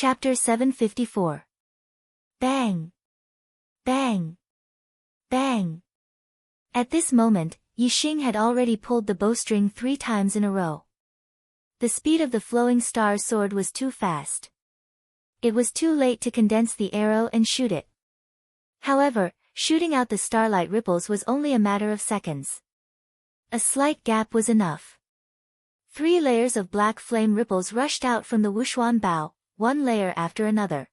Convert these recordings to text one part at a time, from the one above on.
Chapter 754. Bang! Bang! Bang! At this moment, Yixing had already pulled the bowstring 3 times in a row. The speed of the flowing star sword was too fast. It was too late to condense the arrow and shoot it. However, shooting out the starlight ripples was only a matter of seconds. A slight gap was enough. 3 layers of black flame ripples rushed out from the Wushuan bow, one layer after another.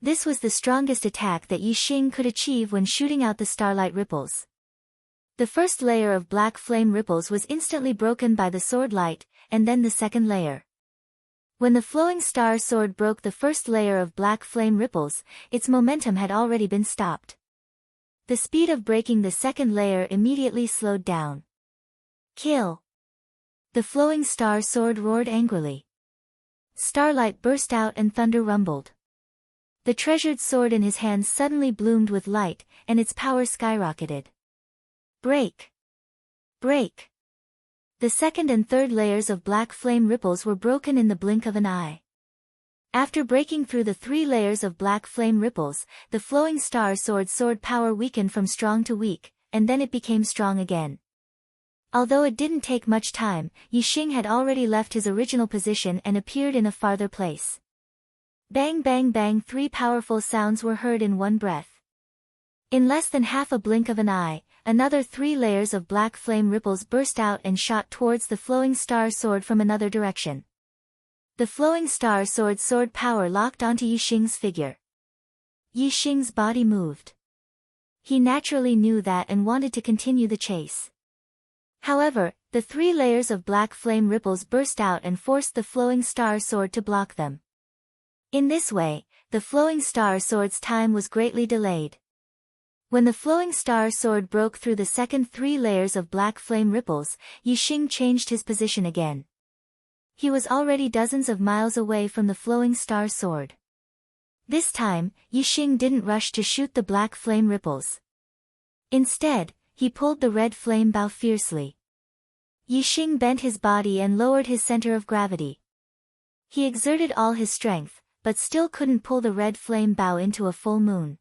This was the strongest attack that Yixing could achieve when shooting out the starlight ripples. The first layer of black flame ripples was instantly broken by the sword light, and then the second layer. When the flowing star sword broke the first layer of black flame ripples, its momentum had already been stopped. The speed of breaking the second layer immediately slowed down. Kill! The flowing star sword roared angrily. Starlight burst out and thunder rumbled. The treasured sword in his hands suddenly bloomed with light, and its power skyrocketed. Break! Break! The second and third layers of black flame ripples were broken in the blink of an eye. After breaking through the 3 layers of black flame ripples, the flowing star sword's sword power weakened from strong to weak, and then it became strong again. Although it didn't take much time, Yixing had already left his original position and appeared in a farther place. Bang bang bang, 3 powerful sounds were heard in one breath. In less than half a blink of an eye, another 3 layers of black flame ripples burst out and shot towards the flowing star sword from another direction. The flowing star sword's sword power locked onto Yixing's figure. Yixing's body moved. He naturally knew that and wanted to continue the chase. However, the 3 layers of black flame ripples burst out and forced the flowing star sword to block them. In this way, the flowing star sword's time was greatly delayed. When the flowing star sword broke through the second 3 layers of black flame ripples, Yixing changed his position again. He was already dozens of miles away from the flowing star sword. This time, Yixing didn't rush to shoot the black flame ripples. Instead, he pulled the red flame bow fiercely. Yixing bent his body and lowered his center of gravity. He exerted all his strength, but still couldn't pull the red flame bow into a full moon.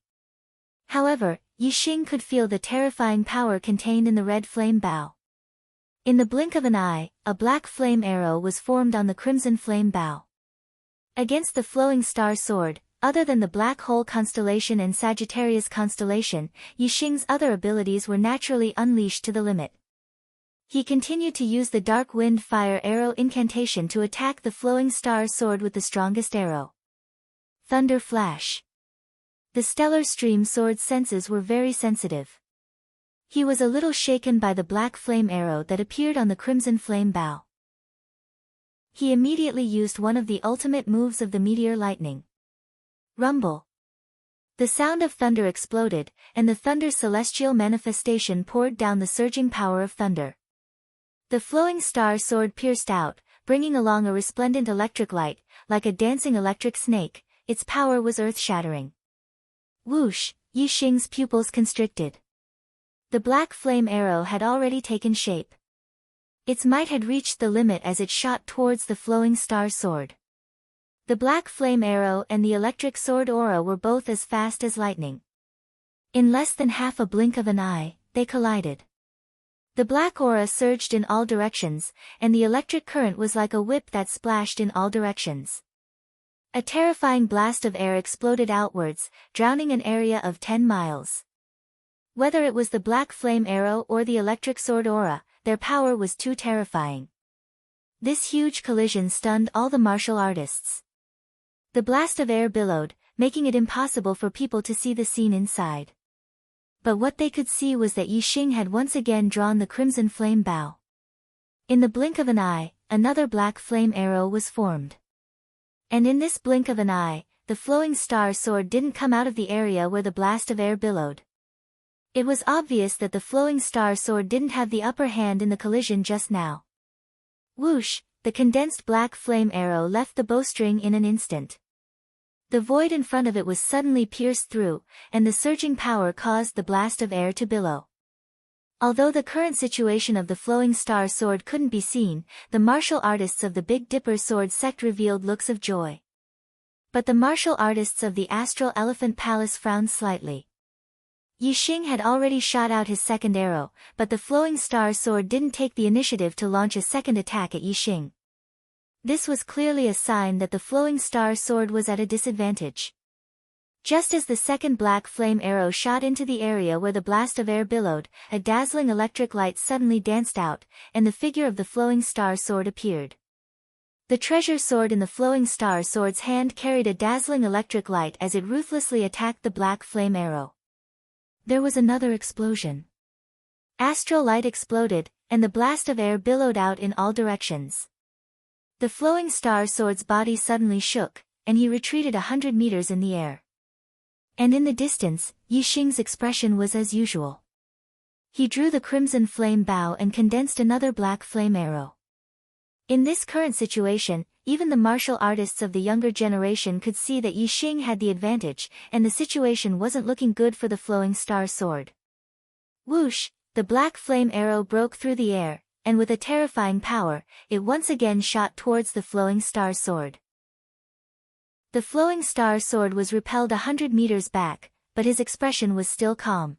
However, Yixing could feel the terrifying power contained in the red flame bow. In the blink of an eye, a black flame arrow was formed on the crimson flame bow. Against the flowing star sword, other than the Black Hole constellation and Sagittarius constellation, Yixing's other abilities were naturally unleashed to the limit. He continued to use the Dark Wind Fire Arrow incantation to attack the flowing star sword with the strongest arrow. Thunder Flash. The stellar stream sword's senses were very sensitive. He was a little shaken by the black flame arrow that appeared on the crimson flame bow. He immediately used one of the ultimate moves of the meteor lightning. Rumble. The sound of thunder exploded, and the thunder's celestial manifestation poured down the surging power of thunder. The flowing star sword pierced out, bringing along a resplendent electric light, like a dancing electric snake. Its power was earth-shattering. Whoosh! Yixing's pupils constricted. The black flame arrow had already taken shape. Its might had reached the limit as it shot towards the flowing star sword. The black flame arrow and the electric sword aura were both as fast as lightning. In less than half a blink of an eye, they collided. The black aura surged in all directions, and the electric current was like a whip that splashed in all directions. A terrifying blast of air exploded outwards, drowning an area of 10 miles. Whether it was the black flame arrow or the electric sword aura, their power was too terrifying. This huge collision stunned all the martial artists. The blast of air billowed, making it impossible for people to see the scene inside. But what they could see was that Yixing had once again drawn the crimson flame bow. In the blink of an eye, another black flame arrow was formed. And in this blink of an eye, the flowing star sword didn't come out of the area where the blast of air billowed. It was obvious that the flowing star sword didn't have the upper hand in the collision just now. Whoosh! The condensed black flame arrow left the bowstring in an instant. The void in front of it was suddenly pierced through, and the surging power caused the blast of air to billow. Although the current situation of the flowing star sword couldn't be seen, the martial artists of the Big Dipper sword sect revealed looks of joy. But the martial artists of the Astral Elephant Palace frowned slightly. Yixing had already shot out his second arrow, but the flowing star sword didn't take the initiative to launch a second attack at Yixing. This was clearly a sign that the flowing star sword was at a disadvantage. Just as the second black flame arrow shot into the area where the blast of air billowed, a dazzling electric light suddenly danced out, and the figure of the flowing star sword appeared. The treasure sword in the flowing star sword's hand carried a dazzling electric light as it ruthlessly attacked the black flame arrow. There was another explosion. Astral light exploded, and the blast of air billowed out in all directions. The flowing star sword's body suddenly shook, and he retreated 100 meters in the air. And in the distance, Yixing's expression was as usual. He drew the crimson flame bow and condensed another black flame arrow. In this current situation, even the martial artists of the younger generation could see that Yixing had the advantage, and the situation wasn't looking good for the flowing star sword. Whoosh! The black flame arrow broke through the air, and with a terrifying power, it once again shot towards the flowing star sword. The flowing star sword was repelled 100 meters back, but his expression was still calm.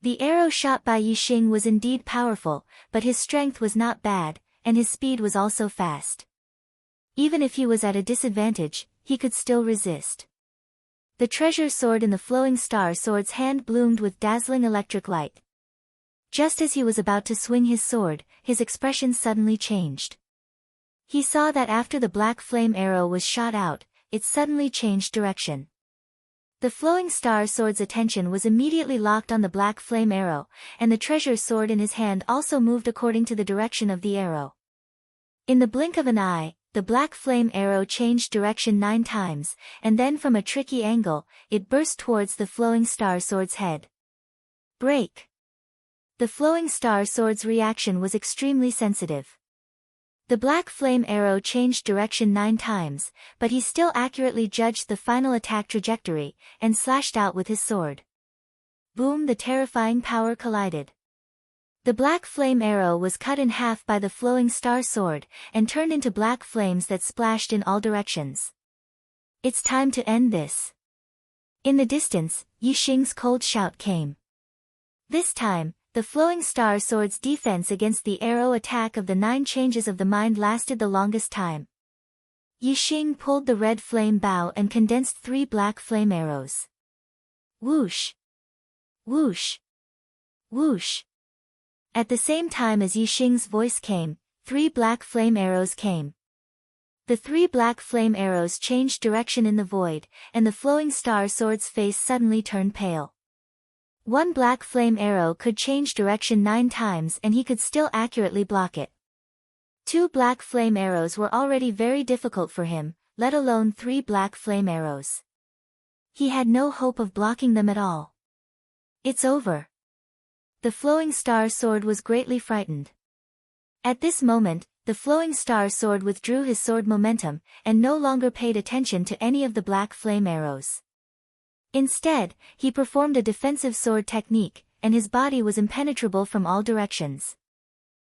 The arrow shot by Yixing was indeed powerful, but his strength was not bad, and his speed was also fast. Even if he was at a disadvantage, he could still resist. The treasure sword in the flowing star sword's hand bloomed with dazzling electric light. Just as he was about to swing his sword, his expression suddenly changed. He saw that after the black flame arrow was shot out, it suddenly changed direction. The flowing star sword's attention was immediately locked on the black flame arrow, and the treasure sword in his hand also moved according to the direction of the arrow. In the blink of an eye, the black flame arrow changed direction 9 times, and then from a tricky angle, it burst towards the flowing star sword's head. Break! The flowing star sword's reaction was extremely sensitive. The black flame arrow changed direction 9 times, but he still accurately judged the final attack trajectory, and slashed out with his sword. Boom! The terrifying power collided. The black flame arrow was cut in half by the flowing star sword, and turned into black flames that splashed in all directions. It's time to end this. In the distance, Yixing's cold shout came. This time, the flowing star sword's defense against the arrow attack of the 9 changes of the mind lasted the longest time. Yixing pulled the red flame bow and condensed 3 black flame arrows. Whoosh! Whoosh! Whoosh! At the same time as Yixing's voice came, 3 black flame arrows came. The 3 black flame arrows changed direction in the void, and the flowing star sword's face suddenly turned pale. 1 black flame arrow could change direction 9 times and he could still accurately block it. 2 black flame arrows were already very difficult for him, let alone 3 black flame arrows. He had no hope of blocking them at all. It's over. The flowing star sword was greatly frightened. At this moment, the flowing star sword withdrew his sword momentum, and no longer paid attention to any of the black flame arrows. Instead, he performed a defensive sword technique, and his body was impenetrable from all directions.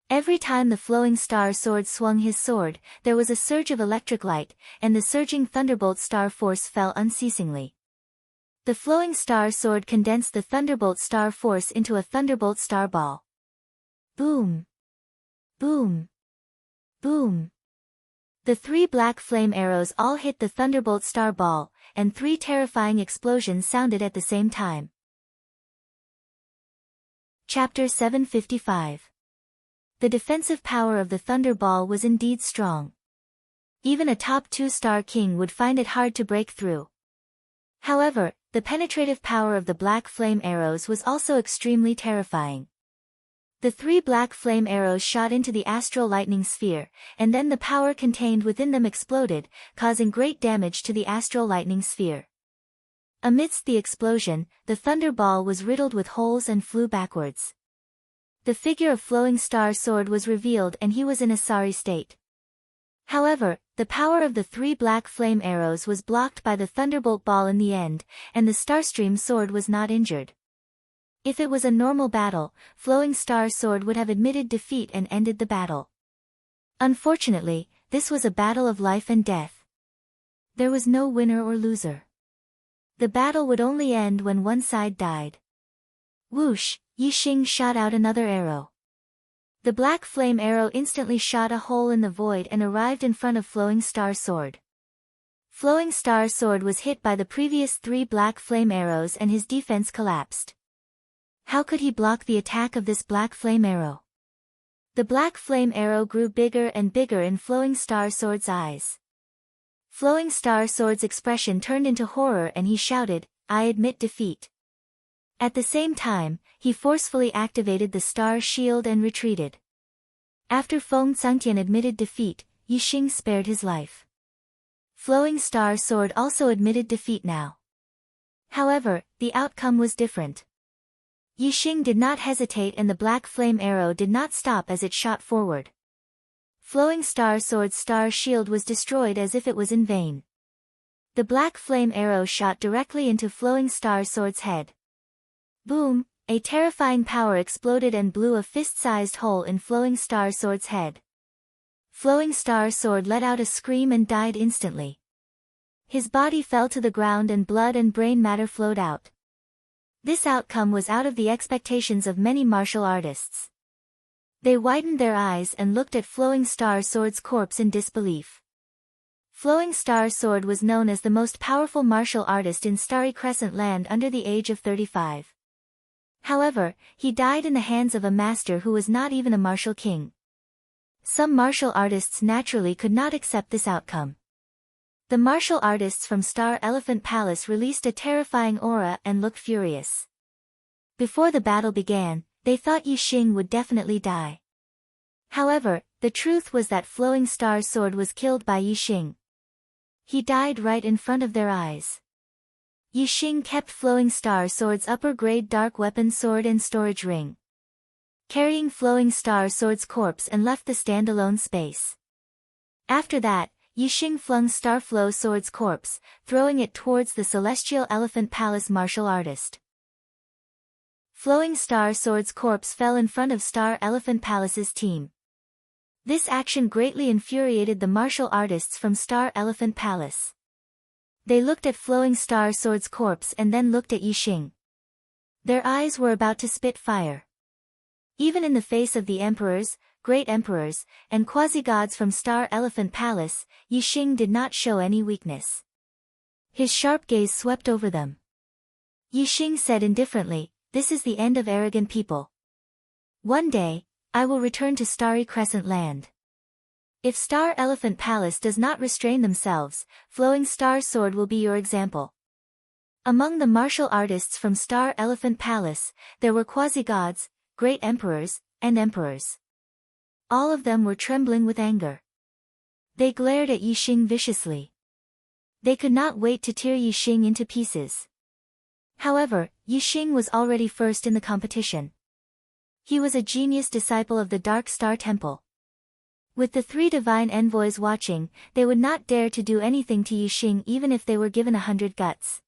Every time the flowing star sword swung his sword, there was a surge of electric light, and the surging thunderbolt star force fell unceasingly. The flowing star sword condensed the thunderbolt star force into a thunderbolt star ball. Boom! Boom! Boom! The 3 black flame arrows all hit the thunderbolt star ball, and 3 terrifying explosions sounded at the same time. Chapter 755. The defensive power of the thunder ball was indeed strong. Even a top 2-star king would find it hard to break through. However, the penetrative power of the black flame arrows was also extremely terrifying. The 3 black flame arrows shot into the astral lightning sphere, and then the power contained within them exploded, causing great damage to the astral lightning sphere. Amidst the explosion, the thunder ball was riddled with holes and flew backwards. The figure of flowing star sword was revealed and he was in a sorry state. However, the power of the 3 black flame arrows was blocked by the thunderbolt ball in the end, and the starstream sword was not injured. If it was a normal battle, Flowing Star Sword would have admitted defeat and ended the battle. Unfortunately, this was a battle of life and death. There was no winner or loser. The battle would only end when one side died. Whoosh, Yixing shot out another arrow. The black flame arrow instantly shot a hole in the void and arrived in front of Flowing Star Sword. Flowing Star Sword was hit by the previous 3 black flame arrows and his defense collapsed. How could he block the attack of this black flame arrow? The black flame arrow grew bigger and bigger in Flowing Star Sword's eyes. Flowing Star Sword's expression turned into horror and he shouted, "I admit defeat." At the same time, he forcefully activated the star shield and retreated. After Feng Tsangtian admitted defeat, Yixing spared his life. Flowing Star Sword also admitted defeat now. However, the outcome was different. Yixing did not hesitate and the black flame arrow did not stop as it shot forward. Flowing Star Sword's star shield was destroyed as if it was in vain. The black flame arrow shot directly into Flowing Star Sword's head. Boom! A terrifying power exploded and blew a fist-sized hole in Flowing Star Sword's head. Flowing Star Sword let out a scream and died instantly. His body fell to the ground and blood and brain matter flowed out. This outcome was out of the expectations of many martial artists. They widened their eyes and looked at Flowing Star Sword's corpse in disbelief. Flowing Star Sword was known as the most powerful martial artist in Starry Crescent Land under the age of 35. However, he died in the hands of a master who was not even a martial king. Some martial artists naturally could not accept this outcome. The martial artists from Star Elephant Palace released a terrifying aura and looked furious. Before the battle began, they thought Yixing would definitely die. However, the truth was that Flowing Star Sword was killed by Yixing. He died right in front of their eyes. Yixing kept Flowing Star Sword's upper-grade dark weapon sword and storage ring, carrying Flowing Star Sword's corpse and left the standalone space. After that, Yixing flung Starflow Sword's corpse, throwing it towards the Celestial Elephant Palace martial artist. Flowing Star Sword's corpse fell in front of Star Elephant Palace's team. This action greatly infuriated the martial artists from Star Elephant Palace. They looked at Flowing Star Sword's corpse and then looked at Yixing. Their eyes were about to spit fire. Even in the face of the emperors, great emperors, and quasi-gods from Star Elephant Palace, Yixing did not show any weakness. His sharp gaze swept over them. Yixing said indifferently, "This is the end of arrogant people. One day, I will return to Starry Crescent Land. If Star Elephant Palace does not restrain themselves, Flowing Star Sword will be your example." Among the martial artists from Star Elephant Palace, there were quasi-gods, great emperors, and emperors. All of them were trembling with anger. They glared at Yixing viciously. They could not wait to tear Yixing into pieces. However, Yixing was already first in the competition. He was a genius disciple of the Dark Star Temple. With the 3 divine envoys watching, they would not dare to do anything to Yixing even if they were given 100 guts.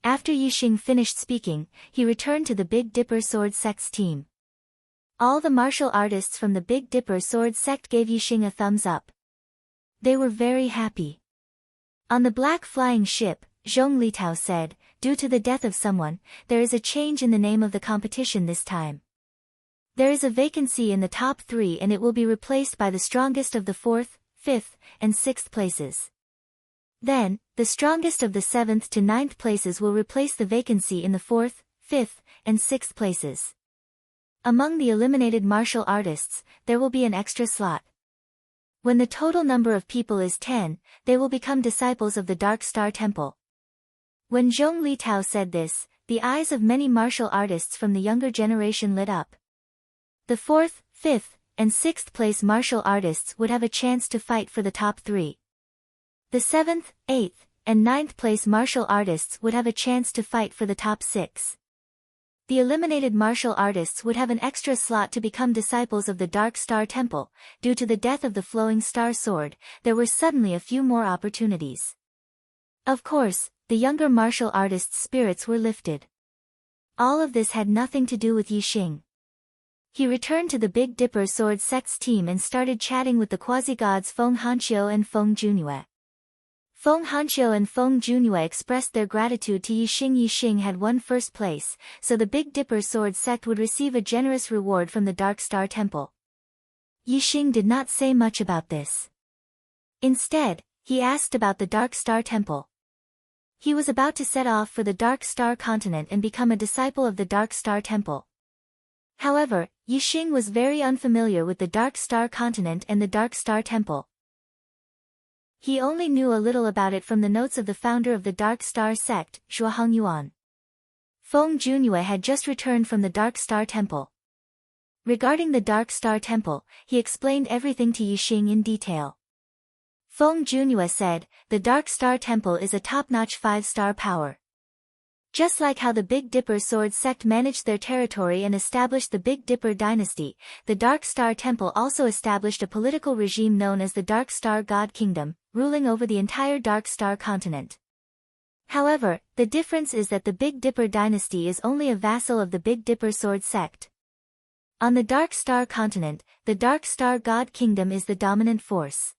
After Yixing finished speaking, he returned to the Big Dipper Sword Sect's team. All the martial artists from the Big Dipper Sword Sect gave Yixing a thumbs up. They were very happy. On the black flying ship, Zhong Litao said, "Due to the death of someone, there is a change in the name of the competition this time. There is a vacancy in the top 3 and it will be replaced by the strongest of the 4th, 5th, and 6th places. Then, the strongest of the 7th to 9th places will replace the vacancy in the 4th, 5th, and 6th places. Among the eliminated martial artists, there will be an extra slot. When the total number of people is 10, they will become disciples of the Dark Star Temple." When Zhong Litao said this, the eyes of many martial artists from the younger generation lit up. The 4th, 5th, and 6th place martial artists would have a chance to fight for the top 3. The 7th, 8th, and 9th place martial artists would have a chance to fight for the top 6. The eliminated martial artists would have an extra slot to become disciples of the Dark Star Temple. Due to the death of the Flowing Star Sword, there were suddenly a few more opportunities. Of course, the younger martial artists' spirits were lifted. All of this had nothing to do with Yixing. He returned to the Big Dipper Sword Sect's team and started chatting with the quasi-gods Feng Hanqiu and Feng Junyue. Feng Hanqiu and Feng Junhua expressed their gratitude to Yixing. Yixing had won first place, so the Big Dipper sword sect would receive a generous reward from the Dark Star Temple. Yixing did not say much about this. Instead, he asked about the Dark Star Temple. He was about to set off for the Dark Star continent and become a disciple of the Dark Star Temple. However, Yixing was very unfamiliar with the Dark Star continent and the Dark Star Temple. He only knew a little about it from the notes of the founder of the Dark Star sect, Zhuoheng Yuan. Feng Junhua had just returned from the Dark Star Temple. Regarding the Dark Star Temple, he explained everything to Yixing in detail. Feng Junhua said, the Dark Star Temple is a top-notch 5-star power. Just like how the Big Dipper sword sect managed their territory and established the Big Dipper dynasty, the Dark Star Temple also established a political regime known as the Dark Star God Kingdom, ruling over the entire Dark Star continent. However, the difference is that the Big Dipper dynasty is only a vassal of the Big Dipper sword sect. On the Dark Star continent, the Dark Star God Kingdom is the dominant force.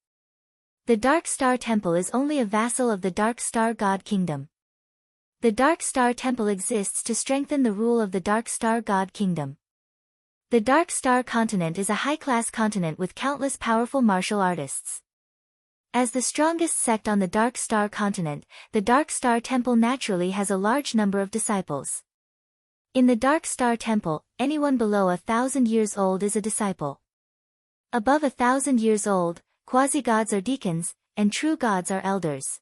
The Dark Star Temple is only a vassal of the Dark Star God Kingdom. The Dark Star Temple exists to strengthen the rule of the Dark Star God Kingdom. The Dark Star continent is a high-class continent with countless powerful martial artists. As the strongest sect on the Dark Star continent, the Dark Star Temple naturally has a large number of disciples. In the Dark Star Temple, anyone below 1,000 years old is a disciple. Above 1,000 years old, quasi-gods are deacons, and true gods are elders.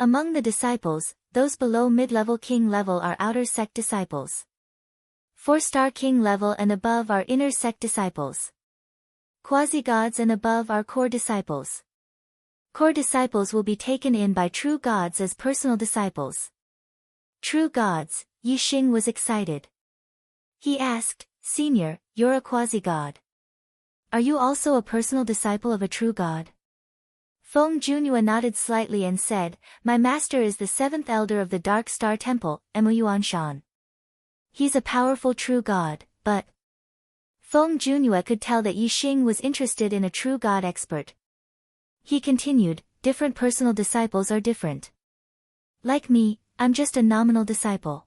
Among the disciples, those below mid-level king level are outer sect disciples. 4-star king level and above are inner sect disciples. Quasi-gods and above are core disciples. Core disciples will be taken in by true gods as personal disciples. True gods, Yixing was excited. He asked, Senior, you're a quasi-god. Are you also a personal disciple of a true god? Feng Junhua nodded slightly and said, My master is the 7th elder of the Dark Star Temple, Emuyuan Shan. He's a powerful true god, but... Feng Junhua could tell that Yixing was interested in a true god expert. He continued, different personal disciples are different. Like me, I'm just a nominal disciple.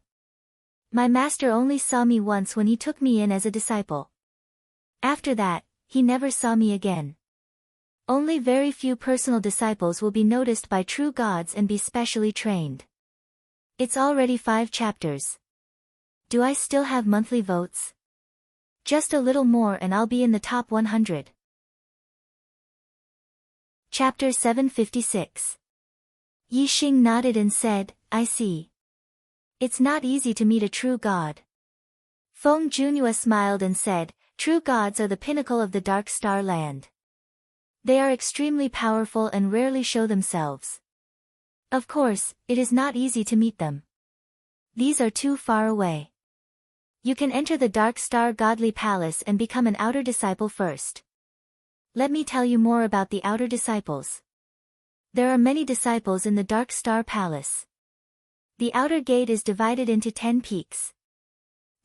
My master only saw me once when he took me in as a disciple. After that, he never saw me again. Only very few personal disciples will be noticed by true gods and be specially trained. It's already 5 chapters. Do I still have monthly votes? Just a little more and I'll be in the top 100. Chapter 756. Yixing nodded and said, I see. It's not easy to meet a true god. Feng Junhua smiled and said, True gods are the pinnacle of the Dark Star land. They are extremely powerful and rarely show themselves. Of course, it is not easy to meet them. These are too far away. You can enter the Dark Star Godly Palace and become an outer disciple first. Let me tell you more about the outer disciples. There are many disciples in the Dark Star Palace. The outer gate is divided into 10 peaks.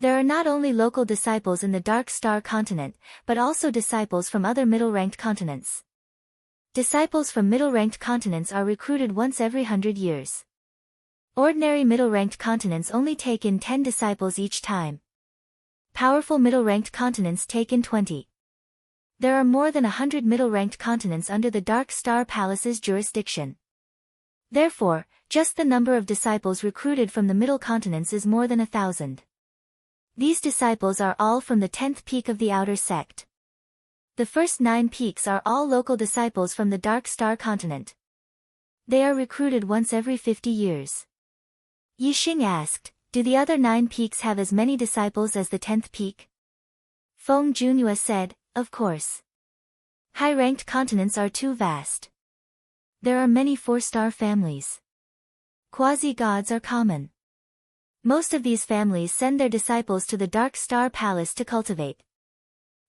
There are not only local disciples in the Dark Star continent, but also disciples from other middle-ranked continents. Disciples from middle-ranked continents are recruited once every 100 years. Ordinary middle-ranked continents only take in 10 disciples each time. Powerful middle-ranked continents take in 20. There are more than 100 middle-ranked continents under the Dark Star Palace's jurisdiction. Therefore, just the number of disciples recruited from the middle continents is more than 1,000. These disciples are all from the 10th peak of the outer sect. The first 9 peaks are all local disciples from the Dark Star continent. They are recruited once every 50 years. Yixing asked, Do the other 9 peaks have as many disciples as the 10th peak? Feng Junhua said, Of course. High-ranked continents are too vast. There are many 4-star families. Quasi-gods are common. Most of these families send their disciples to the Dark Star Palace to cultivate.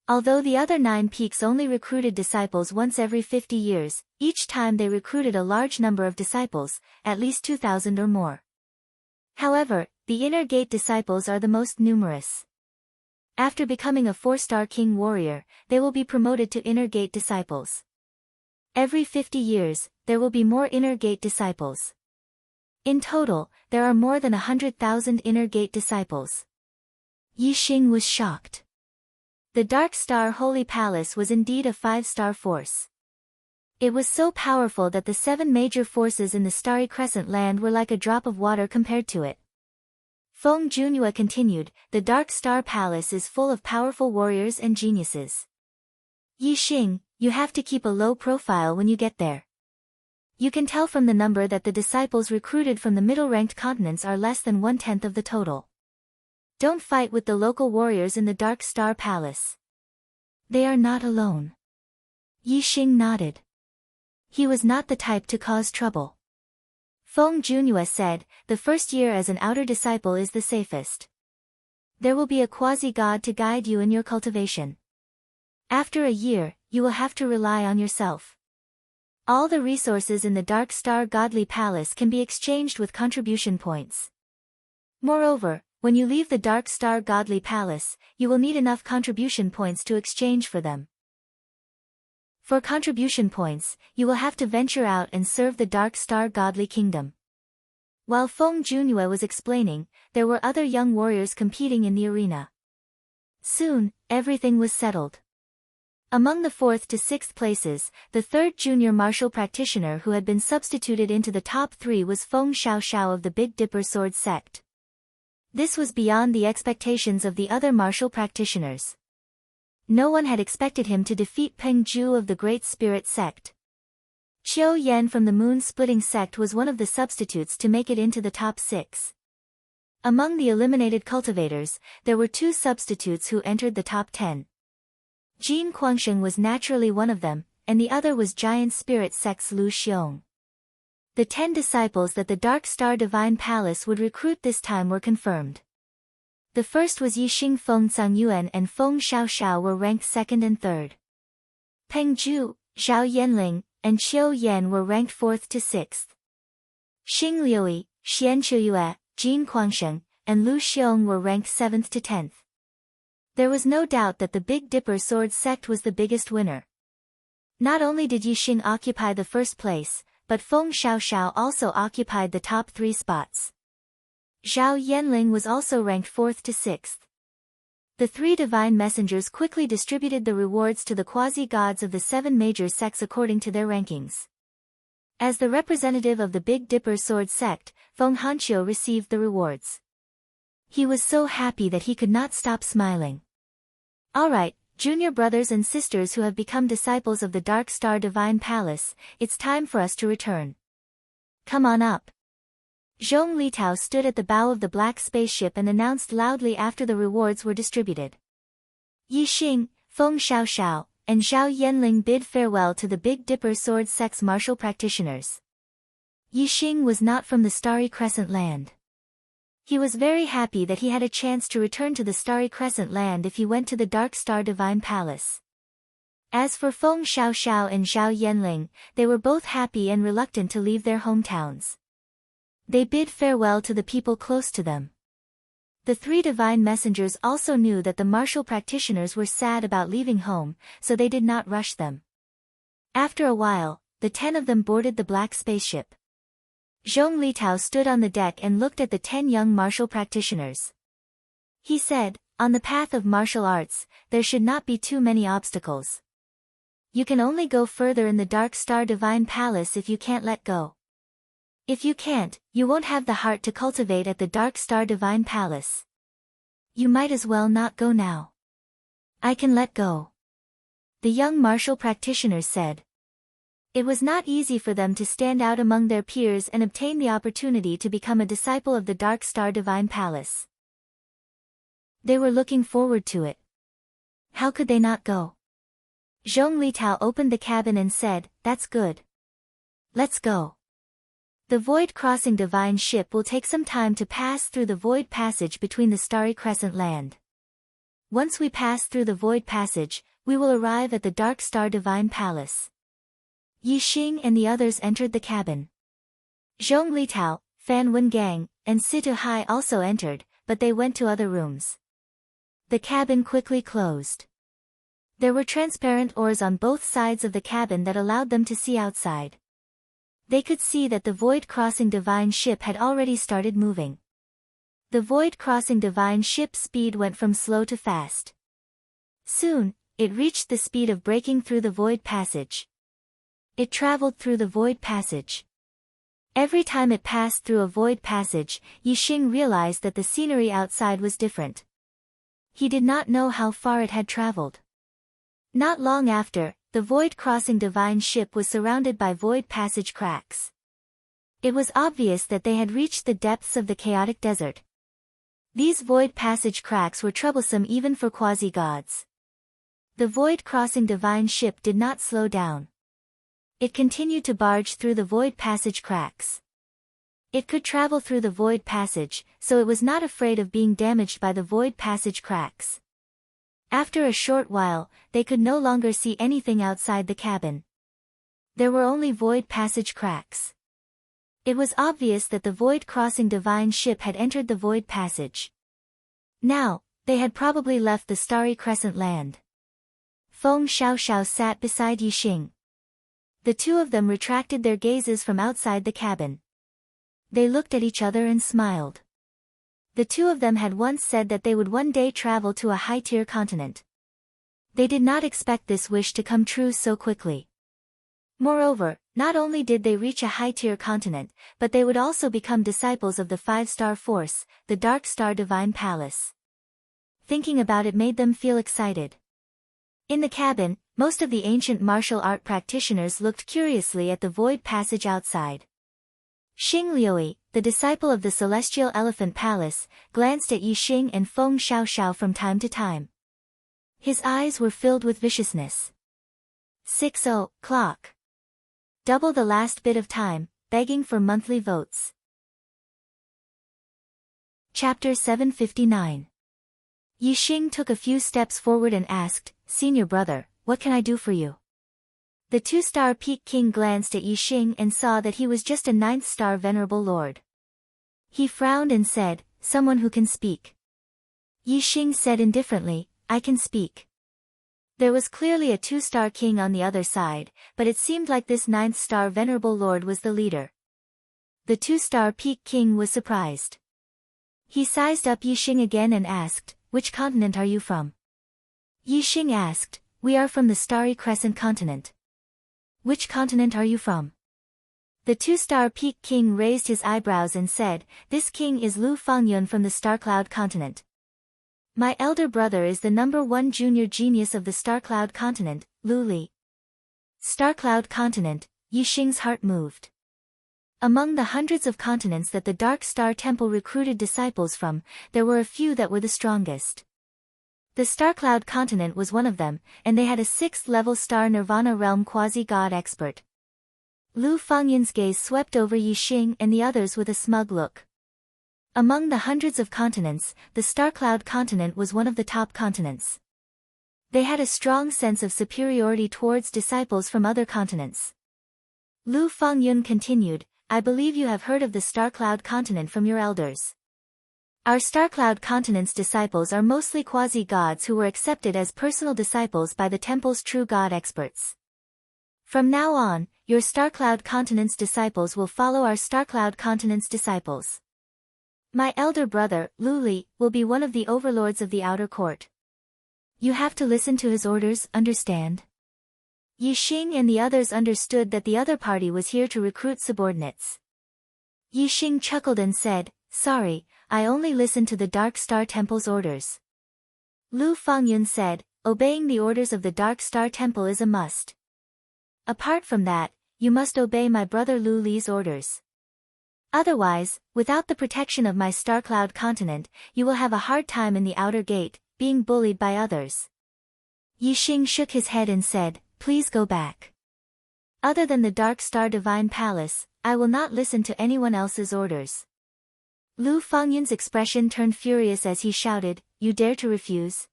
Although the other 9 peaks only recruited disciples once every 50 years, each time they recruited a large number of disciples, at least 2,000 or more. However, the inner gate disciples are the most numerous. After becoming a 4-star king warrior, they will be promoted to inner gate disciples. Every 50 years, there will be more inner gate disciples. In total, there are more than 100,000 inner gate disciples. Yixing was shocked. The Dark Star Holy Palace was indeed a 5-star force. It was so powerful that the 7 major forces in the Starry Crescent land were like a drop of water compared to it. Feng Junhua continued, the Dark Star Palace is full of powerful warriors and geniuses. Yixing, you have to keep a low profile when you get there. You can tell from the number that the disciples recruited from the middle-ranked continents are less than 1/10 of the total. Don't fight with the local warriors in the Dark Star Palace. They are not alone. Yixing nodded. He was not the type to cause trouble. Feng Junhua said, the first year as an outer disciple is the safest. There will be a quasi-god to guide you in your cultivation. After a year, you will have to rely on yourself. All the resources in the Dark Star Godly Palace can be exchanged with contribution points. Moreover, when you leave the Dark Star Godly Palace, you will need enough contribution points to exchange for them. For contribution points, you will have to venture out and serve the Dark Star Godly Kingdom. While Feng Junhua was explaining, there were other young warriors competing in the arena. Soon, everything was settled. Among the 4th to 6th places, the 3rd junior martial practitioner who had been substituted into the top 3 was Feng Xiaoxiao of the Big Dipper Sword sect. This was beyond the expectations of the other martial practitioners. No one had expected him to defeat Peng Zhu of the Great Spirit sect. Qiu Yan from the Moon-Splitting sect was one of the substitutes to make it into the top 6. Among the eliminated cultivators, there were 2 substitutes who entered the top 10. Jin Guangsheng was naturally one of them, and the other was Giant Spirit sect's Lu Xiong. The 10 disciples that the Dark Star Divine Palace would recruit this time were confirmed. The first was Yixing Feng Cangyuan and Feng Xiaoxiao were ranked 2nd and 3rd. Peng Zhu, Zhao Yanling, and Qiu Yan were ranked 4th to 6th. Xing Liui, Xian Chuyue, Jin Guangsheng, and Lu Xiong were ranked 7th to 10th. There was no doubt that the Big Dipper Sword sect was the biggest winner. Not only did Yixing occupy the first place, but Feng Xiaoxiao also occupied the top 3 spots. Zhao Yanling was also ranked 4th to 6th. The 3 divine messengers quickly distributed the rewards to the quasi-gods of the 7 major sects according to their rankings. As the representative of the Big Dipper Sword sect, Feng Hanqiu received the rewards. He was so happy that he could not stop smiling. Alright, junior brothers and sisters who have become disciples of the Dark Star Divine Palace, it's time for us to return. Come on up. Zhong Litao stood at the bow of the black spaceship and announced loudly after the rewards were distributed. Yixing, Feng Xiaoxiao, and Zhao Yanling bid farewell to the Big Dipper Sword sect's martial practitioners. Yixing was not from the Starry Crescent land. He was very happy that he had a chance to return to the Starry Crescent land if he went to the Dark Star Divine Palace. As for Feng Xiaoxiao and Zhao Yanling, they were both happy and reluctant to leave their hometowns. They bid farewell to the people close to them. The 3 divine messengers also knew that the martial practitioners were sad about leaving home, so they did not rush them. After a while, the 10 of them boarded the black spaceship. Zhong Litao stood on the deck and looked at the 10 young martial practitioners. He said, on the path of martial arts, there should not be too many obstacles. You can only go further in the Dark Star Divine Palace if you can't let go. If you can't, you won't have the heart to cultivate at the Dark Star Divine Palace. You might as well not go now. I can let go. The young martial practitioners said. It was not easy for them to stand out among their peers and obtain the opportunity to become a disciple of the Dark Star Divine Palace. They were looking forward to it. How could they not go? Zhong Litao opened the cabin and said, that's good. Let's go. The Void Crossing Divine Ship will take some time to pass through the Void Passage between the Starry Crescent land. Once we pass through the Void Passage, we will arrive at the Dark Star Divine Palace. Yixing and the others entered the cabin. Zhong Litao, Fan Wengang, and Situ Hai also entered, but they went to other rooms. The cabin quickly closed. There were transparent oars on both sides of the cabin that allowed them to see outside. They could see that the void-crossing divine ship had already started moving. The void-crossing divine ship's speed went from slow to fast. Soon, it reached the speed of breaking through the void passage. It traveled through the void passage. Every time it passed through a void passage, Yixing realized that the scenery outside was different. He did not know how far it had traveled. Not long after, the void-crossing divine ship was surrounded by void passage cracks. It was obvious that they had reached the depths of the chaotic desert. These void passage cracks were troublesome even for quasi-gods. The void-crossing divine ship did not slow down. It continued to barge through the void passage cracks. It could travel through the void passage, so it was not afraid of being damaged by the void passage cracks. After a short while, they could no longer see anything outside the cabin. There were only void passage cracks. It was obvious that the void-crossing divine ship had entered the void passage. Now, they had probably left the starry crescent land. Feng Xiaoxiao sat beside Yixing. The two of them retracted their gazes from outside the cabin. They looked at each other and smiled. The two of them had once said that they would one day travel to a high-tier continent. They did not expect this wish to come true so quickly. Moreover, not only did they reach a high-tier continent, but they would also become disciples of the five-star force, the Dark Star Divine Palace. Thinking about it made them feel excited. In the cabin, most of the ancient martial art practitioners looked curiously at the void passage outside. Xing Liui, the disciple of the Celestial Elephant Palace, glanced at Yixing and Feng Xiaoxiao from time to time. His eyes were filled with viciousness. 6:00. Double the last bit of time, begging for monthly votes. Chapter 759. Yixing took a few steps forward and asked, "Senior brother, what can I do for you?" The two-star Peak King glanced at Yixing and saw that he was just a ninth-star venerable lord. He frowned and said, "Someone who can speak." Yixing said indifferently, "I can speak." There was clearly a two-star king on the other side, but it seemed like this ninth-star venerable lord was the leader. The two-star Peak King was surprised. He sized up Yixing again and asked, "Which continent are you from?" Yixing asked, "We are from the Starry Crescent continent." "Which continent are you from?" The two-star Peak King raised his eyebrows and said, "This king is Lu Fangyun from the Starcloud continent. My elder brother is the #1 junior genius of the Starcloud continent, Lu Li." Starcloud continent, Yixing's heart moved. Among the hundreds of continents that the Dark Star Temple recruited disciples from, there were a few that were the strongest. The Starcloud continent was one of them, and they had a 6th-level Star Nirvana Realm quasi-god expert. Lu Fangyun's gaze swept over Yixing and the others with a smug look. Among the hundreds of continents, the Starcloud continent was one of the top continents. They had a strong sense of superiority towards disciples from other continents. Lu Fangyun continued, "I believe you have heard of the Starcloud continent from your elders. Our Starcloud continent's disciples are mostly quasi-gods who were accepted as personal disciples by the temple's true god experts. From now on, your Starcloud continent's disciples will follow our Starcloud continent's disciples. My elder brother, Lu Li, will be one of the overlords of the outer court. You have to listen to his orders, understand?" Yixing and the others understood that the other party was here to recruit subordinates. Yixing chuckled and said, "Sorry, I only listen to the Dark Star Temple's orders." Lu Fangyun said, "Obeying the orders of the Dark Star Temple is a must. Apart from that, you must obey my brother Lu Li's orders. Otherwise, without the protection of my Starcloud continent, you will have a hard time in the outer gate, being bullied by others." Yixing shook his head and said, "Please go back. Other than the Dark Star Divine Palace, I will not listen to anyone else's orders." Lu Fangyun's expression turned furious as he shouted, "You dare to refuse?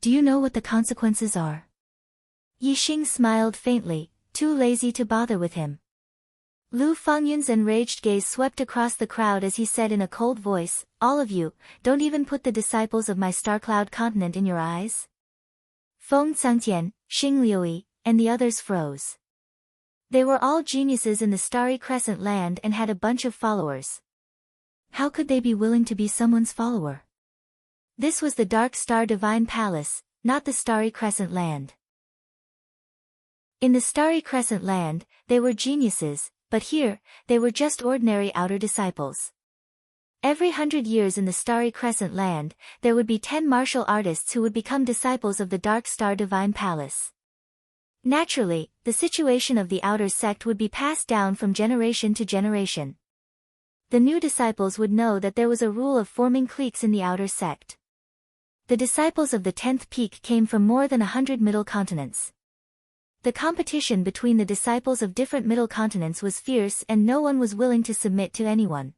Do you know what the consequences are?" Yixing smiled faintly, too lazy to bother with him. Lu Fangyun's enraged gaze swept across the crowd as he said in a cold voice, "All of you, don't even put the disciples of my Starcloud continent in your eyes?" Feng Cangtian, Xing Liuyi, and the others froze. They were all geniuses in the Starry Crescent land and had a bunch of followers. How could they be willing to be someone's follower? This was the Dark Star Divine Palace, not the Starry Crescent land. In the Starry Crescent land, they were geniuses, but here, they were just ordinary outer disciples. Every 100 years in the Starry Crescent land, there would be 10 martial artists who would become disciples of the Dark Star Divine Palace. Naturally, the situation of the outer sect would be passed down from generation to generation. The new disciples would know that there was a rule of forming cliques in the outer sect. The disciples of the 10th peak came from more than 100 middle continents. The competition between the disciples of different middle continents was fierce and no one was willing to submit to anyone.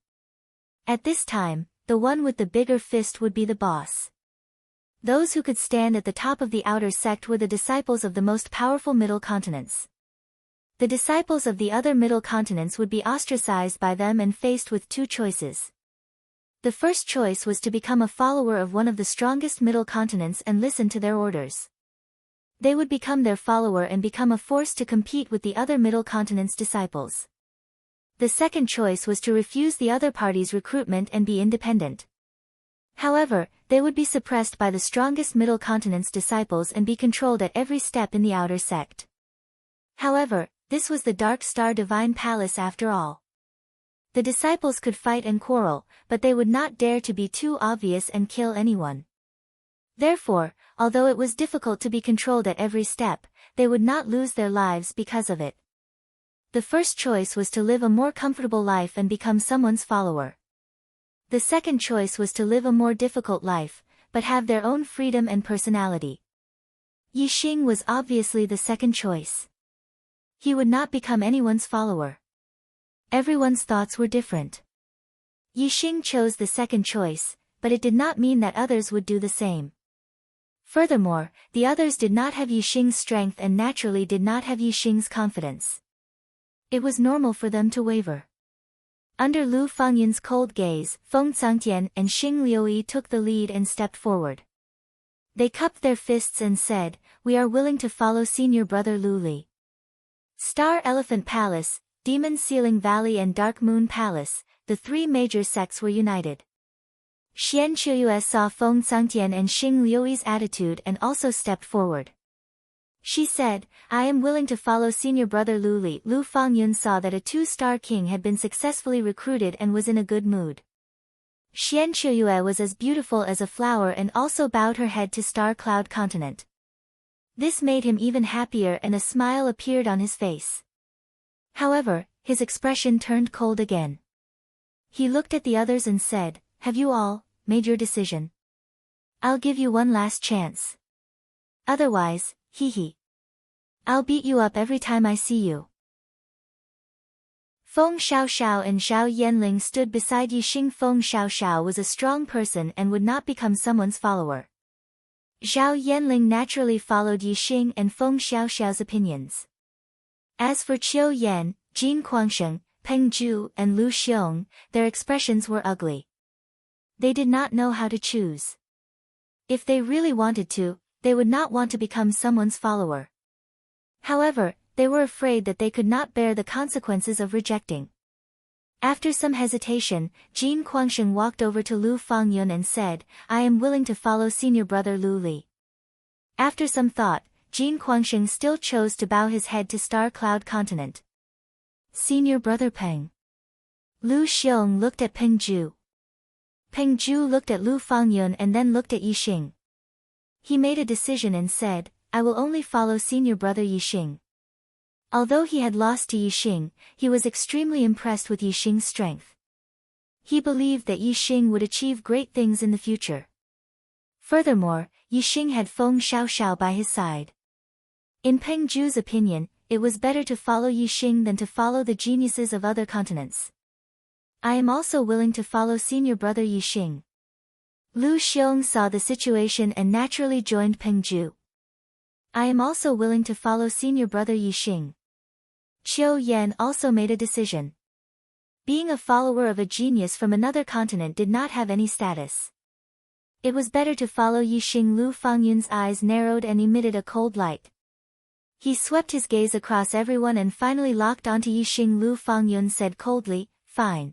At this time, the one with the bigger fist would be the boss. Those who could stand at the top of the outer sect were the disciples of the most powerful middle continents. The disciples of the other middle continents would be ostracized by them and faced with two choices. The first choice was to become a follower of one of the strongest middle continents and listen to their orders. They would become their follower and become a force to compete with the other middle continent's disciples. The second choice was to refuse the other party's recruitment and be independent. However, they would be suppressed by the strongest middle continent's disciples and be controlled at every step in the outer sect. However, this was the Dark Star Divine Palace after all. The disciples could fight and quarrel, but they would not dare to be too obvious and kill anyone. Therefore, although it was difficult to be controlled at every step, they would not lose their lives because of it. The first choice was to live a more comfortable life and become someone's follower. The second choice was to live a more difficult life, but have their own freedom and personality. Yixing was obviously the second choice. He would not become anyone's follower. Everyone's thoughts were different. Yixing chose the second choice, but it did not mean that others would do the same. Furthermore, the others did not have Yixing's strength and naturally did not have Yixing's confidence. It was normal for them to waver. Under Lu Fangyun's cold gaze, Feng Cangtian and Xing Liuyi took the lead and stepped forward. They cupped their fists and said, "We are willing to follow senior brother Lu Li." Star Elephant Palace, Demon Ceiling Valley and Dark Moon Palace, the three major sects were united. Xian Chuyue saw Feng Cangtian and Xing Liuyi's attitude and also stepped forward. She said, "I am willing to follow senior brother Lu Li." Lu Fangyun saw that a two-star king had been successfully recruited and was in a good mood. Xian Chuyue was as beautiful as a flower and also bowed her head to Star Cloud Continent. This made him even happier and a smile appeared on his face. However, his expression turned cold again. He looked at the others and said, "Have you all made your decision? I'll give you one last chance. Otherwise, hee. I'll beat you up every time I see you." Feng Xiaoxiao and Zhao Yanling stood beside Yixing. Feng Xiaoxiao was a strong person and would not become someone's follower. Zhao Yanling naturally followed Yixing and Feng Xiaoxiao's opinions. As for Qiu Yan, Jin Guangsheng, Peng Zhu and Lu Xiong, their expressions were ugly. They did not know how to choose. If they really wanted to, they would not want to become someone's follower. However, they were afraid that they could not bear the consequences of rejecting. After some hesitation, Jin Guangsheng walked over to Lu Fangyun and said, "I am willing to follow senior brother Lu Li." After some thought, Jin Guangsheng still chose to bow his head to Star Cloud Continent. "Senior brother Peng." Lu Xiong looked at Peng Zhu. Peng Zhu looked at Lu Fangyun and then looked at Yixing. He made a decision and said, "I will only follow senior brother Yixing." Although he had lost to Yixing, he was extremely impressed with Yixing's strength. He believed that Yixing would achieve great things in the future. Furthermore, Yixing had Feng Xiaoxiao by his side. In Peng Zhu's opinion, it was better to follow Yixing than to follow the geniuses of other continents. "I am also willing to follow senior brother Yixing." Lu Xiong saw the situation and naturally joined Peng Zhu. "I am also willing to follow senior brother Yixing." Qiu Yan also made a decision. Being a follower of a genius from another continent did not have any status. It was better to follow Yixing. Lu Fangyun's eyes narrowed and emitted a cold light. He swept his gaze across everyone and finally locked onto Yixing. Lu Fangyun said coldly, "Fine.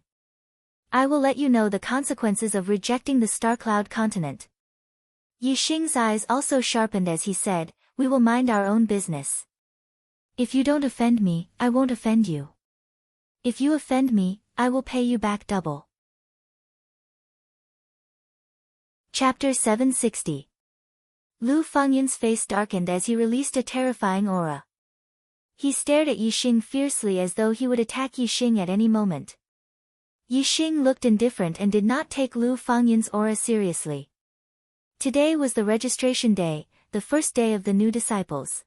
I will let you know the consequences of rejecting the Star-Cloud continent." Yixing's eyes also sharpened as he said, "We will mind our own business. If you don't offend me, I won't offend you. If you offend me, I will pay you back double." Chapter 760. Lu Fangyun's face darkened as he released a terrifying aura. He stared at Yixing fiercely as though he would attack Yixing at any moment. Yixing looked indifferent and did not take Lu Fangyun's aura seriously. Today was the registration day, the first day of the new disciples.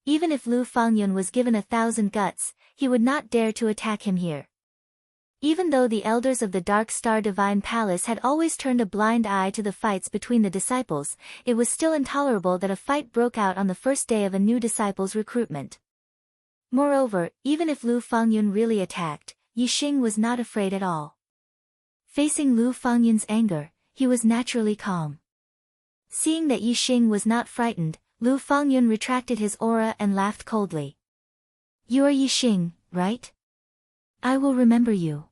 Even if Lu Fangyun was given 1,000 guts, he would not dare to attack him here. Even though the elders of the Dark Star Divine Palace had always turned a blind eye to the fights between the disciples, it was still intolerable that a fight broke out on the first day of a new disciple's recruitment. Moreover, even if Lu Fangyun really attacked, Yixing was not afraid at all. Facing Lu Fangyun's anger, he was naturally calm. Seeing that Yixing was not frightened, Lu Fangyun retracted his aura and laughed coldly. "You are Yixing, right? I will remember you.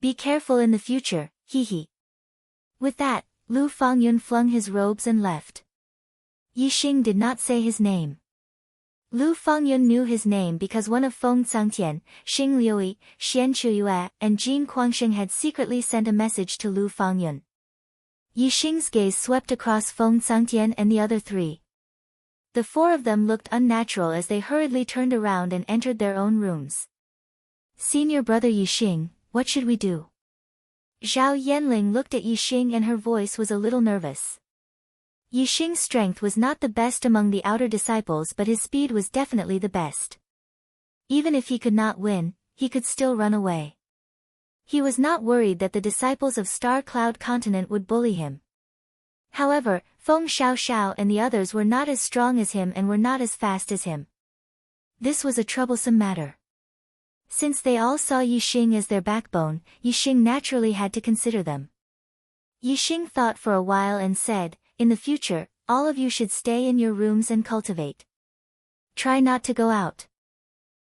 Be careful in the future, hee." With that, Lu Fangyun flung his robes and left. Yixing did not say his name. Lu Fangyun knew his name because one of Feng Cangtian, Xing Liuyi, Xian Chuyue, and Jin Guangsheng had secretly sent a message to Lu Fangyun. Yixing's gaze swept across Feng Cangtian and the other three. The four of them looked unnatural as they hurriedly turned around and entered their own rooms. "Senior brother Yixing, what should we do?" Zhao Yanling looked at Yixing and her voice was a little nervous. Yixing's strength was not the best among the outer disciples, but his speed was definitely the best. Even if he could not win, he could still run away. He was not worried that the disciples of Star Cloud Continent would bully him. However, Feng Xiaoxiao and the others were not as strong as him and were not as fast as him. This was a troublesome matter. Since they all saw Yixing as their backbone, Yixing naturally had to consider them. Yixing thought for a while and said, "In the future, all of you should stay in your rooms and cultivate. Try not to go out.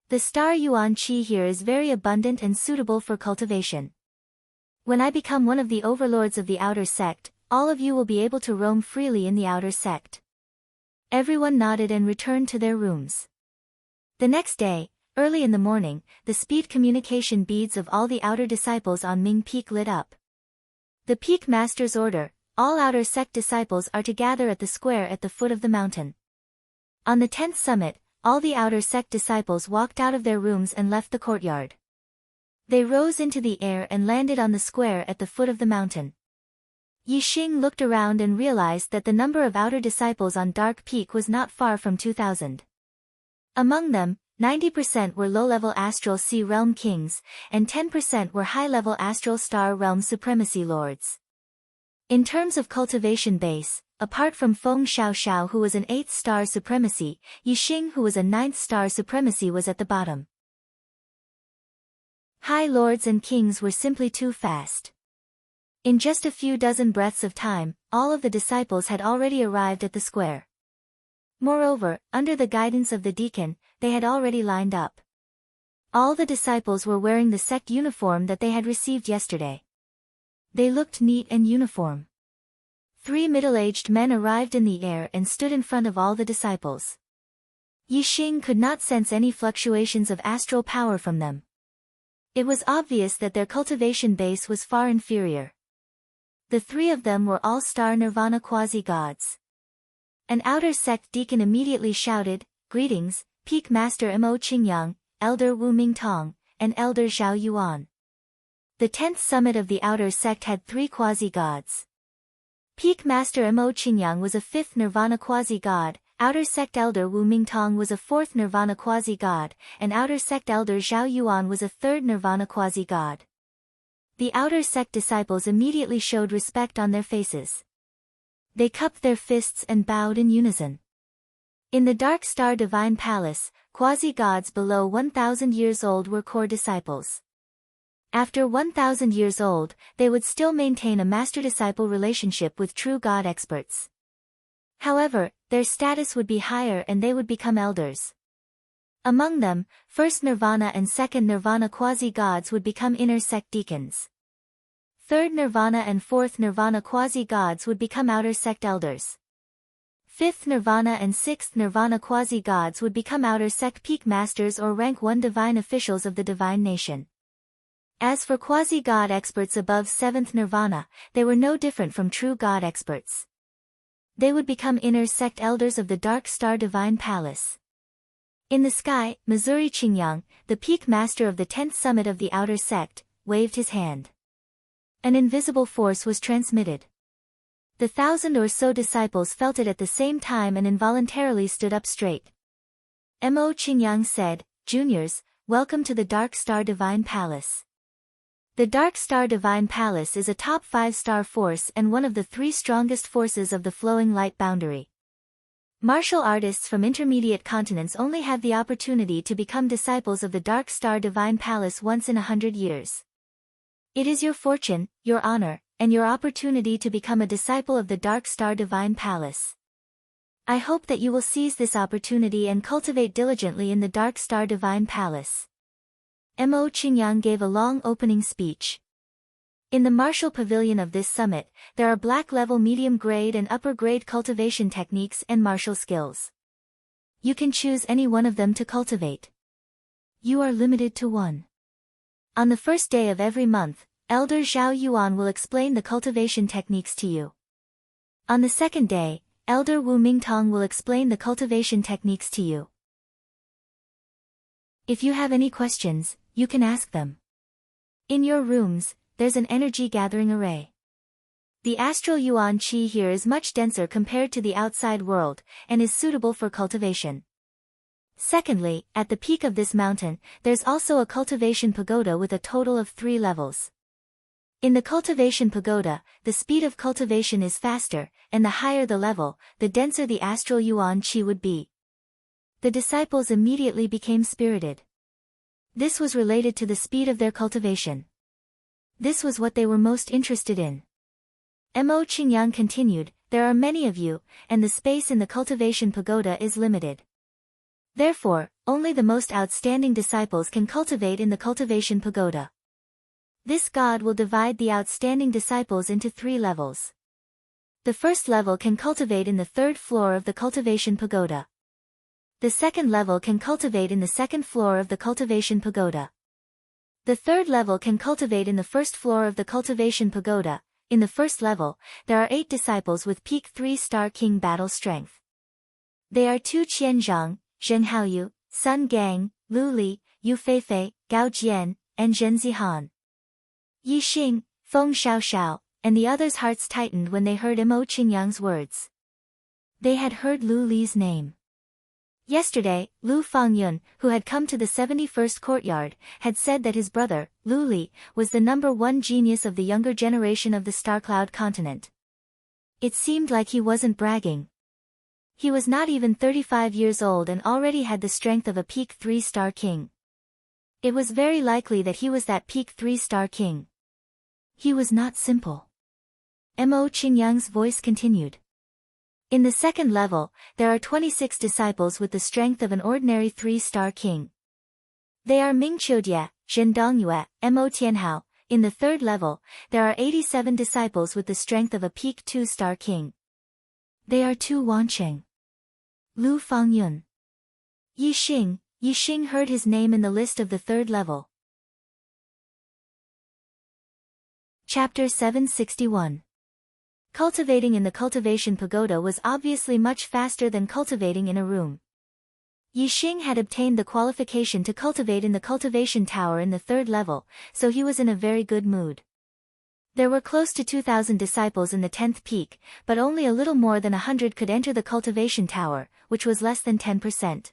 The star Yuan Qi here is very abundant and suitable for cultivation. When I become one of the overlords of the outer sect, all of you will be able to roam freely in the outer sect." Everyone nodded and returned to their rooms. The next day, early in the morning, the speed communication beads of all the outer disciples on Ming Peak lit up. The Peak Master's order, all outer sect disciples are to gather at the square at the foot of the mountain. On the 10th summit, all the outer sect disciples walked out of their rooms and left the courtyard. They rose into the air and landed on the square at the foot of the mountain. Yixing looked around and realized that the number of outer disciples on Dark Peak was not far from 2,000. Among them, 90% were low-level Astral Sea Realm Kings, and 10% were high-level Astral Star Realm Supremacy Lords. In terms of cultivation base, apart from Feng Xiaoxiao who was an 8th star Supremacy, Yixing who was a 9th star Supremacy was at the bottom. High Lords and Kings were simply too fast. In just a few dozen breaths of time, all of the disciples had already arrived at the square. Moreover, under the guidance of the deacon, they had already lined up. All the disciples were wearing the sect uniform that they had received yesterday. They looked neat and uniform. 3 middle-aged men arrived in the air and stood in front of all the disciples. Yixing could not sense any fluctuations of astral power from them. It was obvious that their cultivation base was far inferior. The 3 of them were all-star Nirvana quasi-gods. An outer sect deacon immediately shouted, "Greetings, Peak Master Mo Qingyang, Elder Wu Mingtong, and Elder Zhao Yuan." The 10th summit of the outer sect had 3 quasi-gods. Peak Master Mo Qingyang was a 5th Nirvana quasi-god, outer sect Elder Wu Mingtong was a 4th Nirvana quasi-god, and outer sect Elder Zhao Yuan was a 3rd Nirvana quasi-god. The outer sect disciples immediately showed respect on their faces. They cupped their fists and bowed in unison. In the Dark Star Divine Palace, quasi-gods below 1,000 years old were core disciples. After 1,000 years old, they would still maintain a master-disciple relationship with true God experts. However, their status would be higher and they would become elders. Among them, first Nirvana and second Nirvana quasi-gods would become inner sect deacons. Third Nirvana and fourth Nirvana quasi-gods would become outer sect elders. Fifth Nirvana and sixth Nirvana quasi-gods would become outer sect peak masters or rank 1 divine officials of the divine nation. As for quasi-god experts above seventh Nirvana, they were no different from true God experts. They would become inner sect elders of the Dark Star Divine Palace. In the sky, Missouri Qingyang, the peak master of the 10th summit of the outer sect, waved his hand. An invisible force was transmitted. The 1,000 or so disciples felt it at the same time and involuntarily stood up straight. Mo Qingyang said, "Juniors, welcome to the Dark Star Divine Palace." The Dark Star Divine Palace is a top 5-star force and one of the 3 strongest forces of the flowing light boundary. Martial artists from intermediate continents only have the opportunity to become disciples of the Dark Star Divine Palace once in 100 years. It is your fortune, your honor, and your opportunity to become a disciple of the Dark Star Divine Palace. I hope that you will seize this opportunity and cultivate diligently in the Dark Star Divine Palace. Mo Qingyang gave a long opening speech. In the martial pavilion of this summit, there are black-level medium-grade and upper-grade cultivation techniques and martial skills. You can choose any one of them to cultivate. You are limited to one. On the first day of every month, Elder Zhao Yuan will explain the cultivation techniques to you. On the second day, Elder Wu Mingtong will explain the cultivation techniques to you. If you have any questions, you can ask them. In your rooms, there's an energy gathering array. The astral yuan qi here is much denser compared to the outside world, and is suitable for cultivation. Secondly, at the peak of this mountain, there's also a cultivation pagoda with a total of 3 levels. In the cultivation pagoda, the speed of cultivation is faster, and the higher the level, the denser the astral yuan qi would be. The disciples immediately became spirited. This was related to the speed of their cultivation. This was what they were most interested in. Mo Qingyang continued, "There are many of you, and the space in the cultivation pagoda is limited. Therefore, only the most outstanding disciples can cultivate in the cultivation pagoda. This God will divide the outstanding disciples into 3 levels. The first level can cultivate in the 3rd floor of the cultivation pagoda. The second level can cultivate in the 2nd floor of the cultivation pagoda. The 3rd level can cultivate in the 1st floor of the cultivation pagoda. In the 1st level, there are 8 disciples with peak 3-star king battle strength. They are Tu Qianzhang, Zheng Haoyu, Sun Gang, Lu Li, Yu Feifei, Gao Jian, and Zhen Zihan. Yi Xing, Feng Xiaoxiao, and the others' hearts tightened when they heard Mo Qingyang's words. They had heard Lu Li's name. Yesterday, Lu Fangyun, who had come to the 71st courtyard, had said that his brother, Lu Li, was the #1 genius of the younger generation of the Starcloud continent. It seemed like he wasn't bragging. He was not even 35 years old and already had the strength of a peak 3-star king. It was very likely that he was that peak 3-star king. He was not simple. Mo Qingyang's voice continued. In the 2nd level, there are 26 disciples with the strength of an ordinary 3-star king. They are Ming Qiudie, Zhen Dongyue, Mo Tianhao. In the 3rd level, there are 87 disciples with the strength of a peak 2-star king. They are Tu Wancheng, Lu Fangyun, Yi Xing. Yi Xing heard his name in the list of the 3rd level. Chapter 761. Cultivating in the cultivation pagoda was obviously much faster than cultivating in a room. Yi Xing had obtained the qualification to cultivate in the cultivation tower in the 3rd level, so he was in a very good mood. There were close to 2,000 disciples in the 10th peak, but only a little more than 100 could enter the cultivation tower, which was less than 10%.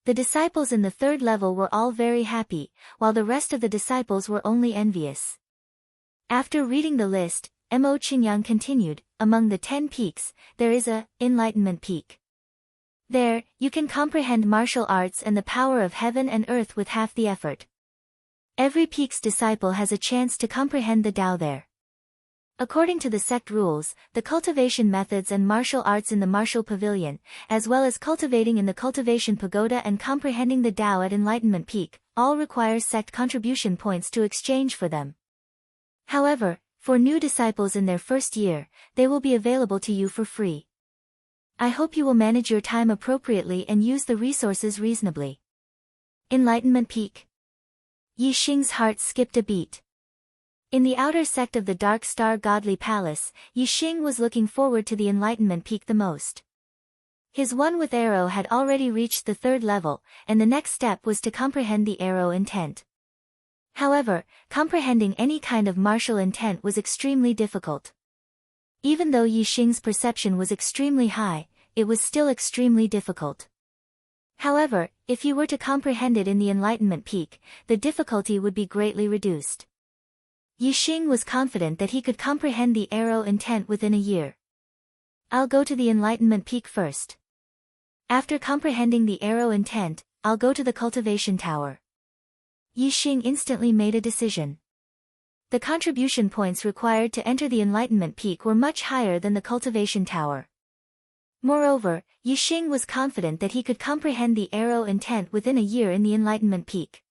The disciples in the 3rd level were all very happy, while the rest of the disciples were only envious. After reading the list, Mo Qingyang continued, among the 10 peaks, there is a enlightenment peak. There, you can comprehend martial arts and the power of heaven and earth with half the effort. Every peak's disciple has a chance to comprehend the Tao there. According to the sect rules, the cultivation methods and martial arts in the martial pavilion, as well as cultivating in the cultivation pagoda and comprehending the Tao at Enlightenment Peak, all require sect contribution points to exchange for them. However, for new disciples in their first year, they will be available to you for free. I hope you will manage your time appropriately and use the resources reasonably. Enlightenment Peak. Yi Xing's heart skipped a beat. In the outer sect of the Dark Star Godly Palace, Yi Xing was looking forward to the Enlightenment Peak the most. His one with arrow had already reached the 3rd level, and the next step was to comprehend the arrow intent. However, comprehending any kind of martial intent was extremely difficult. Even though Yi Xing's perception was extremely high, it was still extremely difficult. However, if he were to comprehend it in the Enlightenment Peak, the difficulty would be greatly reduced. Yi Xing was confident that he could comprehend the arrow intent within a year. I'll go to the Enlightenment Peak first. After comprehending the arrow intent, I'll go to the cultivation tower. Yi Xing instantly made a decision. The contribution points required to enter the Enlightenment Peak were much higher than the cultivation tower. Moreover, Yi Xing was confident that he could comprehend the arrow intent within a year in the Enlightenment Peak.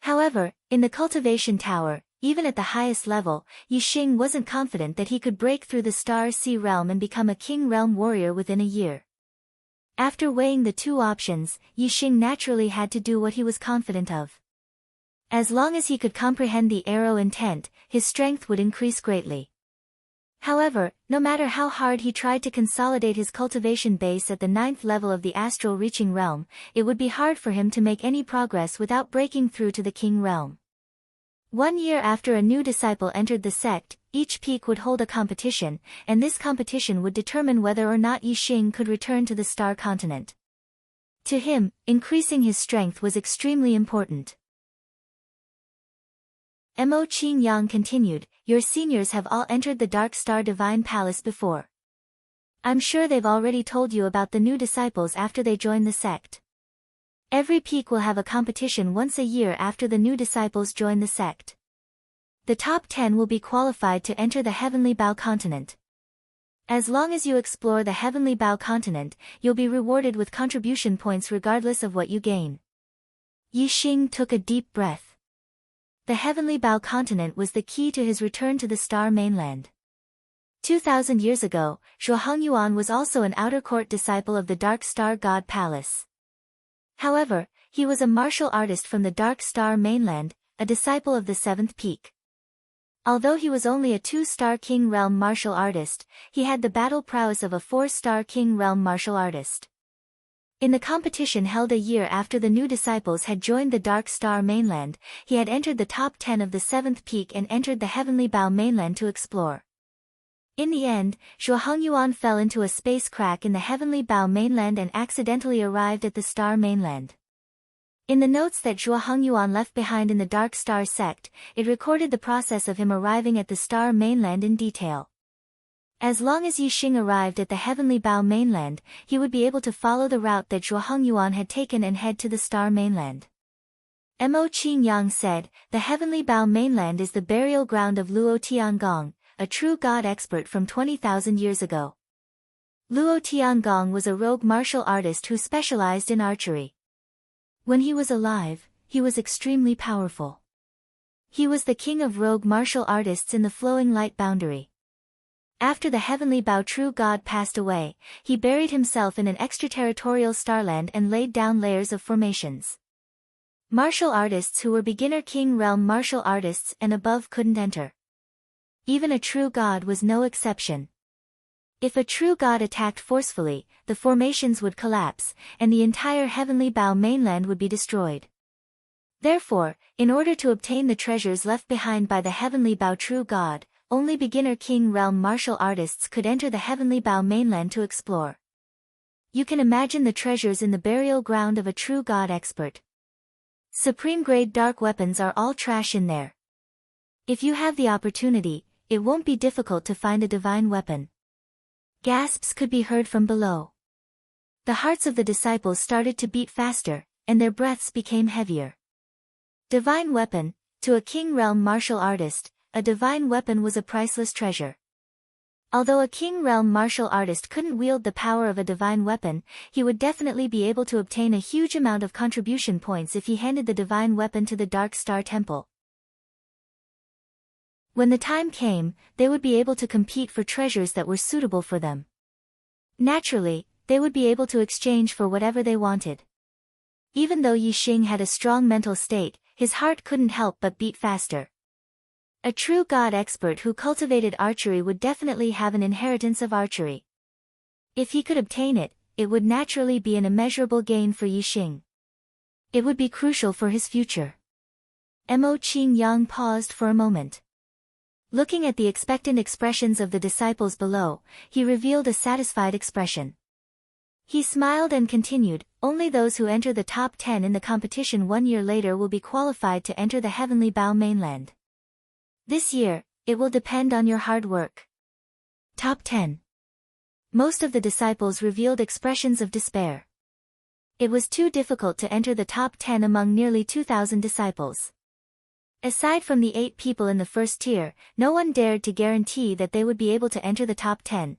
However, in the cultivation tower, even at the highest level, Yi Xing wasn't confident that he could break through the Star Sea realm and become a King Realm warrior within a year. After weighing the two options, Yi Xing naturally had to do what he was confident of. As long as he could comprehend the arrow intent, his strength would increase greatly. However, no matter how hard he tried to consolidate his cultivation base at the 9th level of the astral reaching realm, it would be hard for him to make any progress without breaking through to the King Realm. 1 year after a new disciple entered the sect, each peak would hold a competition, and this competition would determine whether or not Yi Xing could return to the Star Continent. To him, increasing his strength was extremely important. Mo Qing Yang continued, your seniors have all entered the Dark Star Divine Palace before. I'm sure they've already told you about the new disciples after they join the sect. Every peak will have a competition once a year after the new disciples join the sect. The top 10 will be qualified to enter the Heavenly Bao Continent. As long as you explore the Heavenly Bao Continent, you'll be rewarded with contribution points regardless of what you gain. Yi Xing took a deep breath. The Heavenly Bao Continent was the key to his return to the Star Mainland. 2,000 years ago, Zhuo Hongyuan was also an outer court disciple of the Dark Star God Palace. However, he was a martial artist from the Dark Star Mainland, a disciple of the 7th peak. Although he was only a 2-star King Realm martial artist, he had the battle prowess of a 4-star King Realm martial artist. In the competition held a year after the new disciples had joined the Dark Star Mainland, he had entered the top 10 of the 7th peak and entered the Heavenly Bao Mainland to explore. In the end, Zhuo Hongyuan fell into a space crack in the Heavenly Bao Mainland and accidentally arrived at the Star Mainland. In the notes that Zhuo Hongyuan left behind in the Dark Star sect, it recorded the process of him arriving at the Star Mainland in detail. As long as Yi Xing arrived at the Heavenly Bao Mainland, he would be able to follow the route that Zhuo Hongyuan had taken and head to the Star Mainland. Mo Qing Yang said, the Heavenly Bao Mainland is the burial ground of Luo Tiangong, a true god expert from 20,000 years ago. Luo Tiangong was a rogue martial artist who specialized in archery. When he was alive, he was extremely powerful. He was the king of rogue martial artists in the flowing light boundary. After the Heavenly Bao true god passed away, he buried himself in an extraterritorial starland and laid down layers of formations. Martial artists who were beginner King Realm martial artists and above couldn't enter. Even a true god was no exception. If a true god attacked forcefully, the formations would collapse, and the entire Heavenly Bao Mainland would be destroyed. Therefore, in order to obtain the treasures left behind by the Heavenly Bao true god, only beginner King Realm martial artists could enter the Heavenly Bao Mainland to explore. You can imagine the treasures in the burial ground of a true god expert. Supreme-grade dark weapons are all trash in there. If you have the opportunity, it won't be difficult to find a divine weapon. Gasps could be heard from below. The hearts of the disciples started to beat faster, and their breaths became heavier. Divine weapon. To a king realm martial artist, a divine weapon was a priceless treasure. Although a king realm martial artist couldn't wield the power of a divine weapon, he would definitely be able to obtain a huge amount of contribution points if he handed the divine weapon to the Dark Star Temple. When the time came, they would be able to compete for treasures that were suitable for them. Naturally, they would be able to exchange for whatever they wanted. Even though Yi Xing had a strong mental state, his heart couldn't help but beat faster. A true god expert who cultivated archery would definitely have an inheritance of archery. If he could obtain it, it would naturally be an immeasurable gain for Yi Xing. It would be crucial for his future. Mo Qingyang paused for a moment. Looking at the expectant expressions of the disciples below, he revealed a satisfied expression. He smiled and continued, only those who enter the top 10 in the competition 1 year later will be qualified to enter the Heavenly Bao mainland. This year, it will depend on your hard work. Top 10. Most of the disciples revealed expressions of despair. It was too difficult to enter the top 10 among nearly 2,000 disciples. Aside from the 8 people in the first tier, no one dared to guarantee that they would be able to enter the top 10.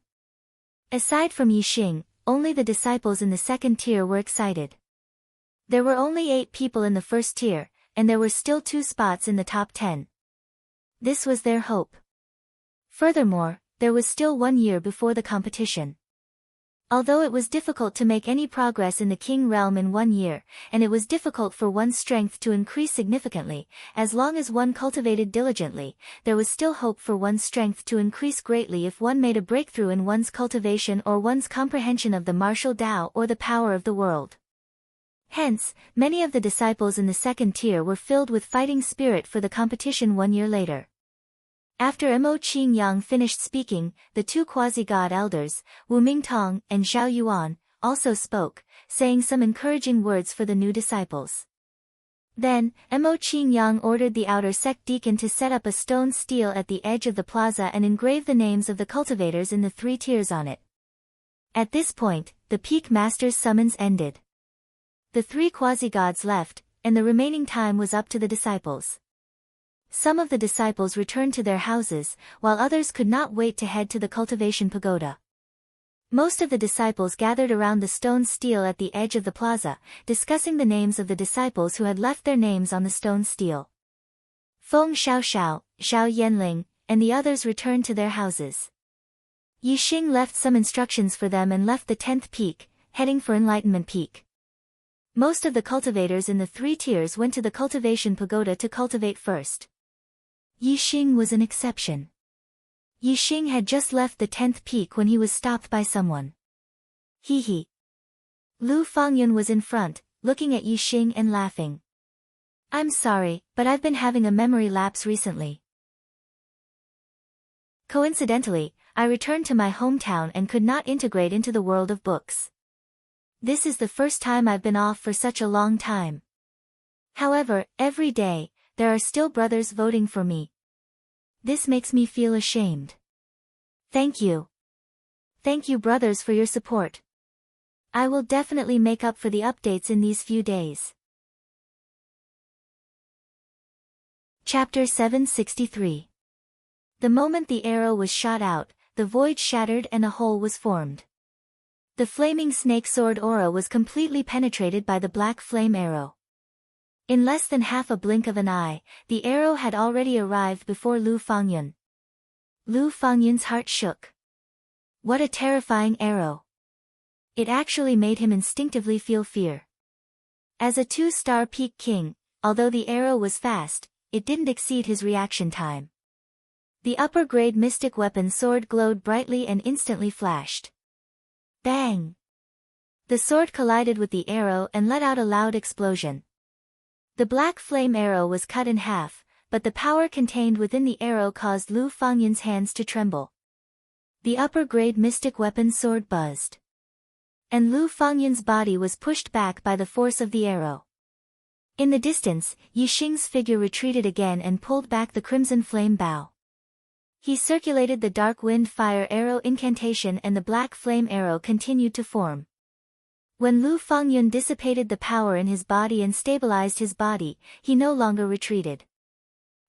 Aside from Yi Xing, only the disciples in the second tier were excited. There were only 8 people in the first tier, and there were still 2 spots in the top 10. This was their hope. Furthermore, there was still 1 year before the competition. Although it was difficult to make any progress in the king realm in 1 year, and it was difficult for one's strength to increase significantly, as long as one cultivated diligently, there was still hope for one's strength to increase greatly if one made a breakthrough in one's cultivation or one's comprehension of the martial Tao or the power of the world. Hence, many of the disciples in the second tier were filled with fighting spirit for the competition 1 year later. After Mo Qingyang finished speaking, the 2 quasi-god elders, Wu Mingtong and Zhao Yuan, also spoke, saying some encouraging words for the new disciples. Then, Mo Qingyang ordered the outer sect deacon to set up a stone stele at the edge of the plaza and engrave the names of the cultivators in the 3 tiers on it. At this point, the peak master's summons ended. The 3 quasi-gods left, and the remaining time was up to the disciples. Some of the disciples returned to their houses, while others could not wait to head to the cultivation pagoda. Most of the disciples gathered around the stone stele at the edge of the plaza, discussing the names of the disciples who had left their names on the stone stele. Feng Xiaoxiao, Zhao Yanling, and the others returned to their houses. Yi Xing left some instructions for them and left the 10th peak, heading for Enlightenment Peak. Most of the cultivators in the 3 tiers went to the cultivation pagoda to cultivate first. Yi Xing was an exception. Yi Xing had just left the 10th peak when he was stopped by someone. He. Lu Fangyun was in front, looking at Yi Xing and laughing. I'm sorry, but I've been having a memory lapse recently. Coincidentally, I returned to my hometown and could not integrate into the world of books. This is the first time I've been off for such a long time. However, every day, there are still brothers voting for me. This makes me feel ashamed. Thank you. Thank you brothers for your support. I will definitely make up for the updates in these few days. Chapter 763. The moment the arrow was shot out, the void shattered and a hole was formed. The flaming snake sword aura was completely penetrated by the black flame arrow. In less than half a blink of an eye, the arrow had already arrived before Lu Fangyun. Lu Fangyun's heart shook. What a terrifying arrow. It actually made him instinctively feel fear. As a 2-star peak king, although the arrow was fast, it didn't exceed his reaction time. The upper-grade mystic weapon sword glowed brightly and instantly flashed. Bang! The sword collided with the arrow and let out a loud explosion. The black flame arrow was cut in half, but the power contained within the arrow caused Lu Fangyun's hands to tremble. The upper-grade mystic weapon sword buzzed. And Lu Fangyun's body was pushed back by the force of the arrow. In the distance, Yi Xing's figure retreated again and pulled back the crimson flame bow. He circulated the dark wind fire arrow incantation and the black flame arrow continued to form. When Lu Fangyun dissipated the power in his body and stabilized his body, he no longer retreated.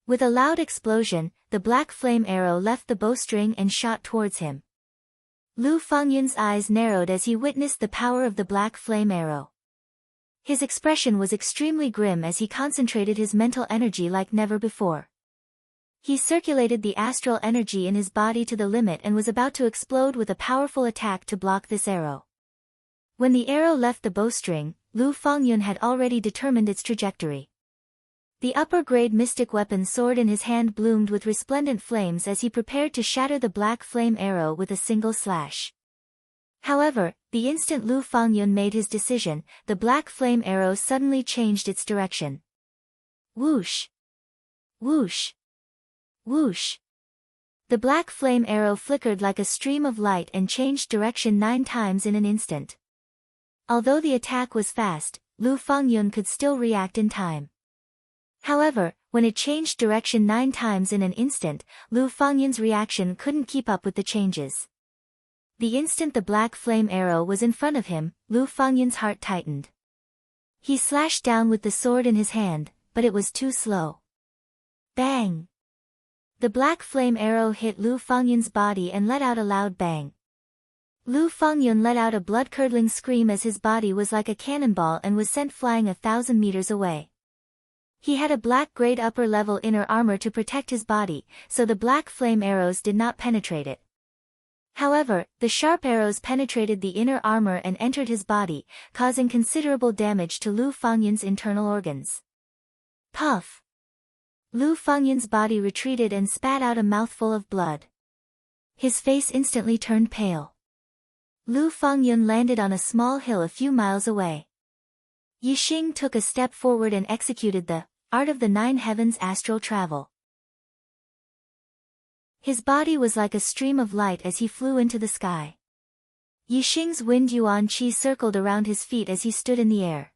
With a loud explosion, the black flame arrow left the bowstring and shot towards him. Lu Fangyun's eyes narrowed as he witnessed the power of the black flame arrow. His expression was extremely grim as he concentrated his mental energy like never before. He circulated the astral energy in his body to the limit and was about to explode with a powerful attack to block this arrow. When the arrow left the bowstring, Lu Fangyun had already determined its trajectory. The upper-grade mystic weapon sword in his hand bloomed with resplendent flames as he prepared to shatter the black flame arrow with a single slash. However, the instant Lu Fangyun made his decision, the black flame arrow suddenly changed its direction. Whoosh! Whoosh! Whoosh! The black flame arrow flickered like a stream of light and changed direction 9 times in an instant. Although the attack was fast, Lu Fangyun could still react in time. However, when it changed direction 9 times in an instant, Lu Fangyun's reaction couldn't keep up with the changes. The instant the black flame arrow was in front of him, Lu Fangyun's heart tightened. He slashed down with the sword in his hand, but it was too slow. Bang! The black flame arrow hit Lu Fangyun's body and let out a loud bang. Lu Fangyun let out a blood-curdling scream as his body was like a cannonball and was sent flying 1,000 meters away. He had a black-grade upper-level inner armor to protect his body, so the black flame arrows did not penetrate it. However, the sharp arrows penetrated the inner armor and entered his body, causing considerable damage to Lu Fangyun's internal organs. Puff! Lu Fangyun's body retreated and spat out a mouthful of blood. His face instantly turned pale. Lu Fangyun landed on a small hill a few miles away. Yixing took a step forward and executed the art of the 9 heavens astral travel. His body was like a stream of light as he flew into the sky. Yixing's wind yuan qi circled around his feet as he stood in the air.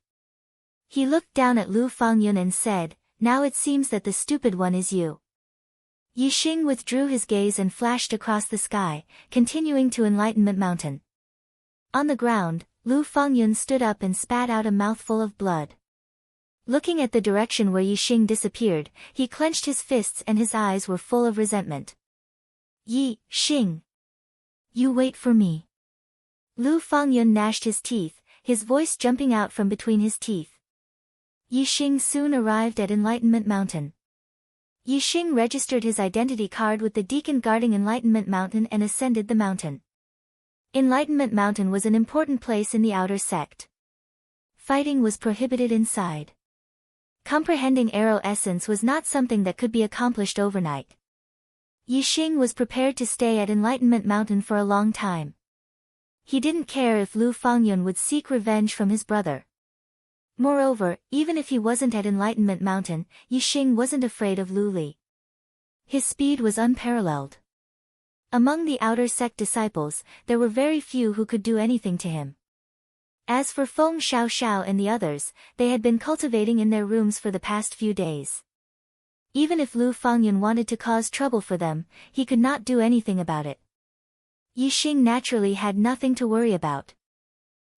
He looked down at Lu Fangyun and said, "Now it seems that the stupid one is you." Yixing withdrew his gaze and flashed across the sky, continuing to Enlightenment Mountain. On the ground, Lu Fangyun stood up and spat out a mouthful of blood. Looking at the direction where Yixing disappeared, he clenched his fists and his eyes were full of resentment. "Yi-Xing! You wait for me." Lu Fangyun gnashed his teeth, his voice jumping out from between his teeth. Yixing soon arrived at Enlightenment Mountain. Yixing registered his identity card with the deacon guarding Enlightenment Mountain and ascended the mountain. Enlightenment Mountain was an important place in the outer sect. Fighting was prohibited inside. Comprehending arrow essence was not something that could be accomplished overnight. Yixing was prepared to stay at Enlightenment Mountain for a long time. He didn't care if Lu Fangyun would seek revenge from his brother. Moreover, even if he wasn't at Enlightenment Mountain, Yixing wasn't afraid of Lu Li. His speed was unparalleled. Among the outer sect disciples, there were very few who could do anything to him. As for Feng Xiaoxiao and the others, they had been cultivating in their rooms for the past few days. Even if Lu Fangyun wanted to cause trouble for them, he could not do anything about it. Yixing naturally had nothing to worry about.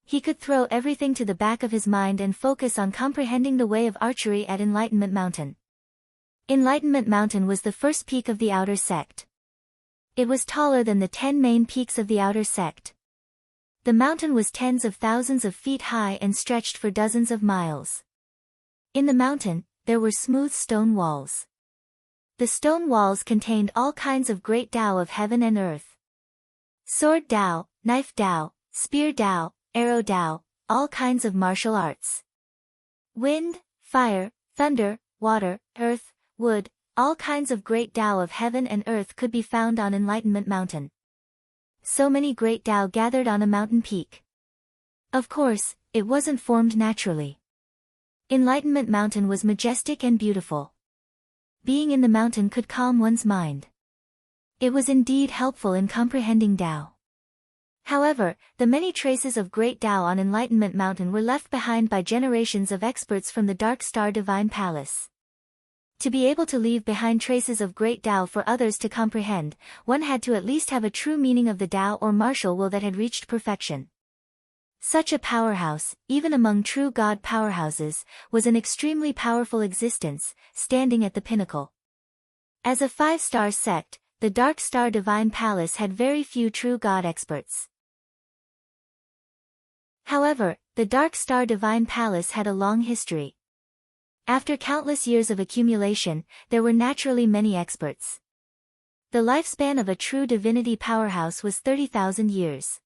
He could throw everything to the back of his mind and focus on comprehending the way of archery at Enlightenment Mountain. Enlightenment Mountain was the first peak of the outer sect. It was taller than the 10 main peaks of the outer sect. The mountain was tens of thousands of feet high and stretched for dozens of miles. In the mountain, there were smooth stone walls. The stone walls contained all kinds of great Tao of heaven and earth. Sword Tao, knife Tao, spear Tao, arrow Tao, all kinds of martial arts. Wind, fire, thunder, water, earth, wood, all kinds of great Tao of heaven and earth could be found on Enlightenment Mountain. So many great Tao gathered on a mountain peak. Of course, it wasn't formed naturally. Enlightenment Mountain was majestic and beautiful. Being in the mountain could calm one's mind. It was indeed helpful in comprehending Tao. However, the many traces of great Tao on Enlightenment Mountain were left behind by generations of experts from the Dark Star Divine Palace. To be able to leave behind traces of great Tao for others to comprehend, one had to at least have a true meaning of the Tao or martial will that had reached perfection. Such a powerhouse, even among true god powerhouses, was an extremely powerful existence, standing at the pinnacle. As a 5-star sect, the Dark Star Divine Palace had very few true god experts. However, the Dark Star Divine Palace had a long history. After countless years of accumulation, there were naturally many experts. The lifespan of a true divinity powerhouse was 30,000 years.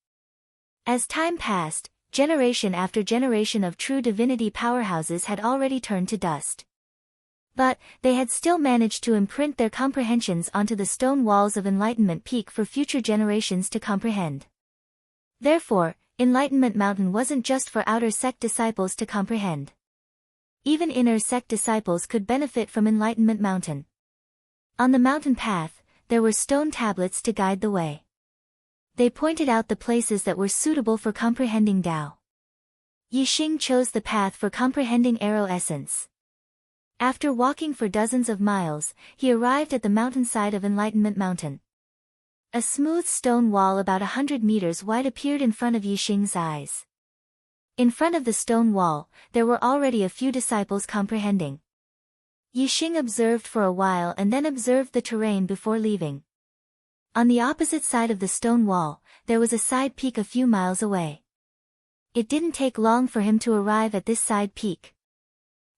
As time passed, generation after generation of true divinity powerhouses had already turned to dust. But, they had still managed to imprint their comprehensions onto the stone walls of Enlightenment Peak for future generations to comprehend. Therefore, Enlightenment Mountain wasn't just for outer sect disciples to comprehend. Even inner sect disciples could benefit from Enlightenment Mountain. On the mountain path, there were stone tablets to guide the way. They pointed out the places that were suitable for comprehending Tao. Yixing chose the path for comprehending arrow essence. After walking for dozens of miles, he arrived at the mountainside of Enlightenment Mountain. A smooth stone wall about 100 meters wide appeared in front of Yixing's eyes. In front of the stone wall, there were already a few disciples comprehending. Yixing observed for a while and then observed the terrain before leaving. On the opposite side of the stone wall, there was a side peak a few miles away. It didn't take long for him to arrive at this side peak.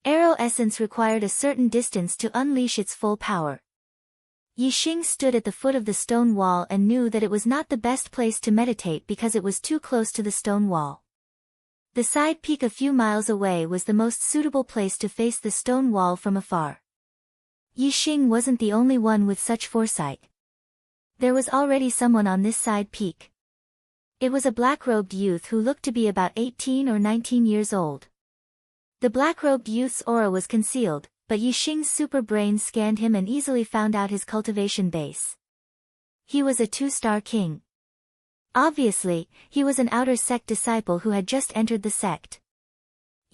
Arrow essence required a certain distance to unleash its full power. Yixing stood at the foot of the stone wall and knew that it was not the best place to meditate because it was too close to the stone wall. The side peak a few miles away was the most suitable place to face the stone wall from afar. Yixing wasn't the only one with such foresight. There was already someone on this side peak. It was a black-robed youth who looked to be about 18 or 19 years old. The black-robed youth's aura was concealed, but Yixing's super brain scanned him and easily found out his cultivation base. He was a 2-star king. Obviously, he was an outer sect disciple who had just entered the sect.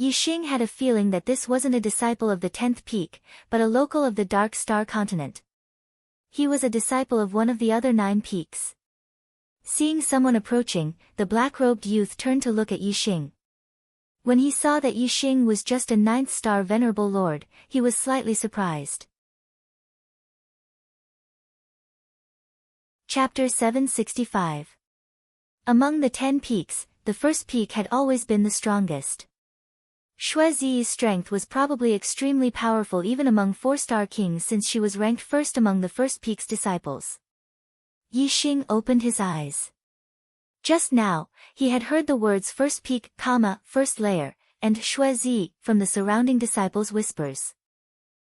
Yixing had a feeling that this wasn't a disciple of the 10th peak, but a local of the Dark Star continent. He was a disciple of one of the other 9 peaks. Seeing someone approaching, the black-robed youth turned to look at Yixing. When he saw that Yixing was just a 9th-star Venerable Lord, he was slightly surprised. Chapter 765. Among the 10 peaks, the first peak had always been the strongest. Xuezi's strength was probably extremely powerful even among 4-star kings since she was ranked first among the first peak's disciples. Yixing opened his eyes. Just now, he had heard the words first peak, first layer, and Xuezi from the surrounding disciples' whispers.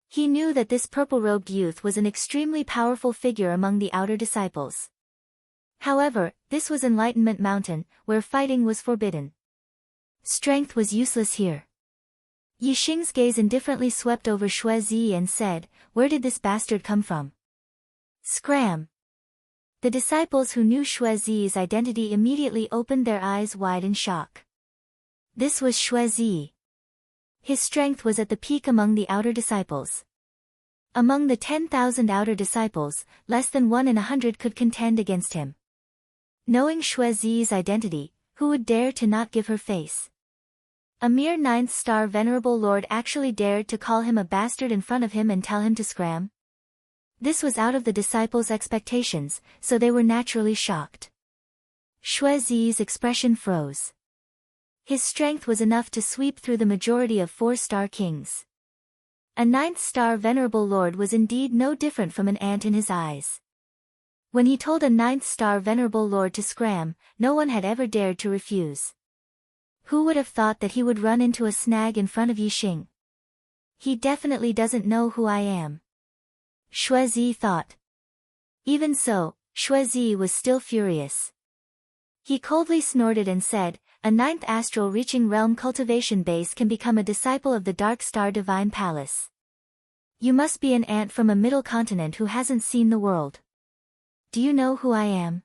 He knew that this purple-robed youth was an extremely powerful figure among the outer disciples. However, this was Enlightenment Mountain, where fighting was forbidden. Strength was useless here. Yixing's gaze indifferently swept over Xuezi and said, "Where did this bastard come from?" Scram! The disciples who knew Xuezi's identity immediately opened their eyes wide in shock. This was Xuezi. His strength was at the peak among the outer disciples. Among the 10,000 outer disciples, less than 1 in 100 could contend against him. Knowing Xuezi's identity, who would dare to not give her face? A mere 9th-star Venerable Lord actually dared to call him a bastard in front of him and tell him to scram? This was out of the disciples' expectations, so they were naturally shocked. Xuezi's expression froze. His strength was enough to sweep through the majority of 4-star kings. A 9th-star Venerable Lord was indeed no different from an ant in his eyes. When he told a 9th-star Venerable Lord to scram, no one had ever dared to refuse. Who would have thought that he would run into a snag in front of Yixing? He definitely doesn't know who I am. Xuezi thought. Even so, Xuezi was still furious. He coldly snorted and said, "A 9th astral reaching realm cultivation base can become a disciple of the Dark Star Divine Palace. You must be an ant from a middle continent who hasn't seen the world. Do you know who I am?"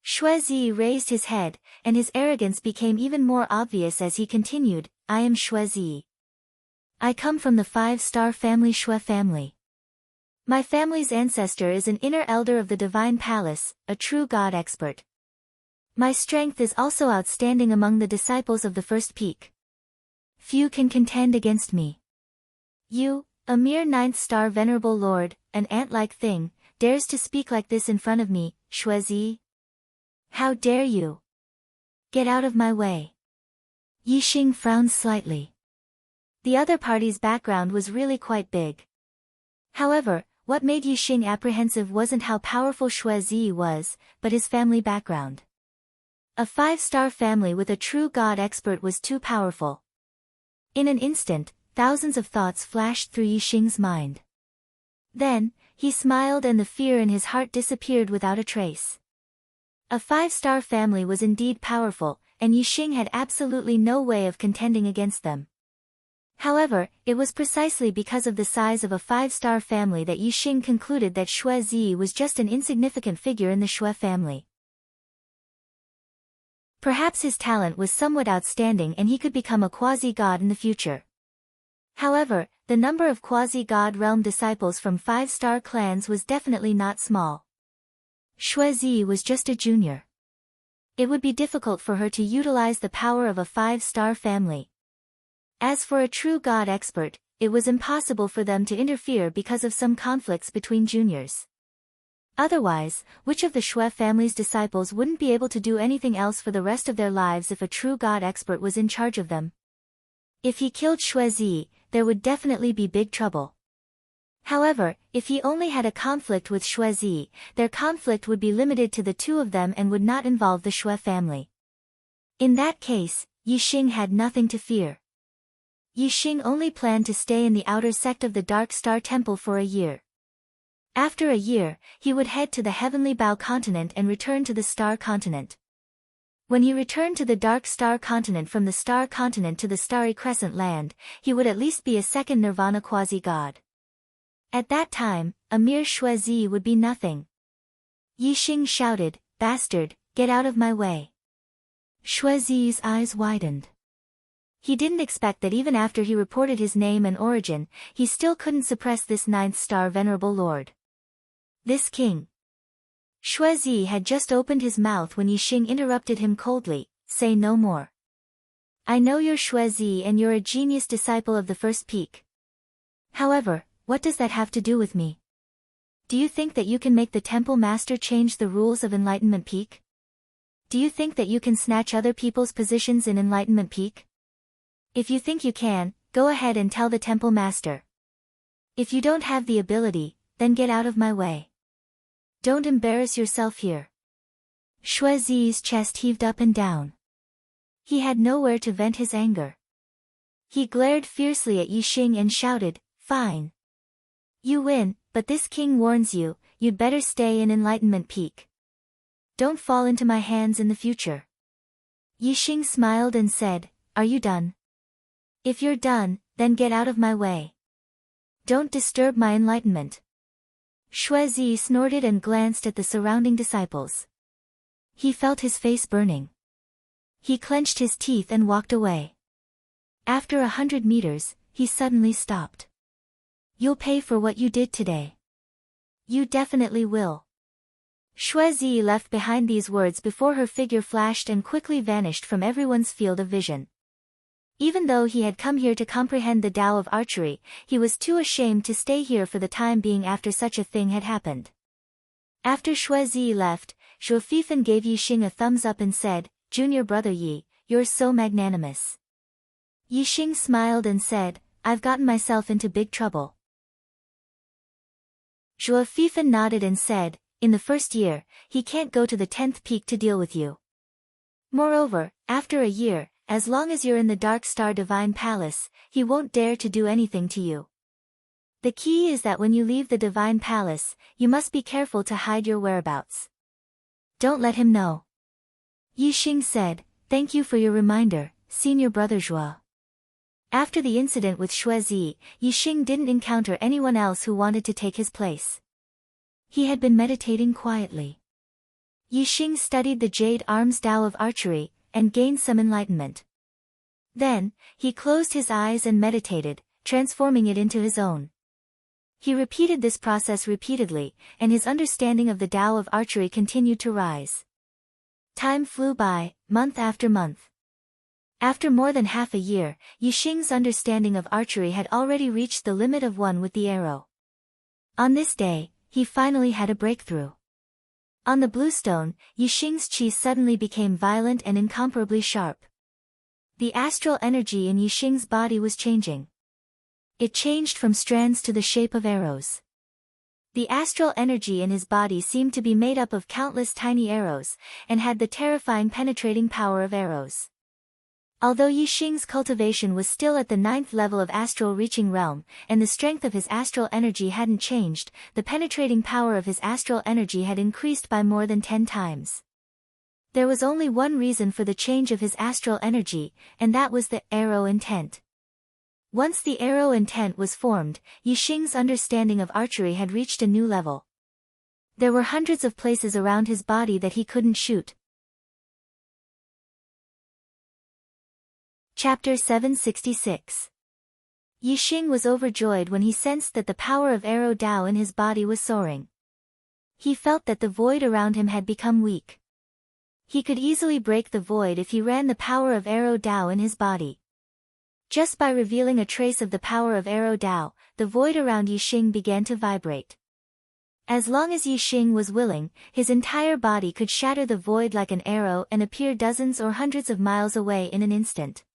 Xuezi raised his head, and his arrogance became even more obvious as he continued, "I am Xuezi. I come from the 5-star family Xue family. My family's ancestor is an inner elder of the Divine Palace, a true god expert. My strength is also outstanding among the disciples of the first peak. Few can contend against me. You, a mere ninth star venerable lord, an ant-like thing, dares to speak like this in front of me, Shuizi? How dare you? Get out of my way. Yixing frowned slightly. The other party's background was really quite big. However, what made Yixing apprehensive wasn't how powerful Shuizi was, but his family background. A 5-star family with a true god expert was too powerful. In an instant, thousands of thoughts flashed through Yixing's mind. Then, he smiled and the fear in his heart disappeared without a trace. A 5-star family was indeed powerful, and Yixing had absolutely no way of contending against them. However, it was precisely because of the size of a 5-star family that Yixing concluded that Shuizi was just an insignificant figure in the Shui family. Perhaps his talent was somewhat outstanding and he could become a quasi-god in the future. However, the number of quasi-god realm disciples from 5-star clans was definitely not small. Shuizi was just a junior. It would be difficult for her to utilize the power of a 5-star family. As for a true god expert, it was impossible for them to interfere because of some conflicts between juniors. Otherwise, which of the Shui family's disciples wouldn't be able to do anything else for the rest of their lives if a true god expert was in charge of them? If he killed Shuizi, there would definitely be big trouble. However, if he only had a conflict with Shuizi, their conflict would be limited to the two of them and would not involve the Shui family. In that case, Yixing had nothing to fear. Yixing only planned to stay in the outer sect of the Dark Star Temple for a year. After a year, he would head to the Heavenly Bow continent and return to the Star continent. When he returned to the Dark Star continent from the Star continent to the Starry Crescent land, he would at least be a second Nirvana quasi-god. At that time, a mere Shuizi would be nothing. Yixing shouted, "Bastard, get out of my way." Shuizi's eyes widened. He didn't expect that even after he reported his name and origin, he still couldn't suppress this 9th-star venerable lord. This king. Shuizi had just opened his mouth when Yixing interrupted him coldly, "Say no more. I know you're Shuizi and you're a genius disciple of the first peak. However, what does that have to do with me? Do you think that you can make the temple master change the rules of Enlightenment Peak? Do you think that you can snatch other people's positions in Enlightenment Peak? If you think you can, go ahead and tell the temple master. If you don't have the ability, then get out of my way. Don't embarrass yourself here." Shuizi's chest heaved up and down. He had nowhere to vent his anger. He glared fiercely at Yixing and shouted, "Fine. You win, but this king warns you, you'd better stay in Enlightenment Peak. Don't fall into my hands in the future." Yixing smiled and said, "Are you done? If you're done, then get out of my way. Don't disturb my enlightenment." Shuizi snorted and glanced at the surrounding disciples. He felt his face burning. He clenched his teeth and walked away. After 100 meters, he suddenly stopped. "You'll pay for what you did today. You definitely will." Shuizi left behind these words before her figure flashed and quickly vanished from everyone's field of vision. Even though he had come here to comprehend the Tao of archery, he was too ashamed to stay here for the time being after such a thing had happened. After Shuizi left, Zhuo Fifan gave Yixing a thumbs up and said, "Junior brother Yi, you're so magnanimous." Yixing smiled and said, "I've gotten myself into big trouble." Zhuo Fifan nodded and said, "In the first year, he can't go to the 10th peak to deal with you. Moreover, after a year, as long as you're in the Dark Star Divine Palace, he won't dare to do anything to you. The key is that when you leave the Divine Palace, you must be careful to hide your whereabouts. Don't let him know." Yixing said, "Thank you for your reminder, senior brother Zhuo." After the incident with Shuizi, Yixing didn't encounter anyone else who wanted to take his place. He had been meditating quietly. Yixing studied the Jade Arms Tao of archery, and gained some enlightenment. Then, he closed his eyes and meditated, transforming it into his own. He repeated this process repeatedly, and his understanding of the Tao of archery continued to rise. Time flew by, month after month. After more than half a year, Yixing's understanding of archery had already reached the limit of one with the arrow. On this day, he finally had a breakthrough. On the blue stone, Yixing's qi suddenly became violent and incomparably sharp. The astral energy in Yixing's body was changing. It changed from strands to the shape of arrows. The astral energy in his body seemed to be made up of countless tiny arrows, and had the terrifying penetrating power of arrows. Although Yixing's cultivation was still at the 9th level of astral reaching realm, and the strength of his astral energy hadn't changed, the penetrating power of his astral energy had increased by more than 10 times. There was only one reason for the change of his astral energy, and that was the arrow intent. Once the arrow intent was formed, Yixing's understanding of archery had reached a new level. There were hundreds of places around his body that he couldn't shoot. Chapter 766. Yixing was overjoyed when he sensed that the power of arrow Dao in his body was soaring. He felt that the void around him had become weak. He could easily break the void if he ran the power of arrow Dao in his body. Just by revealing a trace of the power of arrow Dao, the void around Yixing began to vibrate. As long as Yixing was willing, his entire body could shatter the void like an arrow and appear dozens or hundreds of miles away in an instant.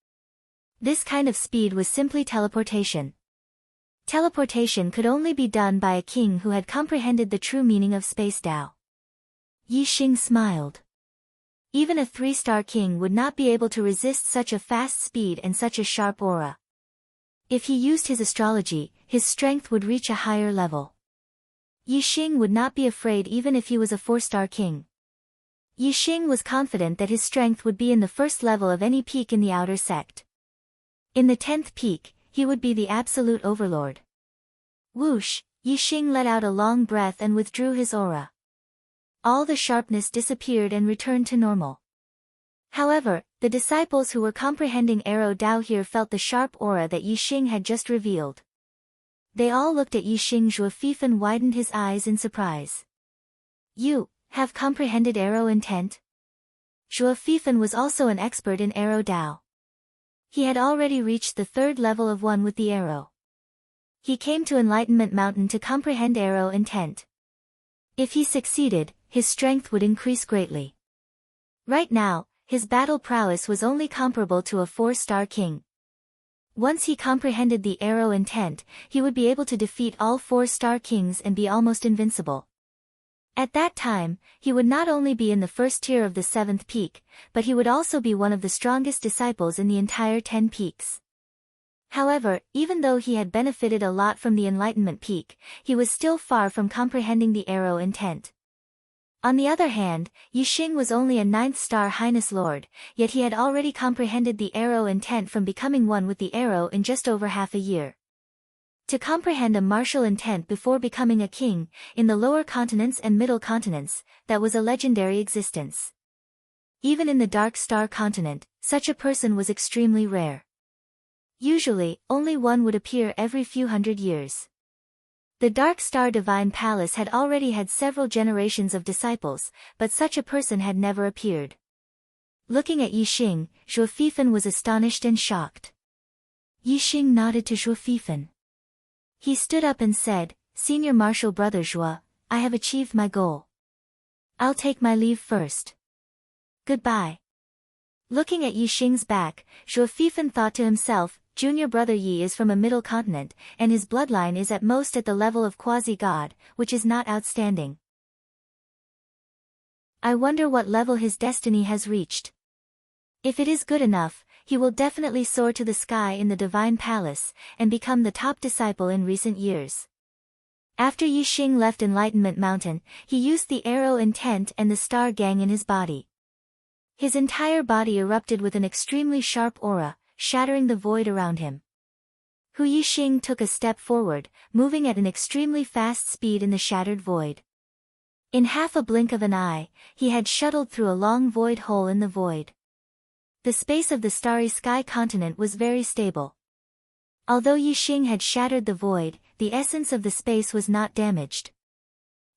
This kind of speed was simply teleportation. Teleportation could only be done by a king who had comprehended the true meaning of space Dao. Yixing smiled. Even a 3-star king would not be able to resist such a fast speed and such a sharp aura. If he used his astrology, his strength would reach a higher level. Yixing would not be afraid even if he was a 4-star king. Yixing was confident that his strength would be in the first level of any peak in the outer sect. In the 10th peak, he would be the absolute overlord. Whoosh, Yixing let out a long breath and withdrew his aura. All the sharpness disappeared and returned to normal. However, the disciples who were comprehending arrow Dao here felt the sharp aura that Yixing had just revealed. They all looked at Yixing. Zhuo Fifan widened his eyes in surprise. You have comprehended arrow intent? Zhuo Fifan was also an expert in arrow Dao. He had already reached the 3rd level of one with the arrow. He came to Enlightenment Mountain to comprehend arrow intent. If he succeeded, his strength would increase greatly. Right now, his battle prowess was only comparable to a 4-star king. Once he comprehended the arrow intent, he would be able to defeat all 4-star kings and be almost invincible. At that time, he would not only be in the first tier of the 7th peak, but he would also be one of the strongest disciples in the entire 10 peaks. However, even though he had benefited a lot from the Enlightenment Peak, he was still far from comprehending the arrow intent. On the other hand, Yixing was only a 9th-star Highness Lord, yet he had already comprehended the arrow intent from becoming one with the arrow in just over half a year. To comprehend a martial intent before becoming a king, in the lower continents and middle continents, that was a legendary existence. Even in the Dark Star continent, such a person was extremely rare. Usually, only one would appear every few hundred years. The Dark Star Divine Palace had already had several generations of disciples, but such a person had never appeared. Looking at Yixing, Zhuo Fifan was astonished and shocked. Yixing nodded to Zhuo Fifan. He stood up and said, "Senior Martial Brother Zhuo, I have achieved my goal. I'll take my leave first. Goodbye." Looking at Yixing's back, Zhuo Fifan thought to himself, Junior Brother Yi is from a middle continent, and his bloodline is at most at the level of quasi-god, which is not outstanding. I wonder what level his destiny has reached. If it is good enough, he will definitely soar to the sky in the Divine Palace, and become the top disciple in recent years. After Yixing left Enlightenment Mountain, he used the arrow intent and the star gang in his body. His entire body erupted with an extremely sharp aura, shattering the void around him. Hu Yixing took a step forward, moving at an extremely fast speed in the shattered void. In half a blink of an eye, he had shuttled through a long void hole in the void. The space of the starry sky continent was very stable. Although Yixing had shattered the void, the essence of the space was not damaged.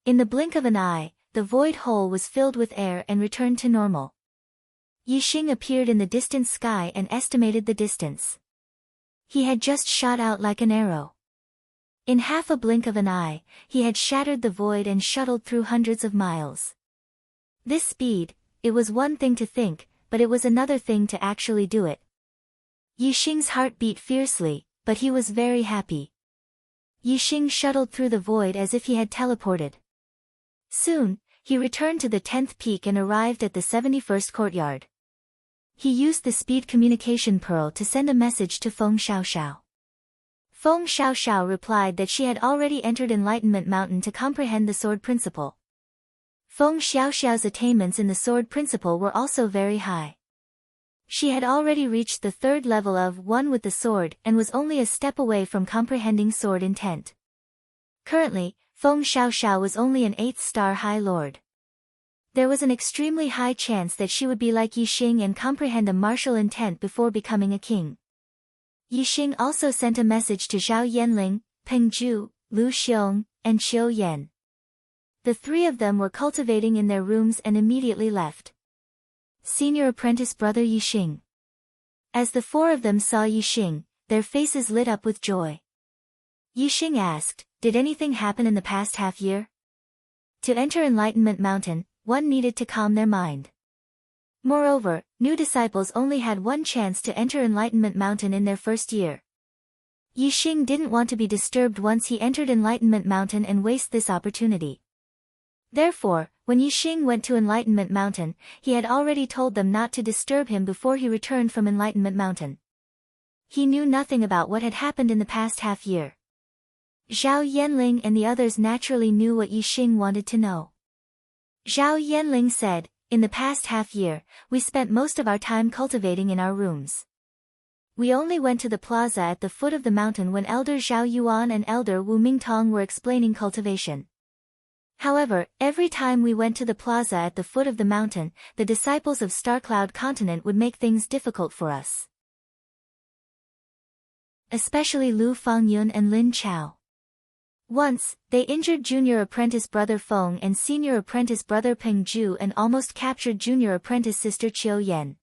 In the blink of an eye, the void hole was filled with air and returned to normal. Yixing appeared in the distant sky and estimated the distance. He had just shot out like an arrow. In half a blink of an eye, he had shattered the void and shuttled through hundreds of miles. This speed, it was one thing to think, but it was another thing to actually do it. Yixing's heart beat fiercely, but he was very happy. Yixing shuttled through the void as if he had teleported. Soon, he returned to the 10th peak and arrived at the 71st courtyard. He used the speed communication pearl to send a message to Feng Xiaoxiao. Feng Xiaoxiao replied that she had already entered Enlightenment Mountain to comprehend the Sword Principle. Feng Xiaoxiao's attainments in the Sword Principle were also very high. She had already reached the 3rd level of One with the Sword and was only a step away from comprehending sword intent. Currently, Feng Xiaoxiao was only an 8th star High Lord. There was an extremely high chance that she would be like Yixing and comprehend a martial intent before becoming a king. Yixing also sent a message to Zhao Yanling, Peng Zhu, Lu Xiong, and Qiu Yan. The 3 of them were cultivating in their rooms and immediately left. Senior apprentice brother Yixing. As the 4 of them saw Yixing, their faces lit up with joy. Yixing asked, "Did anything happen in the past half year?" To enter Enlightenment Mountain, one needed to calm their mind. Moreover, new disciples only had one chance to enter Enlightenment Mountain in their first year. Yixing didn't want to be disturbed once he entered Enlightenment Mountain and waste this opportunity. Therefore, when Yixing went to Enlightenment Mountain, he had already told them not to disturb him before he returned from Enlightenment Mountain. He knew nothing about what had happened in the past half year. Zhao Yanling and the others naturally knew what Yixing wanted to know. Zhao Yanling said, "In the past half year, we spent most of our time cultivating in our rooms. We only went to the plaza at the foot of the mountain when Elder Zhao Yuan and Elder Wu Mingtong were explaining cultivation. However, every time we went to the plaza at the foot of the mountain, the disciples of Starcloud Continent would make things difficult for us. Especially Lu Fangyun and Lin Chao. Once, they injured junior apprentice brother Feng and senior apprentice brother Peng Zhu and almost captured junior apprentice sister Qiu Yan.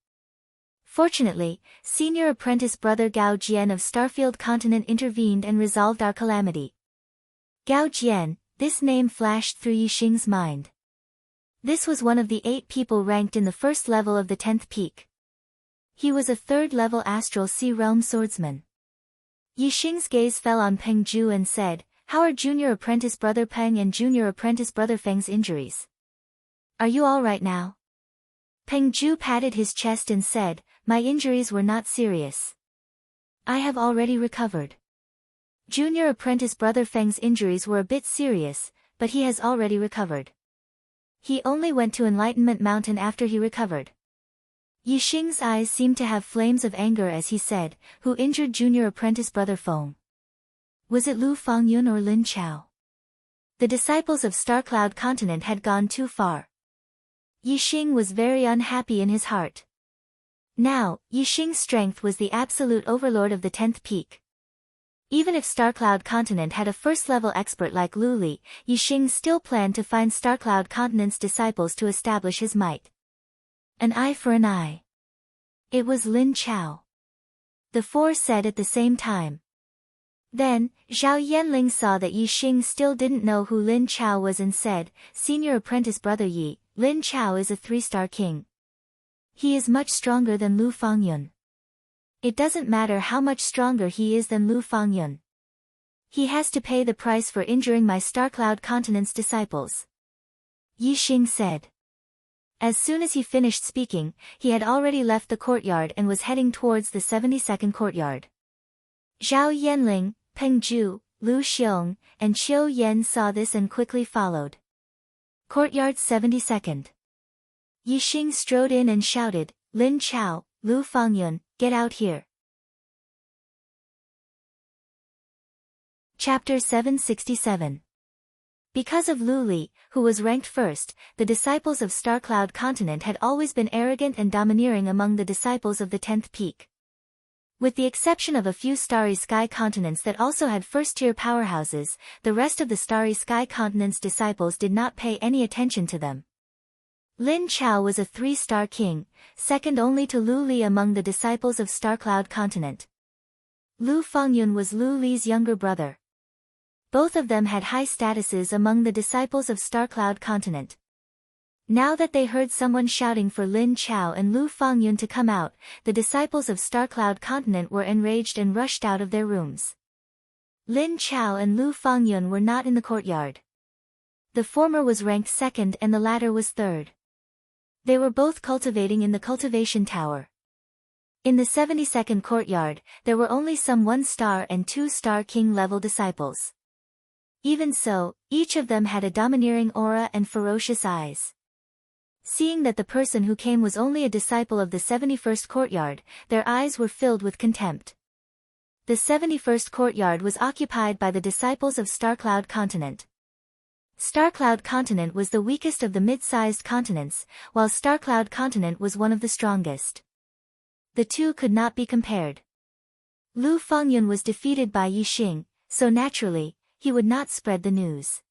Fortunately, senior apprentice brother Gao Jian of Starfield Continent intervened and resolved our calamity." Gao Jian, this name flashed through Yixing's mind. This was one of the 8 people ranked in the 1st level of the 10th peak. He was a 3rd level astral sea realm swordsman. Yixing's gaze fell on Peng Zhu and said, "How are junior apprentice brother Peng and junior apprentice brother Feng's injuries? Are you all right now?" Peng Zhu patted his chest and said, "My injuries were not serious. I have already recovered. Junior apprentice brother Feng's injuries were a bit serious, but he has already recovered. He only went to Enlightenment Mountain after he recovered." Yixing's eyes seemed to have flames of anger as he said, "Who injured junior apprentice brother Feng? Was it Lu Fangyun or Lin Chao?" The disciples of Starcloud Continent had gone too far. Yixing was very unhappy in his heart. Now, Yixing's strength was the absolute overlord of the 10th peak. Even if Starcloud Continent had a 1st-level expert like Lu Li, Yixing still planned to find Starcloud Continent's disciples to establish his might. An eye for an eye. It was Lin Chao. The 4 said at the same time. Then, Zhao Yanling saw that Yixing still didn't know who Lin Chao was and said, "Senior apprentice brother Yi, Lin Chao is a 3-star king. He is much stronger than Lu Fangyun. It doesn't matter how much stronger he is than Lu Fangyun. He has to pay the price for injuring my Starcloud Continent's disciples," Yixing said. As soon as he finished speaking, he had already left the courtyard and was heading towards the 72nd courtyard. Zhao Yanling, Peng Zhu, Lu Xiong, and Qiu Yan saw this and quickly followed. Courtyard 72nd. Yixing strode in and shouted, "Lin Chao, Lu Fangyun, get out here." Chapter 767. Because of Lu Li, who was ranked 1st, the disciples of Starcloud Continent had always been arrogant and domineering among the disciples of the 10th peak. With the exception of a few Starry Sky continents that also had 1st-tier powerhouses, the rest of the Starry Sky continent's disciples did not pay any attention to them. Lin Chao was a 3-star king, second only to Lu Li among the disciples of Starcloud Continent. Lu Fengyun was Lu Li's younger brother. Both of them had high statuses among the disciples of Starcloud Continent. Now that they heard someone shouting for Lin Chao and Lu Fengyun to come out, the disciples of Starcloud Continent were enraged and rushed out of their rooms. Lin Chao and Lu Fengyun were not in the courtyard. The former was ranked second and the latter was third. They were both cultivating in the cultivation tower. In the 72nd courtyard, there were only some 1-star and 2-star king-level disciples. Even so, each of them had a domineering aura and ferocious eyes. Seeing that the person who came was only a disciple of the 71st courtyard, their eyes were filled with contempt. The 71st courtyard was occupied by the disciples of Starcloud Continent. Starcloud Continent was the weakest of the mid-sized continents, while Starcloud Continent was one of the strongest. The two could not be compared. Lu Fengyun was defeated by Yixing, so naturally, he would not spread the news.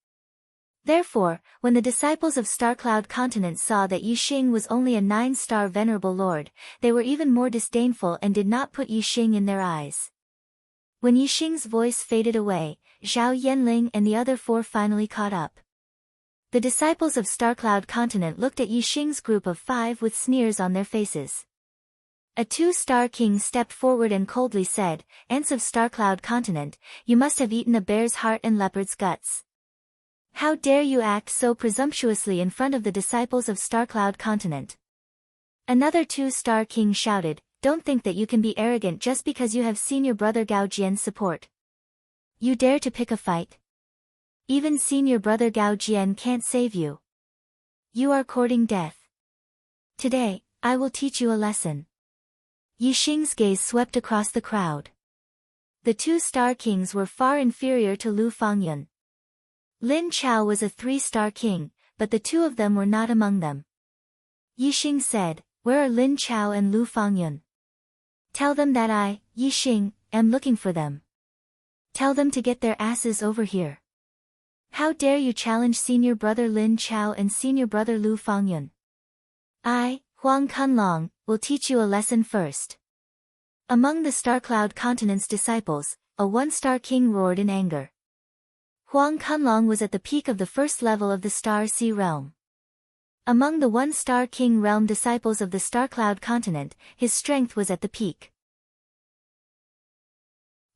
Therefore, when the disciples of Starcloud Continent saw that Yixing was only a 9-star venerable lord, they were even more disdainful and did not put Yixing in their eyes. When Yixing's voice faded away, Zhao Yanling and the other 4 finally caught up. The disciples of Starcloud Continent looked at Yixing's group of 5 with sneers on their faces. A 2-star king stepped forward and coldly said, "Ants of Starcloud Continent, you must have eaten a bear's heart and leopard's guts. How dare you act so presumptuously in front of the disciples of Starcloud Continent?" Another 2-star king shouted, "Don't think that you can be arrogant just because you have senior brother Gao Jian's support. You dare to pick a fight? Even senior brother Gao Jian can't save you. You are courting death. Today, I will teach you a lesson." Yixing's gaze swept across the crowd. The 2-star kings were far inferior to Lu Fengyun. Lin Chao was a 3-star king, but the two of them were not among them. Yixing said, "Where are Lin Chao and Lu Fengyun? Tell them that I, Yixing, am looking for them. Tell them to get their asses over here. How dare you challenge senior brother Lin Chao and senior brother Lu Fengyun? I, Huang Kunlong, will teach you a lesson first." Among the Starcloud Continent's disciples, a 1-star king roared in anger. Huang Kunlong was at the peak of the first level of the Star Sea realm. Among the 1-star king realm disciples of the Starcloud Continent, his strength was at the peak.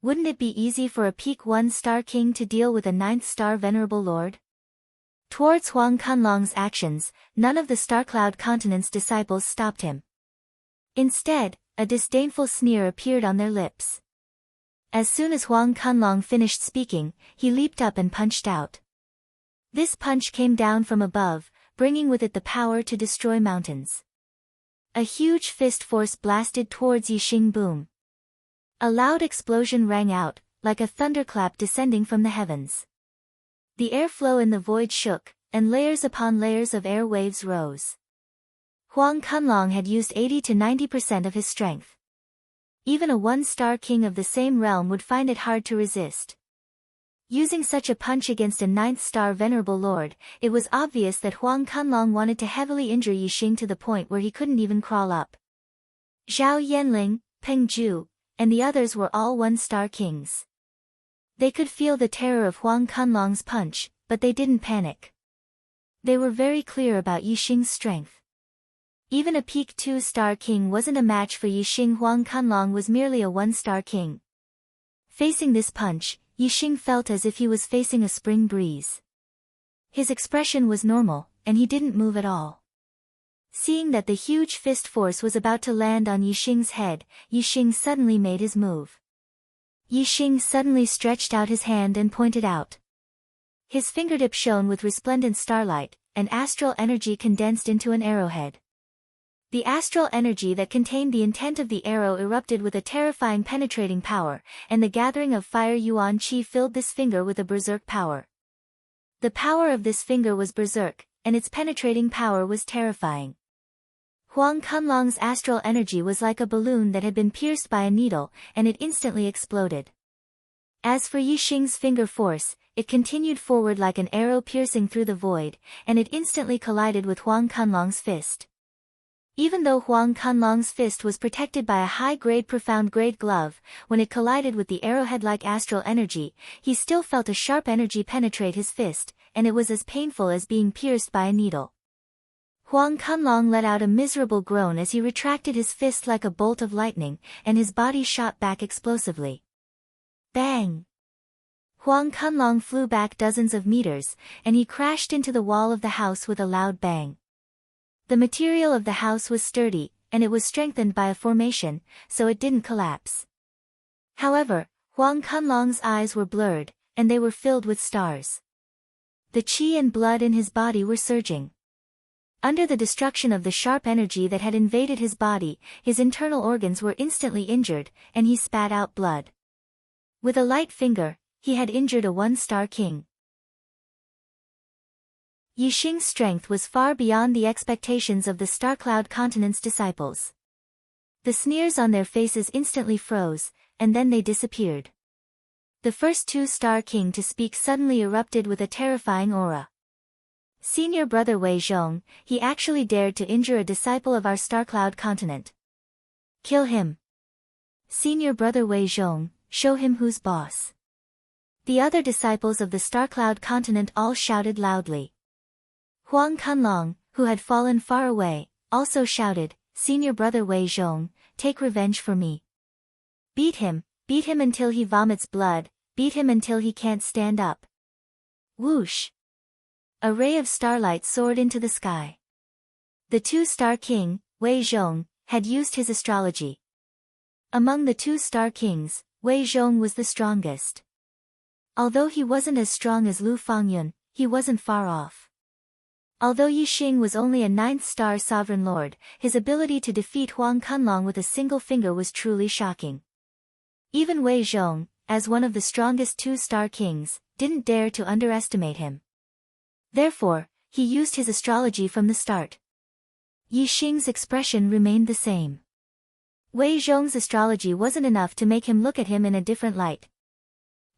Wouldn't it be easy for a peak 1-star king to deal with a 9th-star venerable lord? Towards Huang Kunlong's actions, none of the Starcloud Continent's disciples stopped him. Instead, a disdainful sneer appeared on their lips. As soon as Huang Kunlong finished speaking, he leaped up and punched out. This punch came down from above, bringing with it the power to destroy mountains. A huge fist force blasted towards Yixing. Boom! A loud explosion rang out, like a thunderclap descending from the heavens. The airflow in the void shook, and layers upon layers of air waves rose. Huang Kunlong had used 80 to 90% of his strength. Even a 1-star king of the same realm would find it hard to resist. Using such a punch against a 9th-star venerable lord, it was obvious that Huang Kunlong wanted to heavily injure Yixing to the point where he couldn't even crawl up. Zhao Yanling, Peng Zhu, and the others were all 1-star kings. They could feel the terror of Huang Kunlong's punch, but they didn't panic. They were very clear about Yixing's strength. Even a peak 2-star king wasn't a match for Yixing. Huang Kunlong was merely a 1-star king. Facing this punch, Yixing felt as if he was facing a spring breeze. His expression was normal, and he didn't move at all. Seeing that the huge fist force was about to land on Yixing's head, Yixing suddenly made his move. Yixing suddenly stretched out his hand and pointed out. His fingertip shone with resplendent starlight, and astral energy condensed into an arrowhead. The astral energy that contained the intent of the arrow erupted with a terrifying penetrating power, and the gathering of fire yuan qi filled this finger with a berserk power. The power of this finger was berserk, and its penetrating power was terrifying. Huang Kunlong's astral energy was like a balloon that had been pierced by a needle, and it instantly exploded. As for Yixing's finger force, it continued forward like an arrow piercing through the void, and it instantly collided with Huang Kunlong's fist. Even though Huang Kunlong's fist was protected by a high-grade profound-grade glove, when it collided with the arrowhead-like astral energy, he still felt a sharp energy penetrate his fist, and it was as painful as being pierced by a needle. Huang Kunlong let out a miserable groan as he retracted his fist like a bolt of lightning, and his body shot back explosively. Bang! Huang Kunlong flew back dozens of meters, and he crashed into the wall of the house with a loud bang. The material of the house was sturdy, and it was strengthened by a formation, so it didn't collapse. However, Huang Kunlong's eyes were blurred, and they were filled with stars. The qi and blood in his body were surging. Under the destruction of the sharp energy that had invaded his body, his internal organs were instantly injured, and he spat out blood. With a light finger, he had injured a one-star king. Yixing's strength was far beyond the expectations of the Starcloud Continent's disciples. The sneers on their faces instantly froze, and then they disappeared. The first two-star king to speak suddenly erupted with a terrifying aura. Senior brother Wei Zhong, he actually dared to injure a disciple of our Starcloud Continent. Kill him. Senior brother Wei Zhong, show him who's boss. The other disciples of the Starcloud Continent all shouted loudly. Huang Kunlong, who had fallen far away, also shouted, Senior brother Wei Zhong, take revenge for me. Beat him until he vomits blood, beat him until he can't stand up. Whoosh! A ray of starlight soared into the sky. The two-star king, Wei Zhong, had used his astrology. Among the two-star kings, Wei Zhong was the strongest. Although he wasn't as strong as Lu Fangyun, he wasn't far off. Although Yixing was only a ninth-star sovereign lord, his ability to defeat Huang Kunlong with a single finger was truly shocking. Even Wei Zhong, as one of the strongest two-star kings, didn't dare to underestimate him. Therefore, he used his astrology from the start. Yixing's expression remained the same. Wei Zhong's astrology wasn't enough to make him look at him in a different light.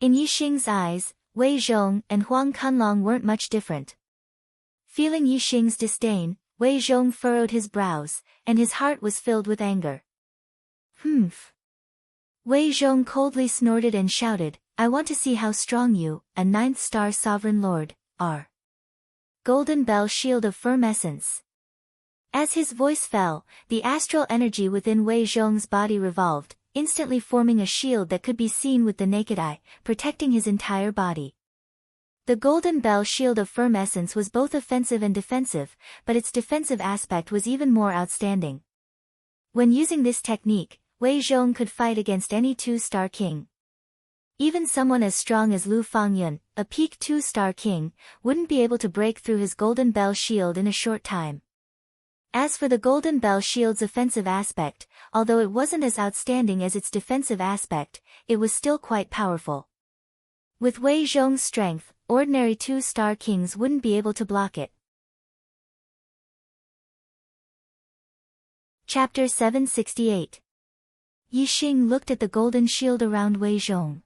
In Yixing's eyes, Wei Zhong and Huang Kunlong weren't much different. Feeling Yixing's disdain, Wei Zhong furrowed his brows, and his heart was filled with anger. Humph! Wei Zhong coldly snorted and shouted, I want to see how strong you, a ninth-star sovereign lord, are. Golden Bell Shield of Firm Essence. As his voice fell, the astral energy within Wei Zhong's body revolved, instantly forming a shield that could be seen with the naked eye, protecting his entire body. The Golden Bell Shield of Firm Essence was both offensive and defensive, but its defensive aspect was even more outstanding. When using this technique, Wei Zhong could fight against any two-star king. Even someone as strong as Lu Fangyun, a peak two-star king, wouldn't be able to break through his Golden Bell Shield in a short time. As for the Golden Bell Shield's offensive aspect, although it wasn't as outstanding as its defensive aspect, it was still quite powerful. With Wei Zhong's strength, ordinary two-star kings wouldn't be able to block it. Chapter 768. Yixing looked at the golden shield around Wei Zhong.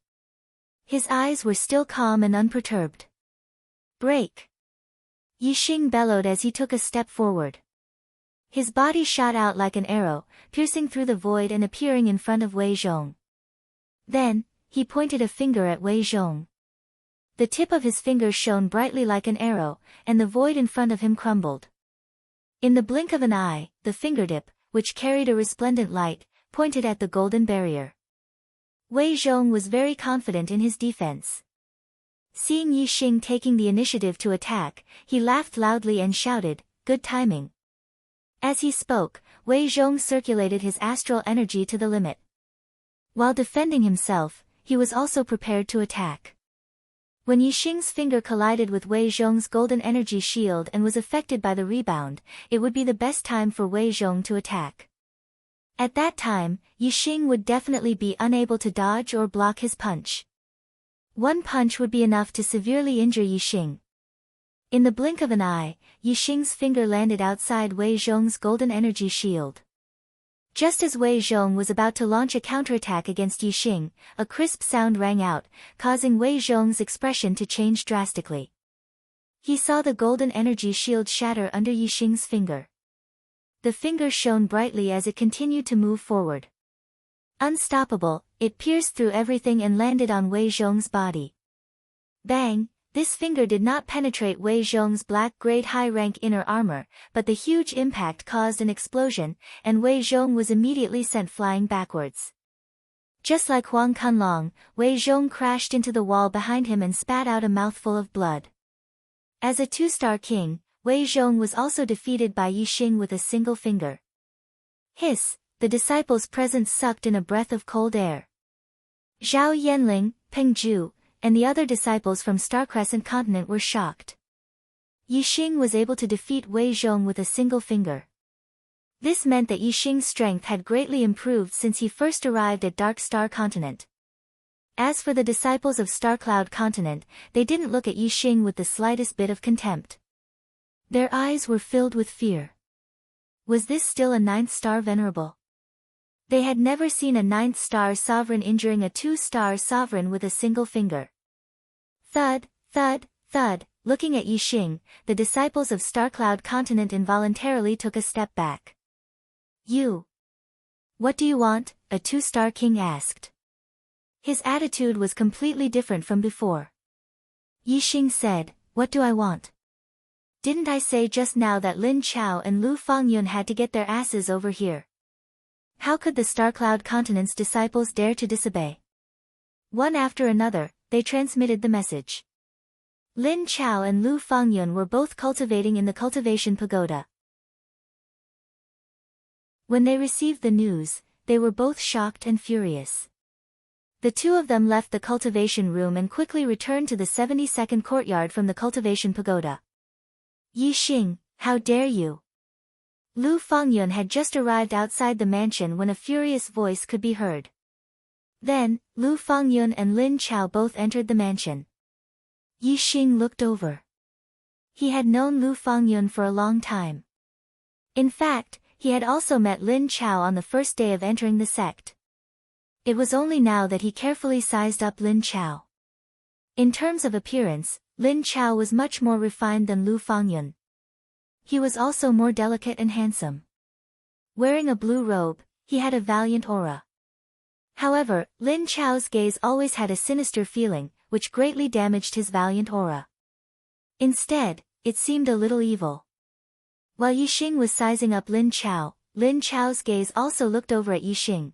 His eyes were still calm and unperturbed. Break! Yixing bellowed as he took a step forward. His body shot out like an arrow, piercing through the void and appearing in front of Wei Zhong. Then, he pointed a finger at Wei Zhong. The tip of his finger shone brightly like an arrow, and the void in front of him crumbled. In the blink of an eye, the fingertip, which carried a resplendent light, pointed at the golden barrier. Wei Zhong was very confident in his defense. Seeing Yixing taking the initiative to attack, he laughed loudly and shouted, "Good timing." As he spoke, Wei Zhong circulated his astral energy to the limit. While defending himself, he was also prepared to attack. When Yixing's finger collided with Wei Zhong's golden energy shield and was affected by the rebound, it would be the best time for Wei Zhong to attack. At that time, Yixing would definitely be unable to dodge or block his punch. One punch would be enough to severely injure Yixing. In the blink of an eye, Yixing's finger landed outside Wei Zhong's golden energy shield. Just as Wei Zhong was about to launch a counterattack against Yixing, a crisp sound rang out, causing Wei Zhong's expression to change drastically. He saw the golden energy shield shatter under Yixing's finger. The finger shone brightly as it continued to move forward. Unstoppable, it pierced through everything and landed on Wei Zhong's body. Bang! This finger did not penetrate Wei Zhong's black grade high-rank inner armor, but the huge impact caused an explosion, and Wei Zhong was immediately sent flying backwards. Just like Huang Kunlong, Wei Zhong crashed into the wall behind him and spat out a mouthful of blood. As a two-star king, Wei Zhong was also defeated by Yixing with a single finger. Hiss! The disciples present sucked in a breath of cold air. Zhao Yanling, Peng Zhu, and the other disciples from Star Crescent Continent were shocked. Yixing was able to defeat Wei Zhong with a single finger. This meant that Yixing's strength had greatly improved since he first arrived at Dark Star Continent. As for the disciples of Star Cloud Continent, they didn't look at Yixing with the slightest bit of contempt. Their eyes were filled with fear. Was this still a 9th star venerable? They had never seen a 9th star sovereign injuring a 2-star sovereign with a single finger. Thud, thud, thud, looking at Yixing, the disciples of Star Cloud Continent involuntarily took a step back. You! What do you want? A 2-star king asked. His attitude was completely different from before. Yixing said, "What do I want? Didn't I say just now that Lin Chao and Lu Fangyun had to get their asses over here? How could the Star Cloud Continent's disciples dare to disobey?" One after another, they transmitted the message. Lin Chao and Lu Fangyun were both cultivating in the cultivation pagoda. When they received the news, they were both shocked and furious. The two of them left the cultivation room and quickly returned to the 72nd courtyard from the cultivation pagoda. Yixing, how dare you! Lu Fangyun had just arrived outside the mansion when a furious voice could be heard. Then, Lu Fangyun and Lin Chao both entered the mansion. Yixing looked over. He had known Lu Fangyun for a long time. In fact, he had also met Lin Chao on the first day of entering the sect. It was only now that he carefully sized up Lin Chao. In terms of appearance, Lin Chao was much more refined than Lu Fangyun. He was also more delicate and handsome. Wearing a blue robe, he had a valiant aura. However, Lin Chao's gaze always had a sinister feeling, which greatly damaged his valiant aura. Instead, it seemed a little evil. While Yixing was sizing up Lin Chao's gaze also looked over at Yixing.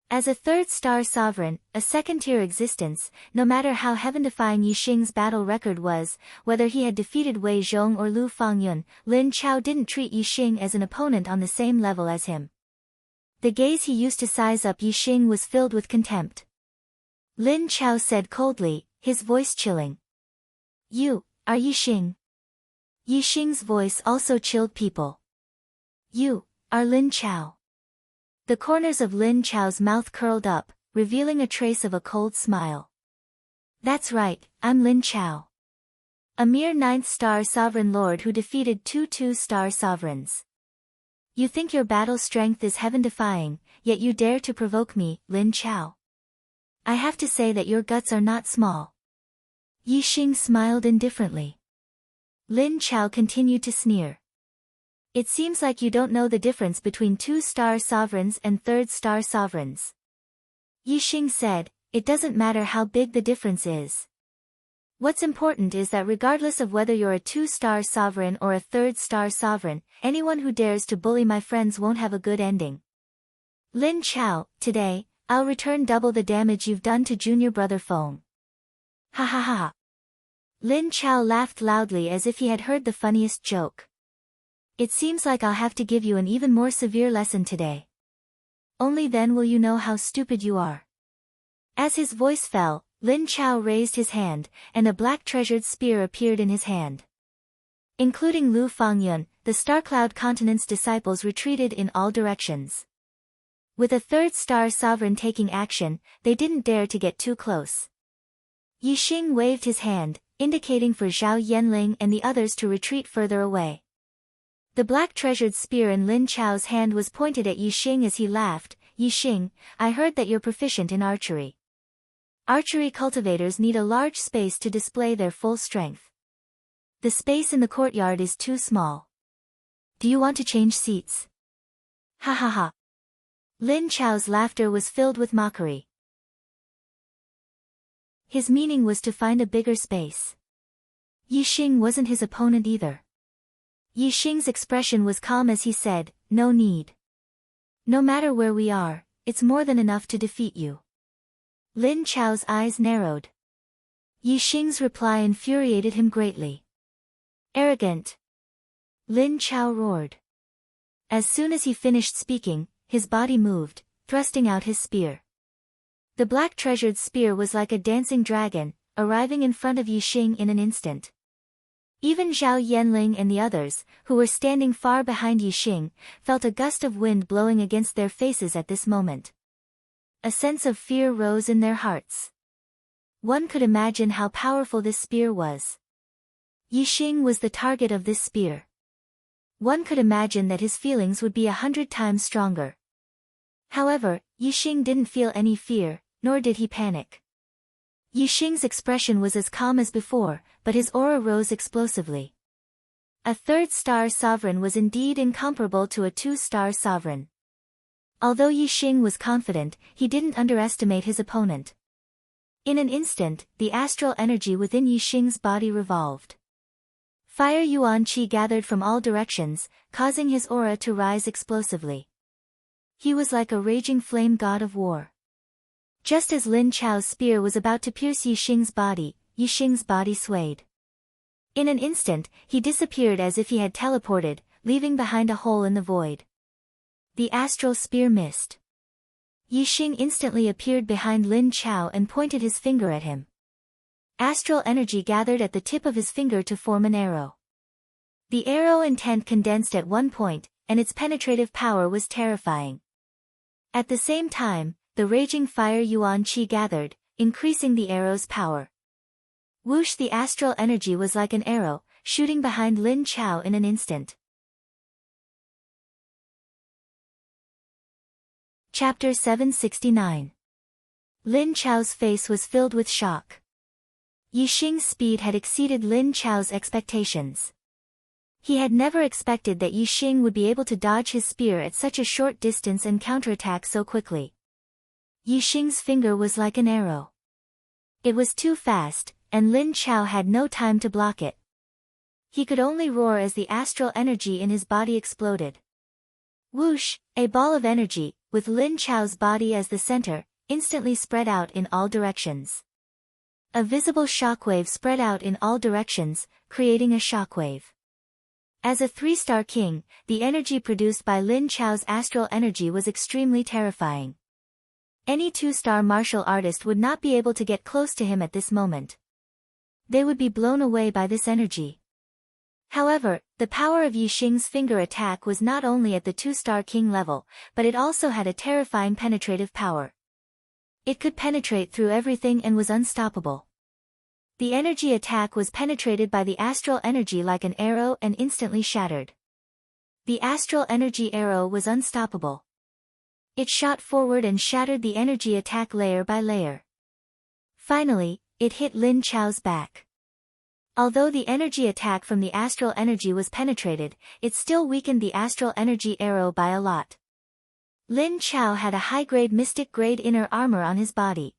As a 3rd-star sovereign, a second-tier existence, no matter how heaven-defying Yixing's battle record was, whether he had defeated Wei Zhong or Lu Fangyun, Lin Chao didn't treat Yixing as an opponent on the same level as him. The gaze he used to size up Yixing was filled with contempt. Lin Chao said coldly, his voice chilling. "You, are Yixing?" Yixing's voice also chilled people. "You, are Lin Chao." The corners of Lin Chao's mouth curled up, revealing a trace of a cold smile. "That's right, I'm Lin Chao. A mere 9th-star sovereign lord who defeated 2 2-star sovereigns. You think your battle strength is heaven-defying, yet you dare to provoke me, Lin Chao. I have to say that your guts are not small." Yixing smiled indifferently. Lin Chao continued to sneer. "It seems like you don't know the difference between 2-star sovereigns and 3rd-star sovereigns." Yixing said, "It doesn't matter how big the difference is. What's important is that regardless of whether you're a 2-star sovereign or a 3rd-star sovereign, anyone who dares to bully my friends won't have a good ending. Lin Chao, today, I'll return double the damage you've done to junior brother Feng." Ha ha ha. Lin Chao laughed loudly as if he had heard the funniest joke. "It seems like I'll have to give you an even more severe lesson today. Only then will you know how stupid you are." As his voice fell, Lin Chao raised his hand, and a black treasured spear appeared in his hand. Including Lu Fangyun, the Star Cloud Continent's disciples retreated in all directions. With a 3rd-star sovereign taking action, they didn't dare to get too close. Yixing waved his hand, indicating for Zhao Yanling and the others to retreat further away. The black treasured spear in Lin Chao's hand was pointed at Yi Xing as he laughed. Yi Xing, I heard that you're proficient in archery. Archery cultivators need a large space to display their full strength. The space in the courtyard is too small. Do you want to change seats? Ha ha ha. Lin Chao's laughter was filled with mockery. His meaning was to find a bigger space. Yi Xing wasn't his opponent either. Yi Xing's expression was calm as he said, no need. No matter where we are, it's more than enough to defeat you. Lin Chao's eyes narrowed. Yi Xing's reply infuriated him greatly. Arrogant! Lin Chao roared. As soon as he finished speaking, his body moved, thrusting out his spear. The black treasured spear was like a dancing dragon, arriving in front of Yi Xing in an instant. Even Zhao Yanling and the others, who were standing far behind Yi Xing, felt a gust of wind blowing against their faces at this moment. A sense of fear rose in their hearts. One could imagine how powerful this spear was. Yi Xing was the target of this spear. One could imagine that his feelings would be 100 times stronger. However, Yi Xing didn't feel any fear, nor did he panic. Yi Xing's expression was as calm as before, but his aura rose explosively. A third-star sovereign was indeed incomparable to a two-star sovereign. Although Yi Xing was confident, he didn't underestimate his opponent. In an instant, the astral energy within Yi Xing's body revolved. Fire yuan qi gathered from all directions, causing his aura to rise explosively. He was like a raging flame god of war. Just as Lin Chao's spear was about to pierce Yi Xing's body swayed. In an instant, he disappeared as if he had teleported, leaving behind a hole in the void. The astral spear missed. Yi Xing instantly appeared behind Lin Chao and pointed his finger at him. Astral energy gathered at the tip of his finger to form an arrow. The arrow intent condensed at one point, and its penetrative power was terrifying. At the same time, the raging fire yuan qi gathered, increasing the arrow's power. Whoosh! The astral energy was like an arrow, shooting behind Lin Chao in an instant. Chapter 769. Lin Chao's face was filled with shock. Yi Xing's speed had exceeded Lin Chao's expectations. He had never expected that Yi Xing would be able to dodge his spear at such a short distance and counterattack so quickly. Yi Xing's finger was like an arrow. It was too fast, and Lin Chao had no time to block it. He could only roar as the astral energy in his body exploded. Whoosh! A ball of energy, with Lin Chao's body as the center, instantly spread out in all directions. A visible shockwave spread out in all directions, creating a shockwave. As a three-star king, the energy produced by Lin Chao's astral energy was extremely terrifying. Any two-star martial artist would not be able to get close to him at this moment. They would be blown away by this energy. However, the power of Yi Xing's finger attack was not only at the two-star king level, but it also had a terrifying penetrative power. It could penetrate through everything and was unstoppable. The energy attack was penetrated by the astral energy like an arrow and instantly shattered. The astral energy arrow was unstoppable. It shot forward and shattered the energy attack layer by layer. Finally, it hit Lin Chao's back. Although the energy attack from the astral energy was penetrated, it still weakened the astral energy arrow by a lot. Lin Chao had a high-grade mystic-grade inner armor on his body.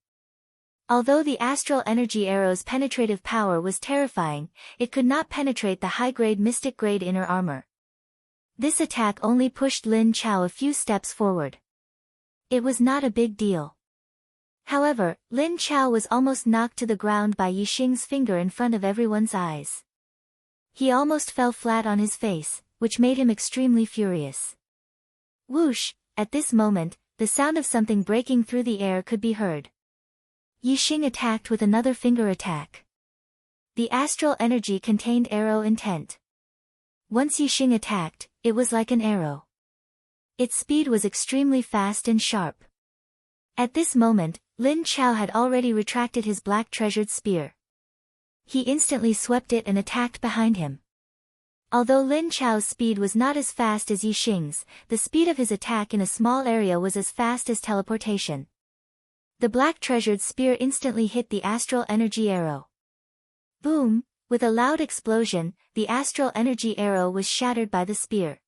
Although the astral energy arrow's penetrative power was terrifying, it could not penetrate the high-grade mystic-grade inner armor. This attack only pushed Lin Chao a few steps forward. It was not a big deal. However, Lin Chao was almost knocked to the ground by Yi Xing's finger in front of everyone's eyes. He almost fell flat on his face, which made him extremely furious. Whoosh! At this moment, the sound of something breaking through the air could be heard. Yi Xing attacked with another finger attack. The astral energy contained arrow intent. Once Yi Xing attacked, it was like an arrow. Its speed was extremely fast and sharp. At this moment, Lin Chao had already retracted his black treasured spear. He instantly swept it and attacked behind him. Although Lin Chao's speed was not as fast as Yi Xing's, the speed of his attack in a small area was as fast as teleportation. The black treasured spear instantly hit the astral energy arrow. Boom! With a loud explosion, the astral energy arrow was shattered by the spear.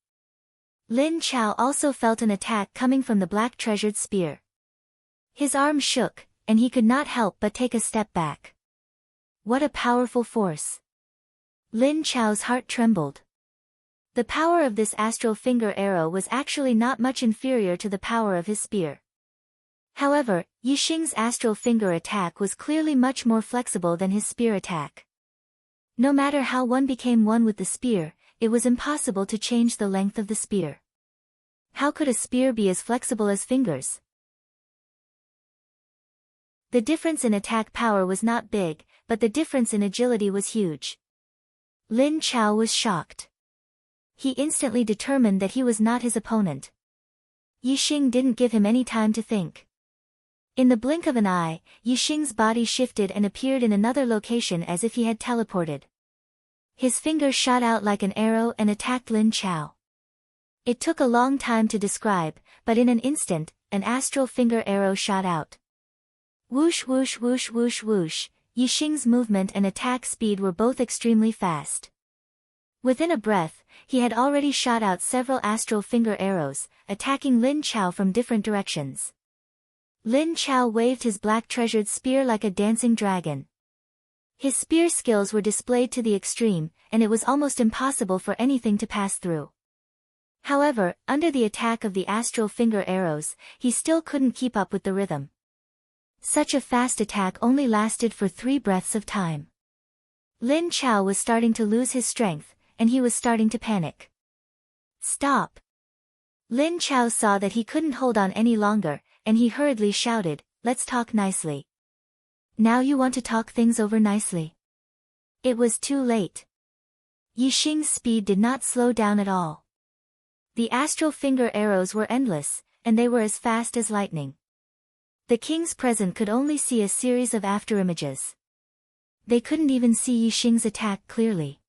Lin Chao also felt an attack coming from the black treasured spear. His arm shook, and he could not help but take a step back. What a powerful force! Lin Chao's heart trembled. The power of this astral finger arrow was actually not much inferior to the power of his spear. However, Yi Xing's astral finger attack was clearly much more flexible than his spear attack. No matter how one became one with the spear, it was impossible to change the length of the spear. How could a spear be as flexible as fingers? The difference in attack power was not big, but the difference in agility was huge. Lin Chao was shocked. He instantly determined that he was not his opponent. Yi Xing didn't give him any time to think. In the blink of an eye, Yi Xing's body shifted and appeared in another location as if he had teleported. His finger shot out like an arrow and attacked Lin Chao. It took a long time to describe, but in an instant, an astral finger arrow shot out. Whoosh whoosh whoosh whoosh whoosh, Yi Xing's movement and attack speed were both extremely fast. Within a breath, he had already shot out several astral finger arrows, attacking Lin Chao from different directions. Lin Chao waved his black treasured spear like a dancing dragon. His spear skills were displayed to the extreme, and it was almost impossible for anything to pass through. However, under the attack of the astral finger arrows, he still couldn't keep up with the rhythm. Such a fast attack only lasted for 3 breaths of time. Lin Chao was starting to lose his strength, and he was starting to panic. Stop! Lin Chao saw that he couldn't hold on any longer, and he hurriedly shouted, "Let's talk nicely." Now you want to talk things over nicely? It was too late. Yi Xing's speed did not slow down at all. The astral finger arrows were endless, and they were as fast as lightning. The kings present could only see a series of afterimages. They couldn't even see Yi Xing's attack clearly.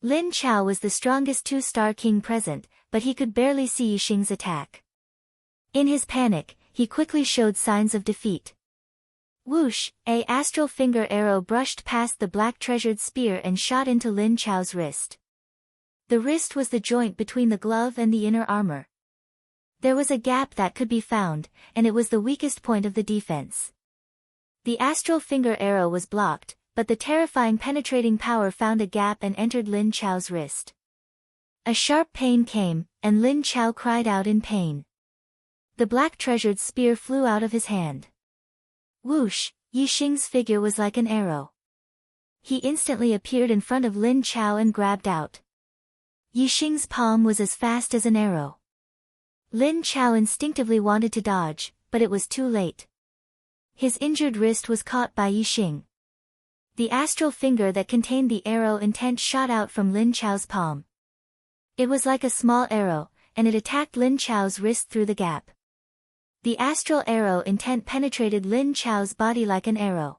Lin Chao was the strongest 2-star king present, but he could barely see Yi Xing's attack. In his panic, he quickly showed signs of defeat. Whoosh! A astral finger arrow brushed past the black treasured spear and shot into Lin Chao's wrist. The wrist was the joint between the glove and the inner armor. There was a gap that could be found, and it was the weakest point of the defense. The astral finger arrow was blocked, but the terrifying penetrating power found a gap and entered Lin Chao's wrist. A sharp pain came, and Lin Chao cried out in pain. The black treasured spear flew out of his hand. Whoosh! Yi Xing's figure was like an arrow. He instantly appeared in front of Lin Chao and grabbed out. Yi Xing's palm was as fast as an arrow. Lin Chao instinctively wanted to dodge, but it was too late. His injured wrist was caught by Yi Xing. The astral finger that contained the arrow intent shot out from Lin Chao's palm. It was like a small arrow, and it attacked Lin Chao's wrist through the gap. The astral arrow intent penetrated Lin Chao's body like an arrow.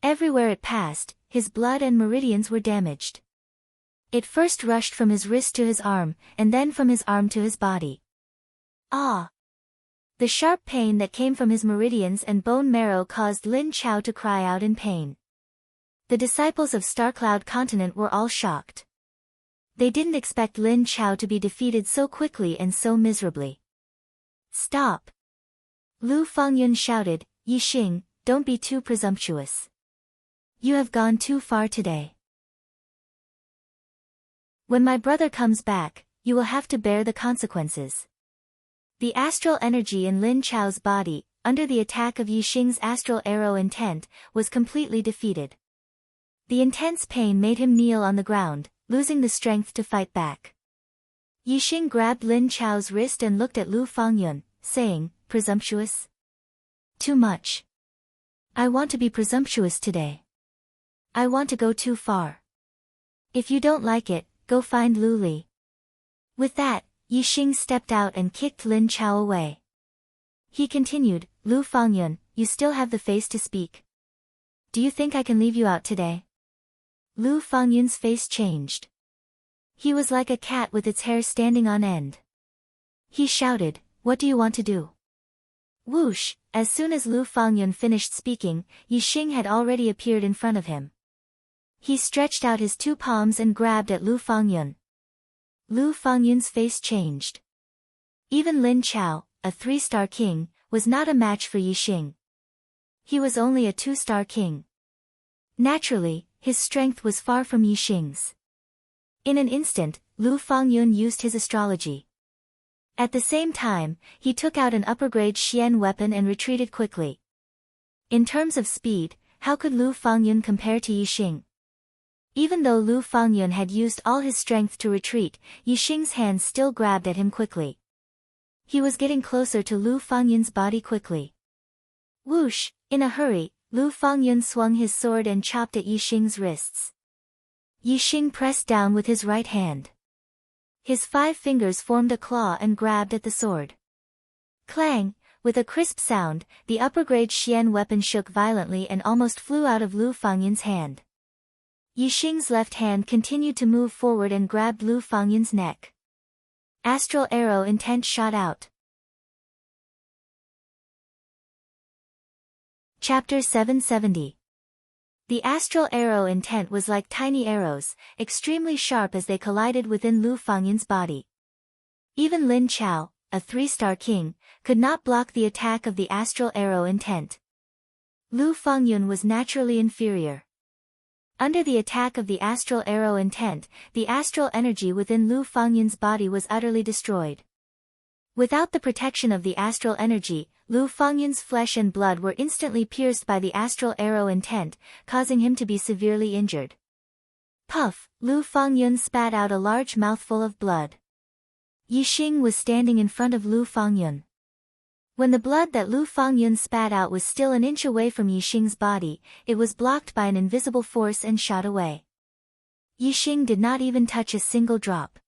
Everywhere it passed, his blood and meridians were damaged. It first rushed from his wrist to his arm, and then from his arm to his body. Ah! The sharp pain that came from his meridians and bone marrow caused Lin Chao to cry out in pain. The disciples of Starcloud Continent were all shocked. They didn't expect Lin Chao to be defeated so quickly and so miserably. Stop! Lu Fengyun shouted, "Yi Xing, don't be too presumptuous. You have gone too far today. When my brother comes back, you will have to bear the consequences." The astral energy in Lin Chao's body, under the attack of Yi Xing's astral arrow intent, was completely defeated. The intense pain made him kneel on the ground, losing the strength to fight back. Yi Xing grabbed Lin Chao's wrist and looked at Lu Fengyun, saying, "Presumptuous? Too much. I want to be presumptuous today. I want to go too far. If you don't like it, go find Lu Li." With that, Yi Xing stepped out and kicked Lin Chao away. He continued, "Lu Fengyun, you still have the face to speak. Do you think I can leave you out today?" Lu Fengyun's face changed. He was like a cat with its hair standing on end. He shouted, "What do you want to do?" Whoosh! As soon as Lu Fangyun finished speaking, Yixing had already appeared in front of him. He stretched out his two palms and grabbed at Lu Fangyun. Lu Fangyun's face changed. Even Lin Chao, a 3-star king, was not a match for Yixing. He was only a 2-star king. Naturally, his strength was far from Yixing's. In an instant, Lu Fangyun used his astrology. At the same time, he took out an upper-grade Xian weapon and retreated quickly. In terms of speed, how could Lu Fangyun compare to Yixing? Even though Lu Fangyun had used all his strength to retreat, Yixing's hands still grabbed at him quickly. He was getting closer to Lu Fangyun's body quickly. Whoosh! In a hurry, Lu Fangyun swung his sword and chopped at Yixing's wrists. Yixing pressed down with his right hand. His 5 fingers formed a claw and grabbed at the sword. Clang! With a crisp sound, the upper-grade Xian weapon shook violently and almost flew out of Lu Fangyun's hand. Yixing's left hand continued to move forward and grabbed Lu Fangyun's neck. Astral arrow intent shot out. Chapter 770. The astral arrow intent was like tiny arrows, extremely sharp as they collided within Lu Fangyun's body. Even Lin Chao, a 3-star king, could not block the attack of the astral arrow intent. Lu Fangyun was naturally inferior. Under the attack of the astral arrow intent, the astral energy within Lu Fangyun's body was utterly destroyed. Without the protection of the astral energy, Lu Fangyun's flesh and blood were instantly pierced by the astral arrow intent, causing him to be severely injured. Puff! Lu Fangyun spat out a large mouthful of blood. Yixing was standing in front of Lu Fangyun. When the blood that Lu Fangyun spat out was still an inch away from Yixing's body, it was blocked by an invisible force and shot away. Yixing did not even touch a single drop.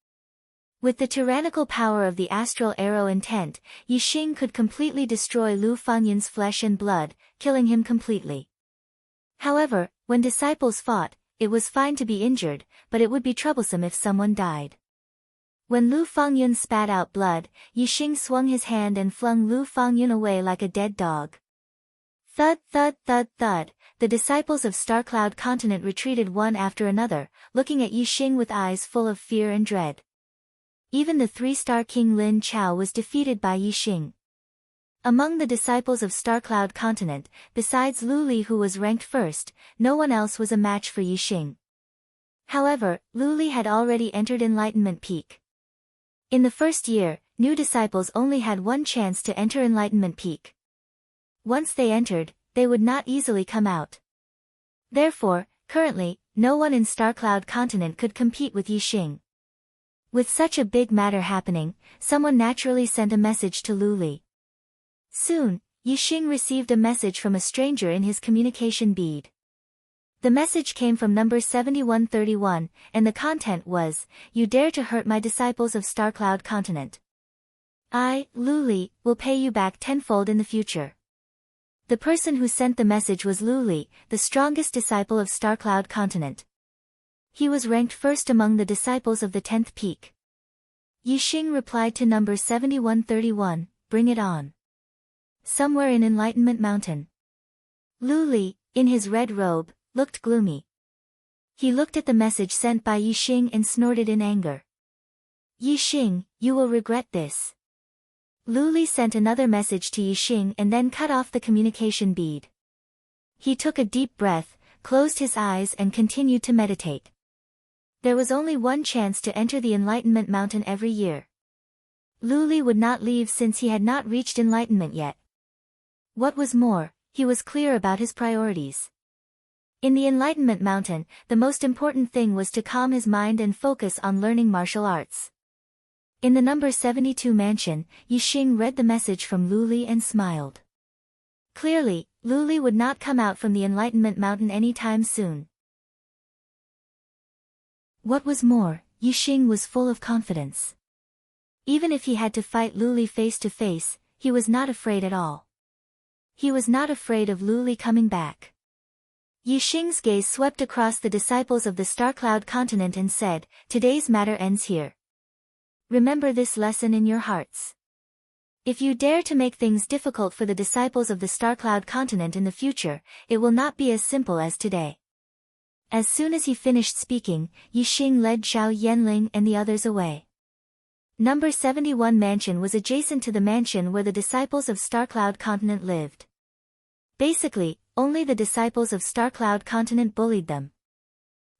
With the tyrannical power of the astral arrow intent, Yixing could completely destroy Lu Fangyun's flesh and blood, killing him completely. However, when disciples fought, it was fine to be injured, but it would be troublesome if someone died. When Lu Fangyun spat out blood, Yixing swung his hand and flung Lu Fangyun away like a dead dog. Thud, thud, thud, thud, the disciples of Starcloud Continent retreated one after another, looking at Yixing with eyes full of fear and dread. Even the 3-star king Lin Chao was defeated by Yixing. Among the disciples of Starcloud Continent, besides Lu Li who was ranked first, no one else was a match for Yixing. However, Lu Li had already entered Enlightenment Peak. In the first year, new disciples only had one chance to enter Enlightenment Peak. Once they entered, they would not easily come out. Therefore, currently, no one in Starcloud Continent could compete with Yixing. With such a big matter happening, someone naturally sent a message to Lu Li. Soon, Yixing received a message from a stranger in his communication bead. The message came from number 7131, and the content was, "You dare to hurt my disciples of Starcloud Continent. I, Lu Li, will pay you back tenfold in the future." The person who sent the message was Lu Li, the strongest disciple of Starcloud Continent. He was ranked first among the disciples of the 10th peak. Yixing replied to number 7131, "Bring it on." Somewhere in Enlightenment Mountain. Lu Li, in his red robe, looked gloomy. He looked at the message sent by Yixing and snorted in anger. "Yixing, you will regret this." Lu Li sent another message to Yixing and then cut off the communication bead. He took a deep breath, closed his eyes and continued to meditate. There was only one chance to enter the Enlightenment Mountain every year. Lu Li would not leave since he had not reached enlightenment yet. What was more, he was clear about his priorities. In the Enlightenment Mountain, the most important thing was to calm his mind and focus on learning martial arts. In the number 72 mansion, Yixing read the message from Lu Li and smiled. Clearly, Lu Li would not come out from the Enlightenment Mountain anytime soon. What was more, Yixing was full of confidence. Even if he had to fight Lu Li face to face, he was not afraid at all. He was not afraid of Lu Li coming back. Yixing's gaze swept across the disciples of the star-cloud continent and said, "Today's matter ends here. Remember this lesson in your hearts. If you dare to make things difficult for the disciples of the star-cloud continent in the future, it will not be as simple as today." As soon as he finished speaking, Yixing led Zhao Yanling and the others away. Number 71 mansion was adjacent to the mansion where the disciples of Star-Cloud Continent lived. Basically, only the disciples of Star-Cloud Continent bullied them.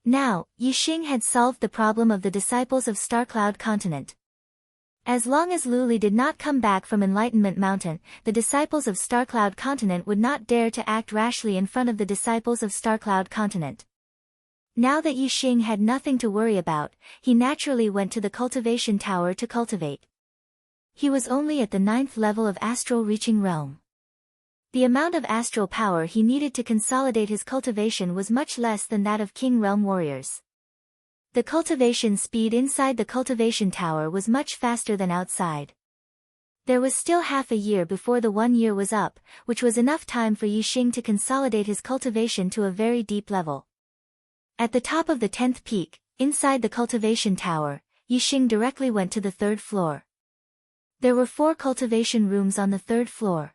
Now, Yixing had solved the problem of the disciples of Star-Cloud Continent. As long as Luli did not come back from Enlightenment Mountain, the disciples of Star-Cloud Continent would not dare to act rashly in front of the disciples of Star-Cloud Continent. Now that Yixing had nothing to worry about, he naturally went to the cultivation tower to cultivate. He was only at the 9th level of astral reaching realm. The amount of astral power he needed to consolidate his cultivation was much less than that of King Realm warriors. The cultivation speed inside the cultivation tower was much faster than outside. There was still half a year before the 1 year was up, which was enough time for Yixing to consolidate his cultivation to a very deep level. At the top of the 10th peak, inside the cultivation tower, Yixing directly went to the 3rd floor. There were 4 cultivation rooms on the 3rd floor.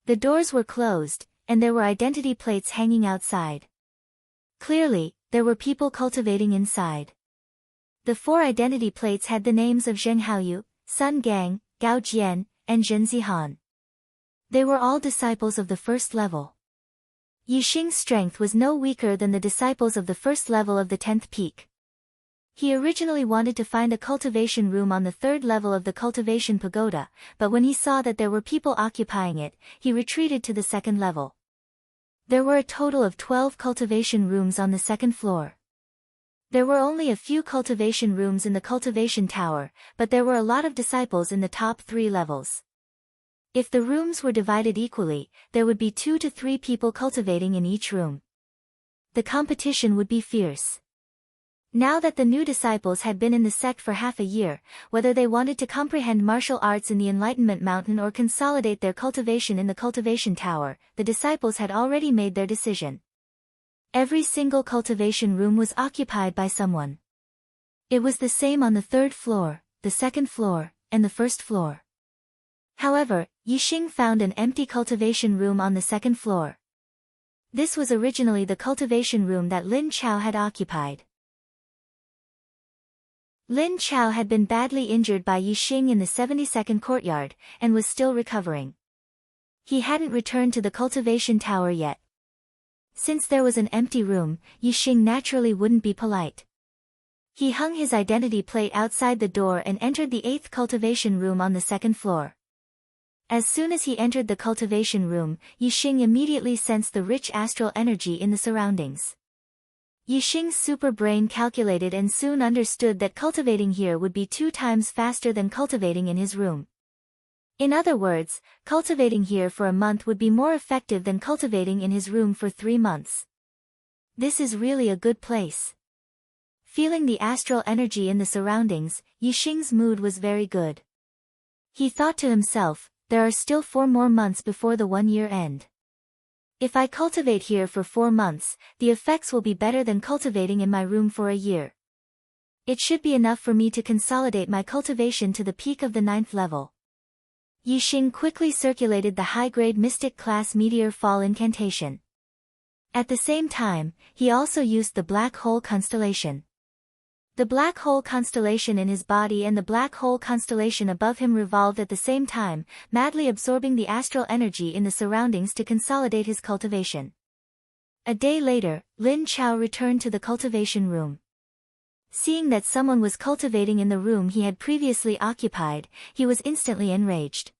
The doors were closed, and there were identity plates hanging outside. Clearly, there were people cultivating inside. The 4 identity plates had the names of Zheng Haoyu, Sun Gang, Gao Jian, and Zhen Zihan. They were all disciples of the 1st level. Yixing's strength was no weaker than the disciples of the 1st level of the 10th peak. He originally wanted to find a cultivation room on the 3rd level of the cultivation pagoda, but when he saw that there were people occupying it, he retreated to the 2nd level. There were a total of 12 cultivation rooms on the 2nd floor. There were only a few cultivation rooms in the cultivation tower, but there were a lot of disciples in the top 3 levels. If the rooms were divided equally, there would be 2 to 3 people cultivating in each room. The competition would be fierce. Now that the new disciples had been in the sect for half a year, whether they wanted to comprehend martial arts in the Enlightenment Mountain or consolidate their cultivation in the cultivation tower, the disciples had already made their decision. Every single cultivation room was occupied by someone. It was the same on the 3rd floor, the 2nd floor, and the 1st floor. However, Yixing found an empty cultivation room on the 2nd floor. This was originally the cultivation room that Lin Chao had occupied. Lin Chao had been badly injured by Yixing in the 72nd courtyard, and was still recovering. He hadn't returned to the cultivation tower yet. Since there was an empty room, Yixing naturally wouldn't be polite. He hung his identity plate outside the door and entered the 8th cultivation room on the 2nd floor. As soon as he entered the cultivation room, Yixing immediately sensed the rich astral energy in the surroundings. Yixing's super brain calculated and soon understood that cultivating here would be 2 times faster than cultivating in his room. In other words, cultivating here for a month would be more effective than cultivating in his room for 3 months. This is really a good place. Feeling the astral energy in the surroundings, Yixing's mood was very good. He thought to himself, there are still 4 more months before the 1 year end. If I cultivate here for 4 months, the effects will be better than cultivating in my room for a year. It should be enough for me to consolidate my cultivation to the peak of the 9th level. Yixing quickly circulated the high-grade Mystic Class Meteor Fall incantation. At the same time, he also used the Black Hole Constellation. The black hole constellation in his body and the black hole constellation above him revolved at the same time, madly absorbing the astral energy in the surroundings to consolidate his cultivation. A day later, Lin Chao returned to the cultivation room. Seeing that someone was cultivating in the room he had previously occupied, he was instantly enraged.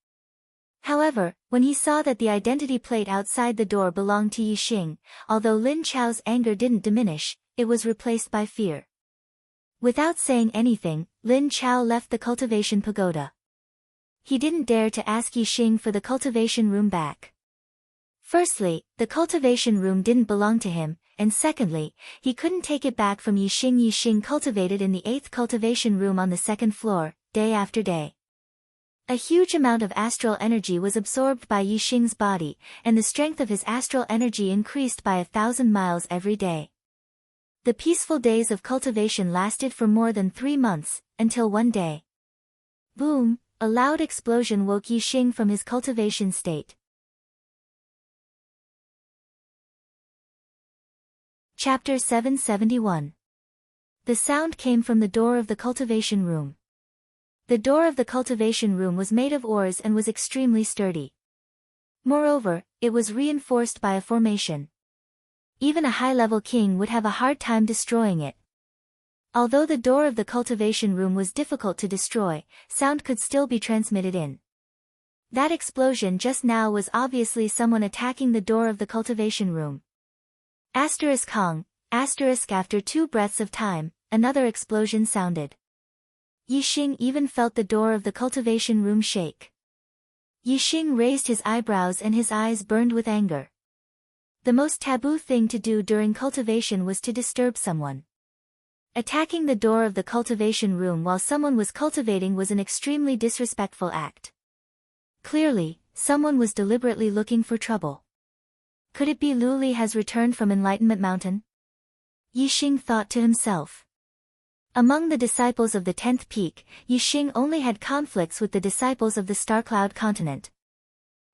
However, when he saw that the identity plate outside the door belonged to Yixing, although Lin Chao's anger didn't diminish, it was replaced by fear. Without saying anything, Lin Chao left the cultivation pagoda. He didn't dare to ask Yixing for the cultivation room back. Firstly, the cultivation room didn't belong to him, and secondly, he couldn't take it back from Yixing. Yixing cultivated in the 8th cultivation room on the 2nd floor, day after day. A huge amount of astral energy was absorbed by Yixing's body, and the strength of his astral energy increased by 1,000 miles every day. The peaceful days of cultivation lasted for more than 3 months, until one day. Boom! A loud explosion woke Yixing from his cultivation state. Chapter 771. The sound came from the door of the cultivation room. The door of the cultivation room was made of ores and was extremely sturdy. Moreover, it was reinforced by a formation. Even a high-level king would have a hard time destroying it. Although the door of the cultivation room was difficult to destroy, sound could still be transmitted in. That explosion just now was obviously someone attacking the door of the cultivation room. Kong, after 2 breaths of time, another explosion sounded. Yixing even felt the door of the cultivation room shake. Yixing raised his eyebrows and his eyes burned with anger. The most taboo thing to do during cultivation was to disturb someone. Attacking the door of the cultivation room while someone was cultivating was an extremely disrespectful act. Clearly, someone was deliberately looking for trouble. Could it be Luli has returned from Enlightenment Mountain? Yixing thought to himself. Among the disciples of the 10th peak, Yixing only had conflicts with the disciples of the Starcloud continent.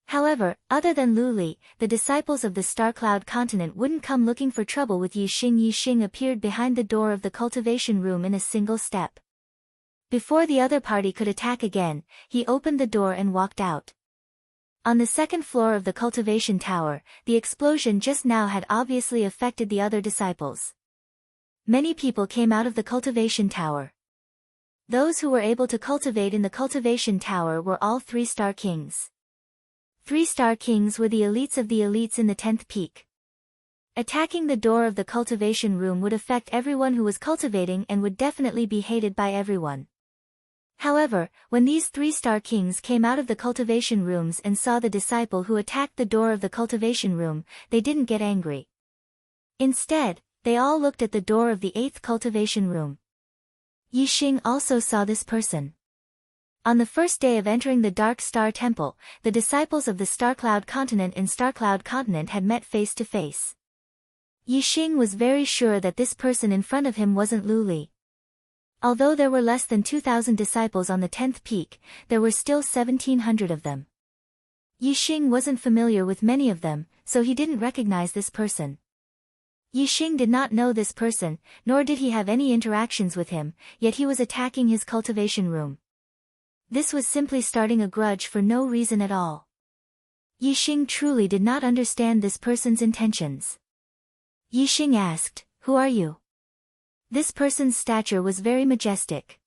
However, other than Luli, the disciples of the Starcloud continent wouldn't come looking for trouble with Yixing. Yixing appeared behind the door of the cultivation room in a single step. Before the other party could attack again, he opened the door and walked out. On the 2nd floor of the cultivation tower, the explosion just now had obviously affected the other disciples. Many people came out of the cultivation tower. Those who were able to cultivate in the cultivation tower were all 3-star kings. 3-star kings were the elites of the elites in the 10th peak. Attacking the door of the cultivation room would affect everyone who was cultivating and would definitely be hated by everyone. However, when these 3-star kings came out of the cultivation rooms and saw the disciple who attacked the door of the cultivation room, they didn't get angry. Instead, they all looked at the door of the 8th cultivation room. Yixing also saw this person. On the first day of entering the Dark Star Temple, the disciples of the Starcloud continent and Starcloud continent had met face to face. Yixing was very sure that this person in front of him wasn't Luli. Although there were less than 2,000 disciples on the 10th peak, there were still 1,700 of them. Yixing wasn't familiar with many of them, so he didn't recognize this person. Yixing did not know this person, nor did he have any interactions with him, yet he was attacking his cultivation room. This was simply starting a grudge for no reason at all. Yixing truly did not understand this person's intentions. Yixing asked, "Who are you?" This person's stature was very majestic.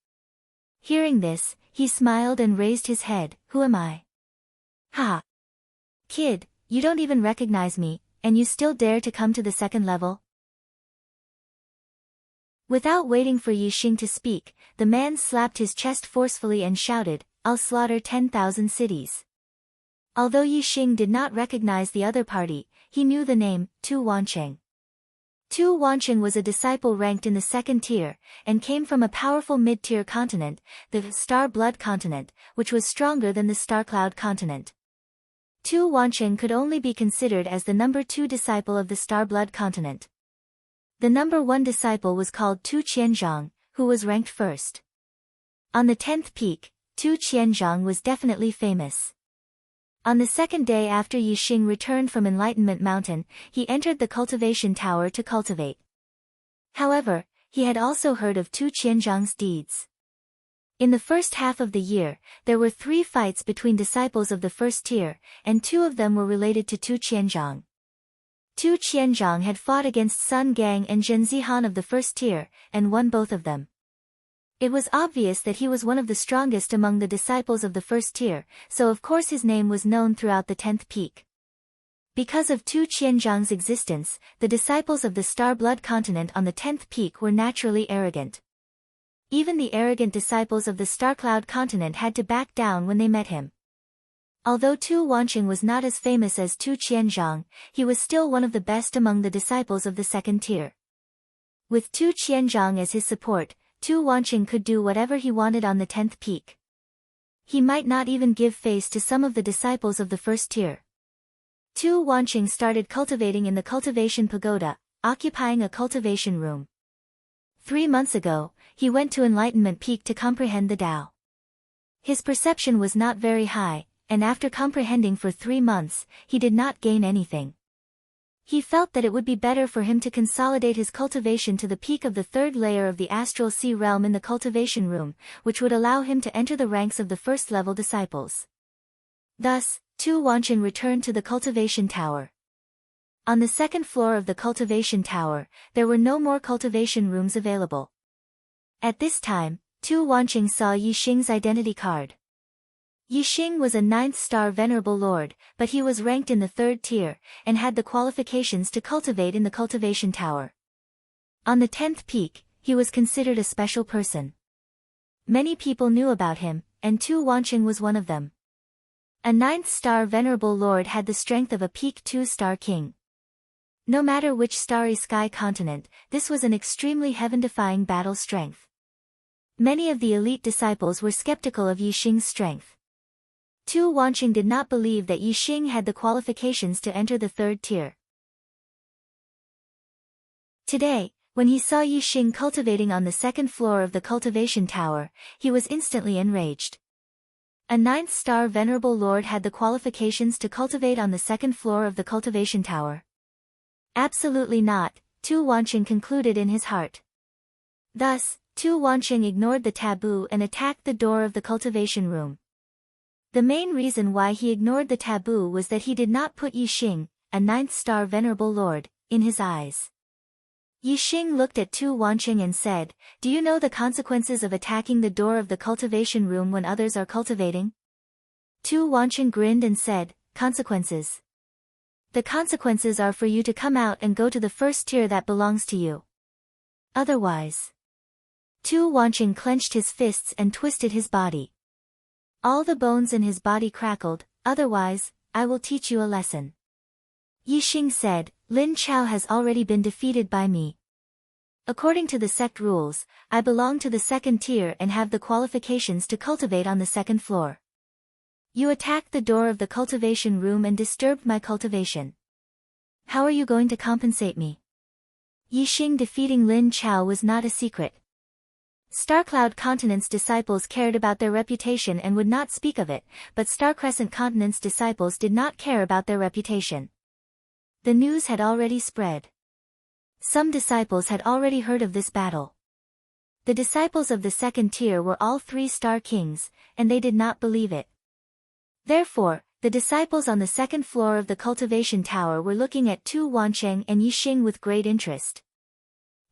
Hearing this, he smiled and raised his head. "Who am I?" "Ha! Kid, you don't even recognize me, and you still dare to come to the 2nd level?" Without waiting for Yixing to speak, the man slapped his chest forcefully and shouted, "I'll slaughter 10,000 cities." Although Yixing did not recognize the other party, he knew the name, Tu Wancheng. Tu Wancheng was a disciple ranked in the 2nd tier, and came from a powerful mid-tier continent, the Star Blood continent, which was stronger than the Starcloud continent. Tu Wancheng could only be considered as the number 2 disciple of the Star Blood continent. The number 1 disciple was called Tu Qianzhang, who was ranked 1st. On the 10th peak, Tu Qianzhang was definitely famous. On the 2nd day after Yixing returned from Enlightenment Mountain, he entered the cultivation tower to cultivate. However, he had also heard of Tu Qianzhang's deeds. In the first half of the year, there were 3 fights between disciples of the 1st tier, and 2 of them were related to Tu Qianzhang. Tu Qianzhang had fought against Sun Gang and Zhen Zihan of the 1st tier, and won both of them. It was obvious that he was one of the strongest among the disciples of the 1st tier, so of course his name was known throughout the 10th peak. Because of Tu Qianzhang's existence, the disciples of the Star Blood continent on the 10th peak were naturally arrogant. Even the arrogant disciples of the Starcloud continent had to back down when they met him. Although Tu Wancheng was not as famous as Tu Qianzhang, he was still one of the best among the disciples of the 2nd tier. With Tu Qianzhang as his support, Tu Wancheng could do whatever he wanted on the 10th peak. He might not even give face to some of the disciples of the first tier. Tu Wanqing started cultivating in the cultivation pagoda, occupying a cultivation room. 3 months ago, he went to Enlightenment Peak to comprehend the Tao. His perception was not very high, and after comprehending for 3 months, he did not gain anything. He felt that it would be better for him to consolidate his cultivation to the peak of the 3rd layer of the astral sea realm in the cultivation room, which would allow him to enter the ranks of the first-level disciples. Thus, Tu Wanqing returned to the cultivation tower. On the 2nd floor of the cultivation tower, there were no more cultivation rooms available. At this time, Tu Wanqing saw Yixing's identity card. Yixing was a 9th-star Venerable Lord, but he was ranked in the 3rd tier, and had the qualifications to cultivate in the cultivation tower. On the 10th peak, he was considered a special person. Many people knew about him, and Tu Wanqing was one of them. A 9th-star Venerable Lord had the strength of a peak 2-star king. No matter which starry sky continent, this was an extremely heaven-defying battle strength. Many of the elite disciples were skeptical of Yixing's strength. Tu Wanqing did not believe that Yixing had the qualifications to enter the 3rd tier. Today, when he saw Yixing cultivating on the 2nd floor of the cultivation tower, he was instantly enraged. A 9th-star Venerable Lord had the qualifications to cultivate on the 2nd floor of the cultivation tower. Absolutely not, Tu Wanqing concluded in his heart. Thus, Tu Wanqing ignored the taboo and attacked the door of the cultivation room. The main reason why he ignored the taboo was that he did not put Yixing, a 9th-star Venerable Lord, in his eyes. Yixing looked at Tu Wanqing and said, "Do you know the consequences of attacking the door of the cultivation room when others are cultivating?" Tu Wanqing grinned and said, "Consequences? The consequences are for you to come out and go to the 1st tier that belongs to you. Otherwise." Tu Wanqing clenched his fists and twisted his body. All the bones in his body crackled. "Otherwise, I will teach you a lesson." Yixing said, "Lin Chao has already been defeated by me. According to the sect rules, I belong to the 2nd tier and have the qualifications to cultivate on the 2nd floor. You attacked the door of the cultivation room and disturbed my cultivation. How are you going to compensate me?" Yixing defeating Lin Chao was not a secret. Starcloud Continent's disciples cared about their reputation and would not speak of it, but Star Crescent Continent's disciples did not care about their reputation. The news had already spread. Some disciples had already heard of this battle. The disciples of the 2nd tier were all 3-star kings, and they did not believe it. Therefore, the disciples on the 2nd floor of the cultivation tower were looking at Tu Wanqing and Yixing with great interest.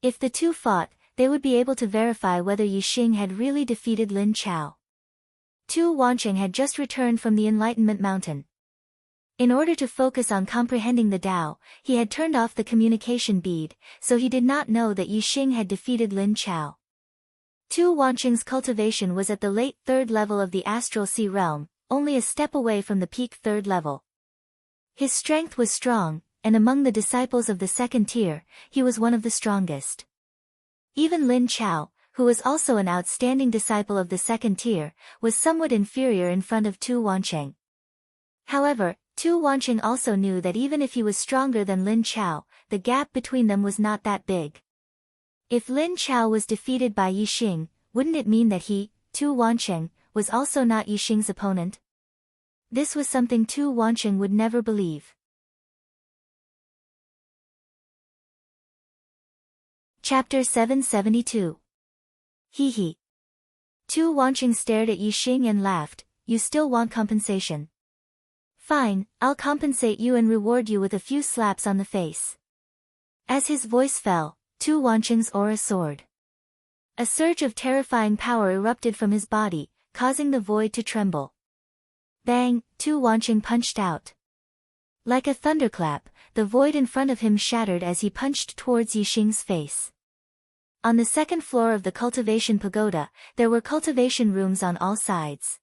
If the two fought, they would be able to verify whether Yixing had really defeated Lin Chao. Tu Wanqing had just returned from the Enlightenment Mountain. In order to focus on comprehending the Tao, he had turned off the communication bead, so he did not know that Yixing had defeated Lin Chao. Tu Wanqing's cultivation was at the late 3rd level of the astral sea realm, only a step away from the peak 3rd level. His strength was strong, and among the disciples of the 2nd tier, he was one of the strongest. Even Lin Chao, who was also an outstanding disciple of the 2nd tier, was somewhat inferior in front of Tu Wanqing. However, Tu Wanqing also knew that even if he was stronger than Lin Chao, the gap between them was not that big. If Lin Chao was defeated by Yixing, wouldn't it mean that he, Tu Wanqing, was also not Yixing's opponent? This was something Tu Wanqing would never believe. Chapter 772. Hee. Tu Wanqing stared at Yixing and laughed. "You still want compensation? Fine, I'll compensate you and reward you with a few slaps on the face." As his voice fell, Tu Wanqing's aura soared. A surge of terrifying power erupted from his body, causing the void to tremble. Bang, Tu Wanqing punched out. Like a thunderclap, the void in front of him shattered as he punched towards Yixing's face. On the 2nd floor of the cultivation pagoda, there were cultivation rooms on all sides.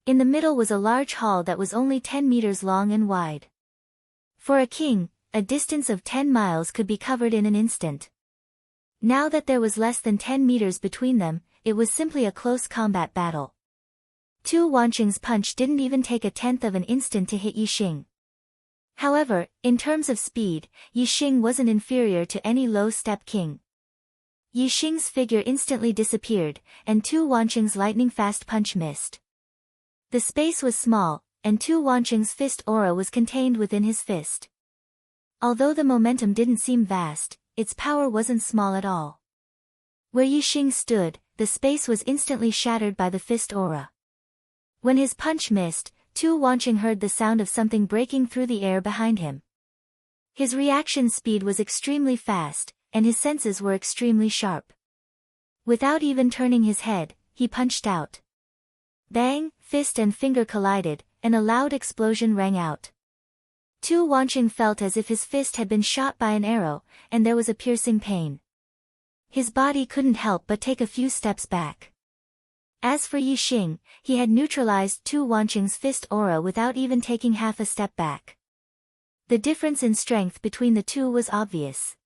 In the middle was a large hall that was only 10 meters long and wide. For a king, a distance of 10 miles could be covered in an instant. Now that there was less than 10 meters between them, it was simply a close combat battle. Tu Wanqing's punch didn't even take a tenth of an instant to hit Yixing. However, in terms of speed, Yixing wasn't inferior to any low-step king. Yixing's figure instantly disappeared, and Tu Wanqing's lightning-fast punch missed. The space was small, and Tu Wanqing's fist aura was contained within his fist. Although the momentum didn't seem vast, its power wasn't small at all. Where Yixing stood, the space was instantly shattered by the fist aura. When his punch missed, Tu Wanqing heard the sound of something breaking through the air behind him. His reaction speed was extremely fast, and his senses were extremely sharp. Without even turning his head, he punched out. Bang! Fist and finger collided, and a loud explosion rang out. Tu Wanqing felt as if his fist had been shot by an arrow, and there was a piercing pain. His body couldn't help but take a few steps back. As for Yixing, he had neutralized Tu Wanqing's fist aura without even taking half a step back. The difference in strength between the two was obvious.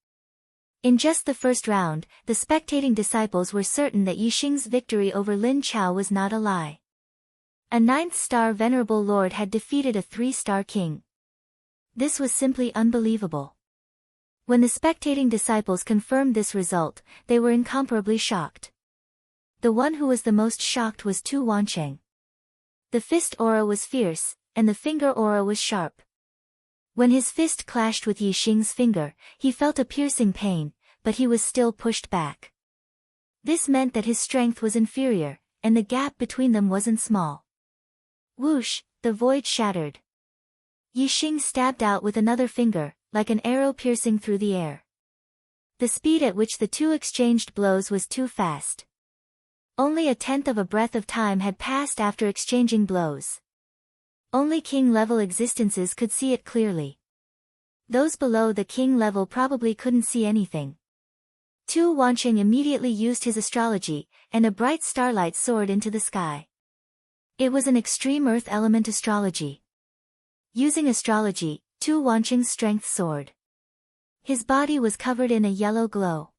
In just the first round, the spectating disciples were certain that Yixing's victory over Lin Chao was not a lie. A 9th-star venerable lord had defeated a 3-star king. This was simply unbelievable. When the spectating disciples confirmed this result, they were incomparably shocked. The one who was the most shocked was Tu Wanqing. The fist aura was fierce, and the finger aura was sharp. When his fist clashed with Yixing's finger, he felt a piercing pain, but he was still pushed back. This meant that his strength was inferior, and the gap between them wasn't small. Whoosh, the void shattered. Yixing stabbed out with another finger, like an arrow piercing through the air. The speed at which the two exchanged blows was too fast. Only a tenth of a breath of time had passed after exchanging blows. Only king-level existences could see it clearly. Those below the king level probably couldn't see anything. Tu Wanqing immediately used his astrology, and a bright starlight soared into the sky. It was an extreme earth element astrology. Using astrology, Tu Wanqing's strength soared. His body was covered in a yellow glow.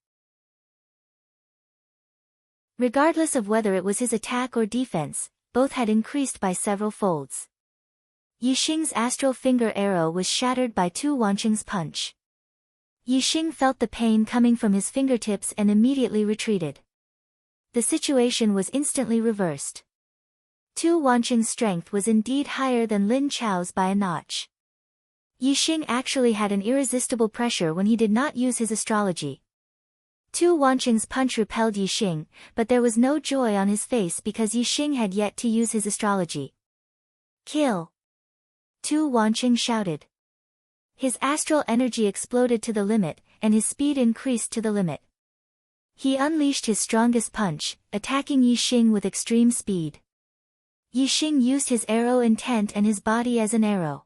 Regardless of whether it was his attack or defense, both had increased by several folds. Yixing's astral finger arrow was shattered by Tu Wanqing's punch. Yixing felt the pain coming from his fingertips and immediately retreated. The situation was instantly reversed. Tu Wanqing's strength was indeed higher than Lin Chao's by a notch. Yixing actually had an irresistible pressure when he did not use his astrology. Tu Wanqing's punch repelled Yixing, but there was no joy on his face because Yixing had yet to use his astrology. Kill! Tu Wanqing shouted. His astral energy exploded to the limit, and his speed increased to the limit. He unleashed his strongest punch, attacking Yixing with extreme speed. Yixing used his arrow intent and his body as an arrow.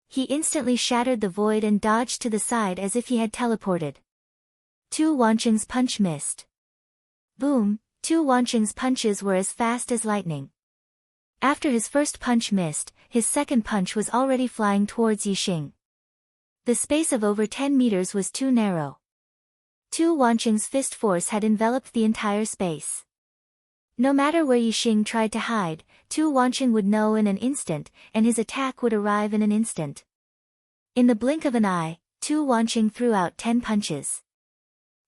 He instantly shattered the void and dodged to the side as if he had teleported. Tu Wanqing's punch missed. Boom! Tu Wanqing's punches were as fast as lightning. After his first punch missed, his second punch was already flying towards Yixing. The space of over 10 meters was too narrow. Tu Wanqing's fist force had enveloped the entire space. No matter where Yixing tried to hide, Tu Wanqing would know in an instant, and his attack would arrive in an instant. In the blink of an eye, Tu Wanqing threw out 10 punches.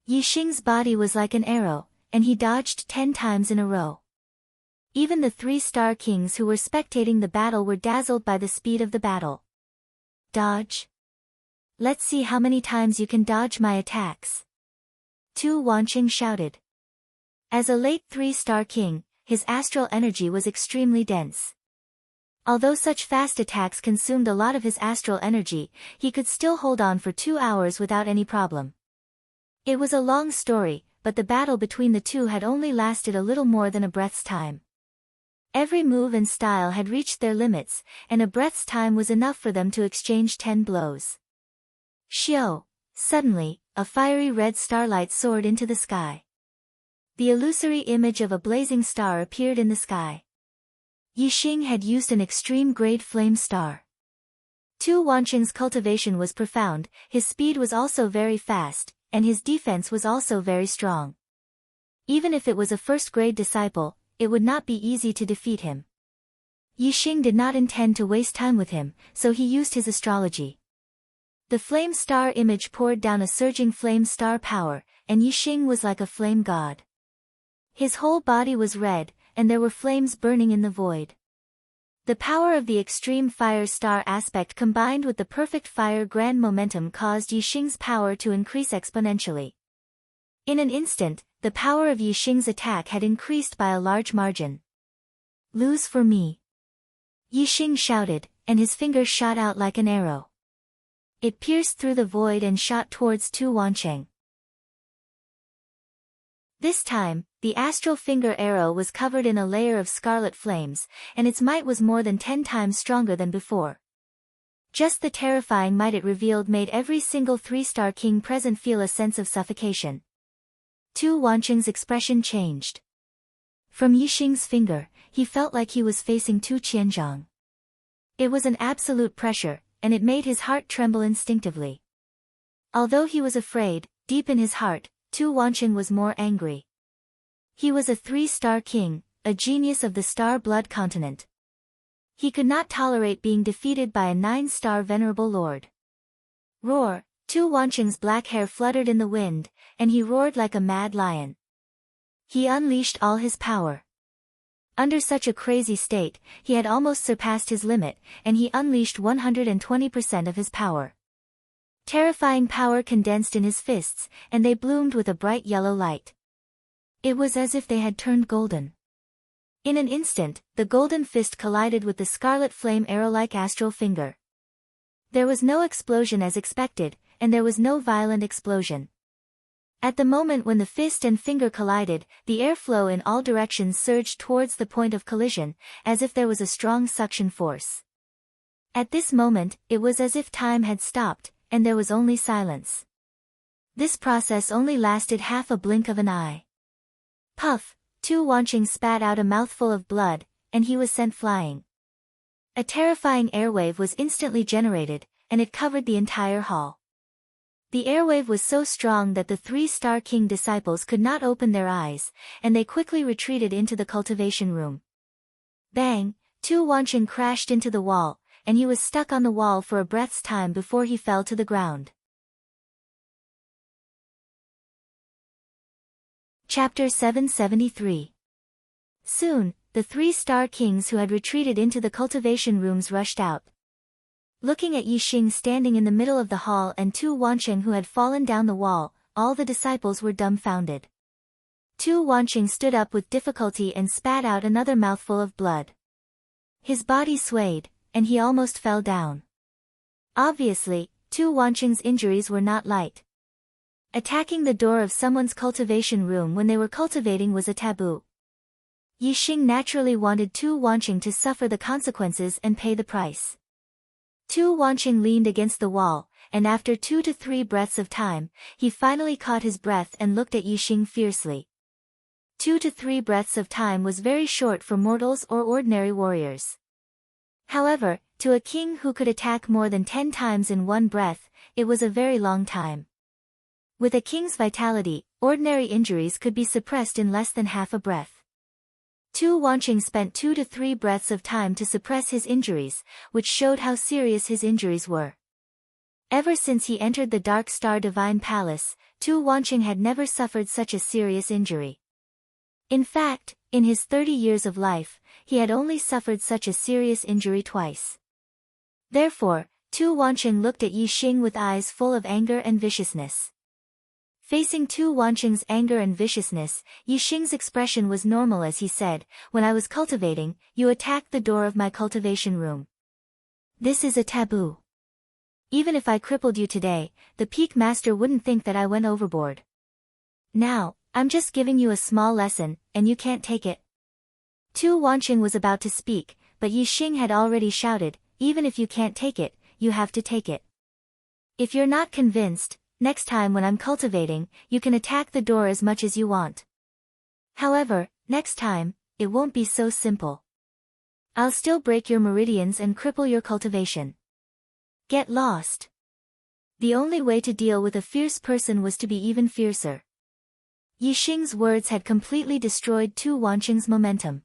Yixing's body was like an arrow, and he dodged 10 times in a row. Even the 3-star kings who were spectating the battle were dazzled by the speed of the battle. Dodge? Let's see how many times you can dodge my attacks. Tu Wanqing shouted. As a late 3-star king, his astral energy was extremely dense. Although such fast attacks consumed a lot of his astral energy, he could still hold on for 2 hours without any problem. It was a long story, but the battle between the two had only lasted a little more than a breath's time. Every move and style had reached their limits, and a breath's time was enough for them to exchange 10 blows. Xiao! Suddenly, a fiery red starlight soared into the sky. The illusory image of a blazing star appeared in the sky. Yixing had used an extreme-grade flame star. Tu Wanqing's cultivation was profound, his speed was also very fast, and his defense was also very strong. Even if it was a first-grade disciple, it would not be easy to defeat him. Yixing did not intend to waste time with him, so he used his astrology. The flame star image poured down a surging flame star power, and Yixing was like a flame god. His whole body was red, and there were flames burning in the void. The power of the extreme fire star aspect combined with the perfect fire grand momentum caused Yixing's power to increase exponentially. In an instant, the power of Yixing's attack had increased by a large margin. "Lose for me," Yixing shouted, and his finger shot out like an arrow. It pierced through the void and shot towards Tu Wancheng. This time, the astral finger arrow was covered in a layer of scarlet flames, and its might was more than 10 times stronger than before. Just the terrifying might it revealed made every single 3-star king present feel a sense of suffocation. Tu Wancheng's expression changed. From Yixing's finger, he felt like he was facing Tu Qianzhang. It was an absolute pressure, and it made his heart tremble instinctively. Although he was afraid, deep in his heart, Tu Wancheng was more angry. He was a 3-star king, a genius of the star blood continent. He could not tolerate being defeated by a 9-star venerable lord. Roar! Tu Wancheng's black hair fluttered in the wind, and he roared like a mad lion. He unleashed all his power. Under such a crazy state, he had almost surpassed his limit, and he unleashed 120% of his power. Terrifying power condensed in his fists, and they bloomed with a bright yellow light. It was as if they had turned golden. In an instant, the golden fist collided with the scarlet flame arrow-like astral finger. There was no explosion as expected, and there was no violent explosion. At the moment when the fist and finger collided, the airflow in all directions surged towards the point of collision, as if there was a strong suction force. At this moment, it was as if time had stopped, and there was only silence. This process only lasted half a blink of an eye. Puff! Tu Wancheng spat out a mouthful of blood, and he was sent flying. A terrifying airwave was instantly generated, and it covered the entire hall. The airwave was so strong that the 3-star king disciples could not open their eyes, and they quickly retreated into the cultivation room. Bang! Tu Wancheng crashed into the wall, and he was stuck on the wall for a breath's time before he fell to the ground. Chapter 773. Soon, the 3-star kings who had retreated into the cultivation rooms rushed out. Looking at Yixing standing in the middle of the hall and Tu Wancheng who had fallen down the wall, all the disciples were dumbfounded. Tu Wancheng stood up with difficulty and spat out another mouthful of blood. His body swayed, and he almost fell down. Obviously, Tu Wancheng's injuries were not light. Attacking the door of someone's cultivation room when they were cultivating was a taboo. Yixing naturally wanted Tu Wancheng to suffer the consequences and pay the price. Tu Wancheng leaned against the wall, and after 2 to 3 breaths of time, he finally caught his breath and looked at Yixing fiercely. 2 to 3 breaths of time was very short for mortals or ordinary warriors. However, to a king who could attack more than 10 times in one breath, it was a very long time. With a king's vitality, ordinary injuries could be suppressed in less than half a breath. Tu Wancheng spent 2 to 3 breaths of time to suppress his injuries, which showed how serious his injuries were. Ever since he entered the Dark Star Divine Palace, Tu Wancheng had never suffered such a serious injury. In fact, in his 30 years of life, he had only suffered such a serious injury twice. Therefore, Tu Wancheng looked at Yixing with eyes full of anger and viciousness. Facing Tu Wancheng's anger and viciousness, Yixing's expression was normal as he said, "When I was cultivating, you attacked the door of my cultivation room. This is a taboo. Even if I crippled you today, the Peak Master wouldn't think that I went overboard. Now, I'm just giving you a small lesson, and you can't take it." Tu Wancheng was about to speak, but Yixing had already shouted, "Even if you can't take it, you have to take it. If you're not convinced, next time when I'm cultivating, you can attack the door as much as you want. However, next time, it won't be so simple. I'll still break your meridians and cripple your cultivation. Get lost." The only way to deal with a fierce person was to be even fiercer. Yixing's words had completely destroyed Tu Wancheng's momentum.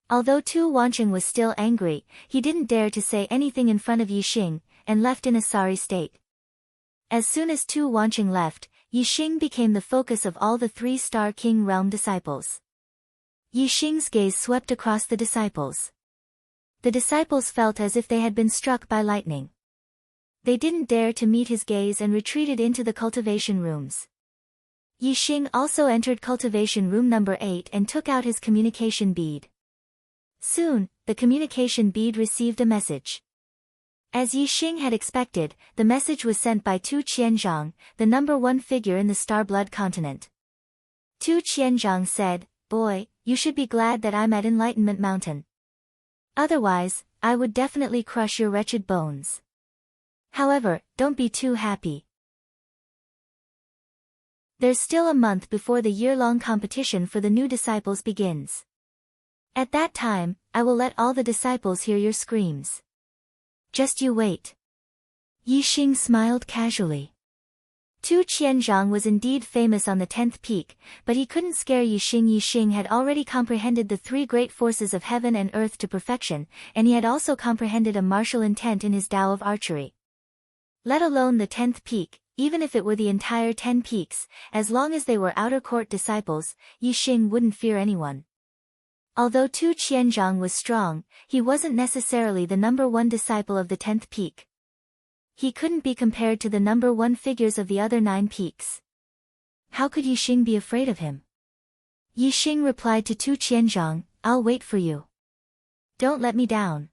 Although Tu Wancheng was still angry, he didn't dare to say anything in front of Yixing, and left in a sorry state. As soon as Tu Wancheng left, Yixing became the focus of all the 3-star King Realm disciples. Yixing's gaze swept across the disciples. The disciples felt as if they had been struck by lightning. They didn't dare to meet his gaze and retreated into the cultivation rooms. Yixing also entered cultivation room number 8 and took out his communication bead. Soon, the communication bead received a message. As Yixing had expected, the message was sent by Tu Qianzhang, the number 1 figure in the Star Blood continent. Tu Qianzhang said, "Boy, you should be glad that I'm at Enlightenment Mountain. Otherwise, I would definitely crush your wretched bones. However, don't be too happy. There's still a month before the year-long competition for the new disciples begins. At that time, I will let all the disciples hear your screams. Just you wait." Yixing smiled casually. Tu Qianzhang was indeed famous on the 10th peak, but he couldn't scare Yixing. Yixing had already comprehended the 3 great forces of heaven and earth to perfection, and he had also comprehended a martial intent in his Tao of archery. Let alone the 10th peak, even if it were the entire 10 peaks, as long as they were outer court disciples, Yixing wouldn't fear anyone. Although Tu Qianzhang was strong, he wasn't necessarily the number 1 disciple of the 10th peak. He couldn't be compared to the number 1 figures of the other 9 peaks. How could Yixing be afraid of him? Yixing replied to Tu Qianzhang, "I'll wait for you. Don't let me down."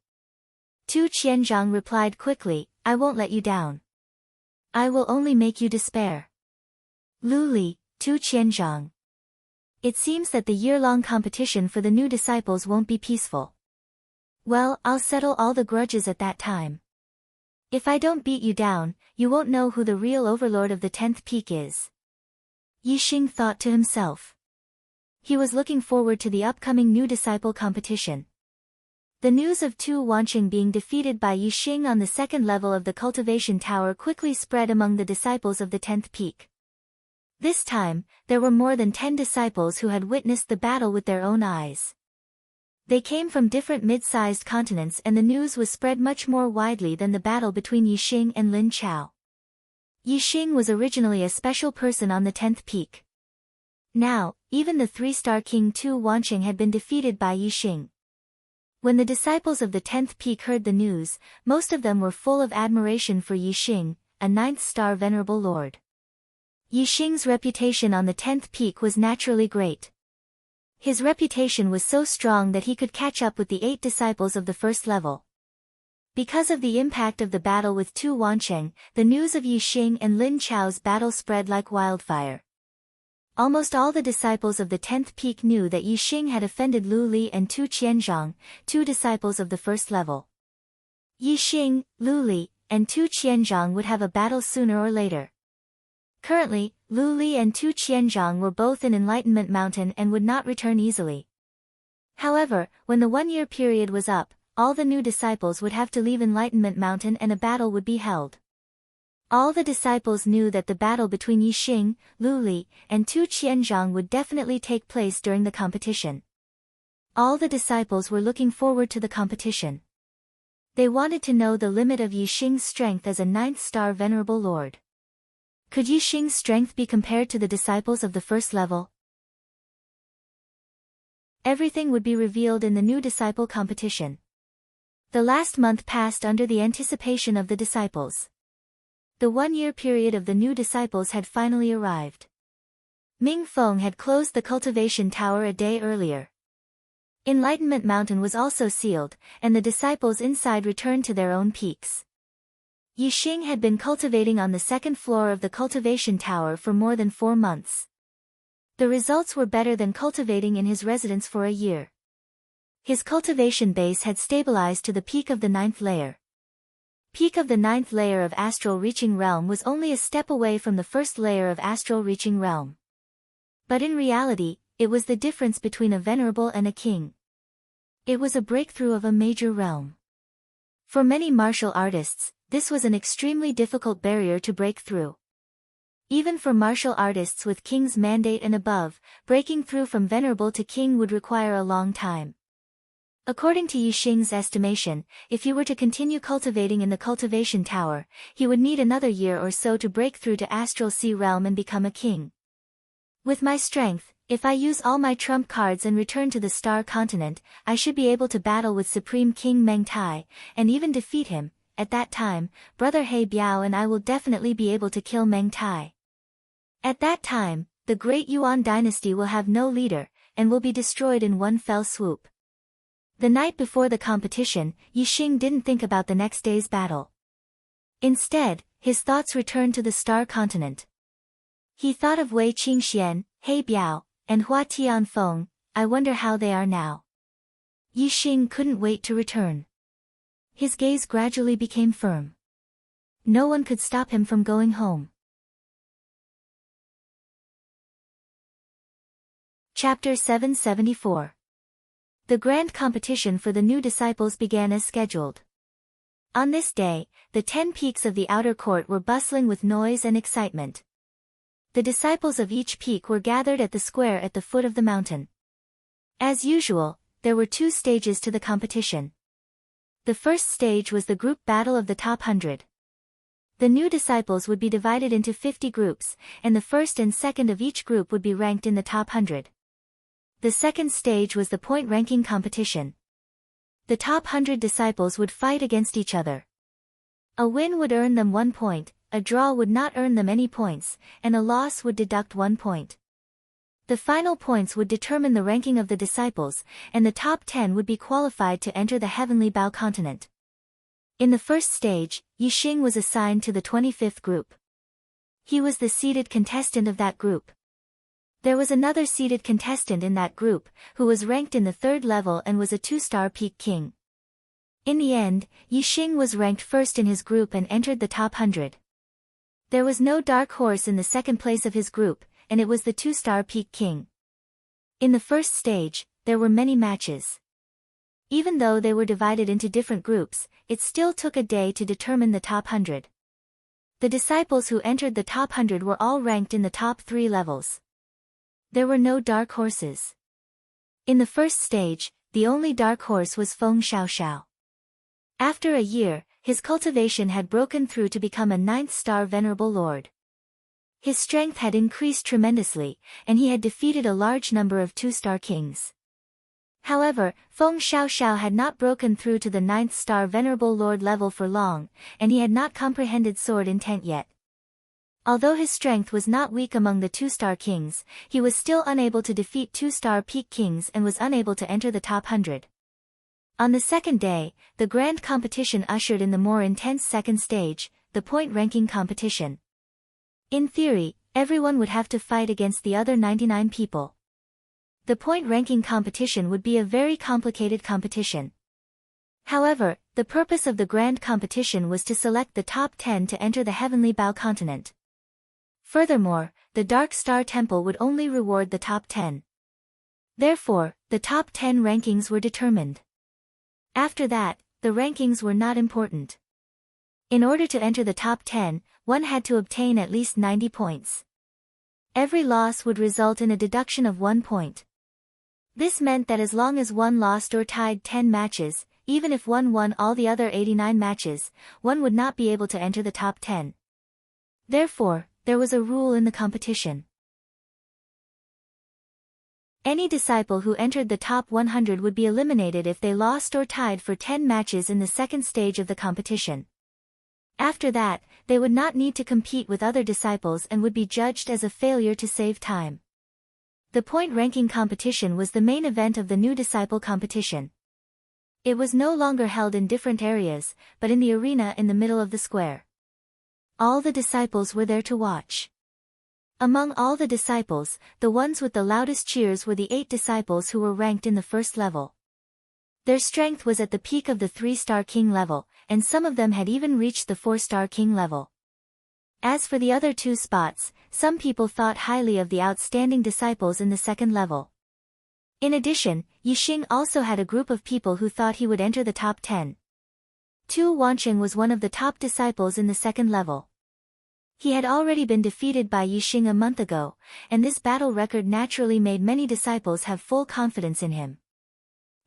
Tu Qianzhang replied quickly, "I won't let you down. I will only make you despair." Lu Li, Tu Qianzhang. It seems that the year-long competition for the new disciples won't be peaceful. Well, I'll settle all the grudges at that time. If I don't beat you down, you won't know who the real overlord of the 10th peak is. Yixing thought to himself. He was looking forward to the upcoming new disciple competition. The news of Tu Wancheng being defeated by Yixing on the 2nd level of the cultivation tower quickly spread among the disciples of the 10th peak. This time, there were more than 10 disciples who had witnessed the battle with their own eyes. They came from different mid-sized continents, and the news was spread much more widely than the battle between Yixing and Lin Chao. Yixing was originally a special person on the 10th peak. Now, even the 3-star king Tu Wancheng had been defeated by Yixing. When the disciples of the 10th peak heard the news, most of them were full of admiration for Yixing, a 9th-star venerable lord. Yixing's reputation on the 10th peak was naturally great. His reputation was so strong that he could catch up with the 8 disciples of the 1st level. Because of the impact of the battle with Tu Wancheng, the news of Yixing and Lin Chao's battle spread like wildfire. Almost all the disciples of the 10th peak knew that Yixing had offended Lu Li and Tu Qianzhang, 2 disciples of the 1st level. Yixing, Lu Li, and Tu Qianzhang would have a battle sooner or later. Currently, Lu Li and Tu Qianzhang were both in Enlightenment Mountain and would not return easily. However, when the 1-year period was up, all the new disciples would have to leave Enlightenment Mountain and a battle would be held. All the disciples knew that the battle between Yixing, Lu Li, and Tu Qianzhang would definitely take place during the competition. All the disciples were looking forward to the competition. They wanted to know the limit of Yixing's strength as a 9th-star venerable lord. Could Yixing's strength be compared to the disciples of the 1st level? Everything would be revealed in the new disciple competition. The last month passed under the anticipation of the disciples. The 1-year period of the new disciples had finally arrived. Ming Feng had closed the cultivation tower a day earlier. Enlightenment Mountain was also sealed, and the disciples inside returned to their own peaks. Yixing had been cultivating on the 2nd floor of the cultivation tower for more than 4 months. The results were better than cultivating in his residence for a year. His cultivation base had stabilized to the peak of the 9th layer. Peak of the 9th layer of astral reaching realm was only a step away from the 1st layer of astral reaching realm. But in reality, it was the difference between a venerable and a king. It was a breakthrough of a major realm. For many martial artists, this was an extremely difficult barrier to break through. Even for martial artists with king's mandate and above, breaking through from venerable to king would require a long time. According to Yixing's estimation, if he were to continue cultivating in the cultivation tower, he would need another year or so to break through to Astral Sea Realm and become a king. With my strength, if I use all my trump cards and return to the Star Continent, I should be able to battle with Supreme King Meng Tai, and even defeat him. At that time, Brother He Biao and I will definitely be able to kill Meng Tai. At that time, the Great Yuan dynasty will have no leader, and will be destroyed in one fell swoop. The night before the competition, Yixing didn't think about the next day's battle. Instead, his thoughts returned to the Star Continent. He thought of Wei Qingxian, He Biao, and Hua Tianfeng. I wonder how they are now. Yixing couldn't wait to return. His gaze gradually became firm. No one could stop him from going home. Chapter 774. The grand competition for the new disciples began as scheduled. On this day, the 10 peaks of the outer court were bustling with noise and excitement. The disciples of each peak were gathered at the square at the foot of the mountain. As usual, there were 2 stages to the competition. The first stage was the group battle of the top 100. The new disciples would be divided into 50 groups, and the first and second of each group would be ranked in the top 100. The second stage was the point ranking competition. The top 100 disciples would fight against each other. A win would earn them 1 point, a draw would not earn them any points, and a loss would deduct 1 point. The final points would determine the ranking of the disciples, and the top 10 would be qualified to enter the Heavenly Bao continent. In the first stage, Yixing was assigned to the 25th group. He was the seeded contestant of that group. There was another seeded contestant in that group, who was ranked in the 3rd level and was a 2-star peak king. In the end, Yixing was ranked first in his group and entered the top 100. There was no dark horse in the second place of his group, and it was the 2-star peak king. In the first stage, there were many matches. Even though they were divided into different groups, it still took a day to determine the top 100. The disciples who entered the top 100 were all ranked in the top 3 levels. There were no dark horses. In the first stage, the only dark horse was Feng Xiaoxiao. After a year, his cultivation had broken through to become a 9th-star venerable lord. His strength had increased tremendously, and he had defeated a large number of 2-star kings. However, Feng Xiaoxiao had not broken through to the 9th-star venerable lord level for long, and he had not comprehended sword intent yet. Although his strength was not weak among the 2-star kings, he was still unable to defeat 2-star peak kings and was unable to enter the top 100. On the second day, the grand competition ushered in the more intense second stage, the point ranking competition. In theory, everyone would have to fight against the other 99 people. The point ranking competition would be a very complicated competition. However, the purpose of the grand competition was to select the top 10 to enter the Heavenly Bao continent. Furthermore, the Dark Star Temple would only reward the top 10. Therefore, the top 10 rankings were determined. After that, the rankings were not important. In order to enter the top 10, one had to obtain at least 90 points. Every loss would result in a deduction of 1 point. This meant that as long as one lost or tied 10 matches, even if one won all the other 89 matches, one would not be able to enter the top 10. Therefore, there was a rule in the competition. Any disciple who entered the top 100 would be eliminated if they lost or tied for 10 matches in the second stage of the competition. After that, they would not need to compete with other disciples and would be judged as a failure to save time. The point ranking competition was the main event of the new disciple competition. It was no longer held in different areas, but in the arena in the middle of the square. All the disciples were there to watch. Among all the disciples, the ones with the loudest cheers were the 8 disciples who were ranked in the first level. Their strength was at the peak of the 3-star king level, and some of them had even reached the 4-star king level. As for the other 2 spots, some people thought highly of the outstanding disciples in the second level. In addition, Yixing also had a group of people who thought he would enter the top 10. Tu Wancheng was one of the top disciples in the second level. He had already been defeated by Yixing a month ago, and this battle record naturally made many disciples have full confidence in him.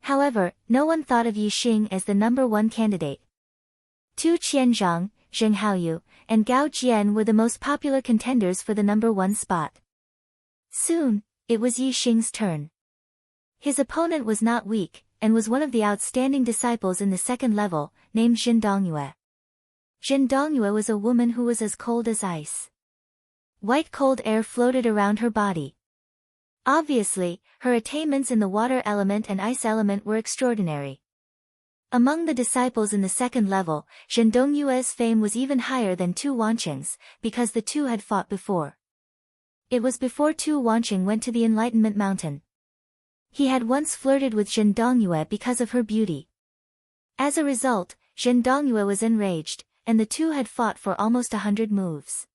However, no one thought of Yixing as the number one candidate. Tu Qianzhang, Zheng Haoyu, and Gao Jian were the most popular contenders for the number one spot. Soon, it was Yixing's turn. His opponent was not weak, and was one of the outstanding disciples in the second level, named Zhen Dongyue. Zhen Dongyue was a woman who was as cold as ice. White cold air floated around her body. Obviously, her attainments in the water element and ice element were extraordinary. Among the disciples in the second level, Zhen Dongyue's fame was even higher than Tu Wanqing's, because the two had fought before. It was before Tu Wanqing went to the Enlightenment Mountain. He had once flirted with Zhen Dongyue because of her beauty. As a result, Zhen Dongyue was enraged, and the two had fought for almost 100 moves.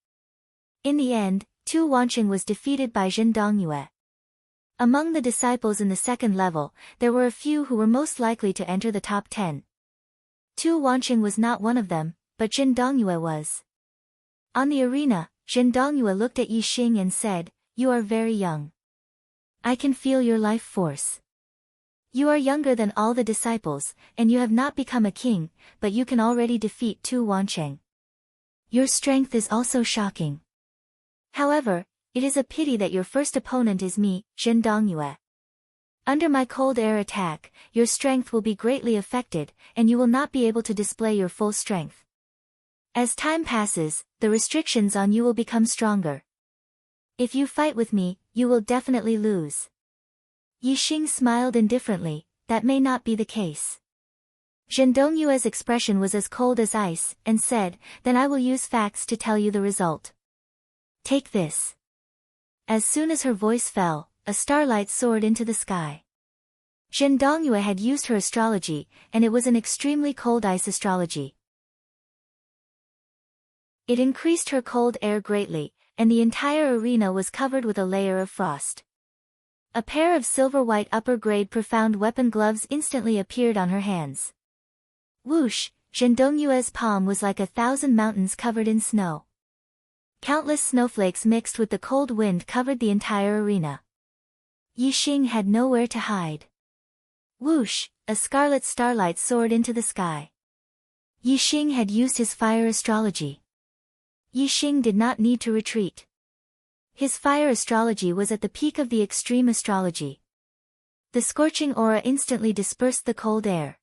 In the end, Tu Wanqing was defeated by Zhen Dongyue. Among the disciples in the second level, there were a few who were most likely to enter the top 10. Tu Wanqing was not one of them, but Zhen Dongyue was. On the arena, Zhen Dongyue looked at Yixing and said, "You are very young. I can feel your life force. You are younger than all the disciples, and you have not become a king, but you can already defeat Tu Wanqing. Your strength is also shocking. However, it is a pity that your first opponent is me, Zhen Dongyue. Under my cold air attack, your strength will be greatly affected, and you will not be able to display your full strength. As time passes, the restrictions on you will become stronger. If you fight with me, you will definitely lose." Yixing smiled indifferently. That may not be the case. Zhen Dongyue's expression was as cold as ice, and said, "Then I will use facts to tell you the result. Take this." As soon as her voice fell, a starlight soared into the sky. Zhen Dongyue had used her astrology, and it was an extremely cold ice astrology. It increased her cold air greatly, and the entire arena was covered with a layer of frost. A pair of silver-white upper-grade profound weapon gloves instantly appeared on her hands. Whoosh! Zhen Dongyue's palm was like 1,000 mountains covered in snow. Countless snowflakes mixed with the cold wind covered the entire arena. Yixing had nowhere to hide. Whoosh! A scarlet starlight soared into the sky. Yixing had used his fire astrology. Yixing did not need to retreat. His fire astrology was at the peak of the extreme astrology. The scorching aura instantly dispersed the cold air.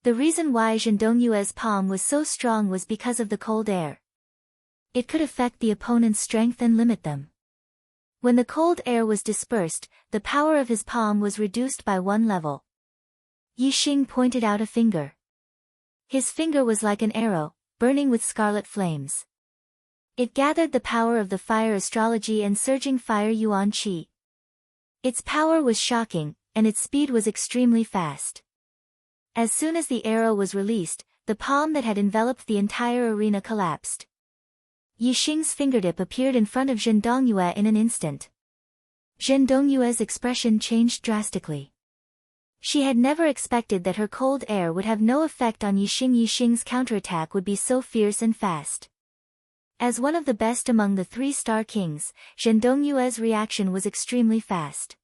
The reason why Zhen Dongyue's palm was so strong was because of the cold air. It could affect the opponent's strength and limit them. When the cold air was dispersed, the power of his palm was reduced by 1 level. Yixing pointed out a finger. His finger was like an arrow, burning with scarlet flames. It gathered the power of the fire astrology and surging fire yuan qi. Its power was shocking, and its speed was extremely fast. As soon as the arrow was released, the palm that had enveloped the entire arena collapsed. Yixing's fingertip appeared in front of Zhen Dongyue in an instant. Zhen Dongyue's expression changed drastically. She had never expected that her cold air would have no effect on Yixing. Yixing's counterattack would be so fierce and fast. As one of the best among the 3-star kings, Zhen Dongyue's reaction was extremely fast.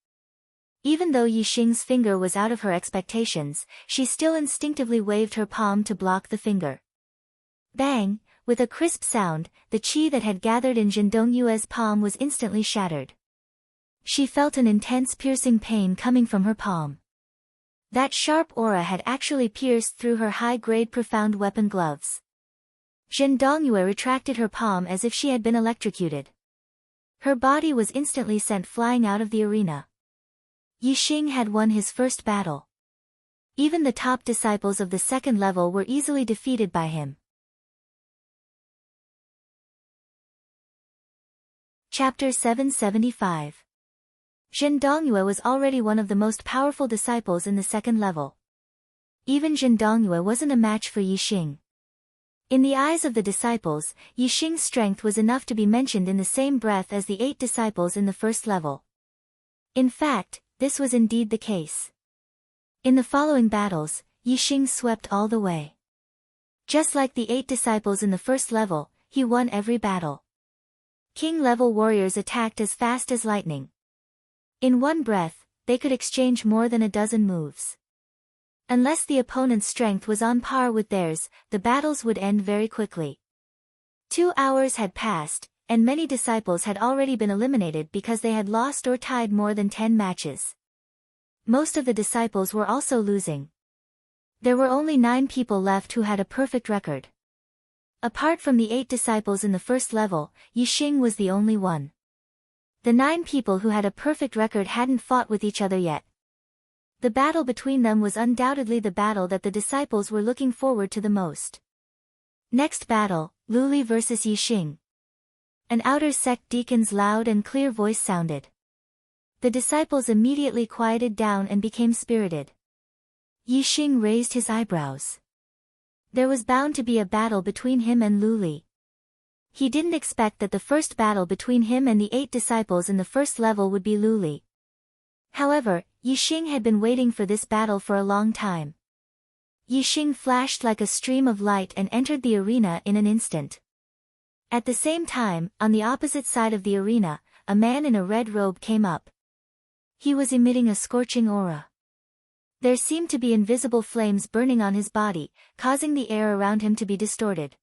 Even though Yixing's finger was out of her expectations, she still instinctively waved her palm to block the finger. Bang! With a crisp sound, the qi that had gathered in Zhen Dongyue's palm was instantly shattered. She felt an intense piercing pain coming from her palm. That sharp aura had actually pierced through her high-grade profound weapon gloves. Zhen Dongyue retracted her palm as if she had been electrocuted. Her body was instantly sent flying out of the arena. Yixing had won his first battle. Even the top disciples of the second level were easily defeated by him. Chapter 775. Zhen Dongyue was already one of the most powerful disciples in the second level. Even Zhen Dongyue wasn't a match for Yixing. In the eyes of the disciples, Yixing's strength was enough to be mentioned in the same breath as the 8 disciples in the first level. In fact, this was indeed the case. In the following battles, Yixing swept all the way. Just like the 8 disciples in the first level, he won every battle. King-level warriors attacked as fast as lightning. In one breath, they could exchange more than a dozen moves. Unless the opponent's strength was on par with theirs, the battles would end very quickly. 2 hours had passed, and many disciples had already been eliminated because they had lost or tied more than 10 matches. Most of the disciples were also losing. There were only 9 people left who had a perfect record. Apart from the 8 disciples in the first level, Yixing was the only one. The 9 people who had a perfect record hadn't fought with each other yet. The battle between them was undoubtedly the battle that the disciples were looking forward to the most. Next battle, Luli versus Yixing. An outer sect deacon's loud and clear voice sounded. The disciples immediately quieted down and became spirited. Yixing raised his eyebrows. There was bound to be a battle between him and Luli. He didn't expect that the first battle between him and the 8 disciples in the first level would be Luli. However, Yixing had been waiting for this battle for a long time. Yixing flashed like a stream of light and entered the arena in an instant. At the same time, on the opposite side of the arena, a man in a red robe came up. He was emitting a scorching aura. There seemed to be invisible flames burning on his body, causing the air around him to be distorted.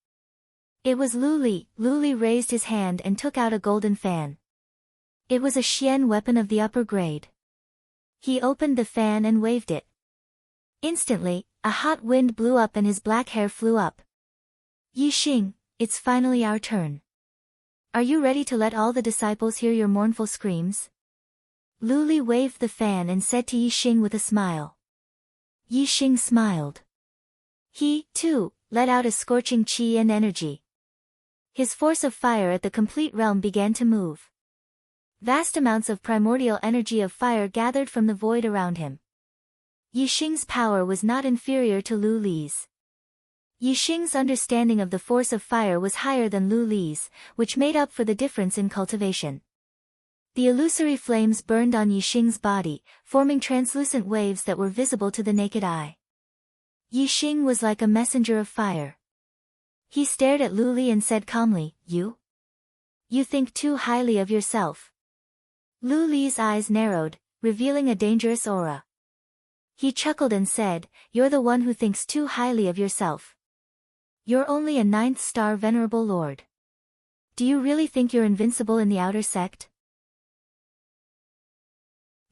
It was Luli. Luli raised his hand and took out a golden fan. It was a Xian weapon of the upper grade. He opened the fan and waved it. Instantly, a hot wind blew up and his black hair flew up. Yixing, it's finally our turn. Are you ready to let all the disciples hear your mournful screams? Luli waved the fan and said to Yixing with a smile. Yixing smiled. He, too, let out a scorching qi and energy. His force of fire at the complete realm began to move. Vast amounts of primordial energy of fire gathered from the void around him. Yixing's power was not inferior to Lu Li's. Yixing's understanding of the force of fire was higher than Lu Li's, which made up for the difference in cultivation. The illusory flames burned on Yixing's body, forming translucent waves that were visible to the naked eye. Yixing was like a messenger of fire. He stared at Lu Li and said calmly, You think too highly of yourself. Lu Li's eyes narrowed, revealing a dangerous aura. He chuckled and said, You're the one who thinks too highly of yourself. You're only a 9th star venerable lord. Do you really think you're invincible in the outer sect?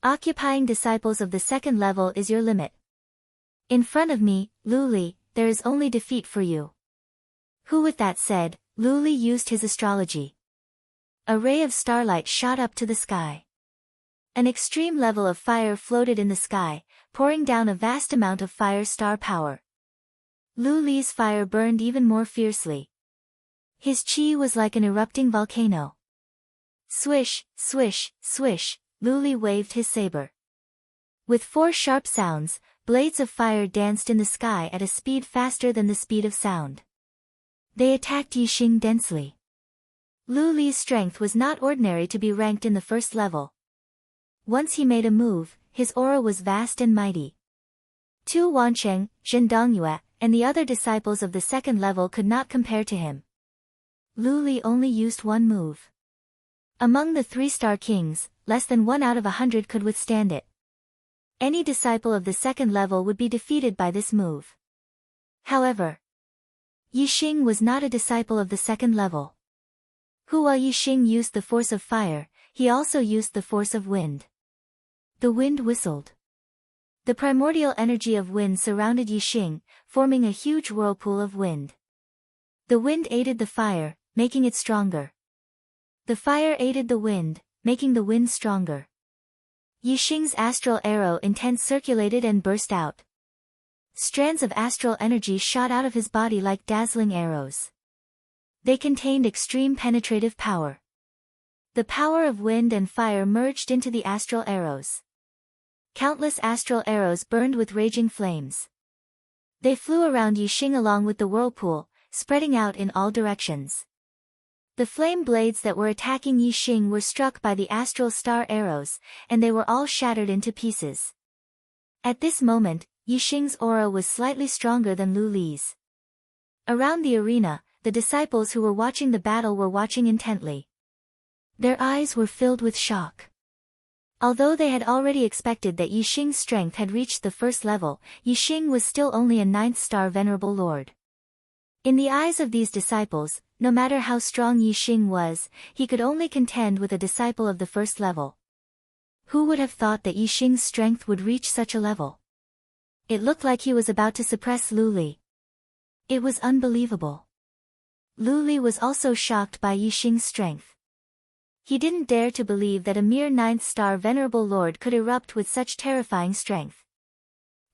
Occupying disciples of the 2nd level is your limit. In front of me, Lu Li, there is only defeat for you. Who with that said, Lu Li used his astrology. A ray of starlight shot up to the sky. An extreme level of fire floated in the sky, pouring down a vast amount of fire star power. Lu Li's fire burned even more fiercely. His qi was like an erupting volcano. Swish, swish, swish, Lu Li waved his saber. With 4 sharp sounds, blades of fire danced in the sky at a speed faster than the speed of sound. They attacked Yixing densely. Lu Li's strength was not ordinary to be ranked in the 1st level. Once he made a move, his aura was vast and mighty. Tu Wancheng, Zhen Dongyue, and the other disciples of the 2nd level could not compare to him. Lu Li only used one move. Among the 3-star kings, less than 1 out of 100 could withstand it. Any disciple of the 2nd level would be defeated by this move. However, Yixing was not a disciple of the 2nd level. While Yixing used the force of fire, he also used the force of wind. The wind whistled. The primordial energy of wind surrounded Yixing, forming a huge whirlpool of wind. The wind aided the fire, making it stronger. The fire aided the wind, making the wind stronger. Yixing's astral arrow intent circulated and burst out. Strands of astral energy shot out of his body like dazzling arrows. They contained extreme penetrative power. The power of wind and fire merged into the astral arrows. Countless astral arrows burned with raging flames. They flew around Yixing along with the whirlpool, spreading out in all directions. The flame blades that were attacking Yixing were struck by the astral star arrows, and they were all shattered into pieces. At this moment, Yixing's aura was slightly stronger than Lu Li's. Around the arena, the disciples who were watching the battle were watching intently. Their eyes were filled with shock. Although they had already expected that Yi Xing's strength had reached the first level, Yi Xing was still only a 9th star venerable lord. In the eyes of these disciples, no matter how strong Yi Xing was, he could only contend with a disciple of the first level. Who would have thought that Yi Xing's strength would reach such a level? It looked like he was about to suppress Lu Li. It was unbelievable. Lu Li was also shocked by Yi Xing's strength. He didn't dare to believe that a mere 9th star venerable lord could erupt with such terrifying strength.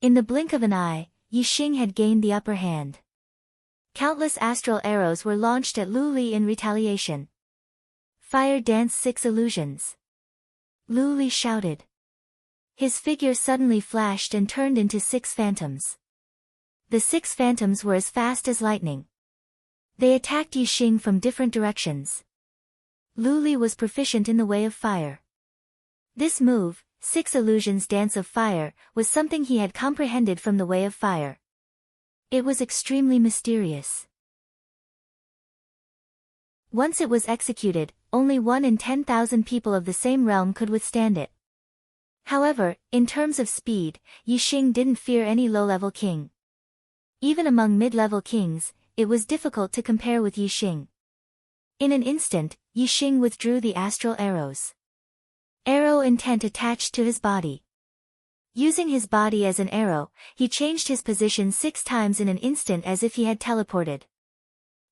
In the blink of an eye, Yi Xing had gained the upper hand. Countless astral arrows were launched at Lu Li in retaliation. Fire Dance 6 Illusions. Lu Li shouted. His figure suddenly flashed and turned into 6 phantoms. The 6 phantoms were as fast as lightning. They attacked Yi Xing from different directions. Lu Li was proficient in the way of fire. This move, 6 Illusions Dance of Fire, was something he had comprehended from the way of fire. It was extremely mysterious. Once it was executed, only 1 in 10,000 people of the same realm could withstand it. However, in terms of speed, Yi Xing didn't fear any low-level king. Even among mid-level kings, it was difficult to compare with Yi Xing. In an instant, Yi Xing withdrew the astral arrows. Arrow intent attached to his body. Using his body as an arrow, he changed his position 6 times in an instant as if he had teleported.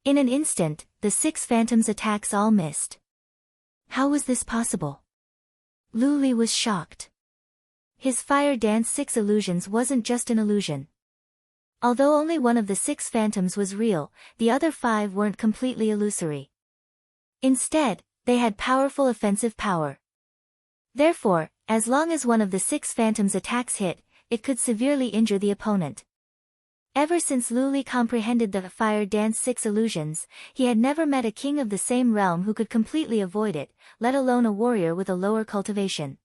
In an instant, the 6 phantoms' attacks all missed. How was this possible? Lu Li was shocked. His Fire Dance 6 illusions wasn't just an illusion. Although only one of the 6 phantoms was real, the other 5 weren't completely illusory. Instead, they had powerful offensive power. Therefore, as long as one of the 6 phantoms' attacks hit, it could severely injure the opponent. Ever since Lu Li comprehended the Fire Dance 6 illusions, he had never met a king of the same realm who could completely avoid it, let alone a warrior with a lower cultivation.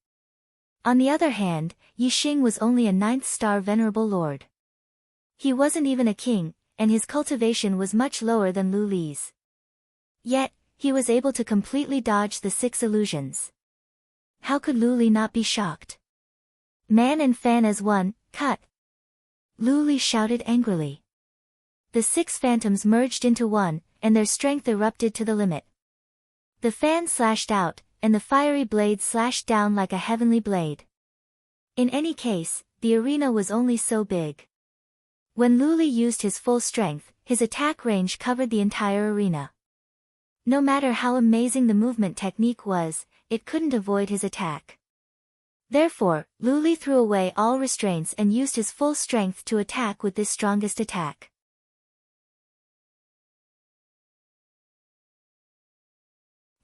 On the other hand, Yi Xing was only a 9th star venerable lord. He wasn't even a king, and his cultivation was much lower than Lu Li's. Yet, he was able to completely dodge the 6 illusions. How could Lu Li not be shocked? Man and fan as one, cut! Lu Li shouted angrily. The 6 phantoms merged into one, and their strength erupted to the limit. The fan slashed out, and the fiery blade slashed down like a heavenly blade. In any case, the arena was only so big. When Lu Li used his full strength, his attack range covered the entire arena. No matter how amazing the movement technique was, it couldn't avoid his attack. Therefore, Lu Li threw away all restraints and used his full strength to attack with this strongest attack.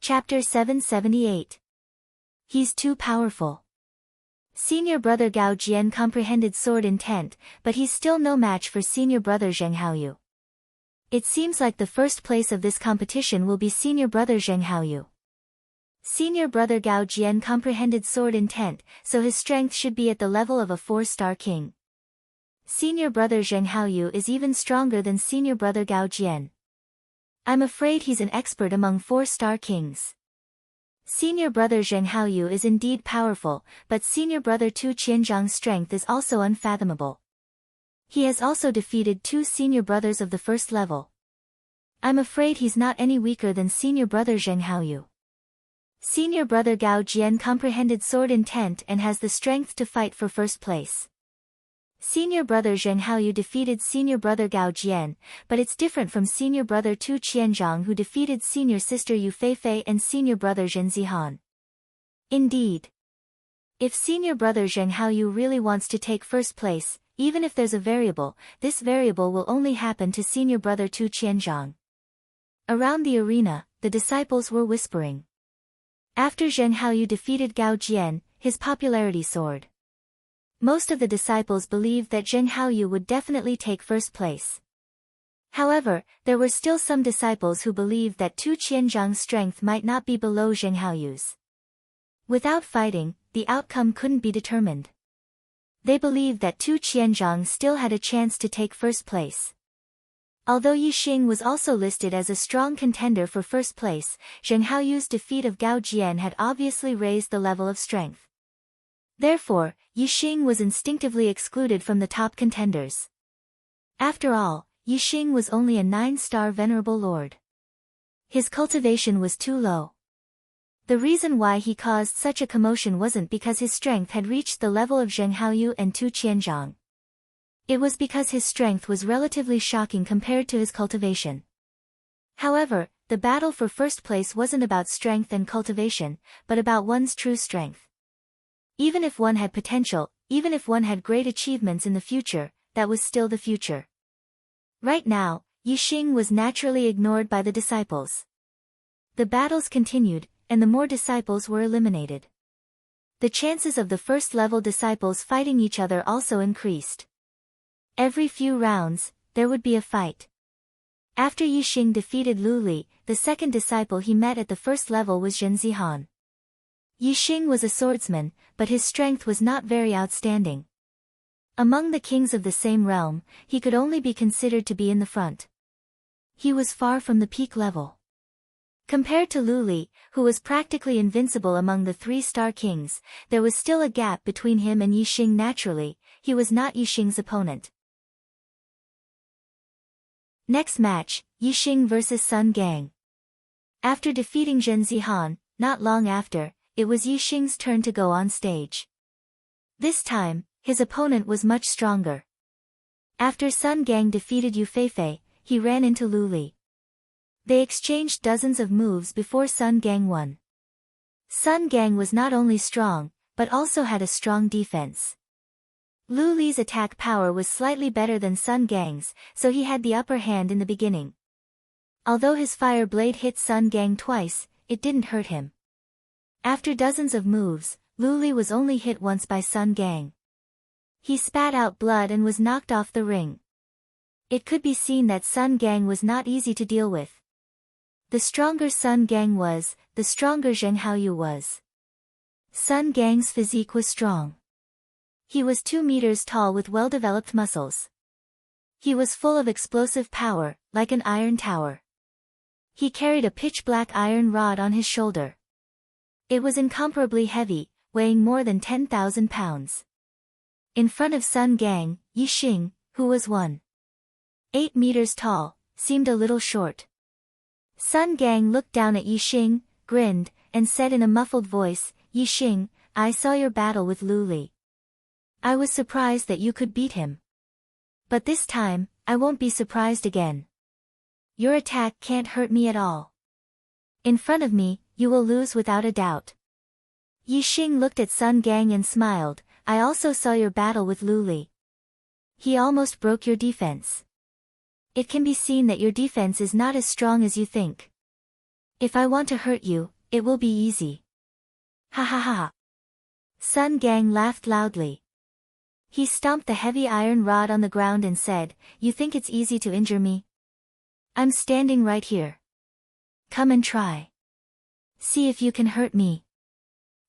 Chapter 778. He's too powerful. Senior brother Gao Jian comprehended sword intent, but he's still no match for senior brother Zheng Haoyu. It seems like the first place of this competition will be senior brother Zheng Haoyu. Senior brother Gao Jian comprehended sword intent, so his strength should be at the level of a 4-star king. Senior brother Zheng Haoyu is even stronger than senior brother Gao Jian. I'm afraid he's an expert among 4-star kings. Senior brother Zheng Haoyu is indeed powerful, but senior brother Tu Qianzhang's strength is also unfathomable. He has also defeated 2 senior brothers of the first level. I'm afraid he's not any weaker than senior brother Zheng Haoyu. Senior brother Gao Jian comprehended sword intent and has the strength to fight for first place. Senior brother Zheng Haoyu defeated senior brother Gao Jian, but it's different from senior brother Tu Qianzhang who defeated senior sister Yu Feifei and senior brother Zhen Zihan. Indeed. If senior brother Zheng Haoyu really wants to take first place, even if there's a variable, this variable will only happen to senior brother Tu Qianzhang. Around the arena, the disciples were whispering. After Zheng Haoyu defeated Gao Jian, his popularity soared. Most of the disciples believed that Zheng Haoyu would definitely take first place. However, there were still some disciples who believed that Tu Qianzhang's strength might not be below Zheng Haoyu's. Without fighting, the outcome couldn't be determined. They believed that Tu Qianzhang still had a chance to take first place. Although Yi Xing was also listed as a strong contender for first place, Zheng Haoyu's defeat of Gao Jian had obviously raised the level of strength. Therefore, Yixing was instinctively excluded from the top contenders. After all, Yixing was only a 9-star venerable lord. His cultivation was too low. The reason why he caused such a commotion wasn't because his strength had reached the level of Zheng Haoyu and Tu Qianzhang. It was because his strength was relatively shocking compared to his cultivation. However, the battle for first place wasn't about strength and cultivation, but about one's true strength. Even if one had potential, even if one had great achievements in the future, that was still the future. Right now, Yixing was naturally ignored by the disciples. The battles continued, and the more disciples were eliminated. The chances of the first-level disciples fighting each other also increased. Every few rounds, there would be a fight. After Yixing defeated Lu Li, the second disciple he met at the first level was Zhen Zihan. Yixing was a swordsman, but his strength was not very outstanding. Among the kings of the same realm, he could only be considered to be in the front. He was far from the peak level. Compared to Lu Li, who was practically invincible among the 3-star kings, there was still a gap between him and Yixing. Naturally, he was not Yixing's opponent. Next match, Yixing vs Sun Gang. After defeating Zhen Zihan, not long after, it was Yixing's turn to go on stage. This time, his opponent was much stronger. After Sun Gang defeated Yu Feifei, he ran into Lu Li. They exchanged dozens of moves before Sun Gang won. Sun Gang was not only strong, but also had a strong defense. Lu Li's attack power was slightly better than Sun Gang's, so he had the upper hand in the beginning. Although his fire blade hit Sun Gang twice, it didn't hurt him. After dozens of moves, Lu Li was only hit once by Sun Gang. He spat out blood and was knocked off the ring. It could be seen that Sun Gang was not easy to deal with. The stronger Sun Gang was, the stronger Zheng Haoyu was. Sun Gang's physique was strong. He was 2 meters tall with well-developed muscles. He was full of explosive power, like an iron tower. He carried a pitch-black iron rod on his shoulder. It was incomparably heavy, weighing more than 10,000 pounds. In front of Sun Gang, Yixing, who was 1.8 meters tall, seemed a little short. Sun Gang looked down at Yixing, grinned, and said in a muffled voice, "Yixing, I saw your battle with Lu Li. I was surprised that you could beat him. But this time, I won't be surprised again. Your attack can't hurt me at all. In front of me, you will lose without a doubt." Yixing looked at Sun Gang and smiled, "I also saw your battle with Lu Li. He almost broke your defense. It can be seen that your defense is not as strong as you think. If I want to hurt you, it will be easy." Ha ha ha. Sun Gang laughed loudly. He stomped the heavy iron rod on the ground and said, "You think it's easy to injure me? I'm standing right here. Come and try. See if you can hurt me."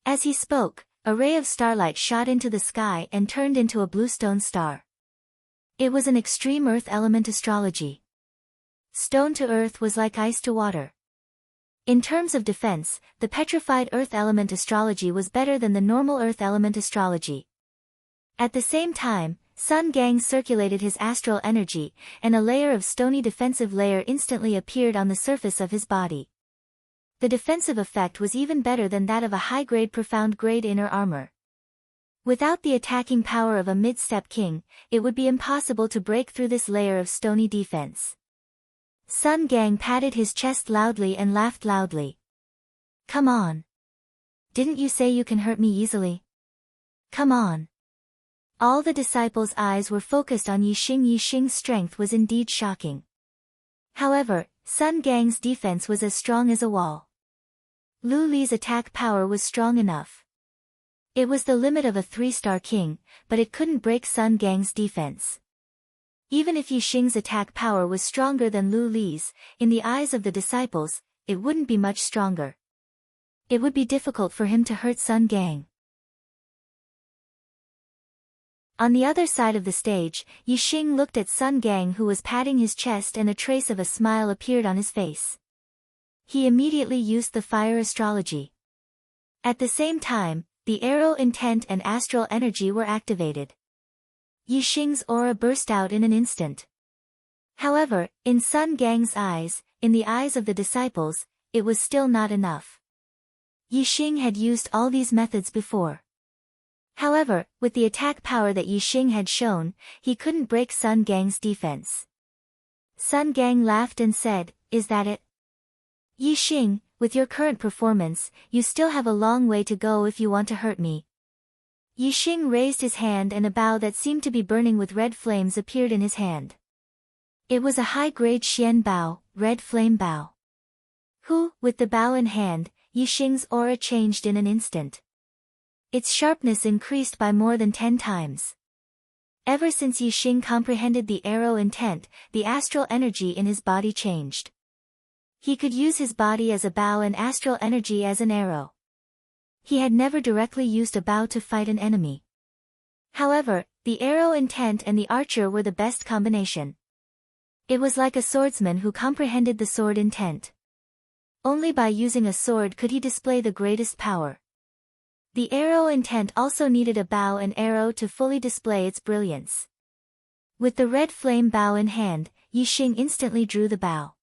As he spoke, a ray of starlight shot into the sky and turned into a bluestone star. It was an extreme earth element astrology. Stone to earth was like ice to water. In terms of defense, the petrified earth element astrology was better than the normal earth element astrology. At the same time, Sun Gang circulated his astral energy, and a layer of stony defensive layer instantly appeared on the surface of his body. The defensive effect was even better than that of a high-grade profound-grade inner armor. Without the attacking power of a mid-step king, it would be impossible to break through this layer of stony defense. Sun Gang patted his chest loudly and laughed loudly. "Come on. Didn't you say you can hurt me easily? Come on." All the disciples' eyes were focused on Yixing. Yixing's strength was indeed shocking. However, Sun Gang's defense was as strong as a wall. Lu Li's attack power was strong enough. It was the limit of a 3-star king, but it couldn't break Sun Gang's defense. Even if Yixing's attack power was stronger than Lu Li's, in the eyes of the disciples, it wouldn't be much stronger. It would be difficult for him to hurt Sun Gang. On the other side of the stage, Yixing looked at Sun Gang, who was patting his chest, and a trace of a smile appeared on his face. He immediately used the fire astrology. At the same time, the arrow intent and astral energy were activated. Yixing's aura burst out in an instant. However, in Sun Gang's eyes, in the eyes of the disciples, it was still not enough. Yixing had used all these methods before. However, with the attack power that Yixing had shown, he couldn't break Sun Gang's defense. Sun Gang laughed and said, "Is that it? Yixing, with your current performance, you still have a long way to go if you want to hurt me." Yixing raised his hand and a bow that seemed to be burning with red flames appeared in his hand. It was a high-grade Xian bow, red flame bow. With the bow in hand, Yixing's aura changed in an instant. Its sharpness increased by more than 10 times. Ever since Yixing comprehended the arrow intent, the astral energy in his body changed. He could use his body as a bow and astral energy as an arrow. He had never directly used a bow to fight an enemy. However, the arrow intent and the archer were the best combination. It was like a swordsman who comprehended the sword intent. Only by using a sword could he display the greatest power. The arrow intent also needed a bow and arrow to fully display its brilliance. With the red flame bow in hand, Yixing instantly drew the bow.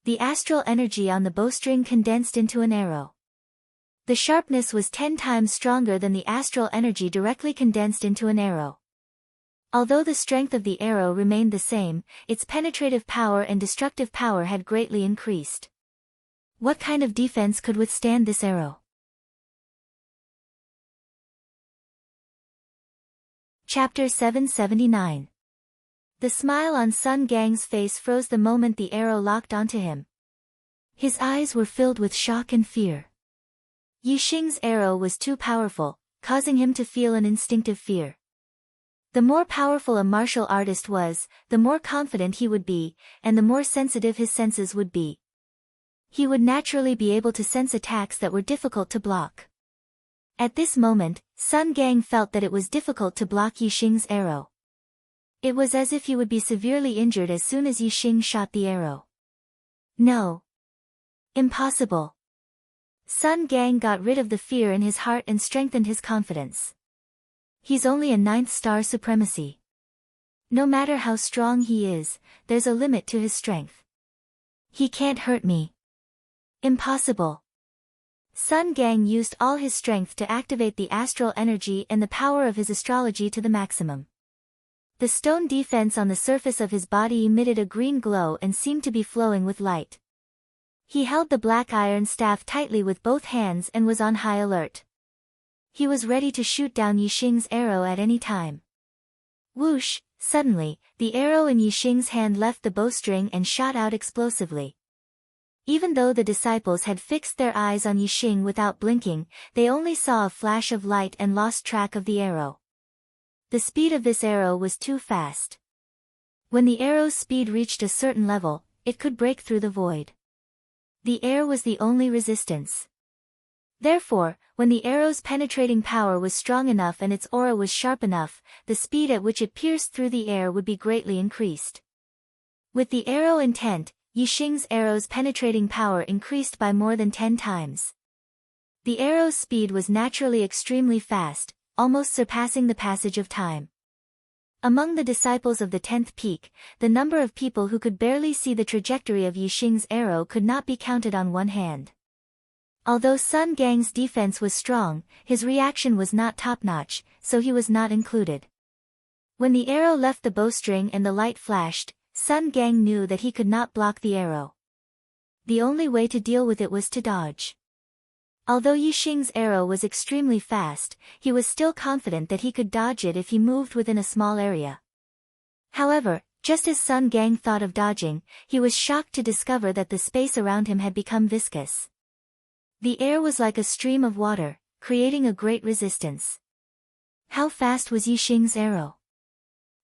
The astral energy on the bowstring condensed into an arrow. The sharpness was 10 times stronger than the astral energy directly condensed into an arrow. Although the strength of the arrow remained the same, its penetrative power and destructive power had greatly increased. What kind of defense could withstand this arrow? Chapter 779. The smile on Sun Gang's face froze the moment the arrow locked onto him. His eyes were filled with shock and fear. Yixing's arrow was too powerful, causing him to feel an instinctive fear. The more powerful a martial artist was, the more confident he would be, and the more sensitive his senses would be. He would naturally be able to sense attacks that were difficult to block. At this moment, Sun Gang felt that it was difficult to block Yixing's arrow. It was as if he would be severely injured as soon as Yixing shot the arrow. No. Impossible. Sun Gang got rid of the fear in his heart and strengthened his confidence. He's only a 9th star supremacy. No matter how strong he is, there's a limit to his strength. He can't hurt me. Impossible. Sun Gang used all his strength to activate the astral energy and the power of his astrology to the maximum. The stone defense on the surface of his body emitted a green glow and seemed to be flowing with light. He held the black iron staff tightly with both hands and was on high alert. He was ready to shoot down Yixing's arrow at any time. Whoosh! Suddenly, the arrow in Yixing's hand left the bowstring and shot out explosively. Even though the disciples had fixed their eyes on Yixing without blinking, they only saw a flash of light and lost track of the arrow. The speed of this arrow was too fast. When the arrow's speed reached a certain level, it could break through the void. The air was the only resistance. Therefore, when the arrow's penetrating power was strong enough and its aura was sharp enough, the speed at which it pierced through the air would be greatly increased. With the arrow intent, Yixing's arrow's penetrating power increased by more than 10 times. The arrow's speed was naturally extremely fast, almost surpassing the passage of time. Among the disciples of the 10th peak, the number of people who could barely see the trajectory of Yixing's arrow could not be counted on one hand. Although Sun Gang's defense was strong, his reaction was not top-notch, so he was not included. When the arrow left the bowstring and the light flashed, Sun Gang knew that he could not block the arrow. The only way to deal with it was to dodge. Although Yixing's arrow was extremely fast, he was still confident that he could dodge it if he moved within a small area. However, just as Sun Gang thought of dodging, he was shocked to discover that the space around him had become viscous. The air was like a stream of water, creating a great resistance. How fast was Yixing's arrow?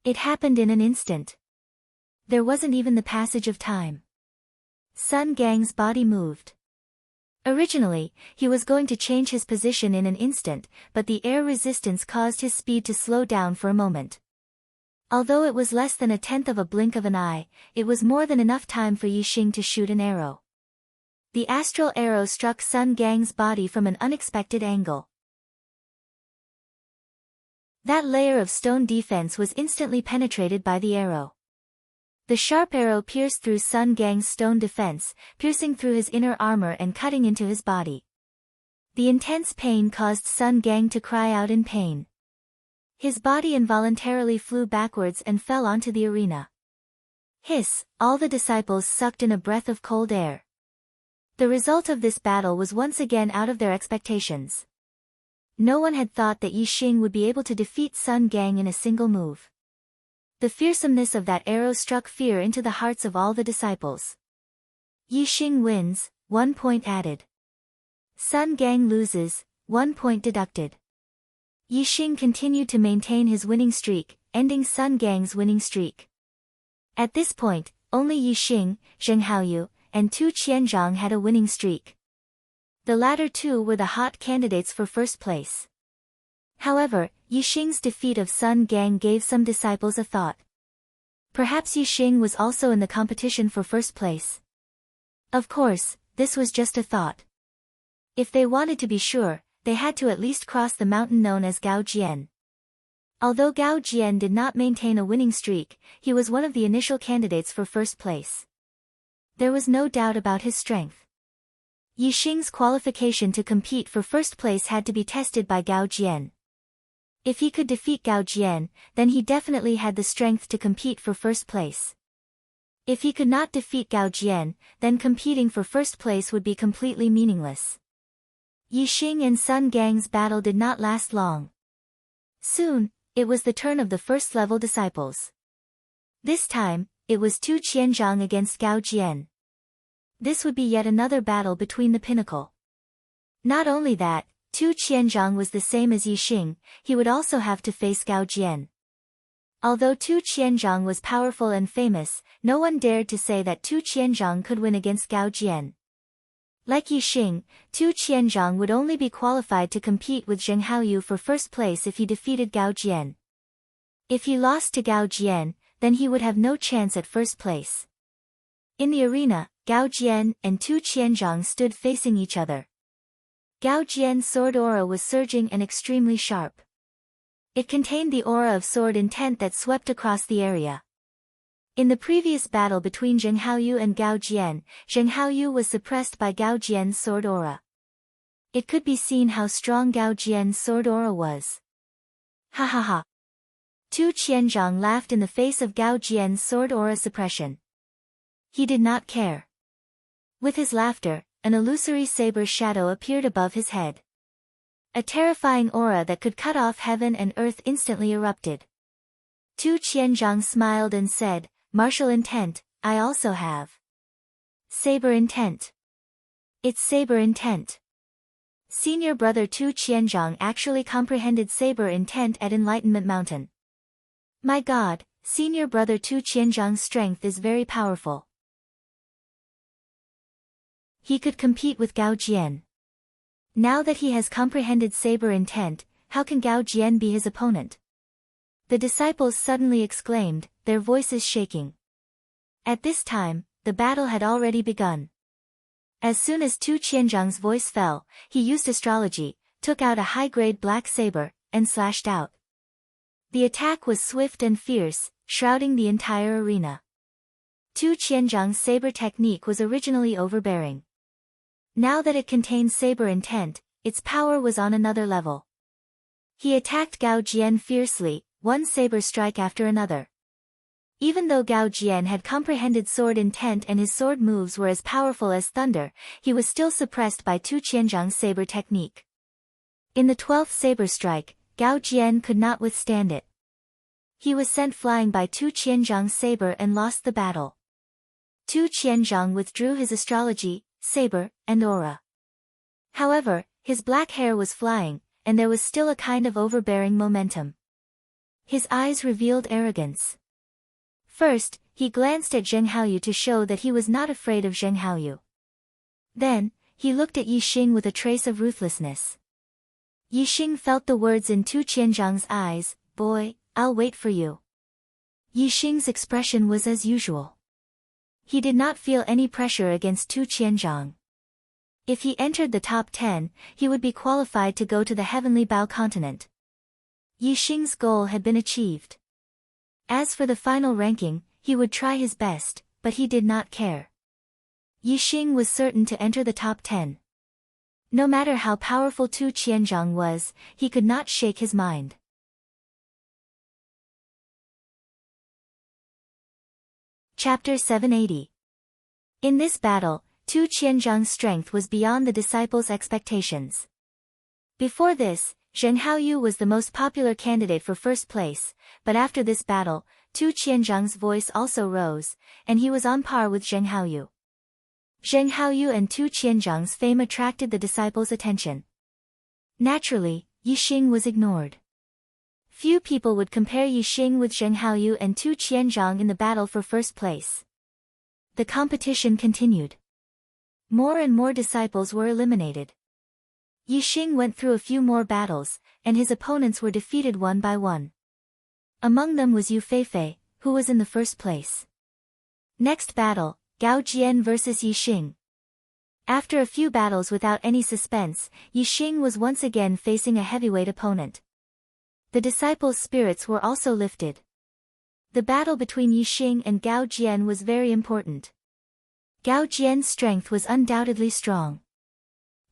It happened in an instant. There wasn't even the passage of time. Sun Gang's body moved. Originally, he was going to change his position in an instant, but the air resistance caused his speed to slow down for a moment. Although it was less than a tenth of a blink of an eye, it was more than enough time for Yixing to shoot an arrow. The astral arrow struck Sun Gang's body from an unexpected angle. That layer of stone defense was instantly penetrated by the arrow. The sharp arrow pierced through Sun Gang's stone defense, piercing through his inner armor and cutting into his body. The intense pain caused Sun Gang to cry out in pain. His body involuntarily flew backwards and fell onto the arena. Hiss! All the disciples sucked in a breath of cold air. The result of this battle was once again out of their expectations. No one had thought that Yi Xing would be able to defeat Sun Gang in a single move. The fearsomeness of that arrow struck fear into the hearts of all the disciples. Yi Xing wins, 1 point added. Sun Gang loses, 1 point deducted. Yi Xing continued to maintain his winning streak, ending Sun Gang's winning streak. At this point, only Yi Xing, Zheng Haoyu, and Tu Qianzhang had a winning streak. The latter two were the hot candidates for first place. However, Yi Xing's defeat of Sun Gang gave some disciples a thought. Perhaps Yi Xing was also in the competition for first place. Of course, this was just a thought. If they wanted to be sure, they had to at least cross the mountain known as Gao Jian. Although Gao Jian did not maintain a winning streak, he was one of the initial candidates for first place. There was no doubt about his strength. Yi Xing's qualification to compete for first place had to be tested by Gao Jian. If he could defeat Gao Jian, then he definitely had the strength to compete for first place. If he could not defeat Gao Jian, then competing for first place would be completely meaningless. Yi Xing and Sun Gang's battle did not last long. Soon, it was the turn of the first-level disciples. This time, it was Tu Qianzhang against Gao Jian. This would be yet another battle between the pinnacle. Not only that, Tu Qianzhang was the same as Yi Xing, he would also have to face Gao Jian. Although Tu Qianzhang was powerful and famous, no one dared to say that Tu Qianzhang could win against Gao Jian. Like Yi Xing, Tu Qianzhang would only be qualified to compete with Zheng Haoyu for first place if he defeated Gao Jian. If he lost to Gao Jian, then he would have no chance at first place. In the arena, Gao Jian and Tu Qianzhang stood facing each other. Gao Jian's sword aura was surging and extremely sharp. It contained the aura of sword intent that swept across the area. In the previous battle between Zheng Haoyu and Gao Jian, Zheng Haoyu was suppressed by Gao Jian's sword aura. It could be seen how strong Gao Jian's sword aura was. Ha ha ha. Tu Qianzhang laughed in the face of Gao Jian's sword aura suppression. He did not care. With his laughter, an illusory saber shadow appeared above his head. A terrifying aura that could cut off heaven and earth instantly erupted. Tu Qianzhang smiled and said, "Martial intent, I also have. Saber intent. It's saber intent." Senior brother Tu Qianzhang actually comprehended saber intent at Enlightenment Mountain. My God, senior brother Tu Qianzhang's strength is very powerful. He could compete with Gao Jian. Now that he has comprehended saber intent, how can Gao Jian be his opponent? The disciples suddenly exclaimed, their voices shaking. At this time, the battle had already begun. As soon as Tu Qianzhang's voice fell, he used astrology, took out a high-grade black saber, and slashed out. The attack was swift and fierce, shrouding the entire arena. Tu Qianzhang's saber technique was originally overbearing. Now that it contained saber intent, its power was on another level. He attacked Gao Jian fiercely, one saber strike after another. Even though Gao Jian had comprehended sword intent and his sword moves were as powerful as thunder, he was still suppressed by Tu Qianzhang's saber technique. In the 12th saber strike, Gao Jian could not withstand it. He was sent flying by Tu Qianzhang's saber and lost the battle. Tu Qianzhang withdrew his astrology, saber, and aura. However, his black hair was flying, and there was still a kind of overbearing momentum. His eyes revealed arrogance. First, he glanced at Zheng Haoyu to show that he was not afraid of Zheng Haoyu. Then, he looked at Yi Xing with a trace of ruthlessness. Yi Xing felt the words in Tu Qianzhang's eyes, "Boy, I'll wait for you." Yi Xing's expression was as usual. He did not feel any pressure against Tu Qianzhang. If he entered the top 10, he would be qualified to go to the Heavenly Bao continent. Yixing's goal had been achieved. As for the final ranking, he would try his best, but he did not care. Yixing was certain to enter the top 10. No matter how powerful Tu Qianzhang was, he could not shake his mind. Chapter 780. In this battle, Tu Qianzhang's strength was beyond the disciples' expectations. Before this, Zheng Haoyu was the most popular candidate for first place, but after this battle, Tu Qianzhang's voice also rose, and he was on par with Zheng Haoyu. Zheng Haoyu and Tu Qianzhang's fame attracted the disciples' attention. Naturally, Yixing was ignored. Few people would compare Yixing with Zheng Haoyu and Tu Qianzhang in the battle for first place. The competition continued. More and more disciples were eliminated. Yixing went through a few more battles, and his opponents were defeated one by one. Among them was Yu Feifei, who was in the first place. Next battle, Gao Jian vs Yixing. After a few battles without any suspense, Yixing was once again facing a heavyweight opponent. The disciples' spirits were also lifted. The battle between Yixing and Gao Jian was very important. Gao Jian's strength was undoubtedly strong.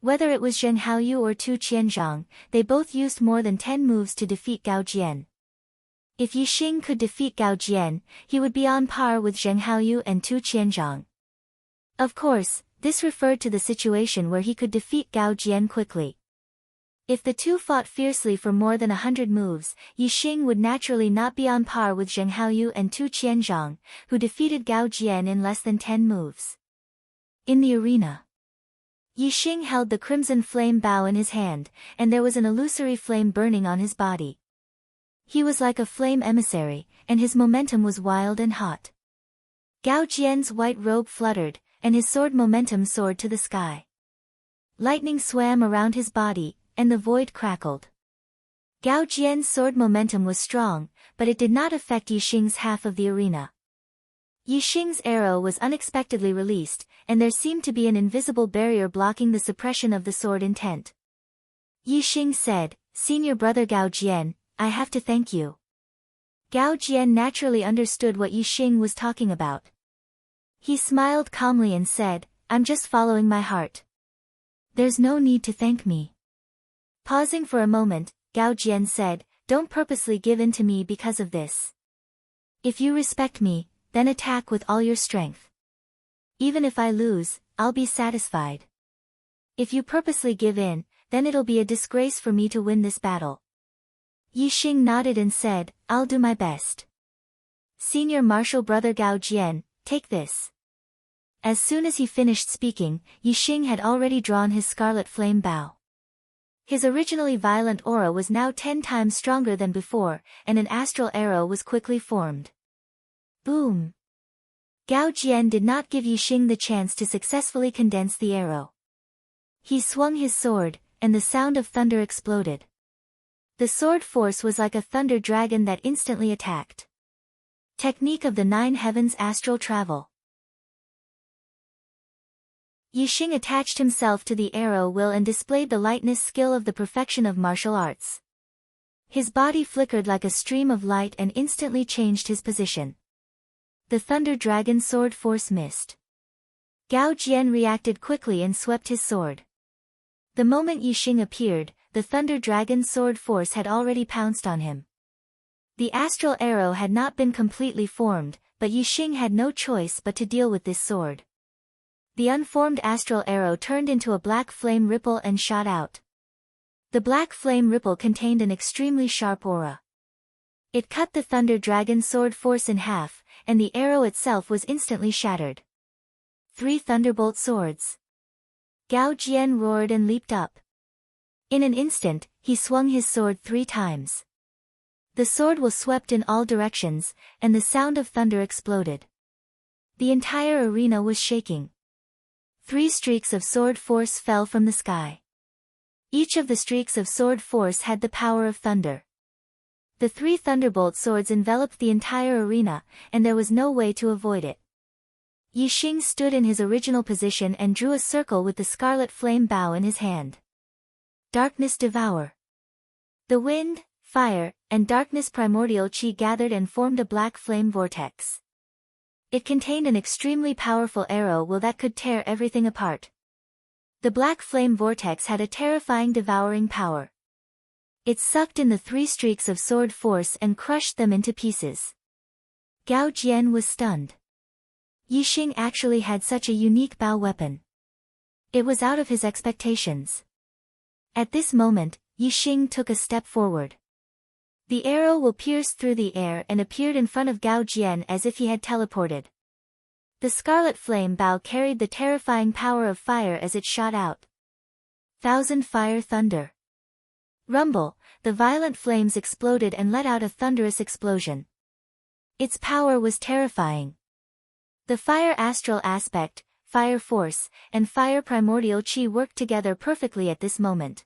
Whether it was Zheng Haoyu or Tu Qianzhang, they both used more than 10 moves to defeat Gao Jian. If Yixing could defeat Gao Jian, he would be on par with Zheng Haoyu and Tu Qianzhang. Of course, this referred to the situation where he could defeat Gao Jian quickly. If the two fought fiercely for more than 100 moves, Yixing would naturally not be on par with Zheng Haoyu and Tu Qianzhang, who defeated Gao Jian in less than 10 moves. In the arena, Yixing held the crimson flame bow in his hand, and there was an illusory flame burning on his body. He was like a flame emissary, and his momentum was wild and hot. Gao Jian's white robe fluttered, and his sword momentum soared to the sky. Lightning swam around his body, and the void crackled. Gao Jian's sword momentum was strong, but it did not affect Yixing's half of the arena. Yixing's arrow was unexpectedly released, and there seemed to be an invisible barrier blocking the suppression of the sword intent. Yixing said, "Senior brother Gao Jian, I have to thank you." Gao Jian naturally understood what Yixing was talking about. He smiled calmly and said, "I'm just following my heart. There's no need to thank me." Pausing for a moment, Gao Jian said, "Don't purposely give in to me because of this. If you respect me, then attack with all your strength. Even if I lose, I'll be satisfied. If you purposely give in, then it'll be a disgrace for me to win this battle." Yixing nodded and said, "I'll do my best. Senior martial brother Gao Jian, take this." As soon as he finished speaking, Yixing had already drawn his scarlet flame bow. His originally violent aura was now 10 times stronger than before, and an astral arrow was quickly formed. Boom! Gao Jian did not give Yixing the chance to successfully condense the arrow. He swung his sword, and the sound of thunder exploded. The sword force was like a thunder dragon that instantly attacked. Technique of the 9 heavens astral travel. Yixing attached himself to the arrow will and displayed the lightness skill of the perfection of martial arts. His body flickered like a stream of light and instantly changed his position. The thunder dragon sword force missed. Gao Jian reacted quickly and swept his sword. The moment Yixing appeared, the thunder dragon sword force had already pounced on him. The astral arrow had not been completely formed, but Yixing had no choice but to deal with this sword. The unformed astral arrow turned into a black flame ripple and shot out. The black flame ripple contained an extremely sharp aura. It cut the thunder dragon sword force in half, and the arrow itself was instantly shattered. 3 thunderbolt swords. Gao Jian roared and leaped up. In an instant, he swung his sword 3 times. The sword was swept in all directions, and the sound of thunder exploded. The entire arena was shaking. 3 streaks of sword force fell from the sky. Each of the streaks of sword force had the power of thunder. The 3 thunderbolt swords enveloped the entire arena, and there was no way to avoid it. Yixing stood in his original position and drew a circle with the scarlet flame bow in his hand. Darkness devour. The wind, fire, and darkness primordial chi gathered and formed a black flame vortex. It contained an extremely powerful arrow will that could tear everything apart. The black flame vortex had a terrifying devouring power. It sucked in the 3 streaks of sword force and crushed them into pieces. Gao Jian was stunned. Yixing actually had such a unique bow weapon. It was out of his expectations. At this moment, Yixing took a step forward. The arrow will pierced through the air and appeared in front of Gao Jian as if he had teleported. The scarlet flame bow carried the terrifying power of fire as it shot out. Thousand fire thunder. Rumble, the violent flames exploded and let out a thunderous explosion. Its power was terrifying. The fire astral aspect, fire force, and fire primordial chi worked together perfectly at this moment.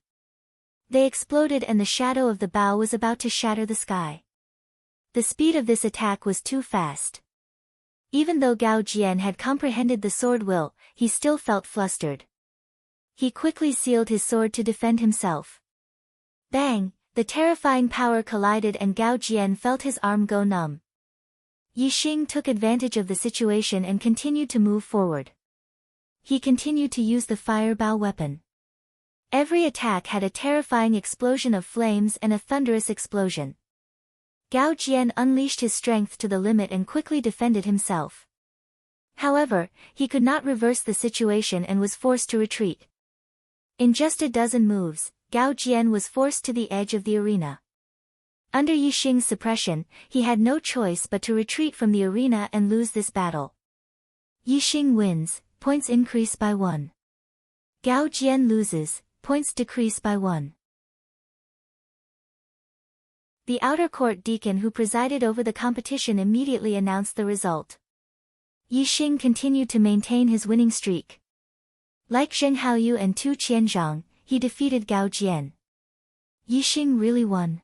They exploded and the shadow of the bow was about to shatter the sky. The speed of this attack was too fast. Even though Gao Jian had comprehended the sword will, he still felt flustered. He quickly sealed his sword to defend himself. Bang! The terrifying power collided and Gao Jian felt his arm go numb. Yixing took advantage of the situation and continued to move forward. He continued to use the fire bow weapon. Every attack had a terrifying explosion of flames and a thunderous explosion. Gao Jian unleashed his strength to the limit and quickly defended himself. However, he could not reverse the situation and was forced to retreat. In just a dozen moves, Gao Jian was forced to the edge of the arena. Under Yixing's suppression, he had no choice but to retreat from the arena and lose this battle. Yixing wins, points increase by 1. Gao Jian loses, points decrease by 1. The outer court deacon who presided over the competition immediately announced the result. Yixing continued to maintain his winning streak. Like Zheng Haoyu and Tu Qianzhang, he defeated Gao Jian. Yixing really won.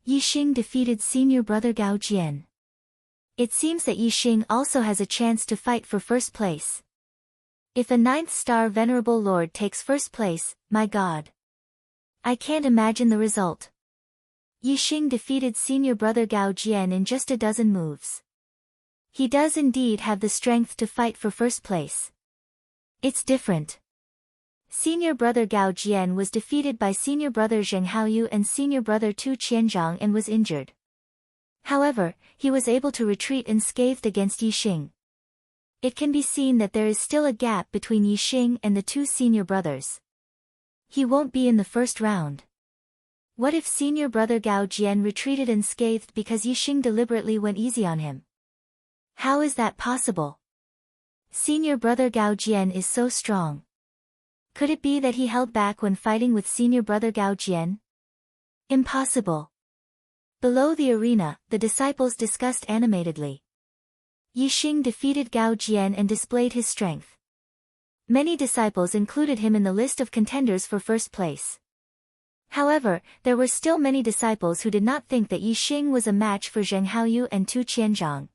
Yixing defeated senior brother Gao Jian. It seems that Yixing also has a chance to fight for first place. If a 9th star Venerable Lord takes first place, my god. I can't imagine the result. Yixing defeated senior brother Gao Jian in just a dozen moves. He does indeed have the strength to fight for first place. It's different. Senior brother Gao Jian was defeated by senior brother Zheng Haoyu and senior brother Tu Qianzhang and was injured. However, he was able to retreat unscathed against Yixing. It can be seen that there is still a gap between Yixing and the 2 senior brothers. He won't be in the first round. What if senior brother Gao Jian retreated unscathed because Yixing deliberately went easy on him? How is that possible? Senior brother Gao Jian is so strong. Could it be that he held back when fighting with senior brother Gao Jian? Impossible. Below the arena, the disciples discussed animatedly. Yixing defeated Gao Jian and displayed his strength. Many disciples included him in the list of contenders for first place. However, there were still many disciples who did not think that Yixing was a match for Zheng Haoyu and Tu Qianzhang.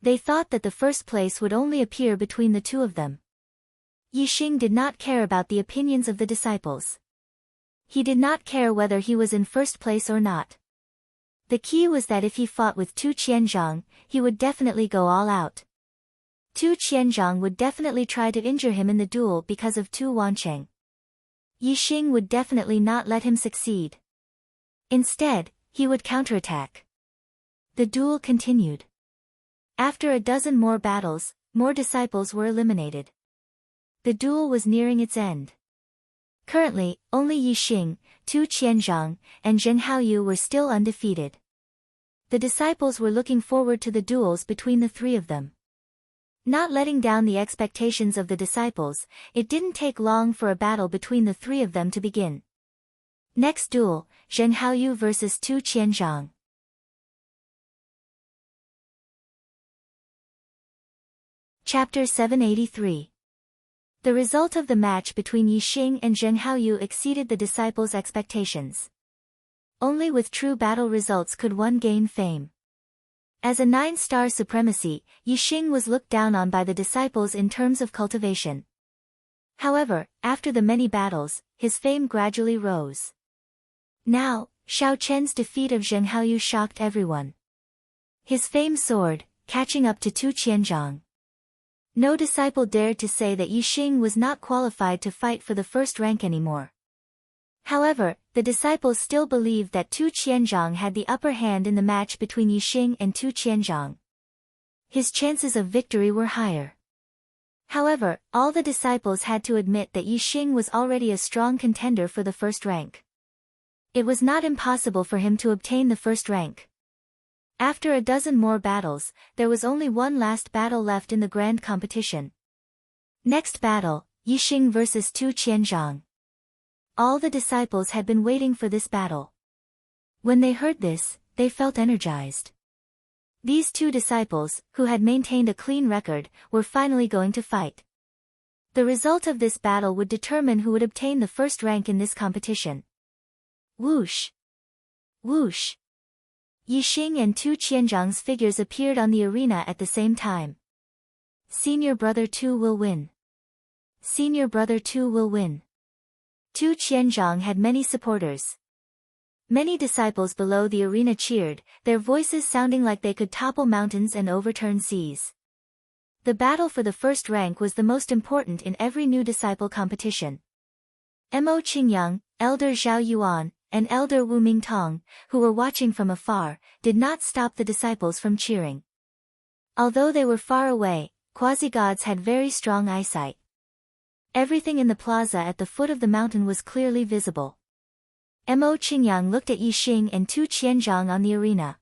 They thought that the first place would only appear between the 2 of them. Yixing did not care about the opinions of the disciples. He did not care whether he was in first place or not. The key was that if he fought with Tu Qianzhang, he would definitely go all out. Tu Qianzhang would definitely try to injure him in the duel because of Tu Wancheng. Yixing would definitely not let him succeed. Instead, he would counterattack. The duel continued. After a dozen more battles, more disciples were eliminated. The duel was nearing its end. Currently, only Yixing, Tu Qianzhang, and Zheng Haoyu were still undefeated. The disciples were looking forward to the duels between the 3 of them. Not letting down the expectations of the disciples, it didn't take long for a battle between the 3 of them to begin. Next duel, Zheng Haoyu vs Tu Qianzhang. Chapter 783. The result of the match between Yixing and Zheng Haoyu exceeded the disciples' expectations. Only with true battle results could one gain fame. As a 9-star supremacy, Yixing was looked down on by the disciples in terms of cultivation. However, after the many battles, his fame gradually rose. Now, Xiao Chen's defeat of Zheng Haoyu shocked everyone. His fame soared, catching up to Tu Qianzhang. No disciple dared to say that Yixing was not qualified to fight for the first rank anymore. However, the disciples still believed that Tu Qianzhang had the upper hand in the match between Yixing and Tu Qianzhang. His chances of victory were higher. However, all the disciples had to admit that Yixing was already a strong contender for the first rank. It was not impossible for him to obtain the first rank. After a dozen more battles, there was only one last battle left in the grand competition. Next battle, Yixing versus Tu Qianzhang. All the disciples had been waiting for this battle. When they heard this, they felt energized. These two disciples, who had maintained a clean record, were finally going to fight. The result of this battle would determine who would obtain the first rank in this competition. Whoosh! Whoosh! Yixing and Tu Qianzhang's figures appeared on the arena at the same time. Senior brother Tu will win. Senior brother Tu will win. Tu Qianzhang had many supporters. Many disciples below the arena cheered, their voices sounding like they could topple mountains and overturn seas. The battle for the first rank was the most important in every new disciple competition. Mo Qingyang, Elder Zhao Yuan, and Elder Wu Mingtong, who were watching from afar, did not stop the disciples from cheering. Although they were far away, quasi-gods had very strong eyesight. Everything in the plaza at the foot of the mountain was clearly visible. Mo Qingyang looked at Yixing and Tu Qianzhang on the arena.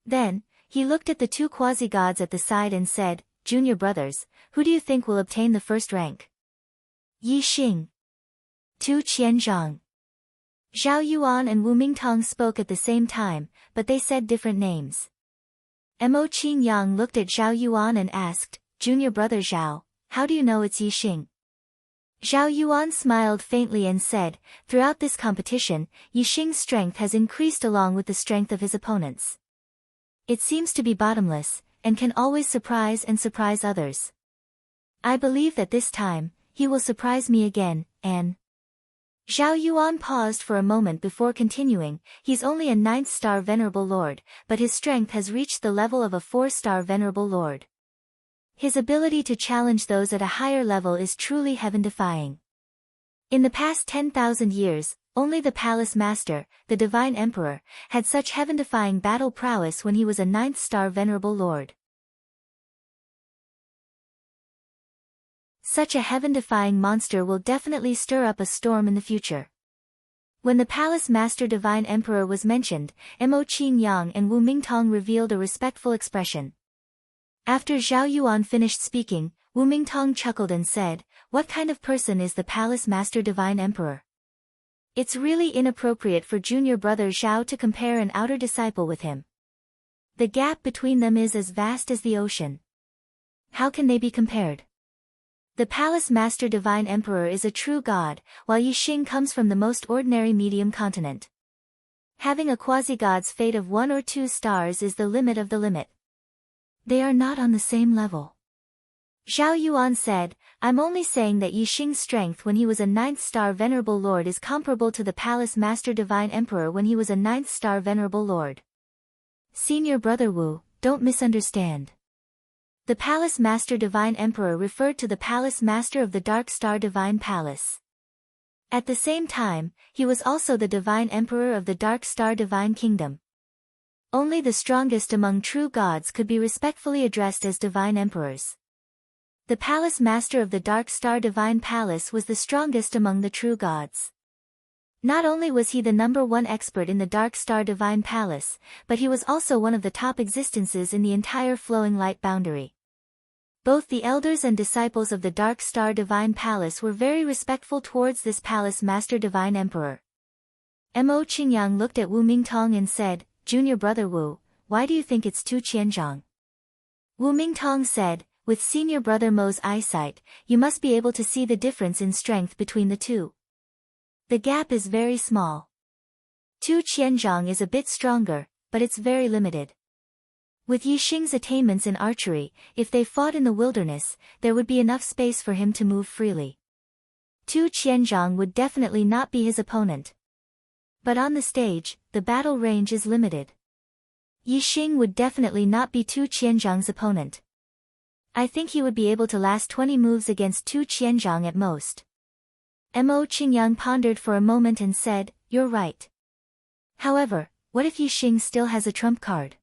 Then, he looked at the two quasi-gods at the side and said, "Junior brothers, who do you think will obtain the first rank?" Yixing. Tu Qianzhang. Zhao Yuan and Wu Mingtong spoke at the same time, but they said different names. Mo Qingyang looked at Zhao Yuan and asked, "Junior brother Zhao, how do you know it's Yixing?" Zhao Yuan smiled faintly and said, "Throughout this competition, Yixing's strength has increased along with the strength of his opponents. It seems to be bottomless, and can always surprise others. I believe that this time, he will surprise me again, and..." Zhao Yuan paused for a moment before continuing, "He's only a 9th-star Venerable Lord, but his strength has reached the level of a 4-star Venerable Lord. His ability to challenge those at a higher level is truly heaven-defying. In the past 10,000 years, only the Palace Master, the Divine Emperor, had such heaven-defying battle prowess when he was a 9th-star Venerable Lord. Such a heaven-defying monster will definitely stir up a storm in the future." When the Palace Master Divine Emperor was mentioned, Mo Qingyang and Wu Mingtong revealed a respectful expression. After Zhao Yuan finished speaking, Wu Mingtong chuckled and said, "What kind of person is the Palace Master Divine Emperor? It's really inappropriate for junior brother Zhao to compare an outer disciple with him. The gap between them is as vast as the ocean. How can they be compared? The Palace Master Divine Emperor is a true god, while Yixing comes from the most ordinary medium continent. Having a quasi-god's fate of 1 or 2 stars is the limit of the limit. They are not on the same level." Zhao Yuan said, "I'm only saying that Yixing's strength when he was a 9th-star Venerable Lord is comparable to the Palace Master Divine Emperor when he was a 9th-star Venerable Lord. Senior brother Wu, don't misunderstand." The Palace Master Divine Emperor referred to the Palace Master of the Dark Star Divine Palace. At the same time, he was also the Divine Emperor of the Dark Star Divine Kingdom. Only the strongest among true gods could be respectfully addressed as Divine Emperors. The Palace Master of the Dark Star Divine Palace was the strongest among the true gods. Not only was he the #1 expert in the Dark Star Divine Palace, but he was also one of the top existences in the entire Flowing Light boundary. Both the elders and disciples of the Dark Star Divine Palace were very respectful towards this Palace Master Divine Emperor. Mo Qingyang looked at Wu Mingtong and said, "Junior brother Wu, why do you think it's Tu Qianzhang?" Wu Mingtong said, "With senior brother Mo's eyesight, you must be able to see the difference in strength between the two. The gap is very small. Tu Qianzhang is a bit stronger, but it's very limited. With Yixing's attainments in archery, if they fought in the wilderness, there would be enough space for him to move freely. Tu Qianzhang would definitely not be his opponent. But on the stage, the battle range is limited. Yixing would definitely not be Tu Qianzhang's opponent. I think he would be able to last 20 moves against Tu Qianzhang at most. Mo Qingyang pondered for a moment and said, "You're right. However, what if Yixing still has a trump card?"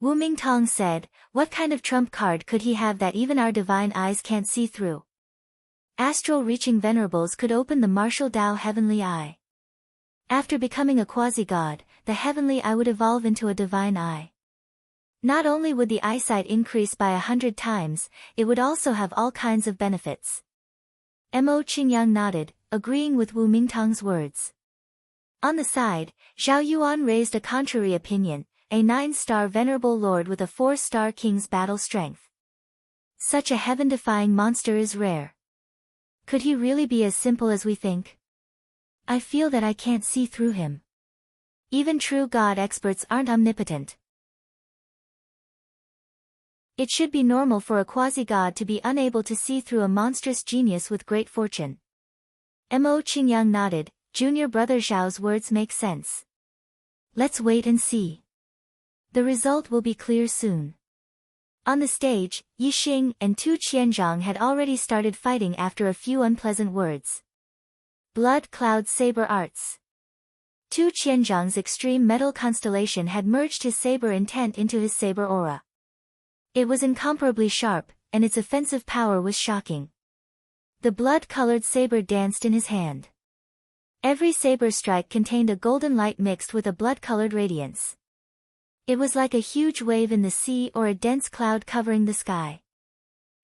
Wu Mingtong said, "What kind of trump card could he have that even our divine eyes can't see through?" Astral-reaching venerables could open the martial Dao heavenly eye. After becoming a quasi-god, the heavenly eye would evolve into a divine eye. Not only would the eyesight increase by 100 times, it would also have all kinds of benefits. Mo Qingyang nodded, agreeing with Wu Mingtong's words. On the side, Zhao Yuan raised a contrary opinion, a 9-star venerable lord with a 4-star king's battle strength. Such a heaven-defying monster is rare. Could he really be as simple as we think? I feel that I can't see through him. Even true god experts aren't omnipotent. It should be normal for a quasi-god to be unable to see through a monstrous genius with great fortune. Mo Qingyang nodded, junior brother Zhao's words make sense. Let's wait and see. The result will be clear soon. On the stage, Yixing and Tu Qianzhang had already started fighting after a few unpleasant words. Blood Cloud Saber Arts. Tu Qianzhang's extreme metal constellation had merged his saber intent into his saber aura. It was incomparably sharp, and its offensive power was shocking. The blood-colored saber danced in his hand. Every saber strike contained a golden light mixed with a blood-colored radiance. It was like a huge wave in the sea or a dense cloud covering the sky.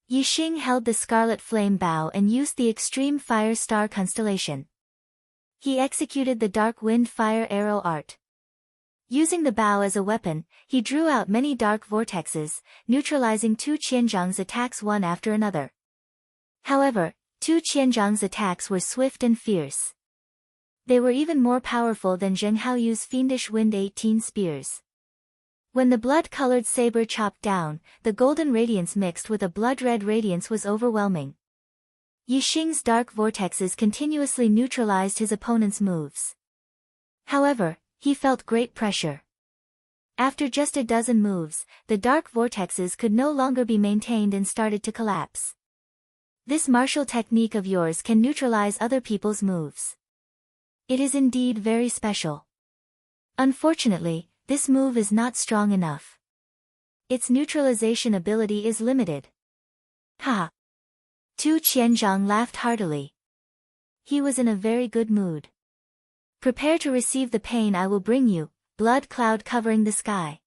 Yixing held the scarlet flame bow and used the extreme fire star constellation. He executed the dark wind fire arrow art. Using the bow as a weapon, he drew out many dark vortexes, neutralizing Tu Qianzhang's attacks one after another. However, Tu Qianzhang's attacks were swift and fierce. They were even more powerful than Zheng Haoyu's fiendish wind 18 spears. When the blood-colored saber chopped down, the golden radiance mixed with a blood-red radiance was overwhelming. Yixing's dark vortexes continuously neutralized his opponent's moves. However, he felt great pressure. After just a dozen moves, the dark vortexes could no longer be maintained and started to collapse. This martial technique of yours can neutralize other people's moves. It is indeed very special. Unfortunately, this move is not strong enough. Its neutralization ability is limited. Ha! Tu Qianzhang laughed heartily. He was in a very good mood. Prepare to receive the pain I will bring you, blood cloud covering the sky.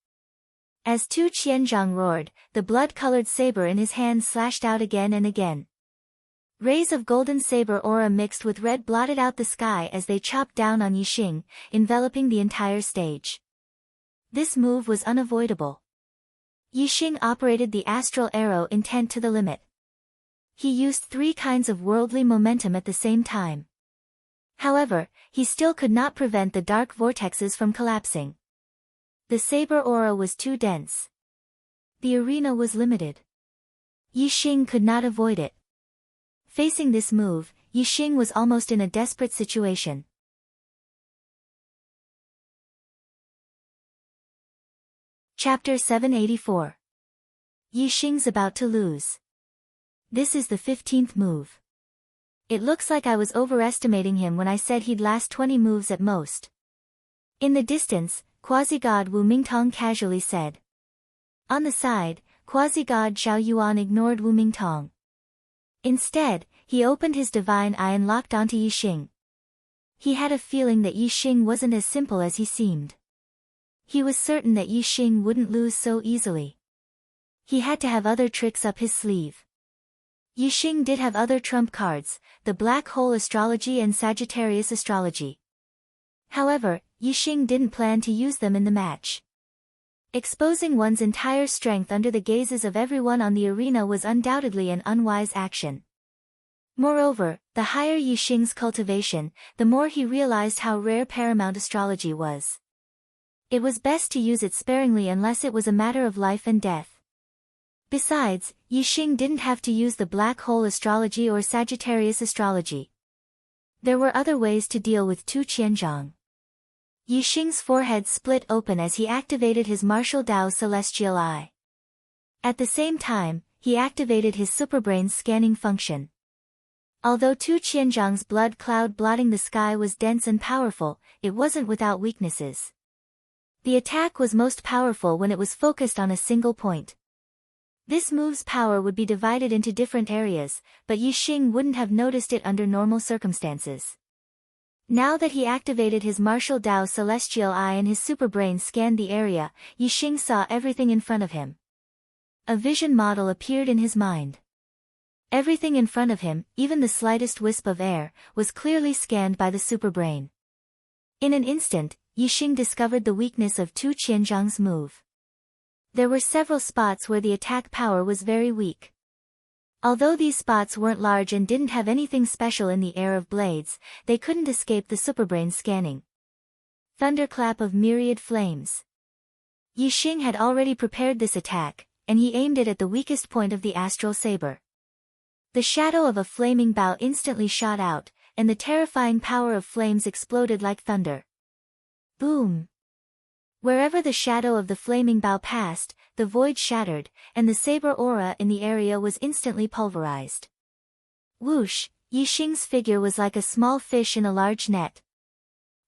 As Tu Qianzhang roared, the blood-colored saber in his hand slashed out again and again. Rays of golden saber aura mixed with red blotted out the sky as they chopped down on Yixing, enveloping the entire stage. This move was unavoidable. Yixing operated the astral arrow intent to the limit. He used 3 kinds of worldly momentum at the same time. However, he still could not prevent the dark vortexes from collapsing. The saber aura was too dense. The arena was limited. Yixing could not avoid it. Facing this move, Yixing was almost in a desperate situation. Chapter 784. Yixing's about to lose. This is the 15th move. It looks like I was overestimating him when I said he'd last 20 moves at most. In the distance, quasi-god Wu Mingtong casually said. On the side, quasi-god Zhao Yuan ignored Wu Mingtong. Instead, he opened his divine eye and locked onto Yixing. He had a feeling that Yixing wasn't as simple as he seemed. He was certain that Yixing wouldn't lose so easily. He had to have other tricks up his sleeve. Yixing did have other trump cards, the Black Hole Astrology and Sagittarius Astrology. However, Yixing didn't plan to use them in the match. Exposing one's entire strength under the gazes of everyone on the arena was undoubtedly an unwise action. Moreover, the higher Yixing's cultivation, the more he realized how rare paramount astrology was. It was best to use it sparingly unless it was a matter of life and death. Besides, Yixing didn't have to use the Black Hole Astrology or Sagittarius Astrology. There were other ways to deal with Tu Qianzhang. Yixing's forehead split open as he activated his martial Dao Celestial Eye. At the same time, he activated his superbrain's scanning function. Although Tu Qianzhang's blood cloud blotting the sky was dense and powerful, it wasn't without weaknesses. The attack was most powerful when it was focused on a single point. This move's power would be divided into different areas, but Yixing wouldn't have noticed it under normal circumstances. Now that he activated his martial Dao Celestial Eye and his superbrain scanned the area, Yixing saw everything in front of him. A vision model appeared in his mind. Everything in front of him, even the slightest wisp of air, was clearly scanned by the superbrain. In an instant, Yixing discovered the weakness of Tu Qianzhang's move. There were several spots where the attack power was very weak. Although these spots weren't large and didn't have anything special in the air of blades, they couldn't escape the superbrain scanning. Thunderclap of myriad flames. Yixing had already prepared this attack, and he aimed it at the weakest point of the astral saber. The shadow of a flaming bow instantly shot out, and the terrifying power of flames exploded like thunder. Boom! Wherever the shadow of the flaming bow passed, the void shattered, and the saber aura in the area was instantly pulverized. Whoosh! Yixing's figure was like a small fish in a large net.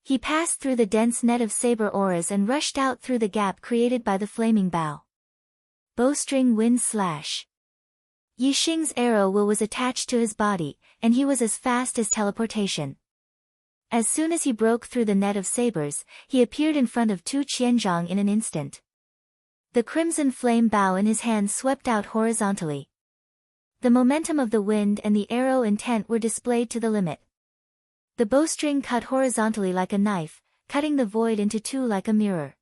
He passed through the dense net of saber auras and rushed out through the gap created by the flaming bow. Bowstring wind slash. Yixing's arrow will was attached to his body, and he was as fast as teleportation. As soon as he broke through the net of sabers, he appeared in front of Tu Qianzhang in an instant. The crimson flame bow in his hand swept out horizontally. The momentum of the wind and the arrow intent were displayed to the limit. The bowstring cut horizontally like a knife, cutting the void into two like a mirror.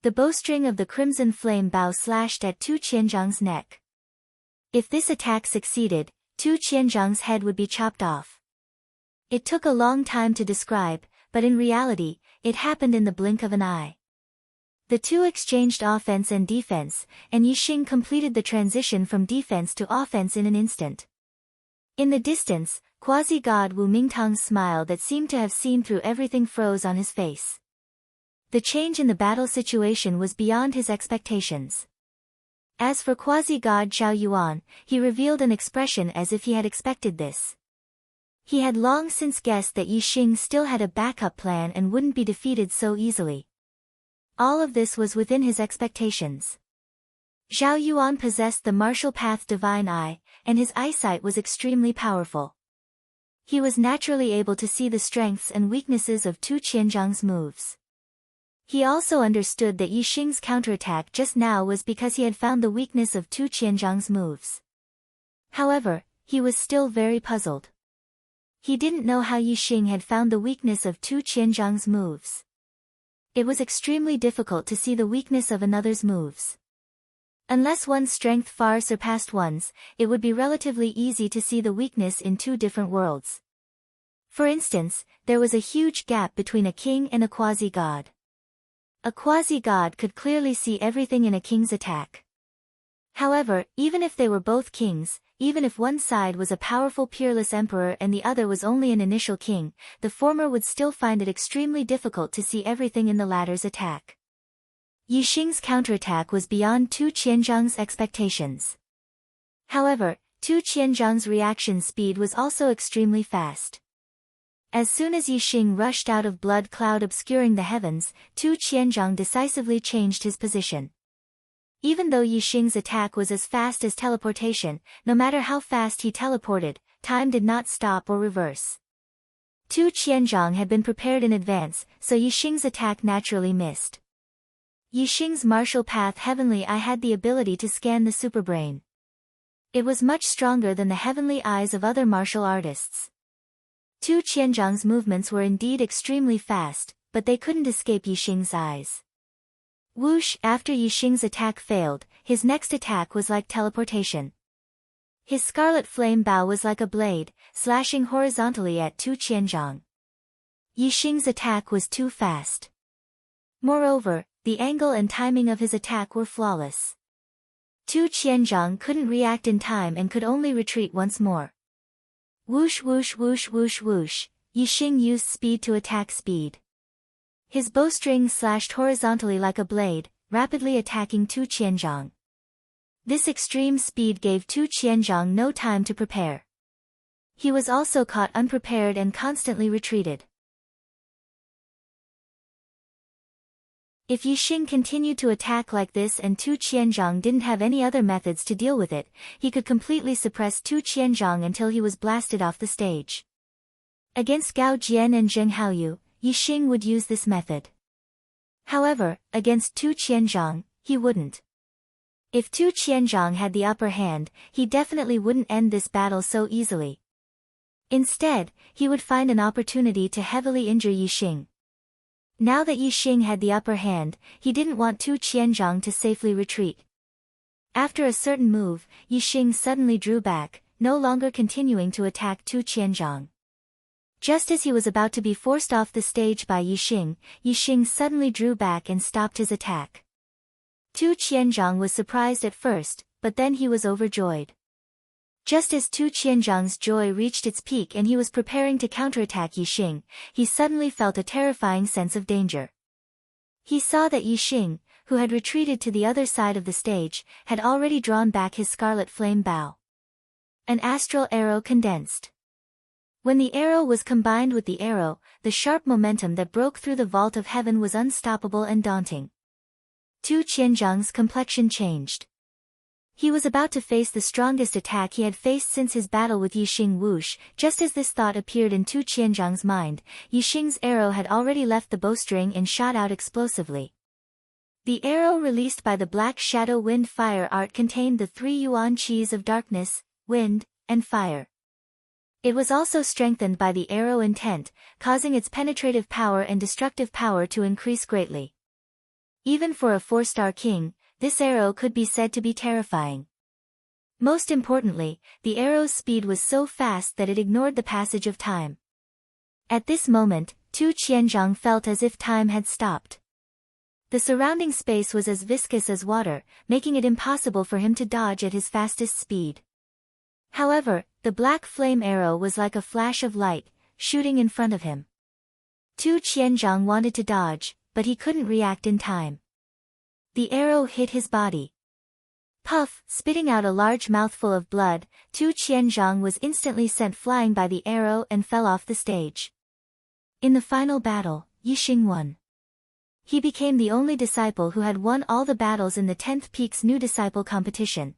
The bowstring of the crimson flame bow slashed at Tu Qianzhang's neck. If this attack succeeded, Tu Qianzhang's head would be chopped off. It took a long time to describe, but in reality, it happened in the blink of an eye. The two exchanged offense and defense, and Yixing completed the transition from defense to offense in an instant. In the distance, quasi-god Wu Mingtang's smile that seemed to have seen through everything froze on his face. The change in the battle situation was beyond his expectations. As for quasi-god Zhao Yuan, he revealed an expression as if he had expected this. He had long since guessed that Yixing still had a backup plan and wouldn't be defeated so easily. All of this was within his expectations. Zhao Yuan possessed the martial path Divine Eye, and his eyesight was extremely powerful. He was naturally able to see the strengths and weaknesses of Tu Qianzhang's moves. He also understood that Yixing's counterattack just now was because he had found the weakness of Tu Qianzhang's moves. However, he was still very puzzled. He didn't know how Yixing had found the weakness of Tu Qianzhang's moves. It was extremely difficult to see the weakness of another's moves. Unless one's strength far surpassed one's, it would be relatively easy to see the weakness in two different worlds. For instance, there was a huge gap between a king and a quasi-god. A quasi-god could clearly see everything in a king's attack. However, even if they were both kings, even if one side was a powerful peerless emperor and the other was only an initial king, the former would still find it extremely difficult to see everything in the latter's attack. Yixing's counterattack was beyond Tu Qianzhang's expectations. However, Tu Qianzhang's reaction speed was also extremely fast. As soon as Yixing rushed out of blood cloud obscuring the heavens, Tu Qianzhang decisively changed his position. Even though Yixing's attack was as fast as teleportation, no matter how fast he teleported, time did not stop or reverse. Tu Qianzhang had been prepared in advance, so Yixing's attack naturally missed. Yixing's martial path Heavenly Eye had the ability to scan the superbrain. It was much stronger than the heavenly eyes of other martial artists. Tu Qianzhang's movements were indeed extremely fast, but they couldn't escape Yixing's eyes. Whoosh! After Yixing's attack failed, his next attack was like teleportation. His scarlet flame bow was like a blade, slashing horizontally at Tu Qianzhang. Yixing's attack was too fast. Moreover, the angle and timing of his attack were flawless. Tu Qianzhang couldn't react in time and could only retreat once more. Whoosh whoosh whoosh whoosh whoosh, Yixing used speed to attack speed. His bowstring slashed horizontally like a blade, rapidly attacking Tu Qianzhang. This extreme speed gave Tu Qianzhang no time to prepare. He was also caught unprepared and constantly retreated. If Yixing continued to attack like this and Tu Qianzhang didn't have any other methods to deal with it, he could completely suppress Tu Qianzhang until he was blasted off the stage. Against Gao Jian and Zheng Haoyu, Yixing would use this method. However, against Tu Qianzhang, he wouldn't. If Tu Qianzhang had the upper hand, he definitely wouldn't end this battle so easily. Instead, he would find an opportunity to heavily injure Yixing. Now that Yixing had the upper hand, he didn't want Tu Qianzhang to safely retreat. After a certain move, Yixing suddenly drew back, no longer continuing to attack Tu Qianzhang. Just as he was about to be forced off the stage by Yixing, Yixing suddenly drew back and stopped his attack. Tu Qianzhang was surprised at first, but then he was overjoyed. Just as Tu Qianzhang's joy reached its peak and he was preparing to counterattack Yixing, he suddenly felt a terrifying sense of danger. He saw that Yixing, who had retreated to the other side of the stage, had already drawn back his scarlet flame bow. An astral arrow condensed. When the arrow was combined with the arrow, the sharp momentum that broke through the vault of heaven was unstoppable and daunting. Tu Qianzhang's complexion changed. He was about to face the strongest attack he had faced since his battle with Yixing Wush. Just as this thought appeared in Tu Qianzhang's mind, Yixing's arrow had already left the bowstring and shot out explosively. The arrow released by the Black Shadow Wind Fire art contained the 3 yuan qis of darkness, wind, and fire. It was also strengthened by the arrow intent, causing its penetrative power and destructive power to increase greatly. Even for a 4-star king, this arrow could be said to be terrifying. Most importantly, the arrow's speed was so fast that it ignored the passage of time. At this moment, Tu Qianzhang felt as if time had stopped. The surrounding space was as viscous as water, making it impossible for him to dodge at his fastest speed. However, the black flame arrow was like a flash of light, shooting in front of him. Tu Qianzhang wanted to dodge, but he couldn't react in time. The arrow hit his body. Puff, spitting out a large mouthful of blood, Tu Qianzhang was instantly sent flying by the arrow and fell off the stage. In the final battle, Yixing won. He became the only disciple who had won all the battles in the 10th Peak's New Disciple competition.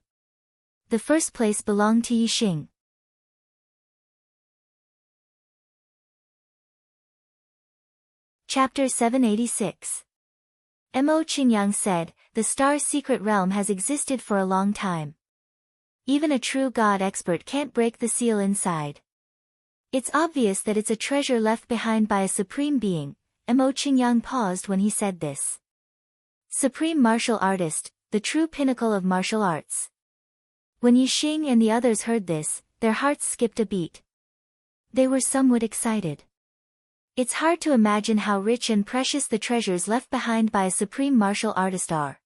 The first place belonged to Yixing. Chapter 786. Mo Qingyang said, "The star's secret realm has existed for a long time. Even a true god expert can't break the seal inside. It's obvious that it's a treasure left behind by a supreme being." Mo Qingyang paused when he said this. Supreme martial artist, the true pinnacle of martial arts. When Yixing and the others heard this, their hearts skipped a beat. They were somewhat excited. It's hard to imagine how rich and precious the treasures left behind by a supreme martial artist are.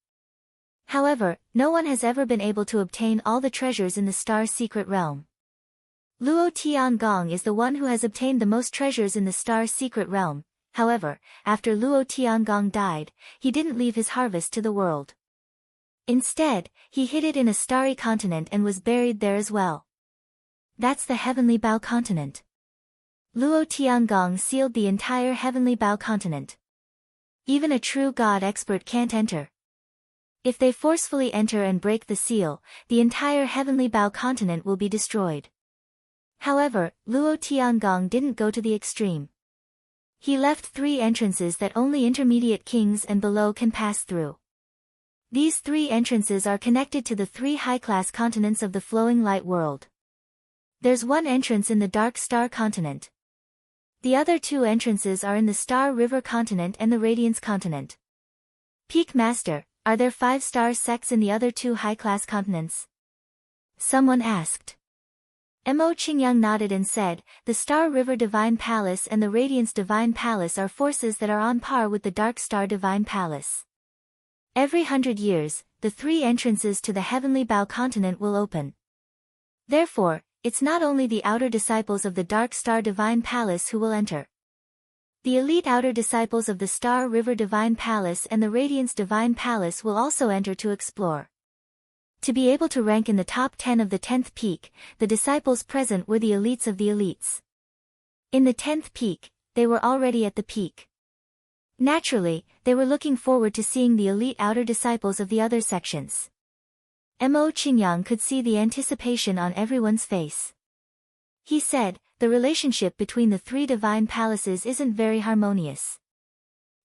However, no one has ever been able to obtain all the treasures in the star's secret realm. Luo Tiangong is the one who has obtained the most treasures in the star's secret realm. However, after Luo Tiangong died, he didn't leave his harvest to the world. Instead, he hid it in a starry continent and was buried there as well. That's the Heavenly Bao continent. Luo Tiangong sealed the entire Heavenly Bao continent. Even a true god expert can't enter. If they forcefully enter and break the seal, the entire Heavenly Bao continent will be destroyed. However, Luo Tiangong didn't go to the extreme. He left 3 entrances that only intermediate kings and below can pass through. These 3 entrances are connected to the 3 high-class continents of the flowing light world. There's one entrance in the Dark Star continent. The other 2 entrances are in the Star River continent and the Radiance continent. Peak Master, are there 5-star sects in the other 2 high-class continents? Someone asked. Mo Qingyang nodded and said, the Star River Divine Palace and the Radiance Divine Palace are forces that are on par with the Dark Star Divine Palace. Every 100 years, the 3 entrances to the Heavenly Bao continent will open. Therefore, it's not only the outer disciples of the Dark Star Divine Palace who will enter. The elite outer disciples of the Star River Divine Palace and the Radiance Divine Palace will also enter to explore. To be able to rank in the top 10 of the 10th peak, the disciples present were the elites of the elites. In the 10th peak, they were already at the peak. Naturally, they were looking forward to seeing the elite outer disciples of the other sections. Mo Qingyang could see the anticipation on everyone's face. He said, the relationship between the three divine palaces isn't very harmonious.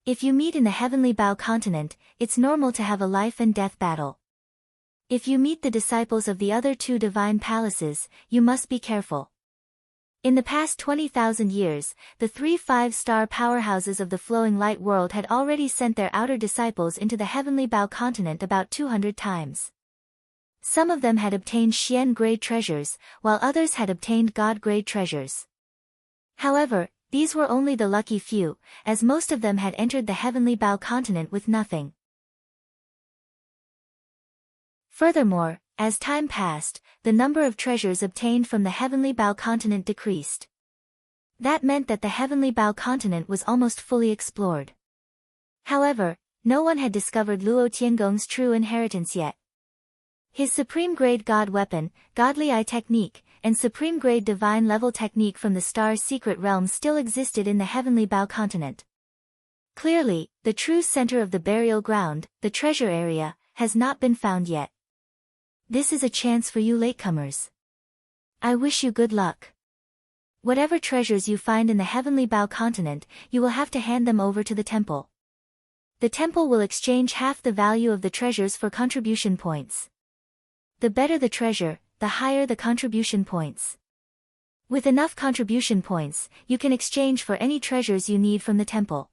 If you meet in the Heavenly Bao continent, it's normal to have a life and death battle. If you meet the disciples of the other two divine palaces, you must be careful. In the past 20,000 years, the three five-star powerhouses of the flowing light world had already sent their outer disciples into the Heavenly Bao continent about 200 times. Some of them had obtained Xian-grade treasures, while others had obtained God-grade treasures. However, these were only the lucky few, as most of them had entered the Heavenly Bao continent with nothing. Furthermore, as time passed, the number of treasures obtained from the Heavenly Bao continent decreased. That meant that the Heavenly Bao continent was almost fully explored. However, no one had discovered Luo Tiangong's true inheritance yet. His supreme-grade God weapon, Godly Eye technique, and supreme-grade divine-level technique from the star's secret realm still existed in the Heavenly Bao continent. Clearly, the true center of the burial ground, the treasure area, has not been found yet. This is a chance for you latecomers. I wish you good luck. Whatever treasures you find in the Heavenly Bao continent, you will have to hand them over to the temple. The temple will exchange half the value of the treasures for contribution points. The better the treasure, the higher the contribution points. With enough contribution points, you can exchange for any treasures you need from the temple.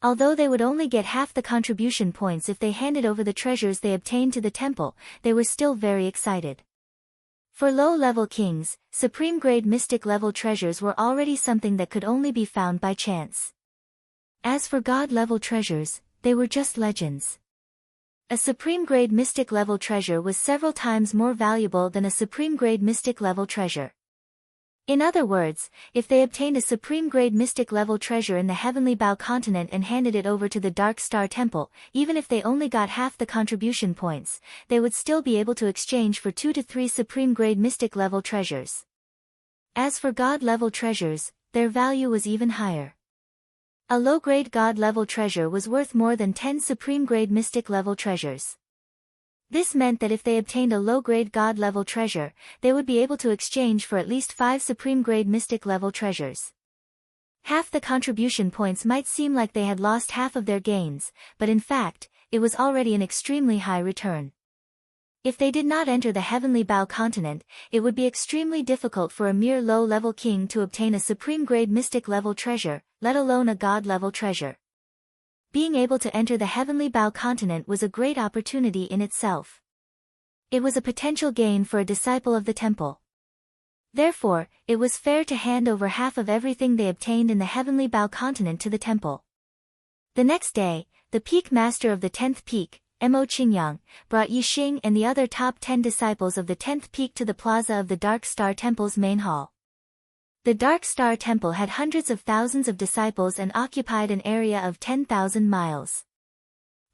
Although they would only get half the contribution points if they handed over the treasures they obtained to the temple, they were still very excited. For low-level kings, supreme-grade mystic-level treasures were already something that could only be found by chance. As for God-level treasures, they were just legends. A supreme-grade mystic-level treasure was several times more valuable than a supreme-grade mystic-level treasure. In other words, if they obtained a supreme-grade mystic-level treasure in the Heavenly Bao continent and handed it over to the Dark Star Temple, even if they only got half the contribution points, they would still be able to exchange for 2 to 3 supreme-grade mystic-level treasures. As for God-level treasures, their value was even higher. A low-grade God-level treasure was worth more than 10 supreme-grade mystic-level treasures. This meant that if they obtained a low-grade God-level treasure, they would be able to exchange for at least 5 supreme-grade mystic-level treasures. Half the contribution points might seem like they had lost half of their gains, but in fact, it was already an extremely high return. If they did not enter the Heavenly Bao continent, it would be extremely difficult for a mere low-level king to obtain a supreme-grade mystic-level treasure, let alone a God-level treasure. Being able to enter the Heavenly Bao continent was a great opportunity in itself. It was a potential gain for a disciple of the temple. Therefore, it was fair to hand over half of everything they obtained in the Heavenly Bao continent to the temple. The next day, the peak master of the 10th peak, Mo Qingyang, brought Yixing and the other top 10 disciples of the 10th peak to the plaza of the Dark Star Temple's main hall. The Dark Star Temple had hundreds of thousands of disciples and occupied an area of 10,000 miles.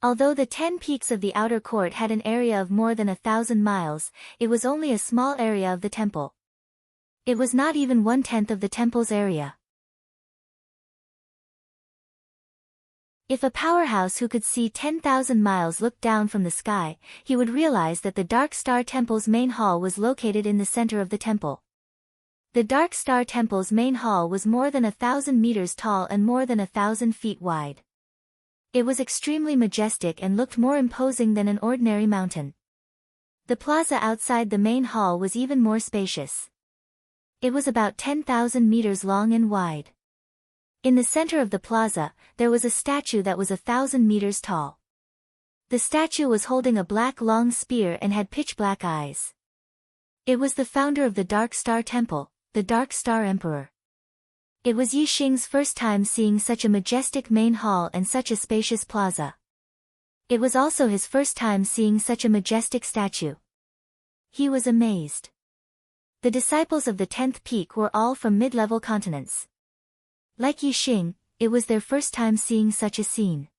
Although the 10 peaks of the outer court had an area of more than 1,000 miles, it was only a small area of the temple. It was not even 1/10 of the temple's area. If a powerhouse who could see 10,000 miles looked down from the sky, he would realize that the Dark Star Temple's main hall was located in the center of the temple. The Dark Star Temple's main hall was more than 1,000 meters tall and more than 1,000 feet wide. It was extremely majestic and looked more imposing than an ordinary mountain. The plaza outside the main hall was even more spacious. It was about 10,000 meters long and wide. In the center of the plaza, there was a statue that was 1,000 meters tall. The statue was holding a black long spear and had pitch-black eyes. It was the founder of the Dark Star Temple, the Dark Star Emperor. It was Yixing's first time seeing such a majestic main hall and such a spacious plaza. It was also his first time seeing such a majestic statue. He was amazed. The disciples of the 10th peak were all from mid-level continents. Like Yixing, it was their first time seeing such a scene.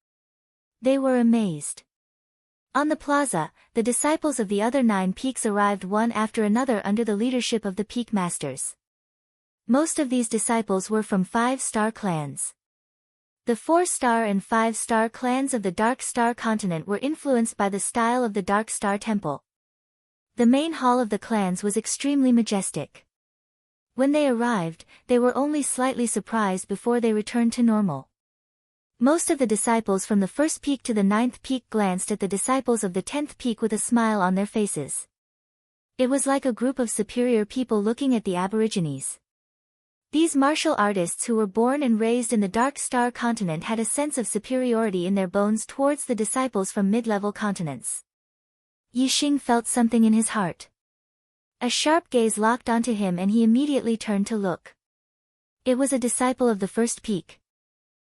They were amazed. On the plaza, the disciples of the other 9 peaks arrived one after another under the leadership of the peak masters. Most of these disciples were from 5-star clans. The 4-star and 5-star clans of the Dark Star continent were influenced by the style of the Dark Star Temple. The main hall of the clans was extremely majestic. When they arrived, they were only slightly surprised before they returned to normal. Most of the disciples from the 1st peak to the 9th peak glanced at the disciples of the 10th peak with a smile on their faces. It was like a group of superior people looking at the Aborigines. These martial artists who were born and raised in the Dark Star continent had a sense of superiority in their bones towards the disciples from mid-level continents. Yixing felt something in his heart. A sharp gaze locked onto him and he immediately turned to look. It was a disciple of the 1st peak.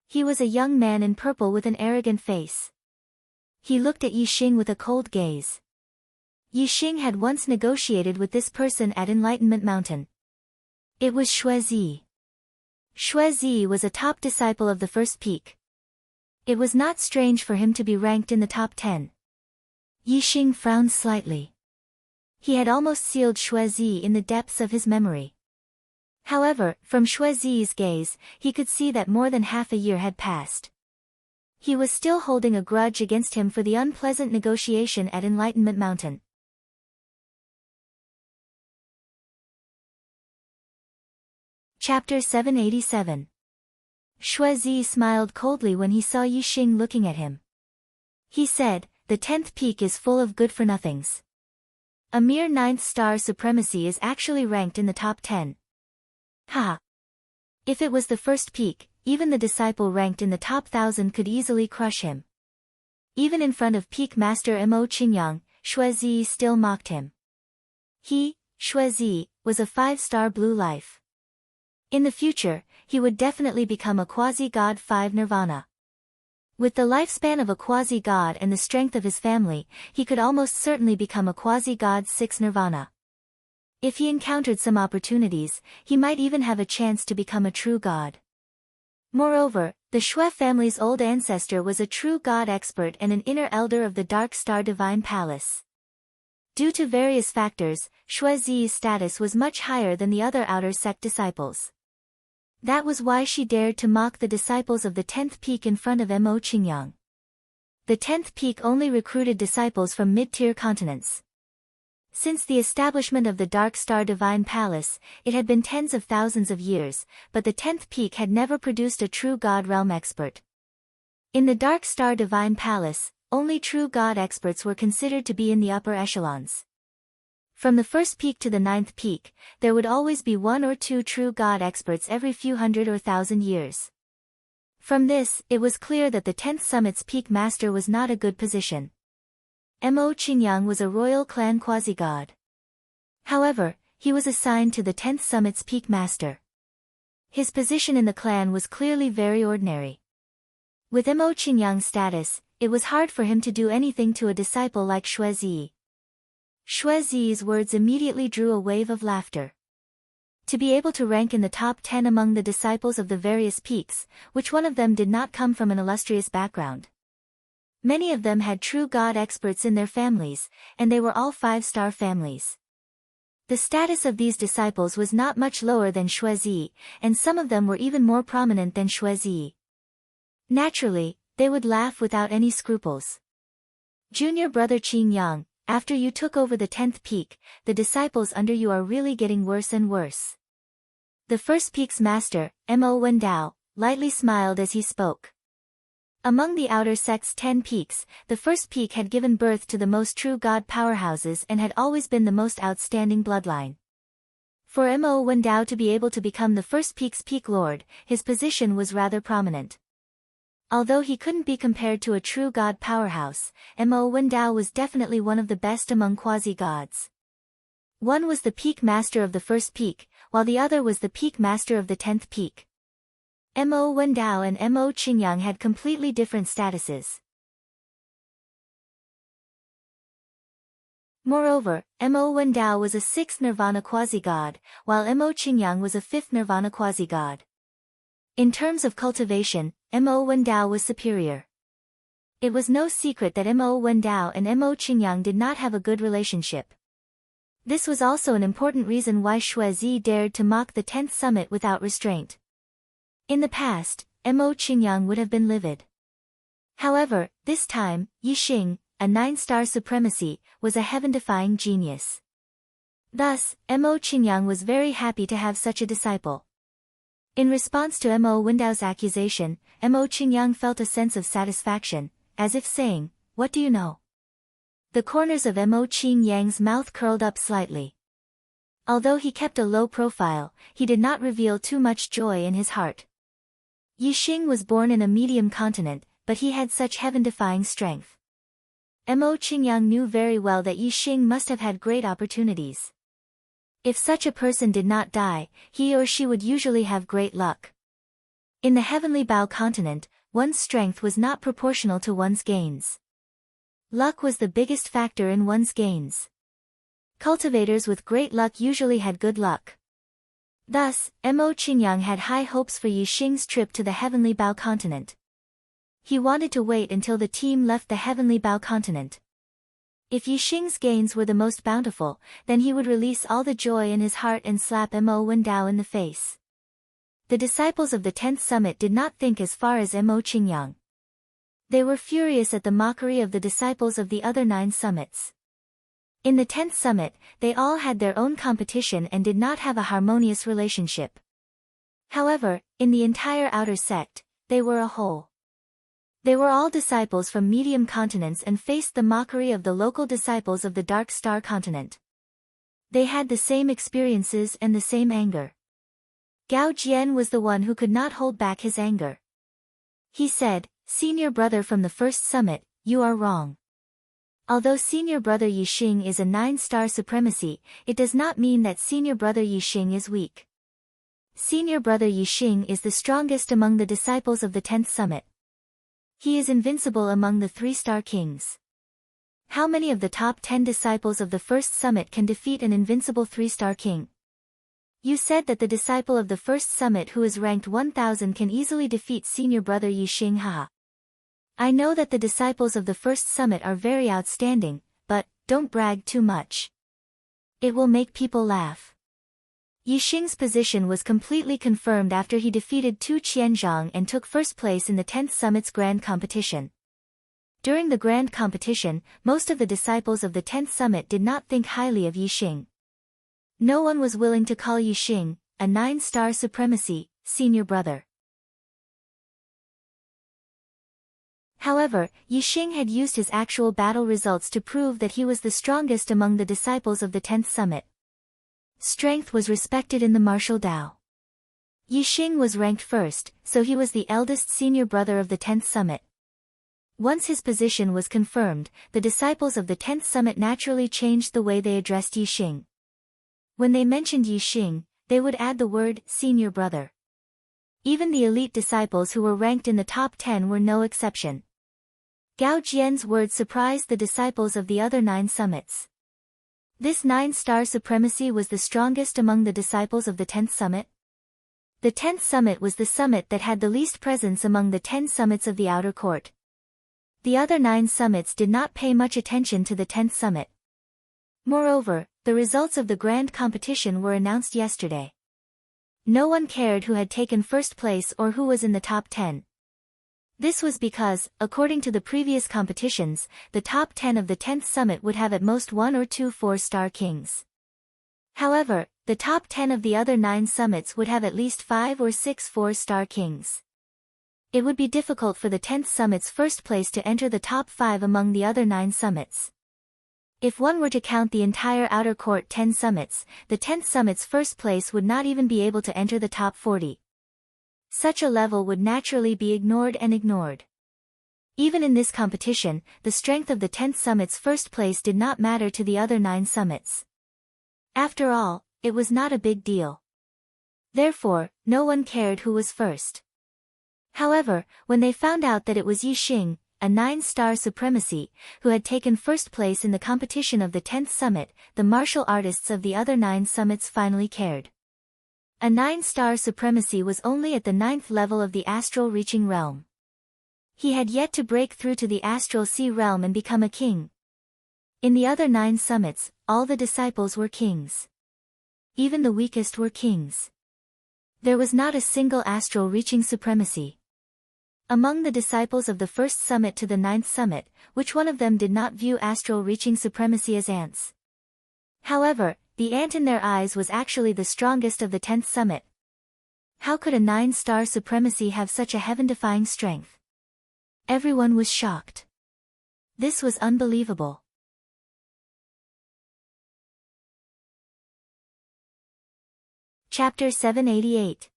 He was a young man in purple with an arrogant face. He looked at Yixing with a cold gaze. Yixing had once negotiated with this person at Enlightenment Mountain. It was Xuezi. Xuezi was a top disciple of the 1st peak. It was not strange for him to be ranked in the top 10. Yixing frowned slightly. He had almost sealed Xuezi in the depths of his memory. However, from Xuezi's gaze, he could see that more than half a year had passed. He was still holding a grudge against him for the unpleasant negotiation at Enlightenment Mountain. Chapter 787. Xuezi smiled coldly when he saw Yixing looking at him. He said, "The 10th peak is full of good-for-nothings. A mere 9th star supremacy is actually ranked in the top 10. Ha! If it was the 1st peak, even the disciple ranked in the top 1,000 could easily crush him." Even in front of Peak Master Mo Qingyang, Xuezi still mocked him. He, Xuezi, was a 5-star blue life. In the future, he would definitely become a quasi-god 5 nirvana. With the lifespan of a quasi-god and the strength of his family, he could almost certainly become a quasi-god 6 nirvana. If he encountered some opportunities, he might even have a chance to become a true god. Moreover, the Xue family's old ancestor was a true god expert and an inner elder of the Dark Star Divine Palace. Due to various factors, Xuezi's status was much higher than the other outer sect disciples. That was why she dared to mock the disciples of the 10th peak in front of Mo Qingyang. The 10th peak only recruited disciples from mid-tier continents. Since the establishment of the Dark Star Divine Palace, it had been tens of thousands of years, but the 10th peak had never produced a true God realm expert. In the Dark Star Divine Palace, only true God experts were considered to be in the upper echelons. From the 1st peak to the 9th peak, there would always be 1 or 2 true God experts every few hundred or 1,000 years. From this, it was clear that the 10th summit's peak master was not a good position. Mo Qingyang was a royal clan quasi-god. However, he was assigned to the 10th summit's peak master. His position in the clan was clearly very ordinary. With Mo Qingyang's status, it was hard for him to do anything to a disciple like Xuezi. Xuezi's words immediately drew a wave of laughter. To be able to rank in the top 10 among the disciples of the various peaks, which one of them did not come from an illustrious background? Many of them had true God experts in their families, and they were all 5-star families. The status of these disciples was not much lower than Xuezi, and some of them were even more prominent than Xuezi. Naturally, they would laugh without any scruples. Junior brother Qingyang, after you took over the 10th peak, the disciples under you are really getting worse and worse. The 1st peak's master, Mo Wendao, lightly smiled as he spoke. Among the outer sect's 10 peaks, the 1st peak had given birth to the most true god powerhouses and had always been the most outstanding bloodline. For Mo Wendao to be able to become the 1st peak's peak lord, his position was rather prominent. Although he couldn't be compared to a true god powerhouse, Mo Wendao was definitely one of the best among quasi-gods. One was the peak master of the 1st peak, while the other was the peak master of the 10th peak. Mo Wendao and Mo Qingyang had completely different statuses. Moreover, Mo Wendao was a sixth nirvana quasi-god, while Mo Qingyang was a fifth nirvana quasi-god. In terms of cultivation, Mo Wendao was superior. It was no secret that Mo Wendao and Mo Qingyang did not have a good relationship. This was also an important reason why Shuizi dared to mock the 10th summit without restraint. In the past, Mo Qingyang would have been livid. However, this time, Yixing, a 9-star supremacy, was a heaven-defying genius. Thus, Mo Qingyang was very happy to have such a disciple. In response to Mo Wendao's accusation, Mo Qingyang felt a sense of satisfaction, as if saying, "What do you know?" The corners of Mo Qingyang's mouth curled up slightly. Although he kept a low profile, he did not reveal too much joy in his heart. Yixing was born in a medium continent, but he had such heaven-defying strength. Mo Qingyang knew very well that Yixing must have had great opportunities. If such a person did not die, he or she would usually have great luck. In the heavenly Bao continent, one's strength was not proportional to one's gains. Luck was the biggest factor in one's gains. Cultivators with great luck usually had good luck. Thus, Mo Qingyang had high hopes for Yixing's trip to the heavenly Bao continent. He wanted to wait until the team left the heavenly Bao continent. If Yixing's gains were the most bountiful, then he would release all the joy in his heart and slap Mo Wendao in the face. The disciples of the 10th summit did not think as far as Mo Qingyang. They were furious at the mockery of the disciples of the other 9 summits. In the 10th summit, they all had their own competition and did not have a harmonious relationship. However, in the entire outer sect, they were a whole. They were all disciples from medium continents and faced the mockery of the local disciples of the Dark Star continent. They had the same experiences and the same anger. Gao Jian was the one who could not hold back his anger. He said, "Senior brother from the first summit, you are wrong. Although senior brother Yixing is a 9-star supremacy, it does not mean that senior brother Yixing is weak. Senior brother Yixing is the strongest among the disciples of the 10th summit. He is invincible among the 3-star kings. How many of the top 10 disciples of the first summit can defeat an invincible 3-star king? You said that the disciple of the first summit who is ranked 1000 can easily defeat senior brother Yixing, haha. I know that the disciples of the first summit are very outstanding, but don't brag too much. It will make people laugh." Yixing's position was completely confirmed after he defeated Tu Qianzhang and took first place in the 10th summit's grand competition. During the grand competition, most of the disciples of the 10th summit did not think highly of Yixing. No one was willing to call Yixing, a 9-star supremacy, senior brother. However, Yixing had used his actual battle results to prove that he was the strongest among the disciples of the 10th summit. Strength was respected in the martial Dao. Yixing was ranked first, so he was the eldest senior brother of the 10th summit. Once his position was confirmed, the disciples of the 10th summit naturally changed the way they addressed Yixing. When they mentioned Yixing, they would add the word senior brother. Even the elite disciples who were ranked in the top 10 were no exception. Gao Jian's words surprised the disciples of the other 9 summits. This 9-star supremacy was the strongest among the disciples of the 10th summit. The 10th summit was the summit that had the least presence among the 10 summits of the outer court. The other 9 summits did not pay much attention to the 10th summit. Moreover, the results of the grand competition were announced yesterday. No one cared who had taken first place or who was in the top 10. This was because, according to the previous competitions, the top 10 of the 10th summit would have at most 1 or 2 4-star kings. However, the top 10 of the other 9 summits would have at least 5 or 6 4-star kings. It would be difficult for the 10th summit's first place to enter the top 5 among the other 9 summits. If one were to count the entire outer court 10 summits, the 10th summit's first place would not even be able to enter the top 40. Such a level would naturally be ignored and ignored. Even in this competition, the strength of the 10th summit's first place did not matter to the other 9 summits. After all, it was not a big deal. Therefore, no one cared who was first. However, when they found out that it was Yixing, a 9-star supremacy, who had taken first place in the competition of the 10th summit. The martial artists of the other 9 summits finally cared. A 9-star supremacy was only at the 9th level of the astral reaching realm. He had yet to break through to the astral sea realm and become a king. In the other 9 summits, all the disciples were kings. Even the weakest were kings. There was not a single astral reaching supremacy. Among the disciples of the first summit to the 9th summit, which one of them did not view astral reaching supremacy as ants? However, the ant in their eyes was actually the strongest of the 10th summit. How could a 9-star supremacy have such a heaven-defying strength? Everyone was shocked. This was unbelievable. Chapter 788.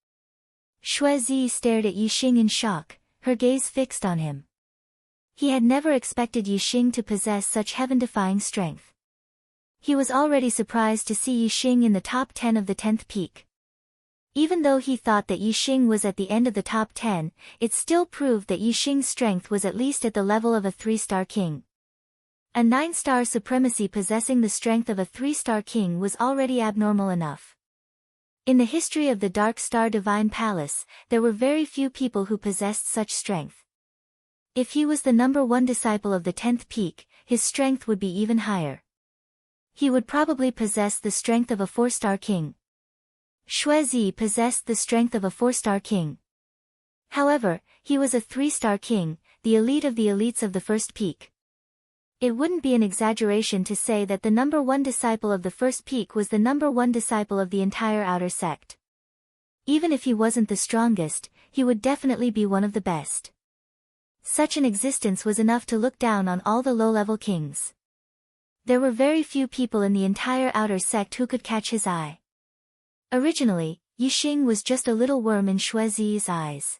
Xuezi stared at Yixing in shock, her gaze fixed on him. He had never expected Yixing to possess such heaven-defying strength. He was already surprised to see Yixing in the top 10 of the 10th peak. Even though he thought that Yixing was at the end of the top 10, it still proved that Yixing's strength was at least at the level of a 3-star king. A 9-star supremacy possessing the strength of a 3-star king was already abnormal enough. In the history of the Dark Star Divine Palace, there were very few people who possessed such strength. If he was the number 1 disciple of the 10th peak, his strength would be even higher. He would probably possess the strength of a 4-star king. Xuezi possessed the strength of a 4-star king. However, he was a 3-star king, the elite of the elites of the first peak. It wouldn't be an exaggeration to say that the number 1 disciple of the first peak was the number 1 disciple of the entire outer sect. Even if he wasn't the strongest, he would definitely be one of the best. Such an existence was enough to look down on all the low-level kings. There were very few people in the entire outer sect who could catch his eye. Originally, Yixing was just a little worm in Xuezi's eyes.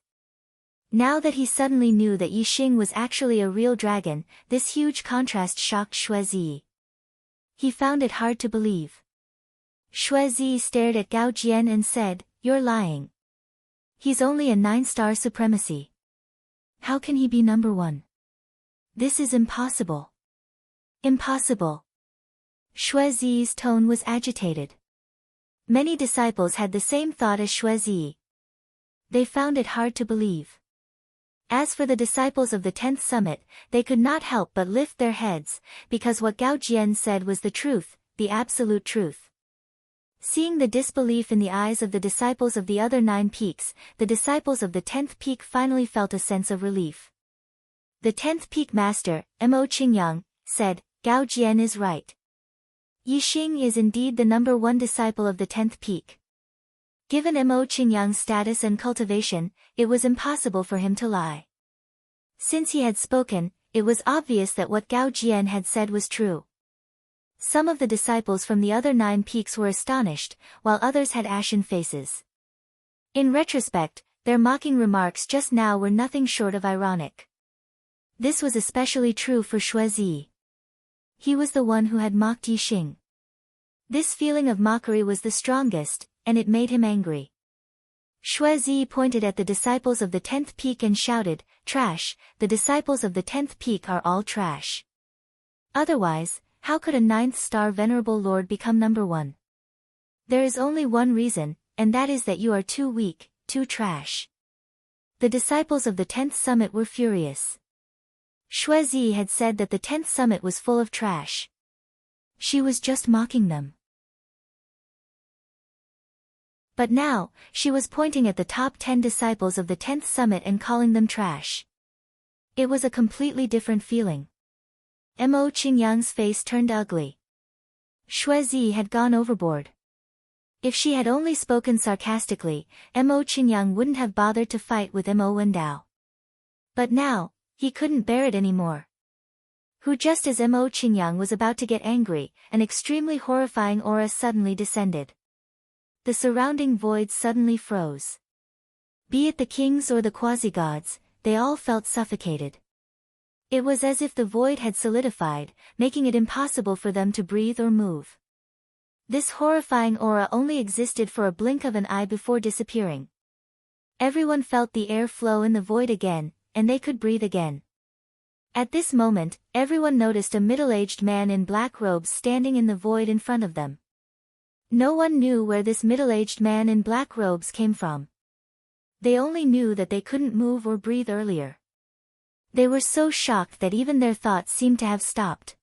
Now that he suddenly knew that Yixing was actually a real dragon, this huge contrast shocked Xuezi. He found it hard to believe. Xuezi stared at Gao Jian and said, "You're lying. He's only a 9-star supremacy. How can he be number 1? This is impossible. Impossible." Xuezi's tone was agitated. Many disciples had the same thought as Xuezi. They found it hard to believe. As for the disciples of the 10th summit, they could not help but lift their heads, because what Gao Jian said was the truth, the absolute truth. Seeing the disbelief in the eyes of the disciples of the other 9 peaks, the disciples of the 10th peak finally felt a sense of relief. The 10th peak master, Mo Qingyang, said, "Gao Jian is right. Yixing is indeed the number 1 disciple of the 10th peak." Given Mo Qingyang's status and cultivation, it was impossible for him to lie. Since he had spoken, it was obvious that what Gao Jian had said was true. Some of the disciples from the other 9 peaks were astonished, while others had ashen faces. In retrospect, their mocking remarks just now were nothing short of ironic. This was especially true for Xuezi. He was the one who had mocked Yixing. This feeling of mockery was the strongest, and it made him angry. Xuezi pointed at the disciples of the 10th peak and shouted, "Trash, the disciples of the 10th peak are all trash. Otherwise, how could a 9th-star venerable lord become number 1? There is only one reason, and that is that you are too weak, too trash." The disciples of the 10th summit were furious. Xuezi had said that the 10th summit was full of trash. She was just mocking them. But now, she was pointing at the top 10 disciples of the 10th summit and calling them trash. It was a completely different feeling. Mo Qingyang's face turned ugly. Xuezi had gone overboard. If she had only spoken sarcastically, Mo Qingyang wouldn't have bothered to fight with Mo Wendao. But now, he couldn't bear it anymore. Just as Mo Qingyang was about to get angry, an extremely horrifying aura suddenly descended. The surrounding void suddenly froze. Be it the kings or the quasi-gods, they all felt suffocated. It was as if the void had solidified, making it impossible for them to breathe or move. This horrifying aura only existed for a blink of an eye before disappearing. Everyone felt the air flow in the void again, and they could breathe again. At this moment, everyone noticed a middle-aged man in black robes standing in the void in front of them. No one knew where this middle-aged man in black robes came from. They only knew that they couldn't move or breathe earlier. They were so shocked that even their thoughts seemed to have stopped.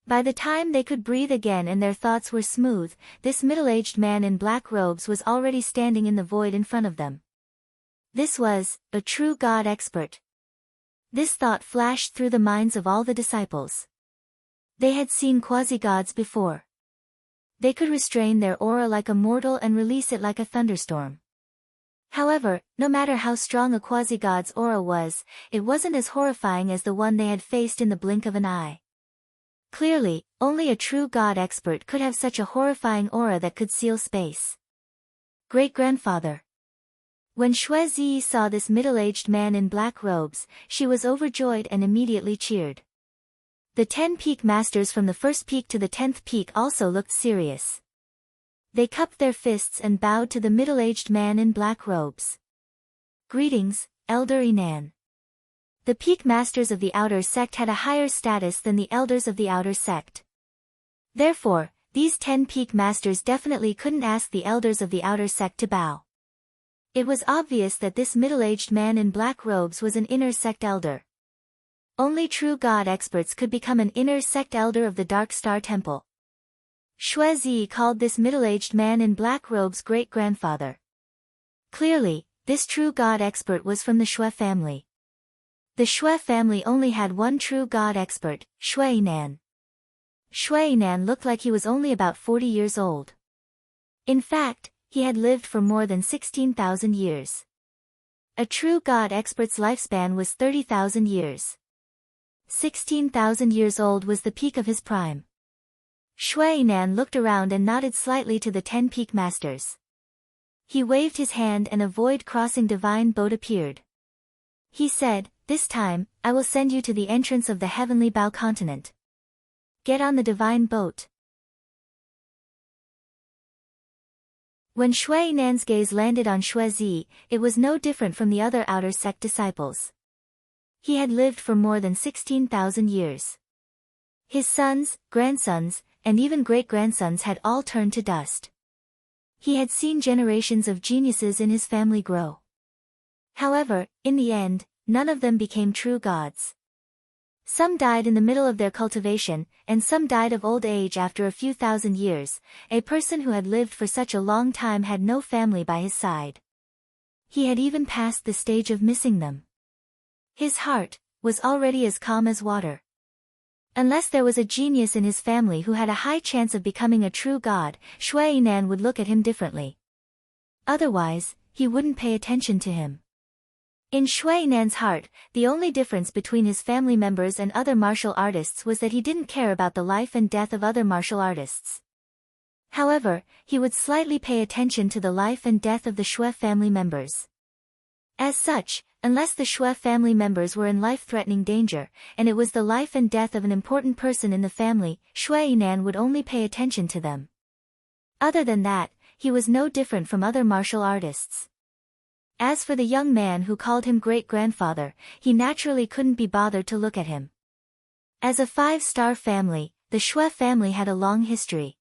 By the time they could breathe again and their thoughts were smooth, this middle-aged man in black robes was already standing in the void in front of them. This was a true God expert. This thought flashed through the minds of all the disciples. They had seen quasi-gods before. They could restrain their aura like a mortal and release it like a thunderstorm. However, no matter how strong a quasi-god's aura was, it wasn't as horrifying as the one they had faced in the blink of an eye. Clearly, only a true God expert could have such a horrifying aura that could seal space. Great-grandfather. When Xue Zi saw this middle-aged man in black robes, she was overjoyed and immediately cheered. The 10 peak masters from the first peak to the 10th peak also looked serious. They cupped their fists and bowed to the middle-aged man in black robes. Greetings, Elder Inan. The peak masters of the outer sect had a higher status than the elders of the outer sect. Therefore, these 10 peak masters definitely couldn't ask the elders of the outer sect to bow. It was obvious that this middle-aged man in black robes was an inner sect elder. Only true God experts could become an inner sect elder of the Dark Star Temple. Xue Zi called this middle-aged man in black robes great-grandfather. Clearly, this true God expert was from the Xue family. The Xue family only had one true God expert, Xue Yinan. Xue Yinan looked like he was only about 40 years old. In fact, he had lived for more than 16,000 years. A true God expert's lifespan was 30,000 years. 16,000 years old was the peak of his prime. Xue Yinan looked around and nodded slightly to the 10 peak masters. He waved his hand and a void-crossing divine boat appeared. He said, "This time, I will send you to the entrance of the heavenly Bao continent. Get on the divine boat." When Xue Yinan's gaze landed on Xue Zi, it was no different from the other outer sect disciples. He had lived for more than 16,000 years. His sons, grandsons, and even great-grandsons had all turned to dust. He had seen generations of geniuses in his family grow. However, in the end, none of them became true gods. Some died in the middle of their cultivation, and some died of old age after a few thousand years. A person who had lived for such a long time had no family by his side. He had even passed the stage of missing them. His heart was already as calm as water. Unless there was a genius in his family who had a high chance of becoming a true god, Xue Yinan would look at him differently. Otherwise, he wouldn't pay attention to him. In Xue Yinan's heart, the only difference between his family members and other martial artists was that he didn't care about the life and death of other martial artists. However, he would slightly pay attention to the life and death of the Xue family members. As such, unless the Xue family members were in life-threatening danger, and it was the life and death of an important person in the family, Xue Yinan would only pay attention to them. Other than that, he was no different from other martial artists. As for the young man who called him great-grandfather, he naturally couldn't be bothered to look at him. As a 5-star family, the Xue family had a long history.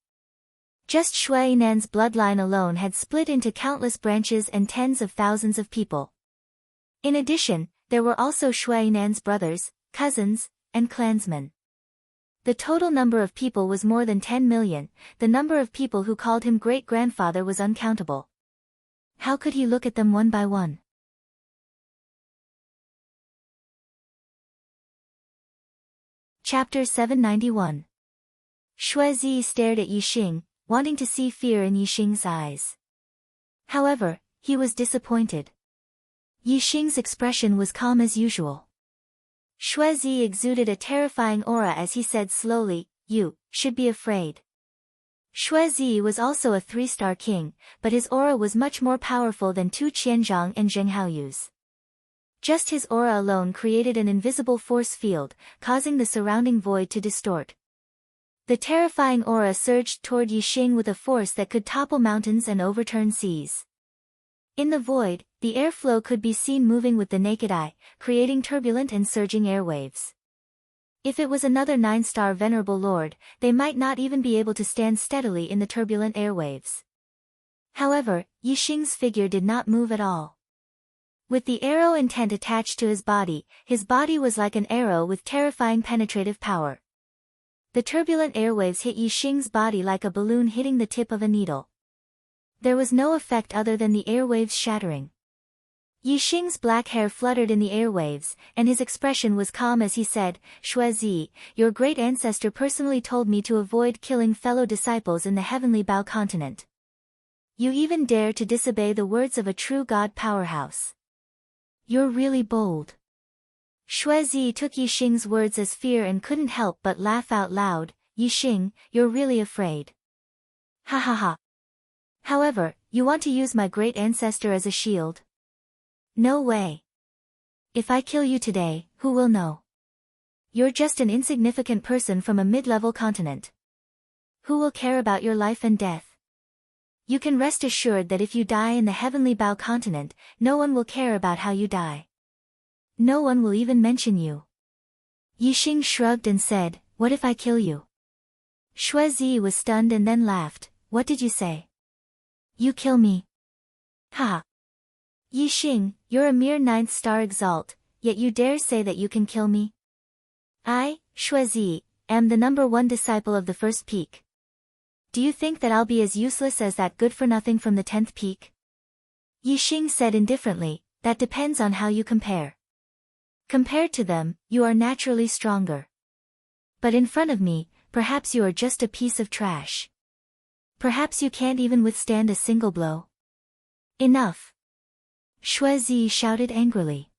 Just Xue Yinan's bloodline alone had split into countless branches and tens of thousands of people. In addition, there were also Xue Yinan's brothers, cousins, and clansmen. The total number of people was more than 10 million. The number of people who called him great-grandfather was uncountable. How could he look at them one by one? Chapter 791. Xue Zi stared at Yixing, wanting to see fear in Yixing's eyes. However, he was disappointed. Yixing's expression was calm as usual. Xue Zi exuded a terrifying aura as he said slowly, "You should be afraid." Xue Zi was also a 3-star king, but his aura was much more powerful than Tu Qianzhang and Zheng Haoyu's. Just his aura alone created an invisible force field, causing the surrounding void to distort. The terrifying aura surged toward Yixing with a force that could topple mountains and overturn seas. In the void, the airflow could be seen moving with the naked eye, creating turbulent and surging airwaves. If it was another 9-star venerable lord, they might not even be able to stand steadily in the turbulent airwaves. However, Yixing's figure did not move at all. With the arrow intent attached to his body was like an arrow with terrifying penetrative power. The turbulent airwaves hit Yixing's body like a balloon hitting the tip of a needle. There was no effect other than the airwaves shattering. Yixing's black hair fluttered in the airwaves, and his expression was calm as he said, "Xuezi, your great ancestor personally told me to avoid killing fellow disciples in the heavenly Bao continent. You even dare to disobey the words of a true god powerhouse. You're really bold." Xuezi took Yixing's words as fear and couldn't help but laugh out loud. "Yixing, you're really afraid. Ha ha ha. However, you want to use my great ancestor as a shield? No way. If I kill you today, who will know? You're just an insignificant person from a mid-level continent. Who will care about your life and death? You can rest assured that if you die in the heavenly Bao continent, no one will care about how you die. No one will even mention you." Yixing shrugged and said, "What if I kill you?" Xuezi was stunned and then laughed. "What did you say? You kill me? Ha! Yixing, you're a mere 9th-star exalt, yet you dare say that you can kill me? I, Xuezi, am the #1 disciple of the first peak. Do you think that I'll be as useless as that good-for-nothing from the 10th peak?" Yixing said indifferently, "That depends on how you compare. Compared to them, you are naturally stronger. But in front of me, perhaps you are just a piece of trash. Perhaps you can't even withstand a single blow." "Enough!" Xuezi shouted angrily.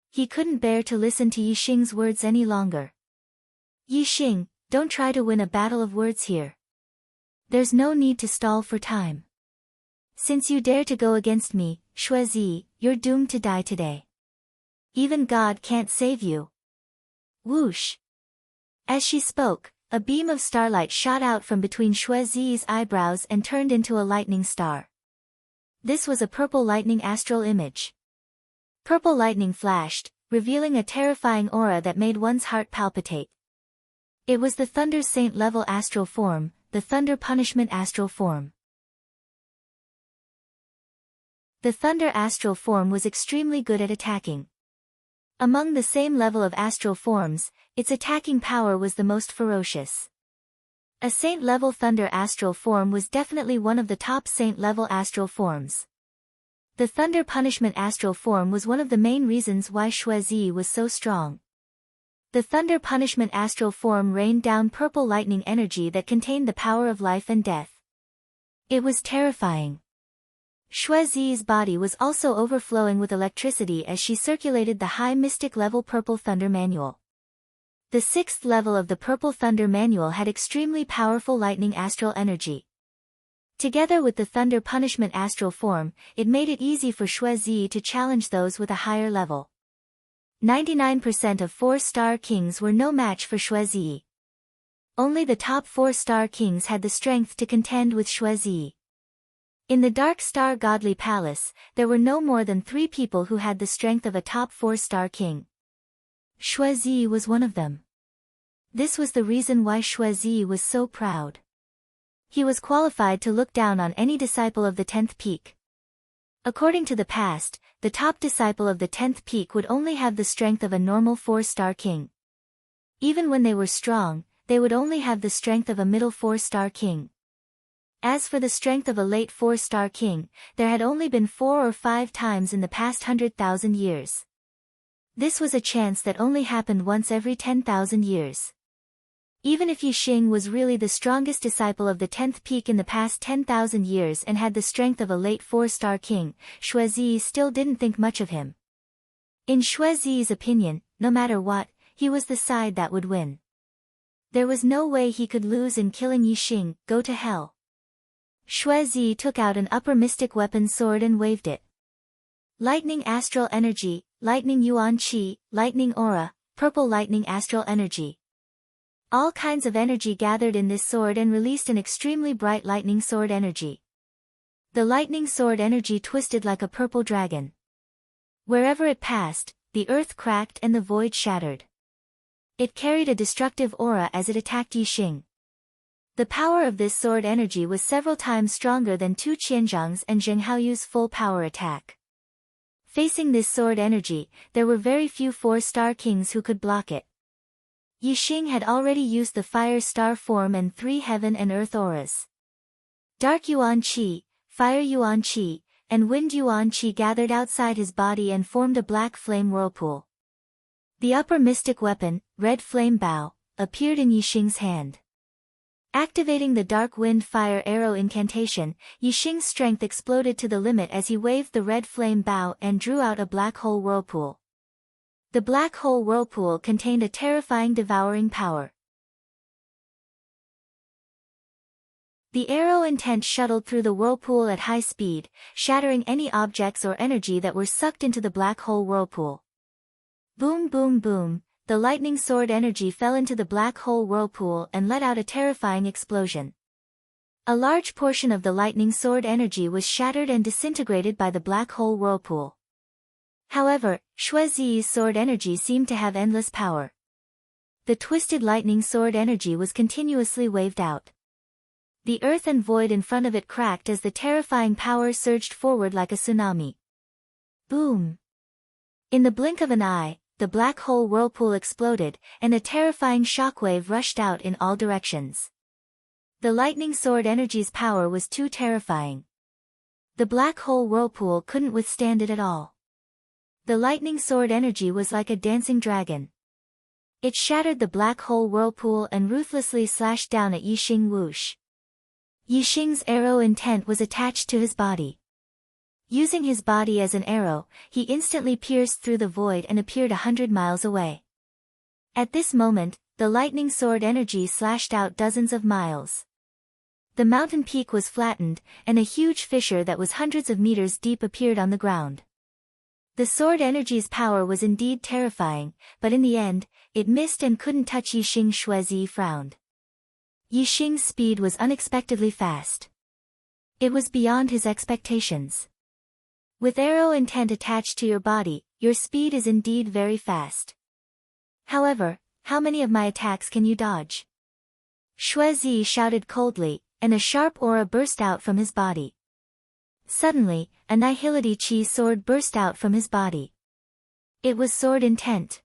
He couldn't bear to listen to Yixing's words any longer. "Yixing, don't try to win a battle of words here. There's no need to stall for time. Since you dare to go against me, Xuezi, you're doomed to die today. Even God can't save you." Whoosh! As she spoke, a beam of starlight shot out from between Xuezi's eyebrows and turned into a lightning star. This was a purple lightning astral image. Purple lightning flashed, revealing a terrifying aura that made one's heart palpitate. It was the Thunder Saint level astral form, the Thunder Punishment astral form. The Thunder astral form was extremely good at attacking. Among the same level of astral forms, its attacking power was the most ferocious. A Saint-level Thunder astral form was definitely one of the top Saint-level astral forms. The Thunder Punishment astral form was one of the main reasons why Xuezi was so strong. The Thunder Punishment astral form rained down purple lightning energy that contained the power of life and death. It was terrifying. Xuezi's body was also overflowing with electricity as she circulated the high mystic level Purple Thunder Manual. The 6th level of the Purple Thunder Manual had extremely powerful lightning astral energy. Together with the Thunder Punishment astral form, it made it easy for Xuezi to challenge those with a higher level. 99% of 4-star kings were no match for Xuezi. Only the top 4-star kings had the strength to contend with Xuezi. In the Dark Star Godly Palace, there were no more than 3 people who had the strength of a top 4-star king. Xuezi was one of them. This was the reason why Xuezi was so proud. He was qualified to look down on any disciple of the 10th peak. According to the past, the top disciple of the 10th peak would only have the strength of a normal 4-star king. Even when they were strong, they would only have the strength of a middle 4-star king. As for the strength of a late 4-star king, there had only been 4 or 5 times in the past 100,000 years. This was a chance that only happened once every 10,000 years. Even if Yixing was really the strongest disciple of the 10th peak in the past 10,000 years and had the strength of a late 4-star king, Xuezi still didn't think much of him. In Xuezi's opinion, no matter what, he was the side that would win. There was no way he could lose in killing Yixing. Go to hell. Xuezi took out an upper mystic weapon sword and waved it. Lightning astral energy, lightning yuan qi, lightning aura, purple lightning astral energy. All kinds of energy gathered in this sword and released an extremely bright lightning sword energy. The lightning sword energy twisted like a purple dragon. Wherever it passed, the earth cracked and the void shattered. It carried a destructive aura as it attacked Yixing. The power of this sword energy was several times stronger than Tu Qianzhang's and Zheng Haoyu's full power attack. Facing this sword energy, there were very few 4-star kings who could block it. Yixing had already used the fire star form and 3 heaven and earth auras. Dark Yuan Qi, Fire Yuan Qi, and Wind Yuan Qi gathered outside his body and formed a black flame whirlpool. The upper mystic weapon, Red Flame Bow, appeared in Yixing's hand. Activating the Dark Wind Fire Arrow incantation, Yixing's strength exploded to the limit as he waved the Red Flame Bow and drew out a black hole whirlpool. The black hole whirlpool contained a terrifying devouring power. The arrow intent shuttled through the whirlpool at high speed, shattering any objects or energy that were sucked into the black hole whirlpool. Boom boom boom, the lightning sword energy fell into the black hole whirlpool and let out a terrifying explosion. A large portion of the lightning sword energy was shattered and disintegrated by the black hole whirlpool. However, Xue Ziyi's sword energy seemed to have endless power. The twisted lightning sword energy was continuously waved out. The earth and void in front of it cracked as the terrifying power surged forward like a tsunami. Boom! In the blink of an eye, the black hole whirlpool exploded, and a terrifying shockwave rushed out in all directions. The lightning sword energy's power was too terrifying. The black hole whirlpool couldn't withstand it at all. The lightning sword energy was like a dancing dragon. It shattered the black hole whirlpool and ruthlessly slashed down at Yixing whoosh. Yixing's arrow intent was attached to his body. Using his body as an arrow, he instantly pierced through the void and appeared 100 miles away. At this moment, the lightning sword energy slashed out dozens of miles. The mountain peak was flattened, and a huge fissure that was hundreds of meters deep appeared on the ground. The sword energy's power was indeed terrifying, but in the end, it missed and couldn't touch Yixing. Xue Ziyi frowned. Yixing's speed was unexpectedly fast. It was beyond his expectations. With arrow intent attached to your body, your speed is indeed very fast. However, how many of my attacks can you dodge? Xue Ziyi shouted coldly, and a sharp aura burst out from his body. Suddenly, a Nihility Chi sword burst out from his body. It was sword intent.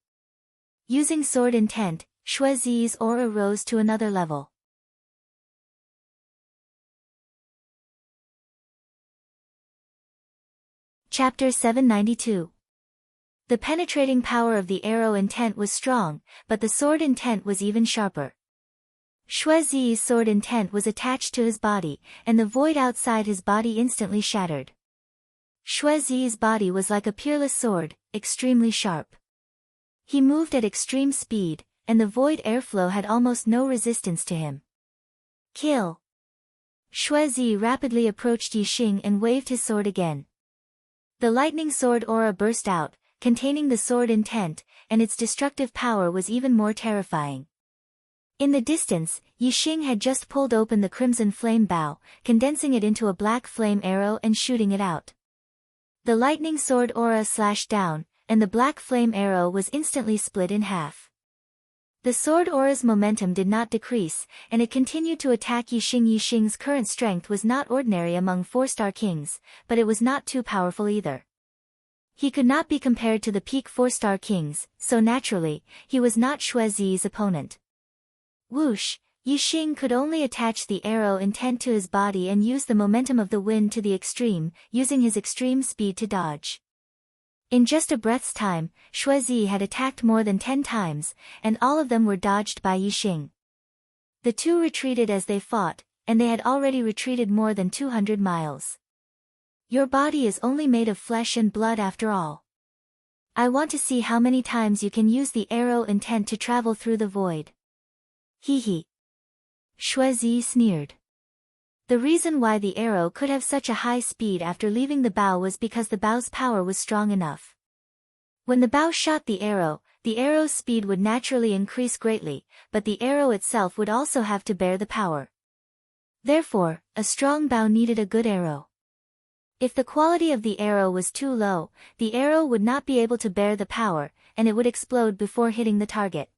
Using sword intent, Xue Ziyi's aura rose to another level. Chapter 792. The penetrating power of the arrow intent was strong, but the sword intent was even sharper. Xue Ziyi's sword intent was attached to his body, and the void outside his body instantly shattered. Xue Ziyi's body was like a peerless sword, extremely sharp. He moved at extreme speed, and the void airflow had almost no resistance to him. Kill! Xue Ziyi rapidly approached Yixing and waved his sword again. The lightning sword aura burst out, containing the sword intent, and its destructive power was even more terrifying. In the distance, Yixing had just pulled open the crimson flame bow, condensing it into a black flame arrow and shooting it out. The lightning sword aura slashed down, and the black flame arrow was instantly split in half. The sword aura's momentum did not decrease, and it continued to attack Yixing. Yixing's current strength was not ordinary among 4-star kings, but it was not too powerful either. He could not be compared to the peak 4-star kings, so naturally, he was not Xue Ziyi's opponent. Whoosh! Yixing could only attach the arrow intent to his body and use the momentum of the wind to the extreme, using his extreme speed to dodge. In just a breath's time, Xue Ziyi had attacked more than 10 times, and all of them were dodged by Yixing. The two retreated as they fought, and they had already retreated more than 200 miles. Your body is only made of flesh and blood after all. I want to see how many times you can use the arrow intent to travel through the void. Hee hee. Xue Ziyi sneered. The reason why the arrow could have such a high speed after leaving the bow was because the bow's power was strong enough. When the bow shot the arrow's speed would naturally increase greatly, but the arrow itself would also have to bear the power. Therefore, a strong bow needed a good arrow. If the quality of the arrow was too low, the arrow would not be able to bear the power, and it would explode before hitting the target.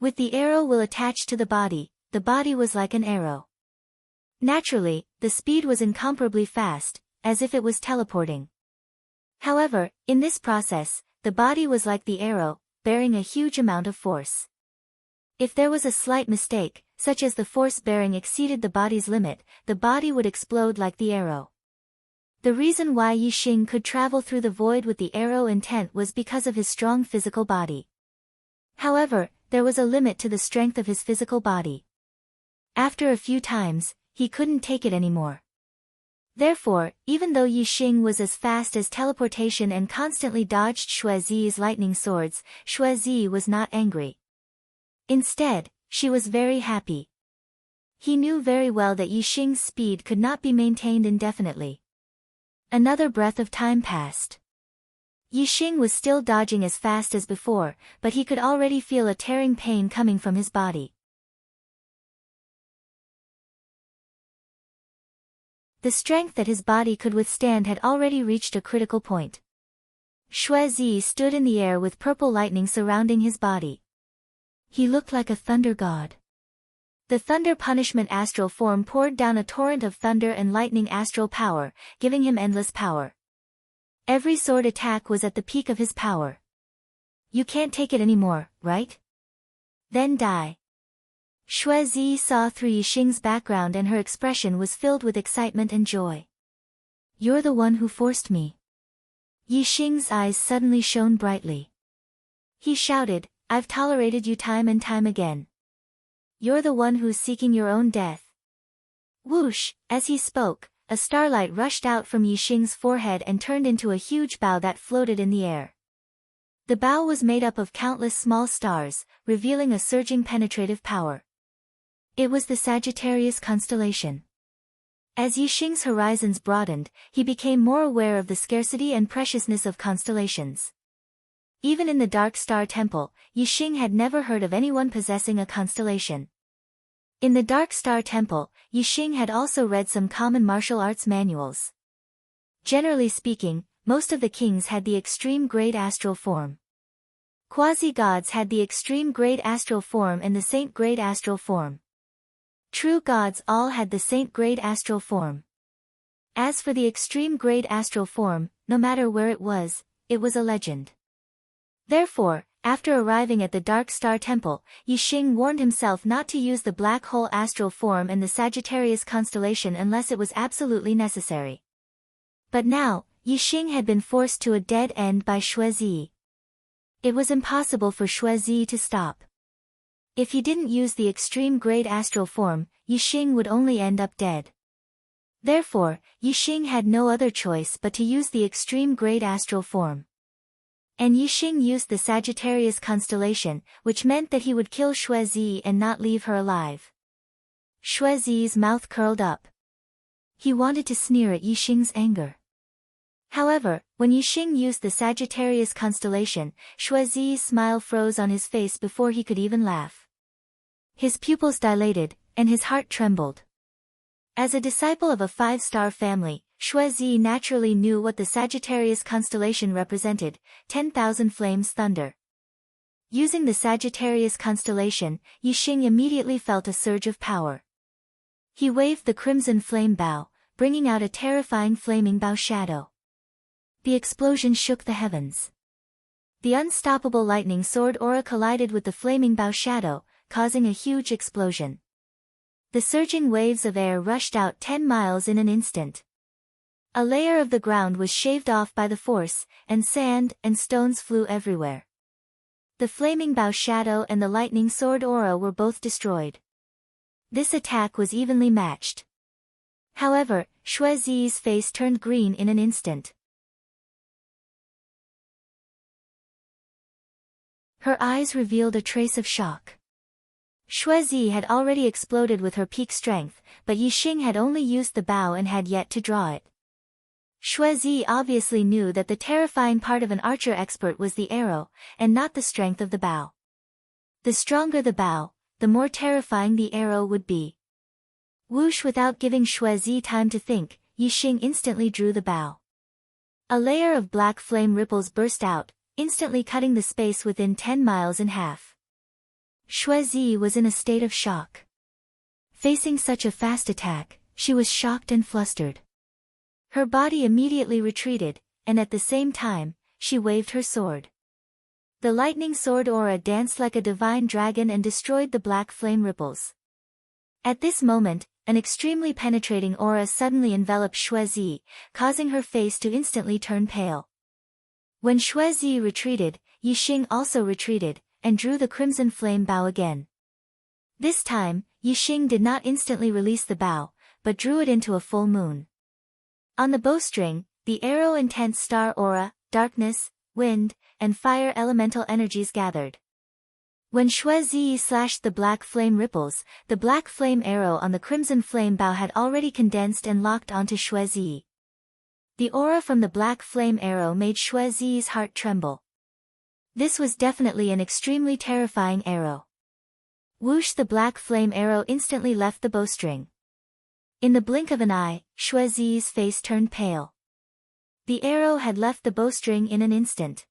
With the arrow will attached to the body was like an arrow. Naturally, the speed was incomparably fast, as if it was teleporting. However, in this process, the body was like the arrow, bearing a huge amount of force. If there was a slight mistake, such as the force bearing exceeded the body's limit, the body would explode like the arrow. The reason why Yi Xing could travel through the void with the arrow intent was because of his strong physical body. However, there was a limit to the strength of his physical body. After a few times, he couldn't take it anymore. Therefore, even though Yi Xing was as fast as teleportation and constantly dodged Xuezi's lightning swords, Xuezi was not angry. Instead, she was very happy. He knew very well that Yi Xing's speed could not be maintained indefinitely. Another breath of time passed. Yi Xing was still dodging as fast as before, but he could already feel a tearing pain coming from his body. The strength that his body could withstand had already reached a critical point. Xuezi stood in the air with purple lightning surrounding his body. He looked like a thunder god. The thunder punishment astral form poured down a torrent of thunder and lightning astral power, giving him endless power. Every sword attack was at the peak of his power. You can't take it anymore, right? Then die. Xuezi saw through Yi Xing's background and her expression was filled with excitement and joy. You're the one who forced me. Yi Xing's eyes suddenly shone brightly. He shouted, I've tolerated you time and time again. You're the one who's seeking your own death. Whoosh, as he spoke, a starlight rushed out from Yi Xing's forehead and turned into a huge bow that floated in the air. The bow was made up of countless small stars, revealing a surging penetrative power. It was the Sagittarius constellation. As Yi Xing's horizons broadened, he became more aware of the scarcity and preciousness of constellations. Even in the Dark Star Temple, Yi Xing had never heard of anyone possessing a constellation. In the Dark Star Temple, Yi Xing had also read some common martial arts manuals. Generally speaking, most of the kings had the extreme grade astral form. Quasi-gods had the extreme grade astral form and the saint grade astral form. True gods all had the saint grade astral form. As for the extreme grade astral form, no matter where it was a legend. Therefore, after arriving at the Dark Star Temple, Yi Xing warned himself not to use the black hole astral form and the Sagittarius constellation unless it was absolutely necessary. But now, Yi Xing had been forced to a dead end by Xuezi. It was impossible for Xuezi to stop. If he didn't use the extreme grade astral form, Yi Xing would only end up dead. Therefore, Yi Xing had no other choice but to use the extreme grade astral form. And Yi Xing used the Sagittarius constellation, which meant that he would kill Xuezi and not leave her alive. Xuezi's mouth curled up. He wanted to sneer at Yi Xing's anger. However, when Yi Xing used the Sagittarius constellation, Xuezi's smile froze on his face before he could even laugh. His pupils dilated, and his heart trembled. As a disciple of a five-star family, Xuezi naturally knew what the Sagittarius constellation represented, 10,000 flames thunder. Using the Sagittarius constellation, Yi Xing immediately felt a surge of power. He waved the crimson flame bow, bringing out a terrifying flaming bow shadow. The explosion shook the heavens. The unstoppable lightning sword aura collided with the flaming bow shadow, causing a huge explosion. The surging waves of air rushed out 10 miles in an instant. A layer of the ground was shaved off by the force, and sand and stones flew everywhere. The flaming bow shadow and the lightning sword aura were both destroyed. This attack was evenly matched. However, Xuezi's face turned green in an instant. Her eyes revealed a trace of shock. Xuezi had already exploded with her peak strength, but Yi Xing had only used the bow and had yet to draw it. Xuezi obviously knew that the terrifying part of an archer expert was the arrow, and not the strength of the bow. The stronger the bow, the more terrifying the arrow would be. Whoosh! Without giving Xuezi time to think, Yi Xing instantly drew the bow. A layer of black flame ripples burst out, instantly cutting the space within 10 miles in half. Xuezi was in a state of shock. Facing such a fast attack, she was shocked and flustered. Her body immediately retreated, and at the same time, she waved her sword. The lightning sword aura danced like a divine dragon and destroyed the black flame ripples. At this moment, an extremely penetrating aura suddenly enveloped Xuezi, causing her face to instantly turn pale. When Xuezi retreated, Yixing also retreated, and drew the crimson flame bow again. This time, Yixing did not instantly release the bow, but drew it into a full moon. On the bowstring, the arrow intense star aura, darkness, wind, and fire elemental energies gathered. When Xuezi slashed the black flame ripples, the black flame arrow on the crimson flame bow had already condensed and locked onto Xuezi. The aura from the black flame arrow made Xuezi's heart tremble. This was definitely an extremely terrifying arrow. Whoosh! The black flame arrow instantly left the bowstring. In the blink of an eye, Xuezi's face turned pale. The arrow had left the bowstring in an instant.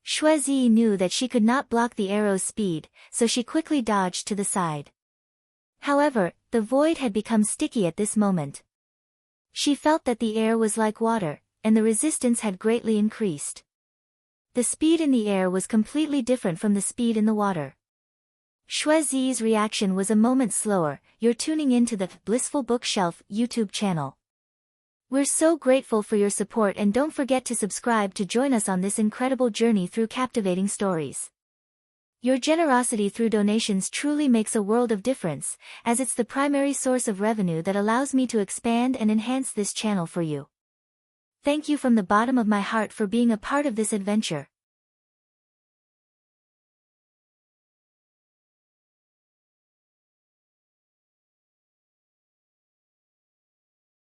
Xuezi knew that she could not block the arrow's speed, so she quickly dodged to the side. However, the void had become sticky at this moment. She felt that the air was like water, and the resistance had greatly increased. The speed in the air was completely different from the speed in the water. Xuezi's reaction was a moment slower. You're tuning into the Blissful Bookshelf YouTube channel. We're so grateful for your support, and don't forget to subscribe to join us on this incredible journey through captivating stories. Your generosity through donations truly makes a world of difference, as it's the primary source of revenue that allows me to expand and enhance this channel for you. Thank you from the bottom of my heart for being a part of this adventure.